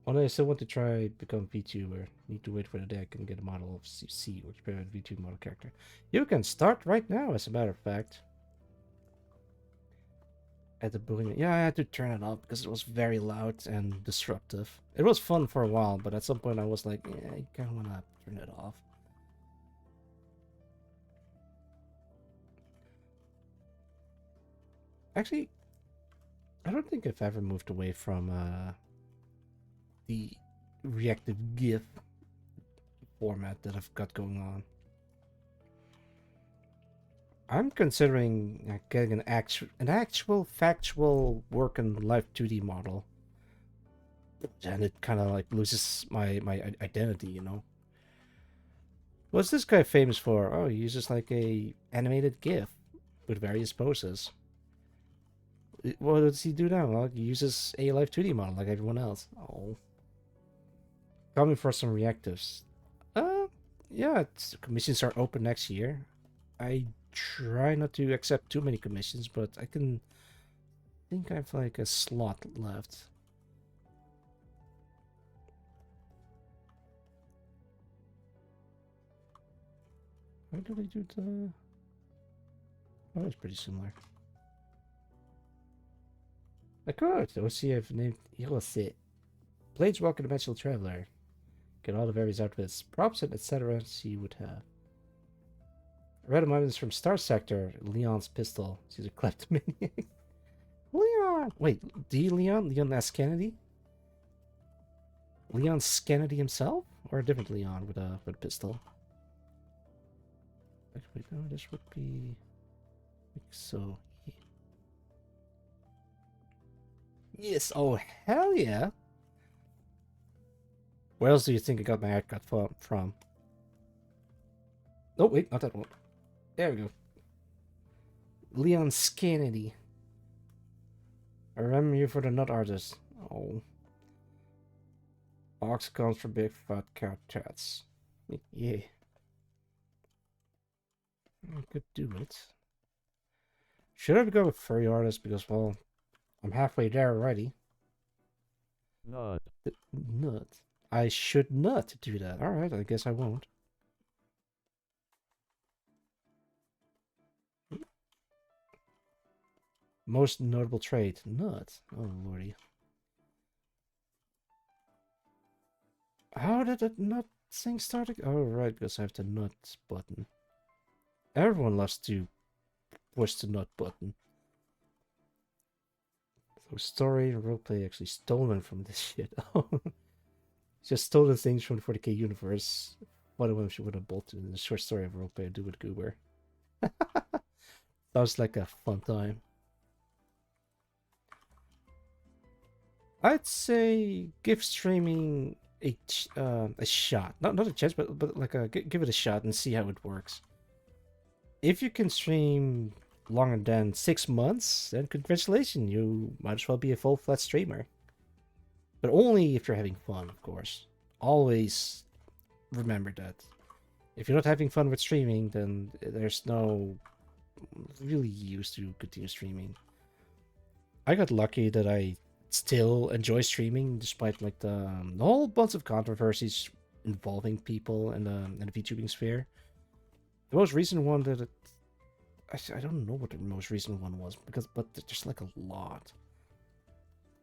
Although I still want to try become VTuber. Need to wait for the day I can get a model of CC or prepare a VTuber model character. You can start right now, as a matter of fact. At the booing. Yeah, I had to turn it off because it was very loud and disruptive. It was fun for a while, but at some point I was like, yeah, I kind of want to turn it off. Actually, I don't think I've ever moved away from the reactive GIF format that I've got going on. I'm considering getting an actual factual working live 2D model, and it kind of like loses my identity, you know. What's this guy famous for? Oh, he uses like a animated GIF with various poses. What does he do now? Well, he uses a live 2D model like everyone else. Oh. Coming for some reactives. Yeah, commissions are open next year. I try not to accept too many commissions, but I think I have like a slot left. How do they do the... Oh, it's pretty similar. Of course, the OCF named Hiroset. Blades Walker Dimensional Traveler. Get all the various outfits, props, and etc. she would have. Random items from Star Sector. Leon's pistol. She's a kleptomaniac. Leon! Wait, Leon? Leon S. Kennedy? Leon Kennedy himself? Or a different Leon with a pistol? Actually, no, this would be... So... Yes, oh hell yeah! Where else do you think I got my haircut from? Oh wait, not that one. There we go. Leon Kennedy. I remember you for the nut artist. Oh. Ox comes for big fat cat chats. Yeah. I could do it. Should I go with furry artist because, well, I'm halfway there already. Nut. Nut. I should not do that. Alright, I guess I won't. Most notable trait. Nut. Oh, lordy. How did that nut thing start? Oh, right, because I have the nut button. Everyone loves to push the nut button. So story and roleplay actually stolen from this shit. Just stolen things from the 40k universe. One of them she would have bolted in the short story of roleplay I do with Goober. Sounds like a fun time. I'd say give streaming a shot. Not a chance, but like give it a shot and see how it works. If you can stream longer than 6 months, then congratulations, you might as well be a full-fledged streamer. But only if you're having fun, of course. Always remember that. If you're not having fun with streaming, then there's no really use to continue streaming. I got lucky that I still enjoy streaming despite like the whole bunch of controversies involving people in the VTubing sphere. The most recent one that I don't know what the most recent one was but there's like a lot.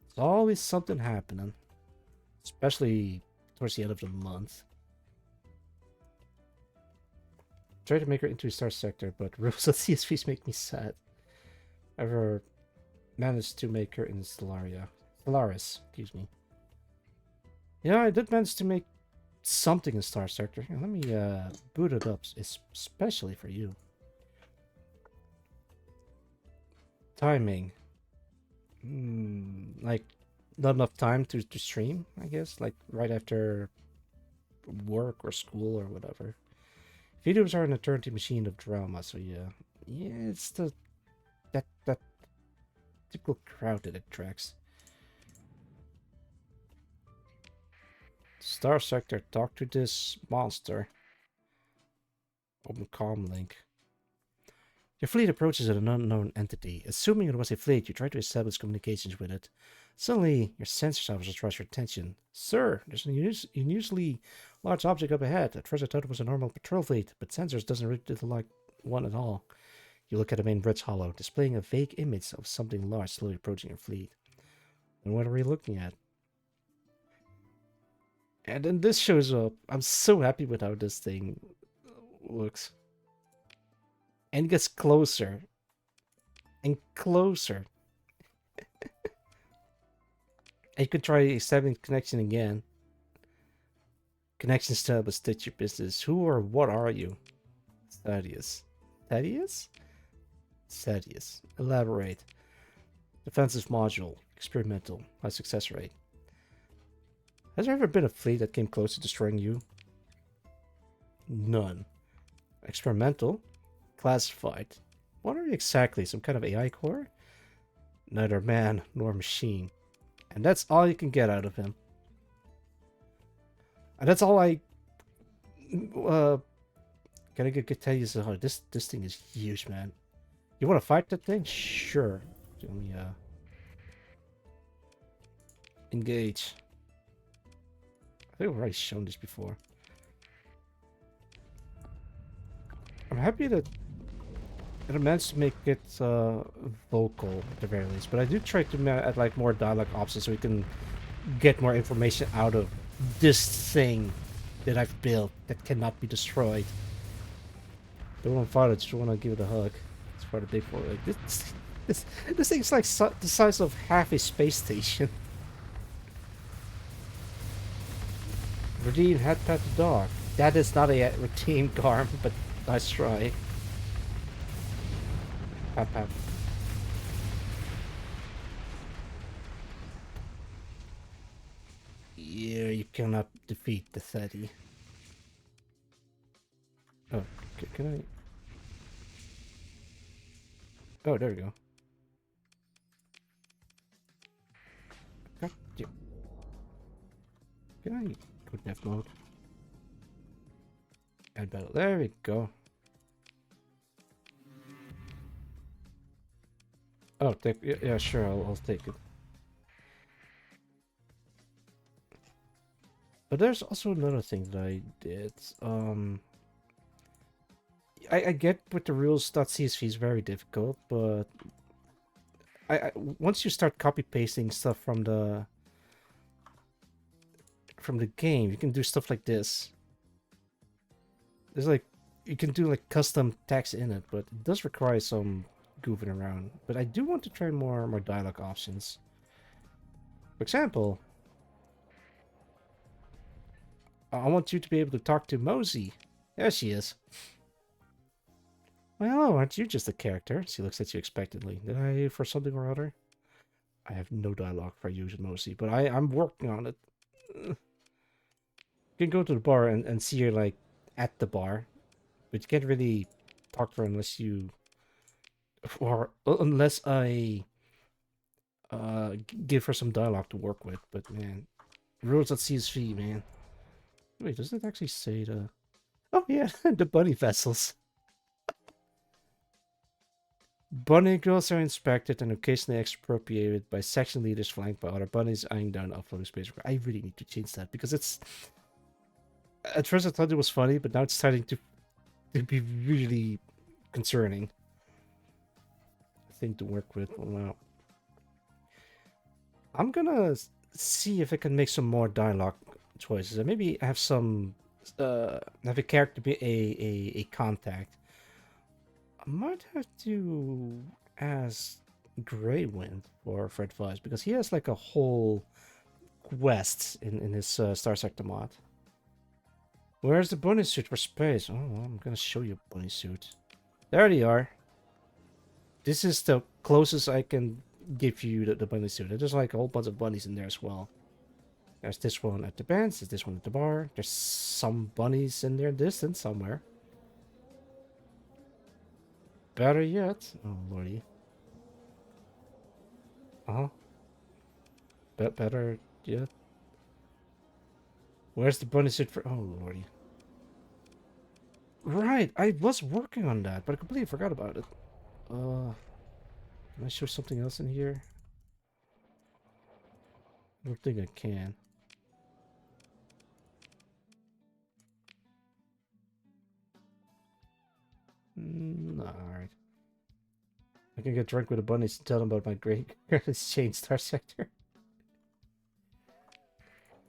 There's always something happening, especially towards the end of the month. Try to make her into a star sector, but rules of CSVs make me sad. Ever managed to make her in Stellaris, excuse me. Yeah, I did manage to make something in Star Sector. Here, let me boot it up, especially for you. Timing. Like, not enough time to stream, I guess. Like, right after work or school or whatever. Videos are an eternity machine of drama, so yeah. Yeah, it's that typical crowd that attracts. Star Sector, talk to this monster. Open comm link. Your fleet approaches an unknown entity. Assuming it was a fleet, you try to establish communications with it. Suddenly, your sensor officer draws your attention. Sir, there's an unusually large object up ahead. At first I thought it was a normal patrol fleet, but sensors doesn't really look like one at all. You look at the main bridge hollow, displaying a vague image of something large slowly approaching your fleet. And what are we looking at? And then this shows up. I'm so happy with how this thing looks. And it gets closer. And closer. And you can try establishing connection again. Connection style, but state your business. Who or what are you? Thaddeus. Thaddeus? Thaddeus. Elaborate. Defensive module. Experimental. High success rate. Has there ever been a fleet that came close to destroying you? None. Experimental. Classified. What are you exactly? Some kind of AI core? Neither man nor machine. And that's all you can get out of him. And that's all I... Gotta tell you, so this thing is huge, man. You want to fight that thing? Sure. Let me, engage. I think I've already shown this before. I'm happy that I managed to make it vocal at the very least, but I do try to add like more dialogue options so we can get more information out of this thing that I've built that cannot be destroyed. Don't want to fight it, just want to give it a hug. It's quite a big one. Like this thing's like the size of half a space station. Routine head pat the dog. That is not a routine, Garm, but nice try. Pat pat. Yeah, you cannot defeat the Thaddy. Oh, can I? Oh, there we go. God, yeah. Can I go death mode? Add battle. There we go. Oh, yeah, sure, I'll take it. But there's also another thing that I did. I get with the rules.csv is very difficult, but once you start copy pasting stuff from the game, you can do stuff like this. There's like you can do like custom text in it, but it does require some goofing around. But I do want to try more dialogue options. For example, I want you to be able to talk to Mosey. There she is. Well, aren't you just a character? She looks at you expectantly. Did I for something or other? I have no dialogue for you, Mosi, but I'm working on it. You can go to the bar and see her like at the bar, but you can't really talk to her unless you, or unless I give her some dialogue to work with. But man, rules at CSV, man. Wait, doesn't it actually say the? Oh yeah, the bunny vessels. Bunny girls are inspected and occasionally expropriated by section leaders flanked by other bunnies eyeing down uploading space. I really need to change that because it's. At first I thought it was funny, but now it's starting to be really concerning. Thing to work with. Wow. I'm gonna see if I can make some more dialogue choices. And maybe have some have a character be a contact. I might have to ask Greywind for advice because he has like a whole quest in his Star Sector mod. Where's the bunny suit for space? Oh, well, I'm gonna show you a bunny suit. There they are. This is the closest I can give you the bunny suit. There's like a whole bunch of bunnies in there as well. There's this one at the bench. There's this one at the bar. There's some bunnies in there distant somewhere. Better yet. Oh, lordy. Uh-huh. Better yet. Where's the bunny suit for... Oh, lordy. Right, I was working on that, but I completely forgot about it. Can I show something else in here? I don't think I can. Alright. I can get drunk with the bunnies and tell them about my great exchange Star Sector.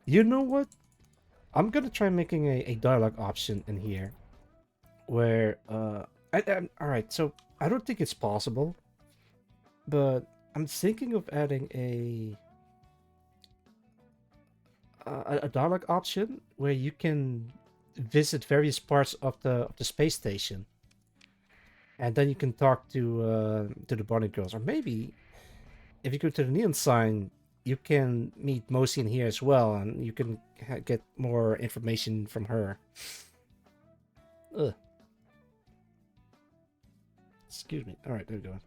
You know what? I'm gonna try making a dialogue option in here. Where, alright, so I don't think it's possible. But I'm thinking of adding a dialogue option where you can visit various parts of the space station, and then you can talk to the bunny girls. Or maybe if you go to the neon sign, you can meet Mosi in here as well, and you can get more information from her. Ugh. Excuse me. All right, there we go.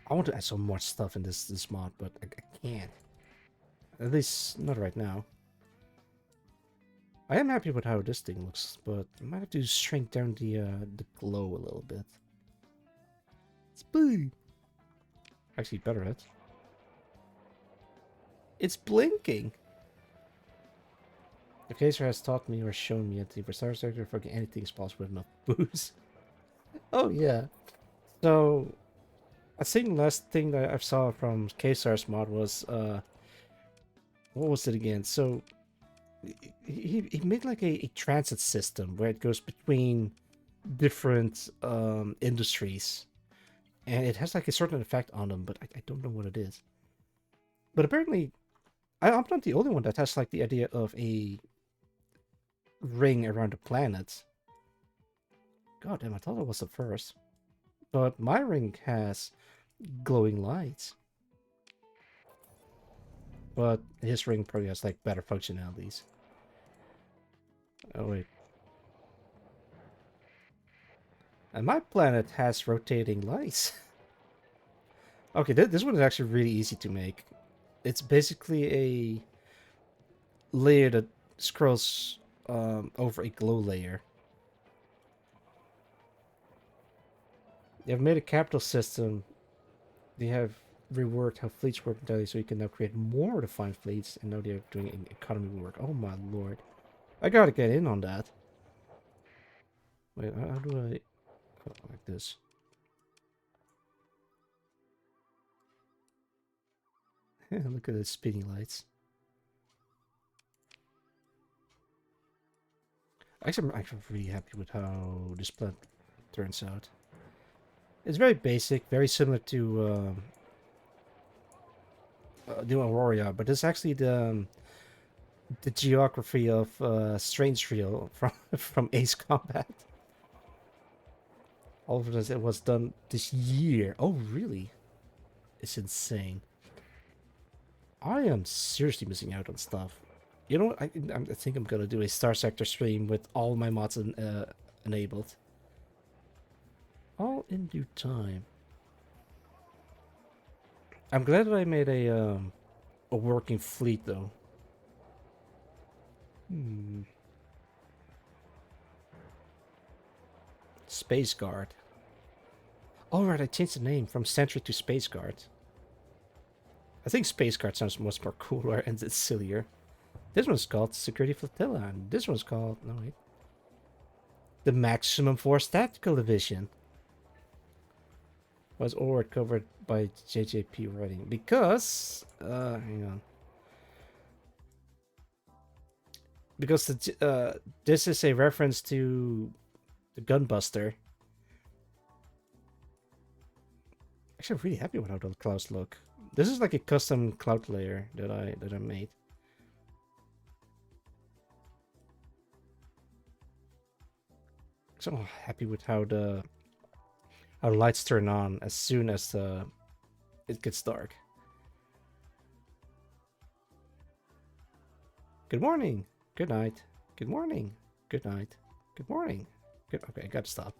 I want to add some more stuff in this mod, but I can't. At least not right now. I am happy with how this thing looks, but I might have to shrink down the glow a little bit. Spoo! Actually, better yet. It's blinking! The Kaiser has taught me or shown me that for Star Sector, fucking anything is possible with enough booze. Oh yeah. So I think the last thing that I saw from Kesar's mod was what was it again? So he made like a transit system where it goes between different industries, and it has like a certain effect on them, but I don't know what it is. But apparently, I'm not the only one that has like the idea of a ring around the planet. God damn, I thought it was the first. But my ring has glowing lights. But his ring probably has like better functionalities. Oh wait. And my planet has rotating lights. Okay, this one is actually really easy to make. It's basically a layer that scrolls over a glow layer. They have made a capital system. They have reworked how fleets work entirely, so you can now create more defined fleets, and now they're doing an economy work. Oh my lord. I gotta get in on that. Wait, how do I... Oh, like this. Look at the spinning lights. Actually, I'm really happy with how this planet turns out. It's very basic, very similar to New Aurora, but it's actually the geography of Strange Trio from Ace Combat. All of this, it was done this year. Oh, really? is insane. I am seriously missing out on stuff. You know what? I think I'm gonna do a Star Sector stream with all my mods enabled. All in due time. I'm glad that I made a working fleet though. Space Guard. Oh right, I changed the name from Sentry to Space Guard. I think Space Guard sounds much more cooler and it's sillier. This one's called Security Flotilla, and this one's called... no, wait. The Maximum Force Tactical Division. Was all covered by JJP writing. Because... hang on. Because this is a reference to the Gunbuster. Actually, I'm really happy with how the clouds look. This is like a custom cloud layer that I made. So I'm happy with how the lights turn on as soon as it gets dark. Good morning. Good night. Good morning. Good night. Good morning. Good. Okay, I gotta stop.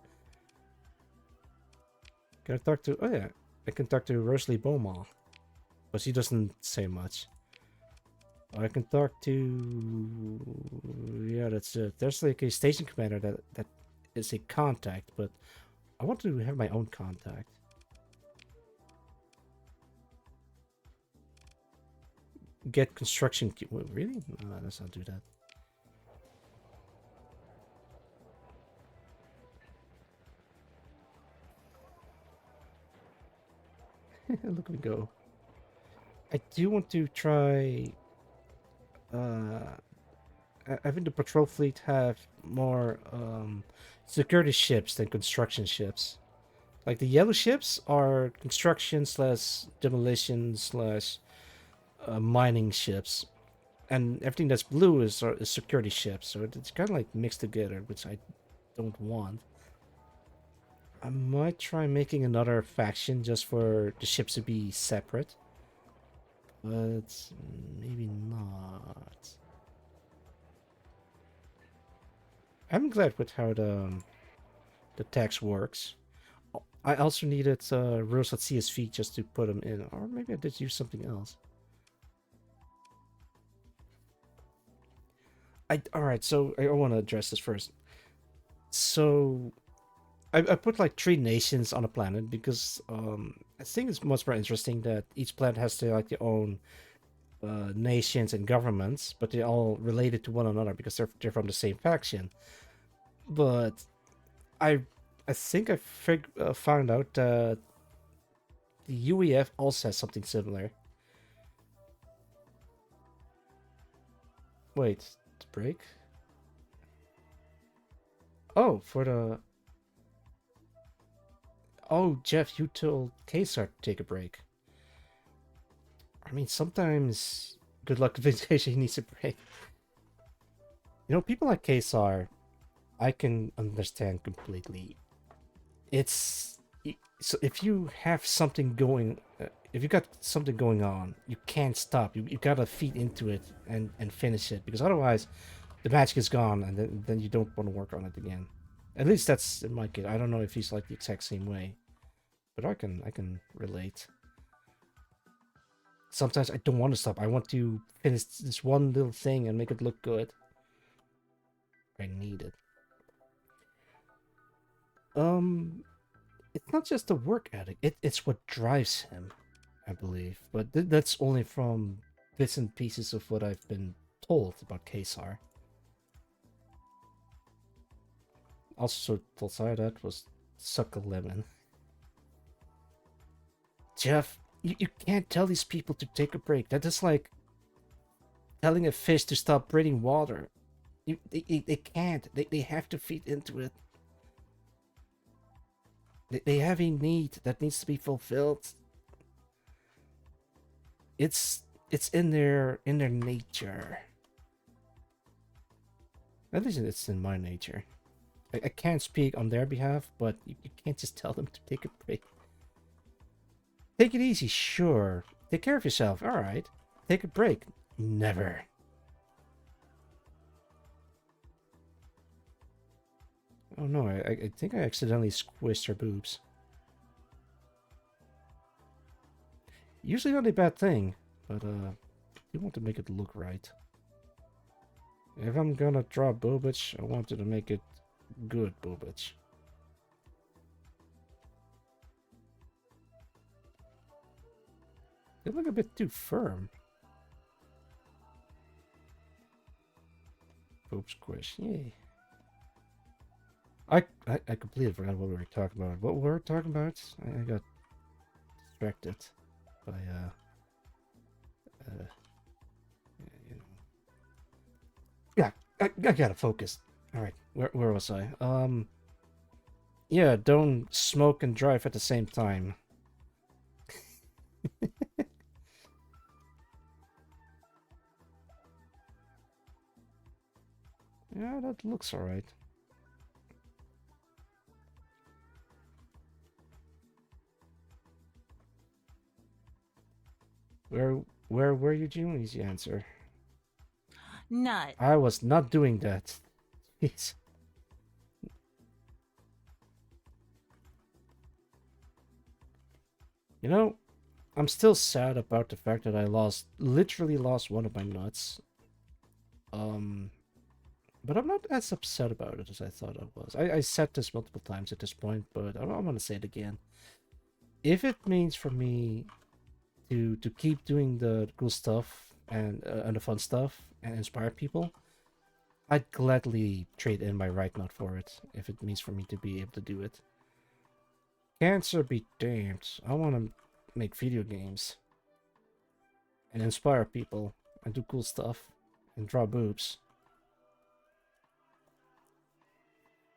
Can I talk to? Oh yeah, I can talk to Rosalie Beaumont, but she doesn't say much. I can talk to. Yeah, that's it. There's like a station commander that is a contact, but I want to have my own contact. Get construction. Wait, really? No, let's not do that. Look at me go. I do want to try having the patrol fleet have more security ships than construction ships. Like the yellow ships are construction slash demolition slash mining ships, and everything that's blue is security ships. So it's kind of like mixed together, which I don't want. I might try making another faction just for the ships to be separate, but maybe not. I'm glad with how the text works. I also needed rules.csv just to put them in, or maybe I did use something else. Alright, so I want to address this first. So I put like 3 nations on a planet because I think it's much more interesting that each planet has their own nations and governments, but they're all related to one another because they're from the same faction. But I think I found out that the UEF also has something similar. Wait, to break? Oh, for the... Oh, Jeff, you told Kesar to take a break. I mean, sometimes good luck convincing he needs a break. You know, people like Kesar, I can understand completely. It's... So if you have something going... if you got something going on, you can't stop. You gotta feed into it and finish it. Because otherwise, the magic is gone and then you don't want to work on it again. At least that's in my case. I don't know if he's like the exact same way. But I can relate. Sometimes I don't want to stop. I want to finish this one little thing and make it look good. I need it. It's not just the work ethic. It's what drives him, I believe. But that's only from bits and pieces of what I've been told about Kesar. Also told Saya that was suck a lemon. Jeff, you can't tell these people to take a break. That is like telling a fish to stop breathing water. They can't. They have to feed into it. They have a need that needs to be fulfilled. It's in their nature. At least it's in my nature. I can't speak on their behalf, but you can't just tell them to take a break. Take it easy, sure. Take care of yourself, alright. Take a break. Never. Oh no, I think I accidentally squished her boobs. Usually not a bad thing, but you want to make it look right. If I'm gonna draw boobage, I wanted to make it good boobage. They look a bit too firm. Boob squish, yay. I completely forgot what we were talking about. What we were talking about? I got distracted by you know. Yeah, I gotta focus. All right, where was I? Yeah, don't smoke and drive at the same time. Yeah, that looks alright. Where were you, June? Easy answer. Nut. I was not doing that. Jeez. You know, I'm still sad about the fact that I literally lost one of my nuts. But I'm not as upset about it as I thought I was. I said this multiple times at this point, but I'm gonna say it again. If it means for me to keep doing the cool stuff and the fun stuff and inspire people, I'd gladly trade in my right nut for it if it means for me to be able to do it. Cancer be damned. I want to make video games and inspire people and do cool stuff and draw boobs.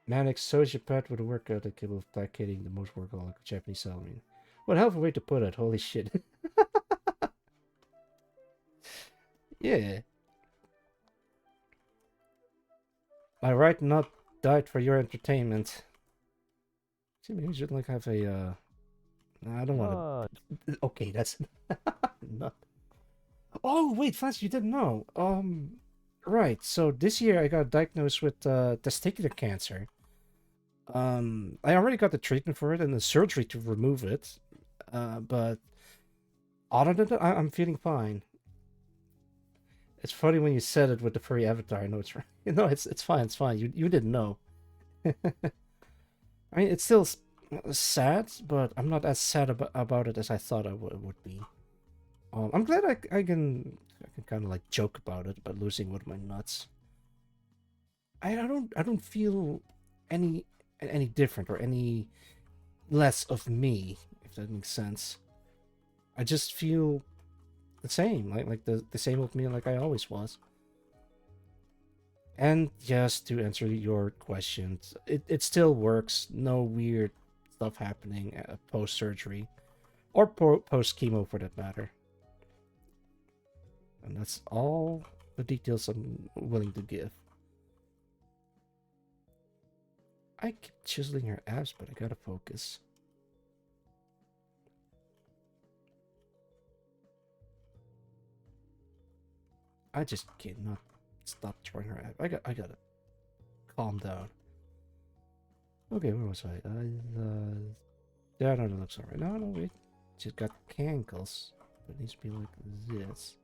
Manic sociopath with a work ethic capable of placating the most workaholic Japanese salary. What a hell of a way to put it, holy shit. Yeah. My right nut died for your entertainment. See, maybe we should like have a I don't want to. Okay, that's not. Oh wait, Flash, you didn't know. Right. So this year I got diagnosed with testicular cancer. I already got the treatment for it and the surgery to remove it. But other than that, I'm feeling fine. It's funny when you said it with the furry avatar. I know it's right. No, it's fine. It's fine. You didn't know. I mean, it's still sad, but I'm not as sad about it as I thought I would be. I'm glad I can kind of like joke about it, about losing one of my nuts. I don't feel any different or any less of me, if that makes sense. I just feel the same, like the same old me, like I always was. And just to answer your questions, it still works. No weird stuff happening post surgery, or post chemo for that matter. And that's all the details I'm willing to give. I keep chiseling her abs, but I gotta focus. I just cannot stop drawing her abs. I gotta calm down. Okay, where was I? Yeah, no, that looks alright. No, wait. She's got cankles. But it needs to be like this.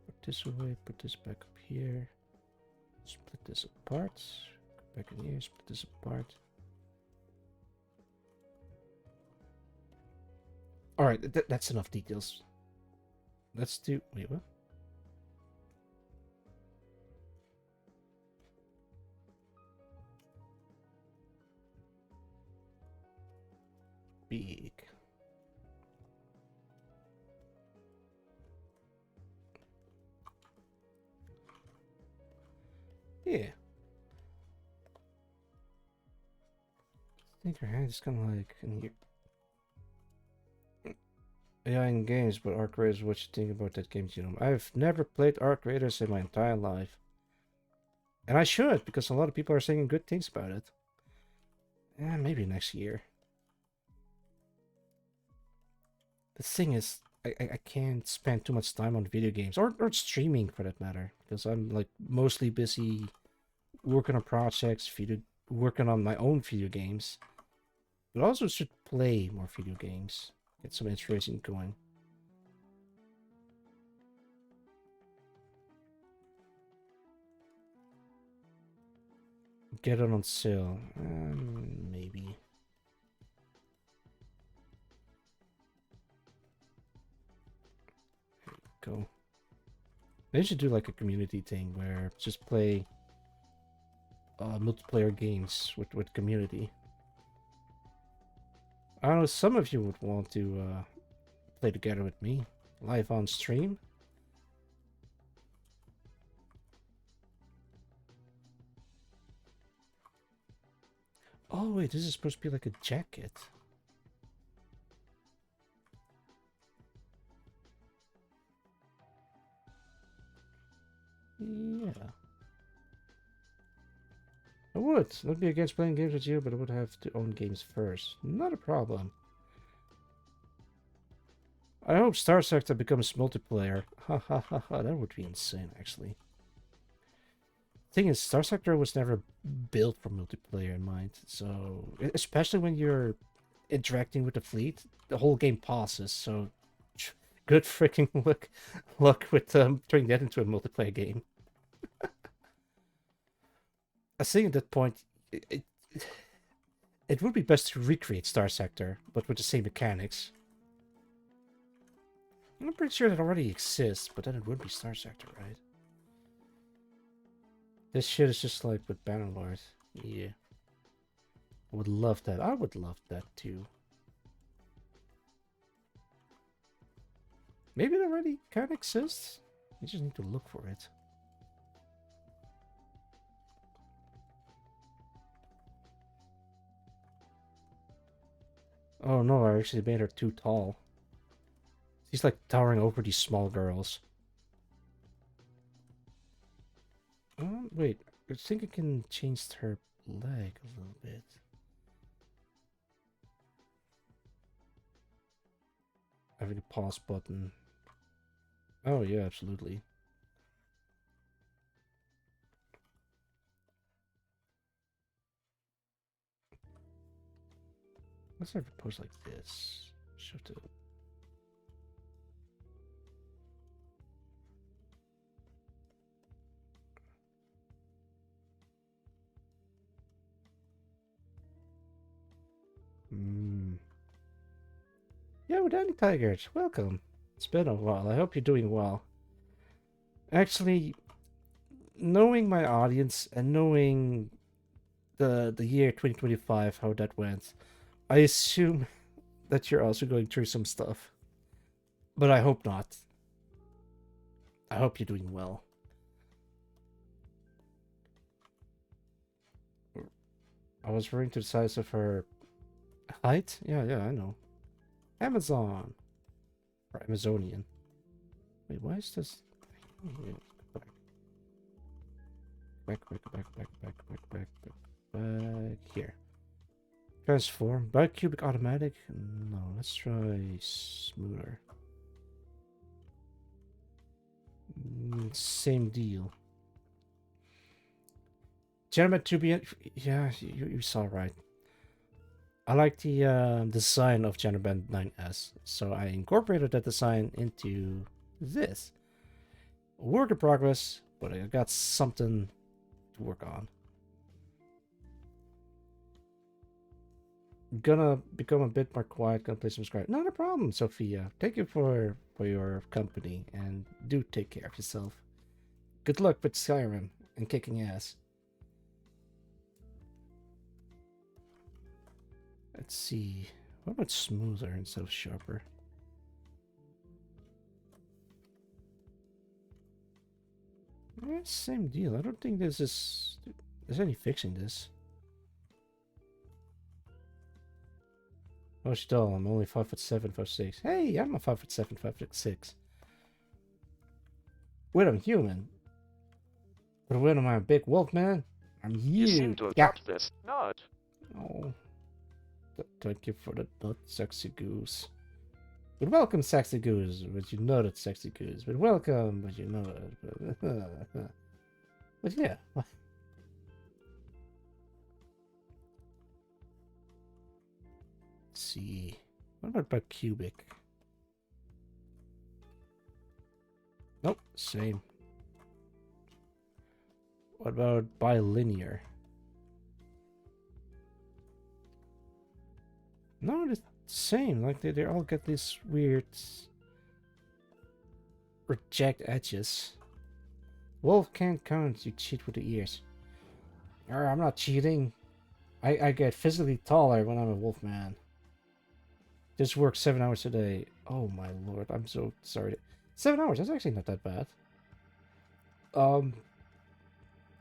Put this away, put this back up here. Split this apart. Go back in here, split this apart. Alright, that's enough details. Let's do... Wait, what? Big. Yeah. I think her hand is kind of like in here. Yeah, in games, but Arc Raiders, what you think about that game, Genome? I've never played Arc Raiders in my entire life. And I should, because a lot of people are saying good things about it. Maybe next year. The thing is, I can't spend too much time on video games, or streaming for that matter, because I'm like mostly busy working on projects, working on my own video games. But I also should play more video games, get some inspiration going. Get it on sale, maybe. Go. They should do like a community thing where just play multiplayer games with community. I don't know, some of you would want to play together with me live on stream. Oh wait, this is supposed to be like a jacket. Yeah. I would. Not be against playing games with you, but I would have to own games first. Not a problem. I hope Star Sector becomes multiplayer. Ha ha ha ha, that would be insane, actually. Thing is, Star Sector was never built for multiplayer in mind, so... Especially when you're interacting with the fleet, the whole game pauses, so... Good freaking luck with turning that into a multiplayer game. I think at that point, it would be best to recreate Star Sector, but with the same mechanics. I'm pretty sure that already exists, but then it would be Star Sector, right? This shit is just like with Bannerlord. Yeah. I would love that. I would love that too. Maybe it already kind of exists. You just need to look for it. Oh no, I actually made her too tall. She's like towering over these small girls. Wait, I think I can change her leg a little bit. Having a pause button. Oh yeah, absolutely. Let's have a pose like this. Shift it. Yo, Danny Tigers, welcome. It's been a while. I hope you're doing well. Actually, knowing my audience and knowing the year 2025, how that went, I assume that you're also going through some stuff. But I hope not. I hope you're doing well. I was referring to the size of her height? Yeah, I know. Amazon. Or Amazonian. Wait, why is this? Back. Here. Transform. Bicubic automatic? No, let's try smoother. Same deal. Gentleman to be... Yeah, you saw right. I like the design of Gentleman 9S, so I incorporated that design into this. Work in progress, but I got something to work on. Gonna become a bit more quiet, gonna play some Skyrim. Not a problem, Sophia. Thank you for your company, and do take care of yourself. Good luck with Skyrim and kicking ass. Let's see. What about smoother instead of sharper? Yeah, same deal. I don't think there's any fixing this. Oh, still, I'm only 5'7", 5'6". Hey, I'm a 5'7", 5'6". Wait, I'm human. But when am I a big wolf man? I'm You seem huge. to have Yeah. dropped this. Not. Oh. Thank you for the nut, sexy goose. But welcome, sexy goose. But you know that sexy goose. But welcome, but you know that. But yeah. Let's see. What about cubic? Nope, same. What about bilinear? No, it's the same. Like they all get these weird reject edges. Wolf can't count, you cheat with the ears. I'm not cheating. I get physically taller when I'm a wolf man. Just work 7 hours a day. Oh my lord, I'm so sorry. 7 hours, that's actually not that bad.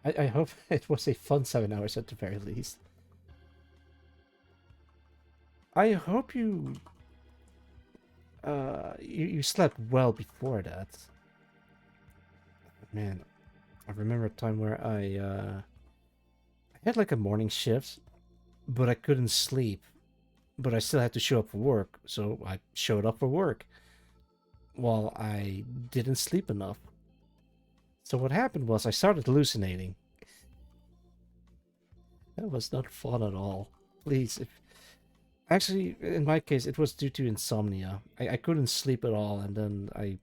I hope it was a fun 7 hours at the very least. I hope you you slept well before that. Man, I remember a time where I had like a morning shift, but I couldn't sleep. But I still had to show up for work, so I showed up for work while I didn't sleep enough. So what happened was I started hallucinating. That was not fun at all. Please, actually, in my case, it was due to insomnia. I couldn't sleep at all, and then I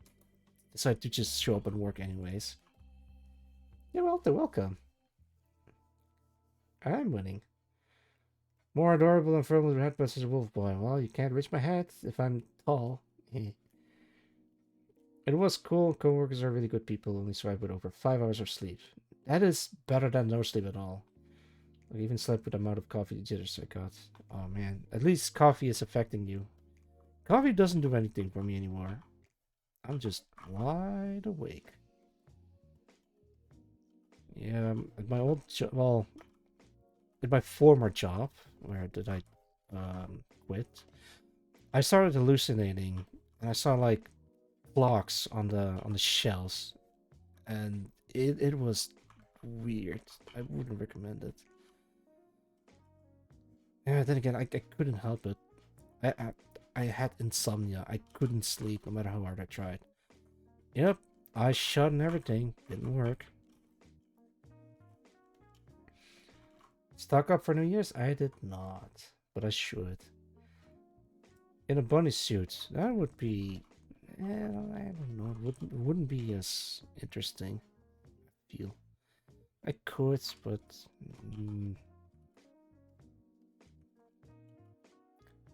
decided to just show up and work anyways. You're welcome. I'm winning. More adorable and firmly red versus a wolf boy. Well, you can't reach my head if I'm tall. It was cool. Coworkers are really good people. Only survived with over 5 hours of sleep. That is better than no sleep at all. I even slept with the amount of coffee jitters I got. Oh man, at least coffee is affecting you. Coffee doesn't do anything for me anymore. I'm just wide awake. Yeah, at my old job, well, at my former job, where did I quit? I started hallucinating, and I saw like clocks on the shelves, and it was weird. I wouldn't recommend it. Yeah, then again, I couldn't help it. I had insomnia. I couldn't sleep no matter how hard I tried. Yep, I shut and everything. Didn't work. Stock up for New Year's? I did not, but I should. In a bunny suit, that would be. I don't know. Wouldn't be as interesting. I feel. I could, but.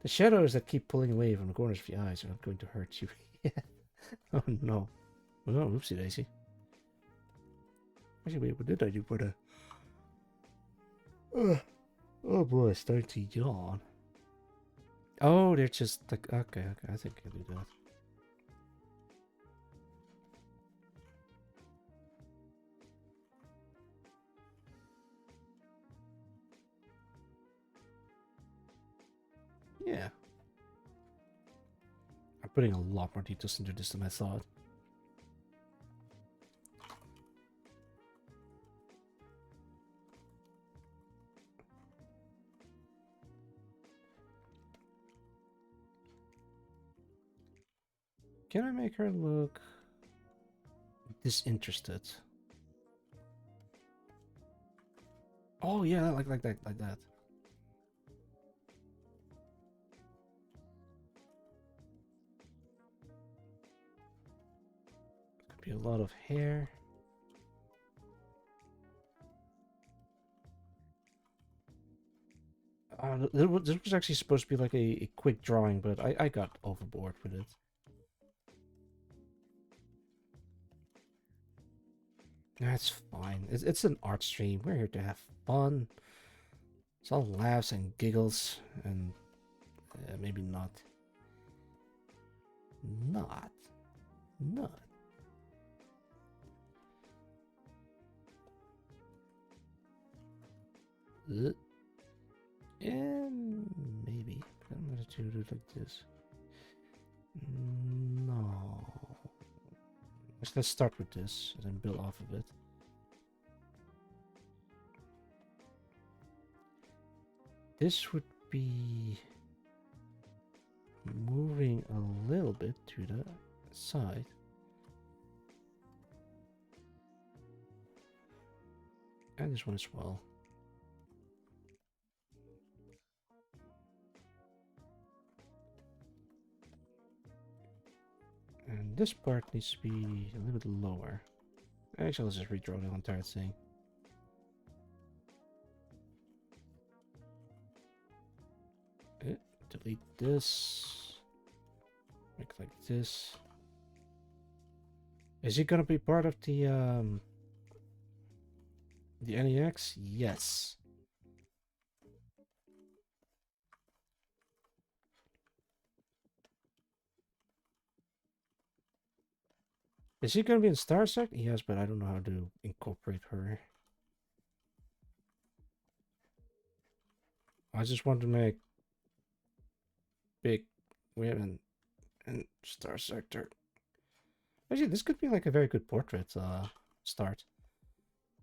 The shadows that keep pulling away from the corners of your eyes are not going to hurt you. Oh no. Oh, oopsie daisy. Actually, wait, what did I do for the... Oh boy, it's starting to yawn. Oh, they're just like... Okay, I think I can do that. Yeah. I'm putting a lot more details into this than I thought. Can I make her look disinterested? Oh yeah, like that, like that. Could be a lot of hair. This was actually supposed to be like a quick drawing, but I got overboard with it. That's fine. It's an art stream. We're here to have fun. It's all laughs and giggles, and maybe not. Not. And maybe. I'm gonna do it like this. No. Let's start with this and then build off of it. this would be moving a little bit to the side. And this one as well. And this part needs to be a little bit lower. Actually, let's just redraw the entire thing. Delete this. Make like this. Is it gonna be part of the NEX? Yes. Is she gonna be in Starsec? Yes, but I don't know how to incorporate her. I just want to make big women in Star Sector. Actually, this could be like a very good portrait start.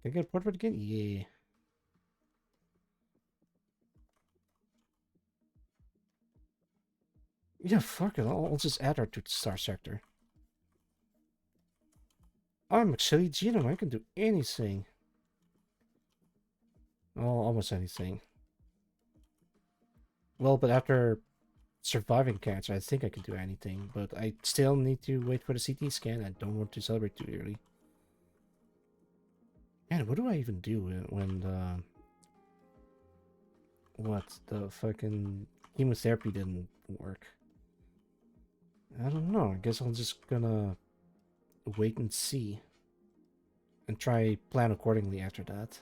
Can I get a portrait again? Yeah. Yeah, fuck it. I'll just add her to the Star Sector. I'm actually Genome. I can do anything. Well, almost anything. Well, but after surviving cancer, I think I can do anything. But I still need to wait for the CT scan. I don't want to celebrate too early. Man, what do I even do when the... What? The fucking chemotherapy didn't work. I don't know. I guess I'm just gonna wait and see. And try plan accordingly after that.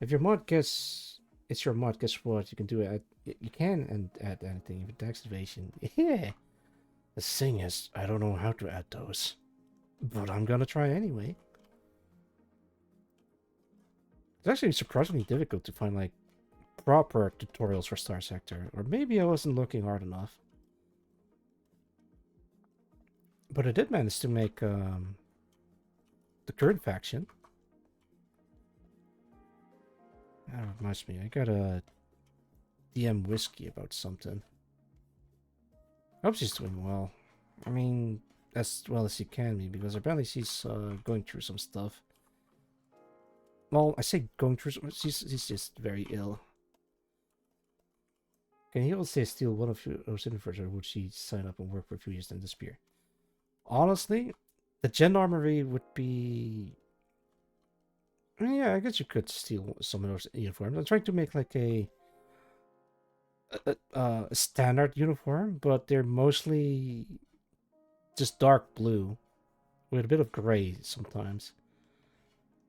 If your mod gets... It's your mod, guess what? You can do it. You can and add anything. With activation. Yeah. The thing is, I don't know how to add those. But I'm gonna try anyway. It's actually surprisingly difficult to find, like, proper tutorials for Star Sector. Or maybe I wasn't looking hard enough. But I did manage to make, the current faction. That reminds me, I got a DM Whiskey about something. I hope she's doing well. I mean, as well as she can be, because apparently she's going through some stuff. Well, I say going through some... She's just very ill. Can he also steal one of those universe, or would she sign up and work for a few years and disappear? Honestly, the Gen Armory would be... Yeah, I guess you could steal some of those uniforms. I'm trying to make like a standard uniform, but they're mostly just dark blue with a bit of gray sometimes.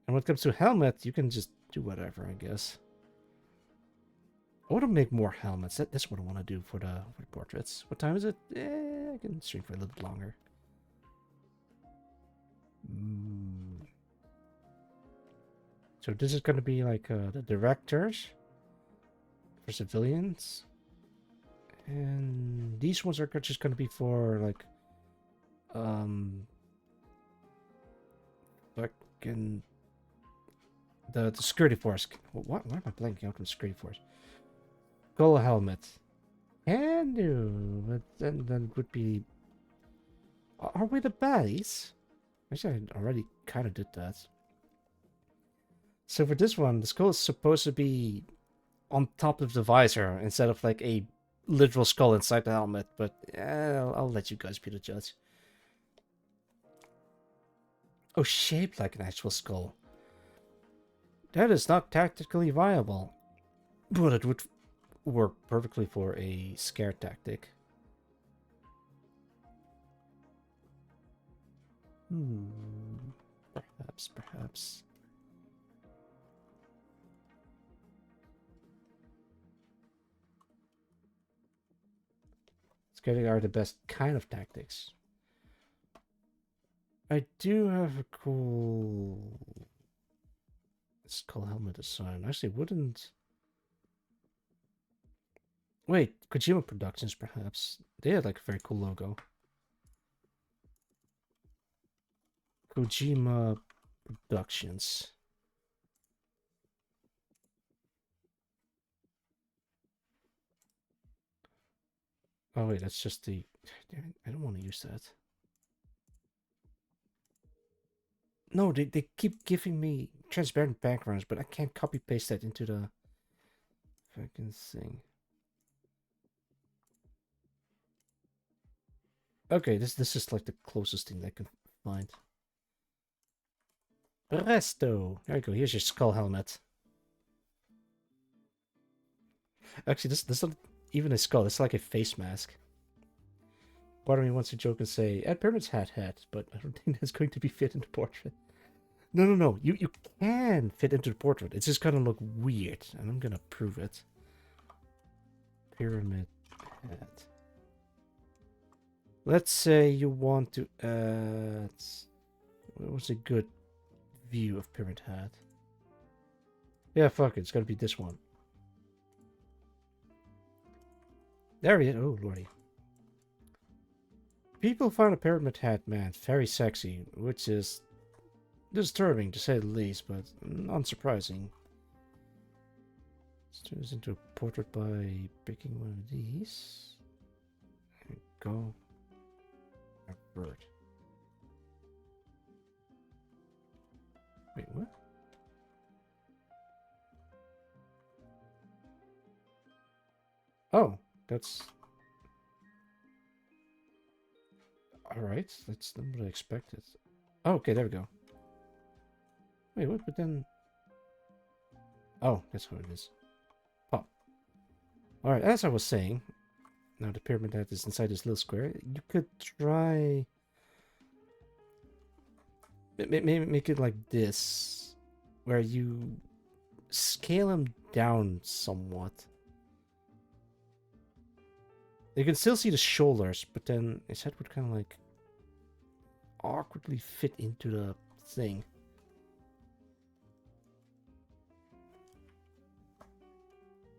And when it comes to helmet, you can just do whatever, I guess. I want to make more helmets. That's what I want to do for the portraits. What time is it? I can stream for a little bit longer. So this is going to be like the directors for civilians. And these ones are just going to be for like fucking the security force. Why am I blanking out on security force? Skull helmet. Can do, but then would be... Are we the baddies? Actually, I already kind of did that. So for this one, the skull is supposed to be on top of the visor instead of like a literal skull inside the helmet, but I'll let you guys be the judge. Oh, shaped like an actual skull. That is not tactically viable, but it would work perfectly for a scare tactic. Perhaps. Scaring are the best kind of tactics. I do have a cool skull helmet design. Actually, wouldn't... Wait, Kojima Productions, perhaps. They had like a very cool logo. Kojima Productions. Oh wait, that's just the. Damn it, I don't want to use that. No, they keep giving me transparent backgrounds, but I can't copy paste that into the fucking thing. Okay, this is like the closest thing I can find. Presto! There you go. Here's your skull helmet. Actually, this not even a skull. It's like a face mask. Part of me wants to joke and say, "Add Pyramid's hat," but I don't think that's going to be fit into portrait. No. You can fit into the portrait. It's just gonna look weird, and I'm gonna prove it. Pyramid hat. Let's say you want to add. What was a good view of Pyramid hat? Yeah, fuck it. It's gotta be this one. There we go. Oh, lordy. People find a Pyramid hat man very sexy, which is disturbing to say the least, but unsurprising. Let's turn this into a portrait by picking one of these. There we go. A bird. Wait, what? Oh, that's... Alright, that's not what I expected. Oh, okay, there we go. Wait, what? But then... Oh, that's what it is. Pop. Alright, as I was saying, now the pyramid head is inside this little square. You could try... Maybe make it like this, where you scale him down somewhat. You can still see the shoulders, but then his head would kind of like awkwardly fit into the thing.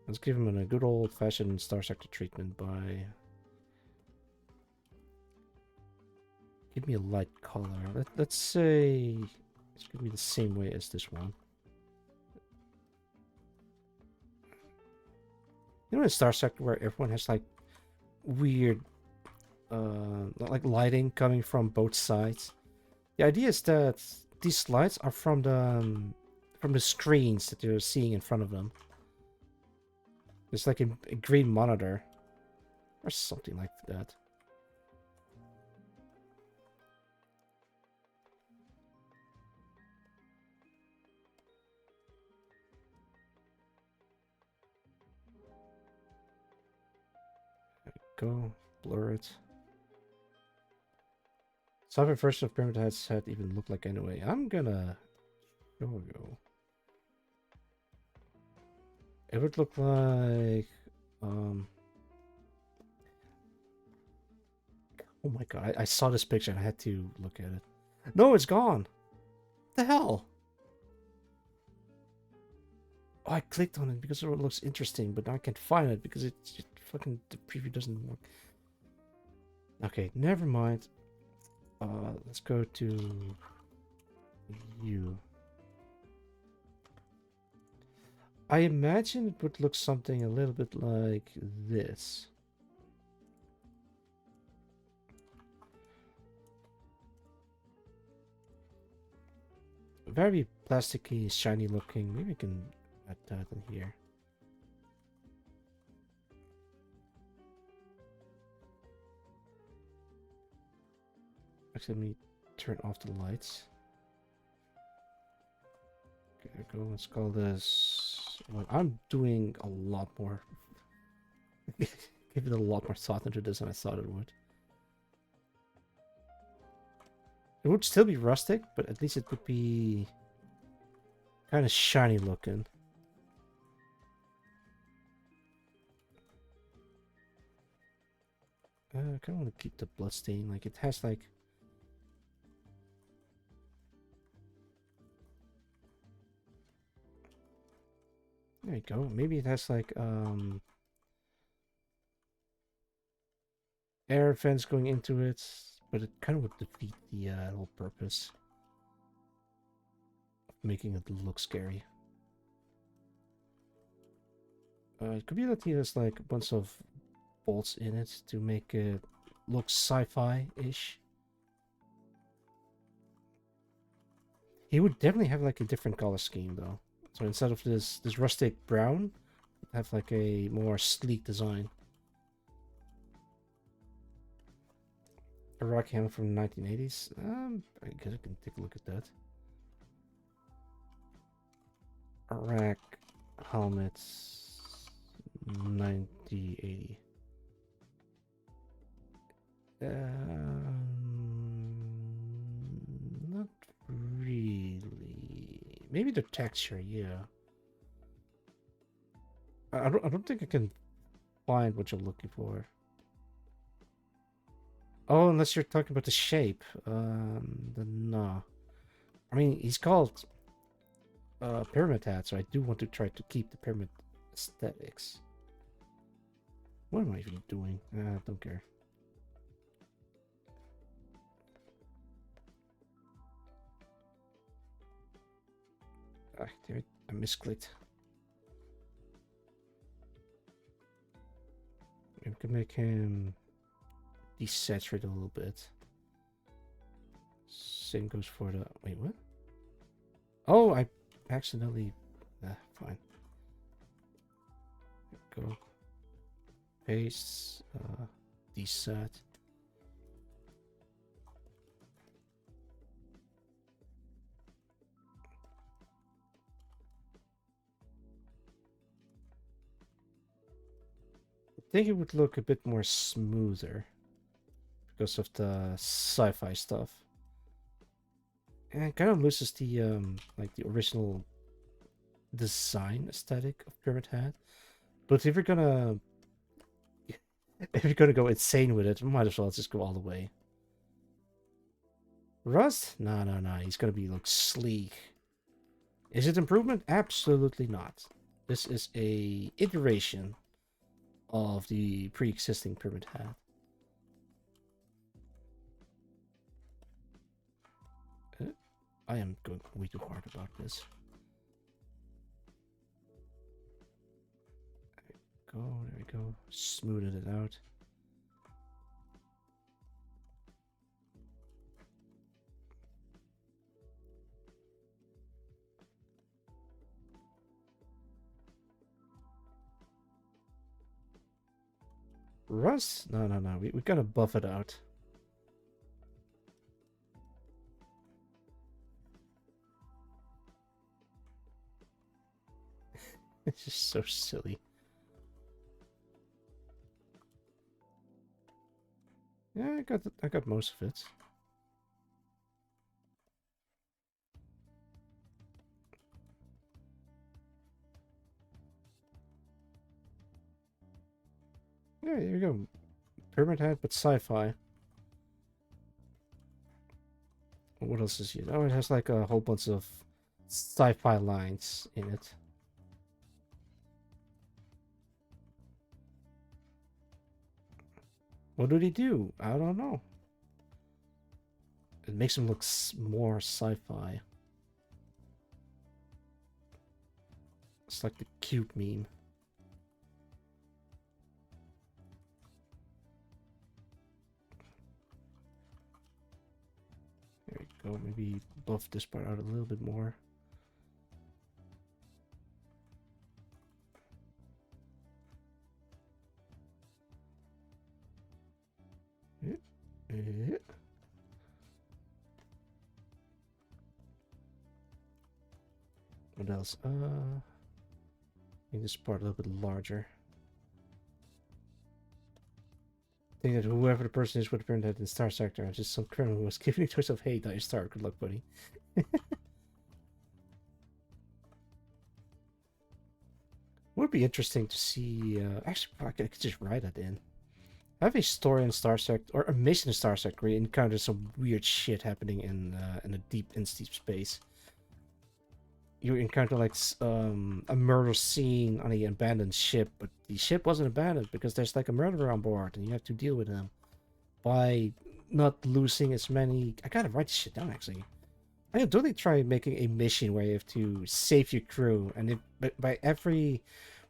Let's give him a good old-fashioned Star Sector treatment by... Give me a light color. Let's say... It's going to be the same way as this one. You know in Star Sector where everyone has like weird like lighting coming from both sides? The idea is that these lights are from the screens that you're seeing in front of them. It's like a green monitor or something like that. There we go. Blur it. Software version of Pyramid Head's head even look like anyway. I'm gonna show you. It would look like oh my god, I saw this picture and I had to look at it. No, it's gone. What the hell? Oh, I clicked on it because it looks interesting, but now I can't find it because it fucking the preview doesn't work. Okay, never mind. Let's go to you. I imagine it would look something a little bit like this. Very plasticky, shiny looking. Maybe I can add that in here. Actually, let me turn off the lights. Okay, there we go. Let's call this... Well, I'm doing a lot more... Give it a lot more thought into this than I thought it would. It would still be rustic, but at least it would be kind of shiny looking. I kind of want to keep the blood stain. Like it has like... There you go. Maybe it has like air vents going into it, but it kind of would defeat the whole purpose of making it look scary. It could be that he has like a bunch of bolts in it to make it look sci-fi-ish. He would definitely have like a different color scheme though. So instead of this rustic brown, have like a more sleek design. A rock helmet from the 1980s. I guess I can take a look at that. Iraq helmets 9080. Not really. Maybe the texture, yeah. I don't think I can find what you're looking for. Oh, unless you're talking about the shape. Then no. I mean, he's called Pyramid Hat, so I do want to try to keep the pyramid aesthetics. What am I even doing? I don't care. Ah, damn it. I misclicked. We can make him desaturate a little bit. Same goes for the... Wait, what? Oh, I accidentally... fine. Go. Paste. Desat. I think it would look a bit more smoother because of the sci-fi stuff. And it kind of loses the like the original design aesthetic of Pyramid Hat. But if you're gonna go insane with it, might as well just go all the way. Rust? No. He's gonna look sleek. Is it improvement? Absolutely not. This is a iteration of the pre-existing Pyramid Hat. I am going way too hard about this. There we go. Smoothing it out. Rust? No. We gotta buff it out. It's just so silly. Yeah, I got most of it. Yeah, here we go. Pyramid Hat, but sci-fi. What else is it? Oh, it has like a whole bunch of sci-fi lines in it. What did he do? I don't know. It makes him look more sci-fi. It's like the cute meme. There we go. Maybe buff this part out a little bit more. What else? Make this part a little bit larger. I think that whoever the person is with the Pyramid Hat in Star Sector is just some criminal who was giving a choice of, hey, die star. Good luck, buddy. Would be interesting to see. Actually, I could just write that in. Have a story in Star Sector, or a mission in Star Sector where you encounter some weird shit happening in a deep space. You encounter like a murder scene on an abandoned ship, but the ship wasn't abandoned because there's like a murderer on board, and you have to deal with him by not losing as many. I gotta write this shit down actually. I could totally try making a mission where you have to save your crew, and by every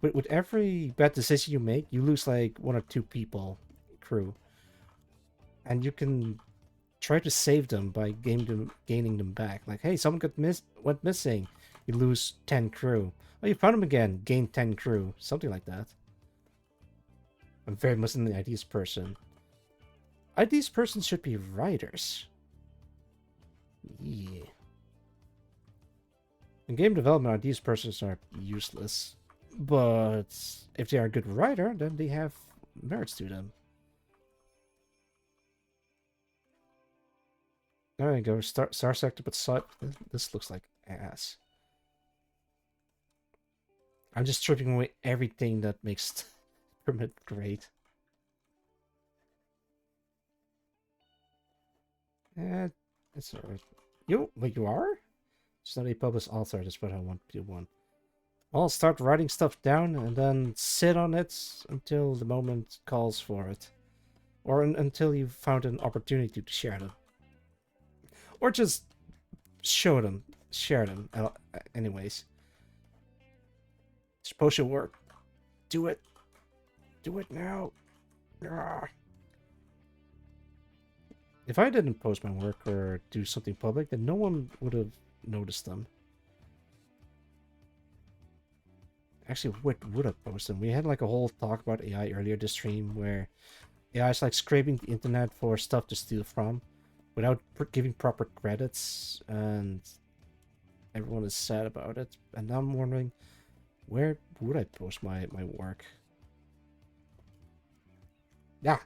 with every bad decision you make, you lose like 1 or 2 people, crew, and you can try to save them by gaining them back. Like, hey, someone went missing. You lose 10 crew. Oh, you found them again. Gain 10 crew. Something like that. I'm very much an IDs person. IDs person should be writers. Yeah. In game development, IDs persons are useless. But if they are a good writer, then they have merits to them. There you go. Star Sector, but this looks like ass. I'm just stripping away everything that makes Pyramid great. It's alright. Wait, you are? Study published author, that's what I want to want. I'll start writing stuff down and then sit on it until the moment calls for it. Or until you've found an opportunity to share them. Or just share them. Anyways. Suppose should work. Do it. Do it now. Ah. If I didn't post my work or do something public, then no one would have noticed them. Actually, what would have posted them? We had like a whole talk about AI earlier this stream where AI is like scraping the internet for stuff to steal from without giving proper credits, and everyone is sad about it. And now I'm wondering, where would I post my work? Yeah.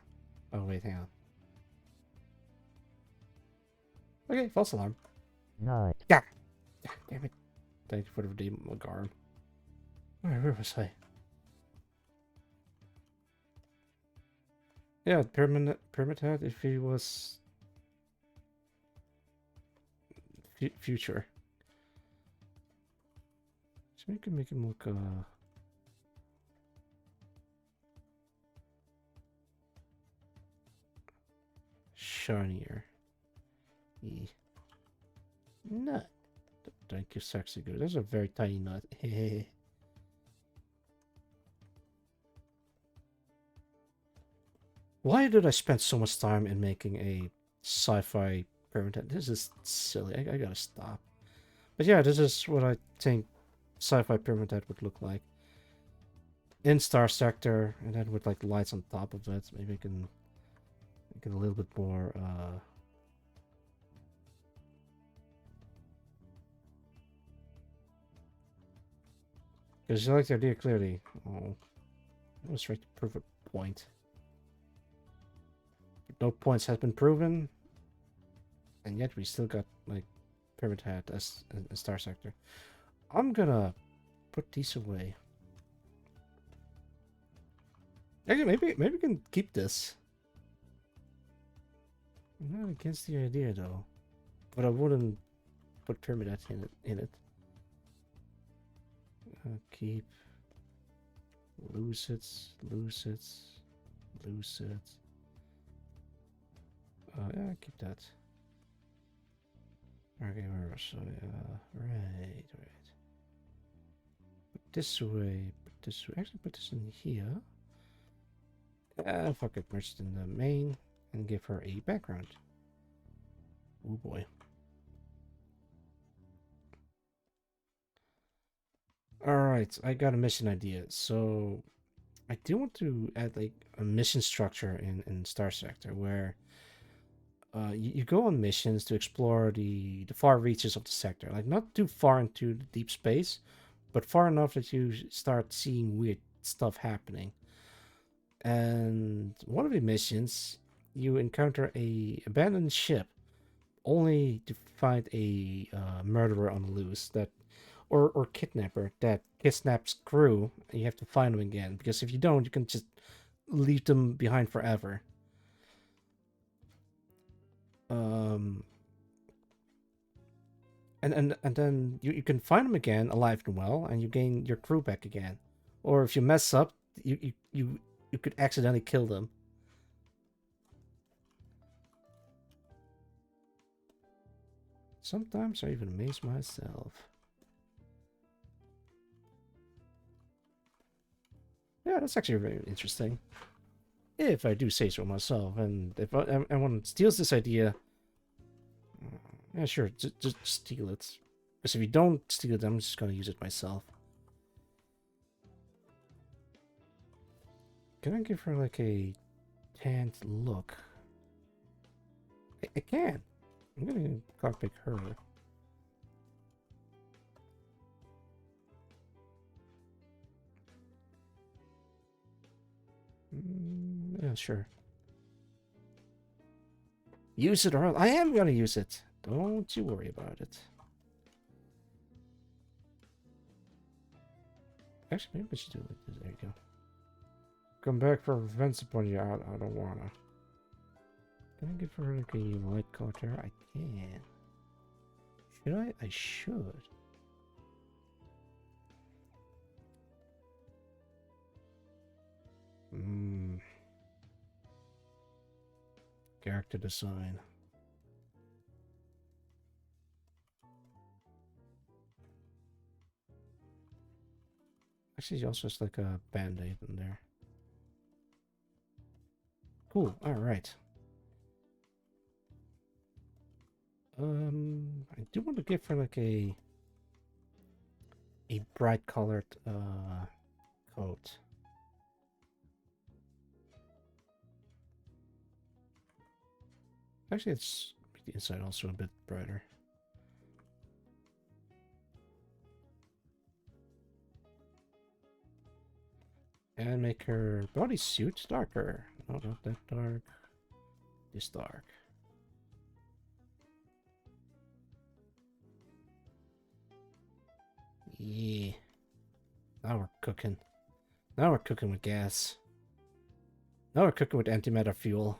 Oh wait, hang on. Okay, false alarm. Not. Yeah. Yeah, damn it. Thank you for the redeemable guard. Where was I? Yeah, Pyramid Head if he was future. So we can make him look shinier. Nut. Thank you, sexy good. That's a very tiny nut. Why did I spend so much time in making a sci-fi pyramid? This is silly. I gotta stop. But yeah, this is what I think sci-fi pyramid head would look like. In Star Sector, and then with like lights on top of it. Maybe I can make it a little bit more because you like the idea clearly. Oh, I was trying to prove a point. No points has been proven, and yet we still got like Pyramid Head as a Star Sector. I'm gonna put these away. Actually, maybe we can keep this. I'm not against the idea though, but I wouldn't put Pyramid Head in it. Keep Lucids. Yeah, keep that. Okay, where was I? Right. Put this away. Actually, put this in here. Fuck it, merge it in the main and give her a background. Oh boy. Alright, I got a mission idea. So I do want to add like a mission structure in Star Sector where you go on missions to explore the far reaches of the sector. Like not too far into the deep space, but far enough that you start seeing weird stuff happening. And one of the missions, you encounter a abandoned ship, only to find a murderer on the loose that, or kidnapper that kidnaps crew. And you have to find them again because if you don't, you can just leave them behind forever. And then you can find them again alive and well, and you gain your crew back again. Or if you mess up, you could accidentally kill them. Sometimes I even amaze myself. Yeah, that's actually very interesting. If I do say so myself, and if anyone steals this idea, yeah, sure, just steal it. Because if you don't steal it, I'm just gonna use it myself. Can I give her like a tanned look? I can. I'm gonna cockpick her. Yeah, sure. Use it, or I am gonna use it. Don't you worry about it. Actually, maybe we should do it like this. There you go. Come back for revenge upon you. I don't wanna. Can I give her like a light color hair? I can. Should I? I should. Character design. Actually, she also has like a band-aid in there. Cool. All right. I do want to give her like a bright colored coat. Actually, it's the inside also a bit brighter. And make her bodysuit darker. No, not that dark. This dark. Yeah. Now we're cooking. Now we're cooking with gas. Now we're cooking with antimatter fuel.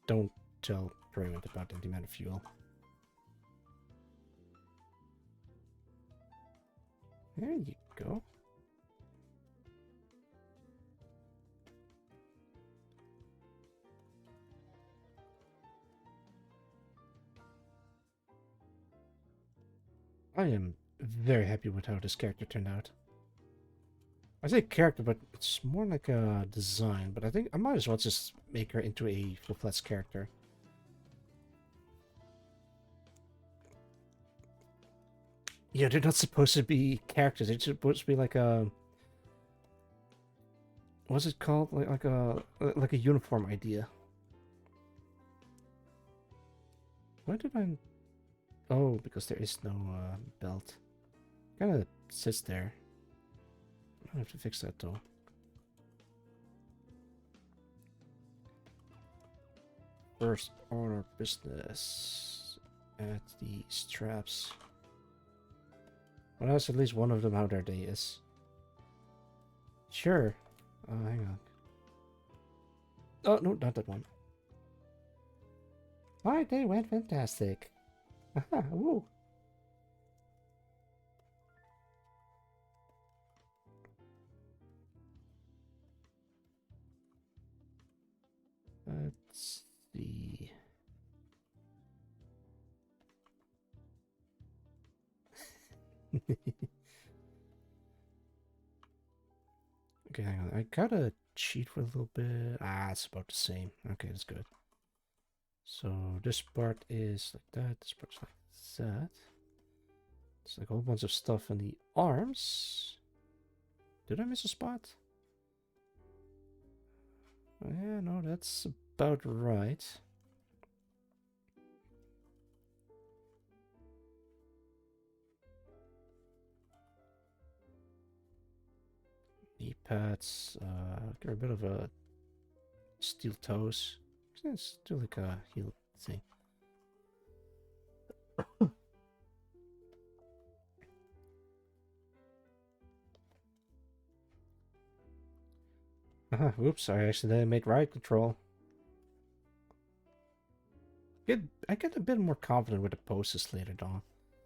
Don't tell Prevent about antimatter fuel. There you go. I am very happy with how this character turned out. I say character, but it's more like a design. But I think I might as well just make her into a full-fledged character. Yeah, they're not supposed to be characters. They're supposed to be like a... What's it called? Like a uniform idea. Why did I... Oh, because there is no belt. Kind of sits there. I have to fix that though. First order business at the straps. Well, that's at least one of them how their day is. Sure. Hang on. Oh, no, not that one. My day went fantastic. Haha, woo. Let's see. Okay, hang on. I gotta cheat for a little bit. Ah, it's about the same. Okay, that's good. So this part is like that. This part's like that. It's like a whole bunch of stuff in the arms. Did I miss a spot? Oh, yeah, no, that's about right. Knee pads, get a bit of a steel toes. It's still like a heel thing. Whoops, I accidentally made ride control. I get a bit more confident with the poses later on.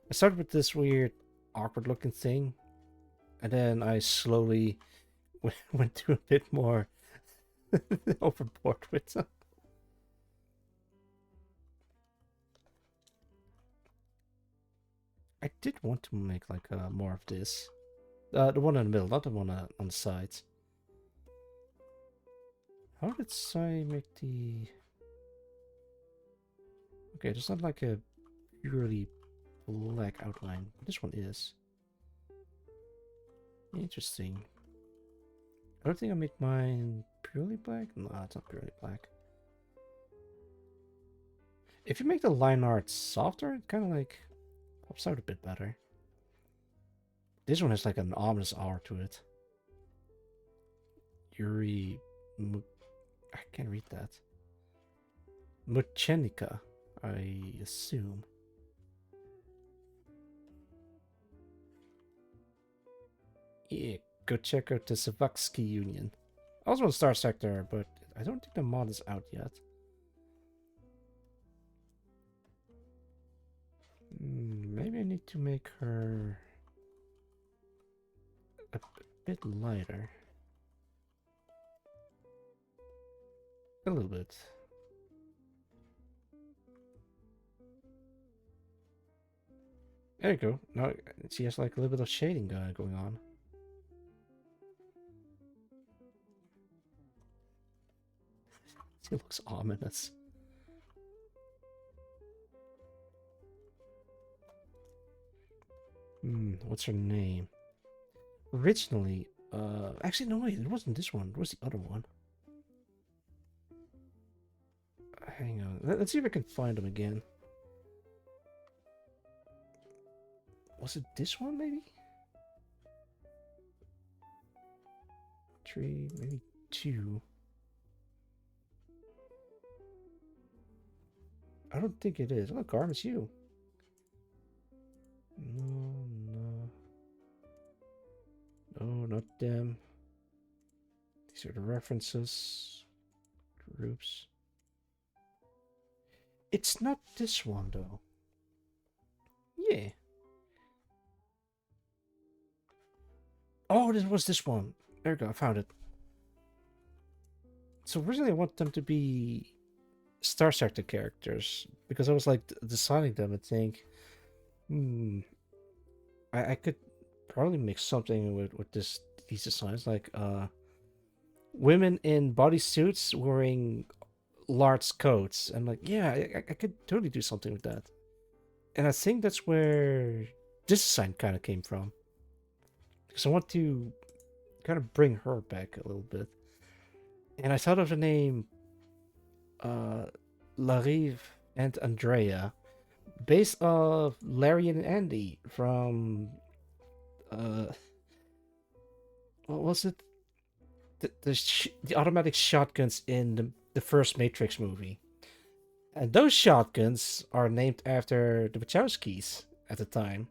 I started with this weird, awkward looking thing, and then I slowly went to a bit more overboard with them. I did want to make like more of this. The one in the middle, not the one on the sides. How did I make the... Okay, there's not like a purely black outline. This one is. Interesting. I don't think I made mine purely black. No, it's not purely black. If you make the line art softer, it kind of like pops out a bit better. This one has like an ominous aura to it. Yuri... I can't read that. Muchenica, I assume. Yeah, go check out the Savaksky Union. I was on Star Sector, but I don't think the mod is out yet. Maybe I need to make her a bit lighter. A little bit. There you go. Now she has like a little bit of shading going on. She looks ominous. What's her name? Originally, actually no wait, it wasn't this one. It was the other one. Hang on. Let's see if I can find them again. Was it this one, maybe? 3, maybe 2. I don't think it is. Oh, Garm, it's you. No. No, not them. These are the references. Groups. It's not this one, though. Yeah. Oh, this was this one. There we go, I found it. So originally I want them to be Star Sector characters, because I was like designing them and think, I could probably make something with these designs, like women in bodysuits wearing large coats. I'm like, yeah, I could totally do something with that. And I think that's where this design kind of came from. Because I want to kind of bring her back a little bit. And I thought of the name Larive and Andrea, based off Larry and Andy from what was it? The automatic shotguns in the first Matrix movie. And those shotguns are named after the Wachowskis at the time.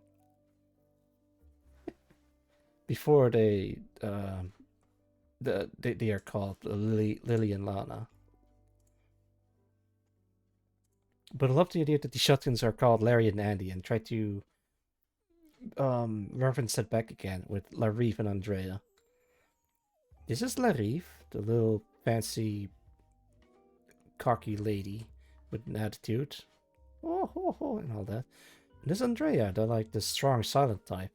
Before they are called Lily and Lana. But I love the idea that the shotguns are called Larry and Andy, and try to reference that back again with Larive and Andrea. This is Larive, the little fancy cocky lady with an attitude. Oh, ho, ho, and all that. And this is Andrea, the strong silent type.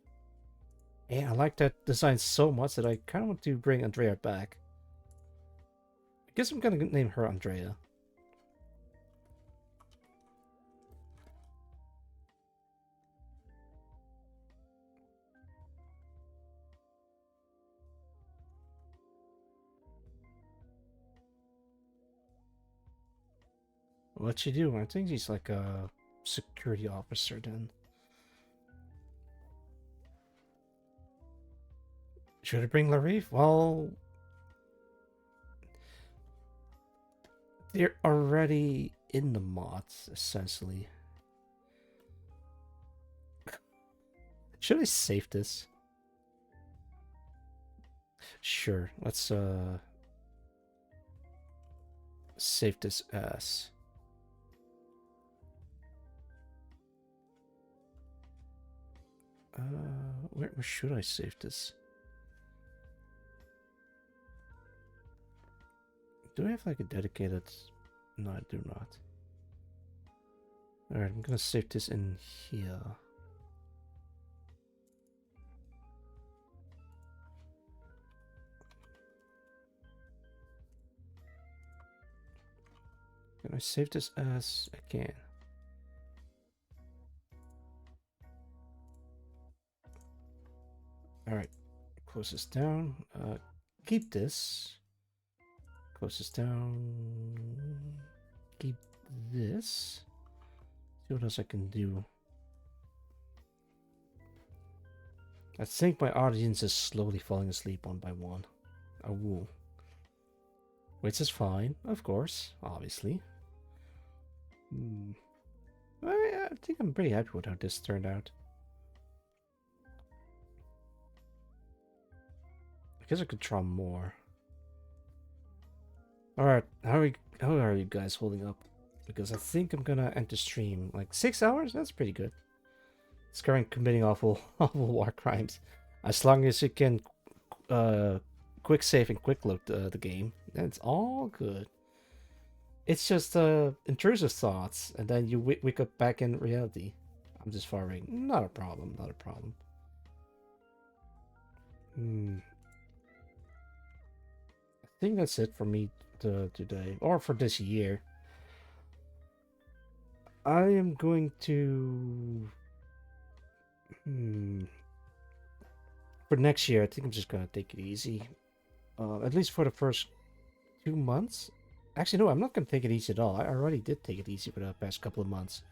And I like that design so much that I kind of want to bring Andrea back. I guess I'm gonna name her Andrea. What'd she do? I think she's like a security officer then. Should I bring Larive? Well, they're already in the mods, essentially. Should I save this? Sure, let's save this as. Where should I save this? Do I have like a dedicated? No, I do not. Alright, I'm gonna save this in here. Can I save this as I can? All right, close this down. Keep this. Close this down. Keep this. See what else I can do. I think my audience is slowly falling asleep one by one. A woo. Which is fine, of course, obviously. I think I'm pretty happy with how this turned out. I guess I could try more. Alright, how are you guys holding up? Because I think I'm gonna end the stream. Like 6 hours? That's pretty good. It's current committing awful war crimes. As long as you can quick save and quick load the game, that's all good. It's just intrusive thoughts, and then you wake up back in reality. I'm just farming. Not a problem, not a problem. I think that's it for me today, or for this year. I am going to... For next year, I think I'm just gonna take it easy. At least for the first 2 months. Actually, no, I'm not gonna take it easy at all. I already did take it easy for the past couple of months.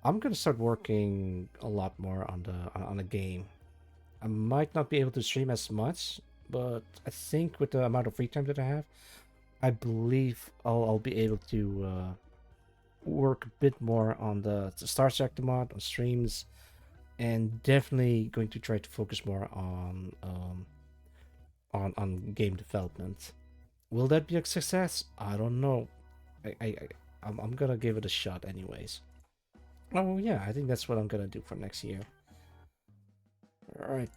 I'm gonna start working a lot more on the game. I might not be able to stream as much, but I think with the amount of free time that I have, I believe I'll be able to work a bit more on the Star Trek mod on streams, and definitely going to try to focus more on game development. Will that be a success? I don't know. I'm gonna give it a shot anyways. Oh yeah, I think that's what I'm gonna do for next year. All right.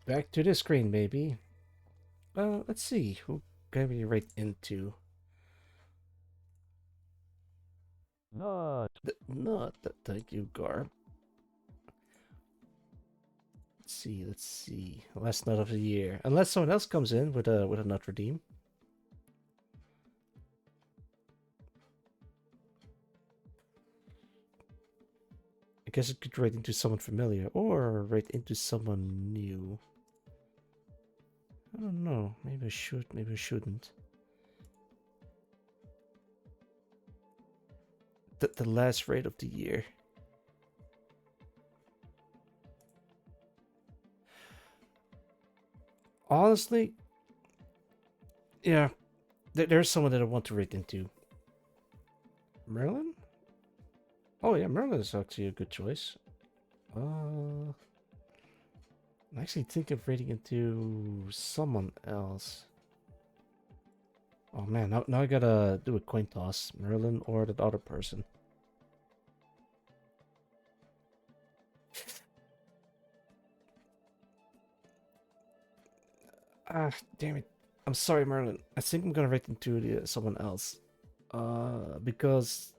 Back to the screen, baby. Let's see. Who can we right into? Nut. Not that. Thank you, Garb. Let's see. Last nut of the year. Unless someone else comes in with a nut redeem. I guess it could rate into someone familiar or rate into someone new. I don't know. Maybe I should, maybe I shouldn't. The last rate of the year. Honestly, yeah, there's someone that I want to rate into. Merlin? Oh yeah, Merlin is actually a good choice. I'm actually thinking of rating into someone else. Oh man, now I gotta do a coin toss. Merlin or that other person. Ah, damn it. I'm sorry, Merlin. I think I'm gonna rate into someone else. Because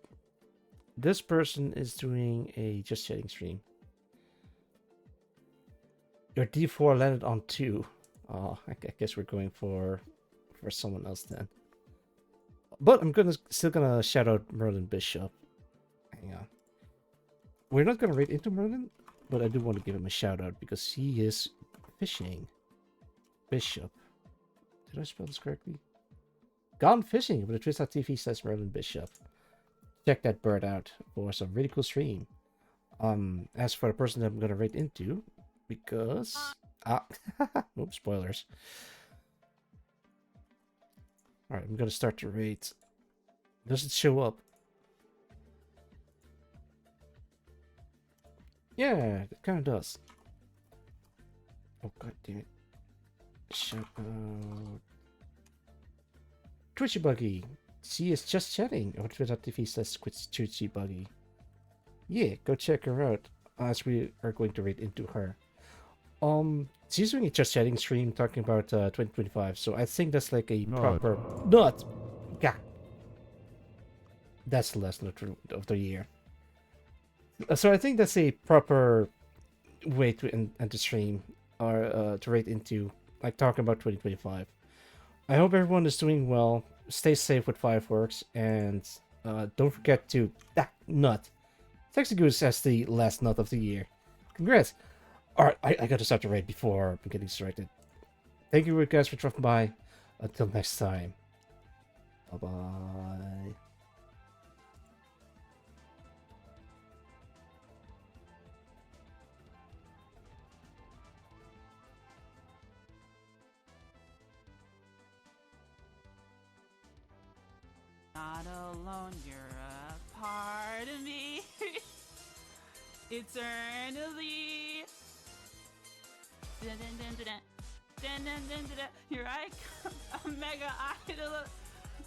this person is doing a Just Chatting stream. Your D4 landed on 2. Oh, I guess we're going for someone else then. But I'm still gonna shout out Merlin Bishop. Hang on. We're not gonna rate into Merlin, but I do want to give him a shout out because he is fishing. Bishop. Did I spell this correctly? Gone fishing with a twist.tv says Merlin Bishop. Check that bird out for some really cool stream. As for the person that I'm gonna rate into, because oops, spoilers. Alright, I'm gonna start to rate. Does it show up? Yeah, it kinda does. Oh god damn it. Shout out Twitchy Buggy. She is just chatting on Twitter.tv says Twitchy Buggy. Yeah, go check her out as we are going to rate into her. She's doing a just chatting stream talking about 2025, so I think that's like a proper nut. Yeah, that's the last nut of the year. So I think that's a proper way to end the stream or to rate into, like talking about 2025. I hope everyone is doing well. stay safe with fireworks, and don't forget to nut. Texas Goose as the last nut of the year. Congrats! Alright, I gotta start the raid before I'm getting distracted. Thank you guys for dropping by. Until next time. Bye-bye. Not alone, you're a part of me. Eternally. Dun, dun, dun, dun, dun. Dun, dun, dun, dun, dun. Here I come, a mega idol.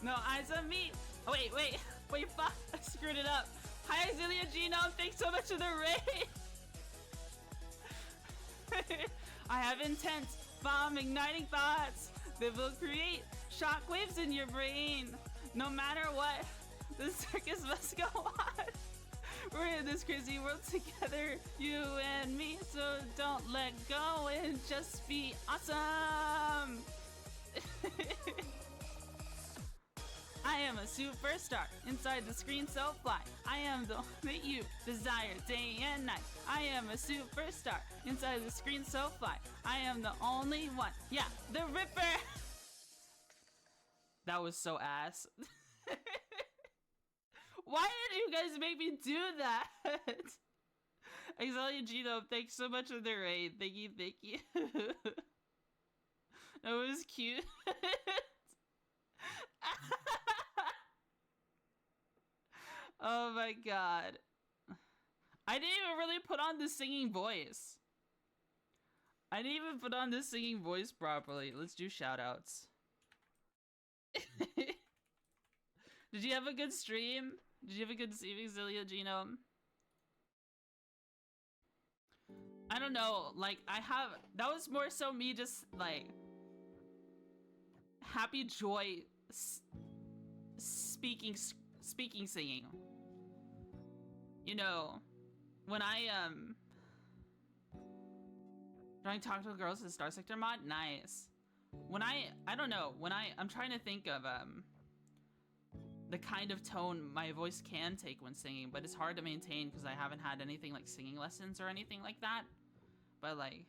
No eyes on me. Oh, wait, fuck, I screwed it up. Hi, Azealia Genome, thanks so much for the raid. I have intense, bomb igniting thoughts that will create shockwaves in your brain. No matter what, the circus must go on. We're in this crazy world together, you and me, so don't let go and just be awesome. I am a superstar inside the screen, so fly. I am the one that you desire day and night. I am a superstar inside the screen, so fly. I am the only one. Yeah, the Ripper. That was so ass. Why did you guys make me do that? Exalia Gino, thanks so much for the raid. Thank you, thank you. That was cute. Oh my god. I didn't even really put on the singing voice. I didn't even put on the singing voice properly. Let's do shoutouts. Did you have a good stream? Did you have a good stream, Zilia Genome? I don't know, like, that was more so me just, like, happy joy speaking singing. You know, when trying to talk to girls in Star Sector mod, nice. When I don't know, I'm trying to think of, the kind of tone my voice can take when singing, but it's hard to maintain because I haven't had anything like singing lessons or anything like that. But like,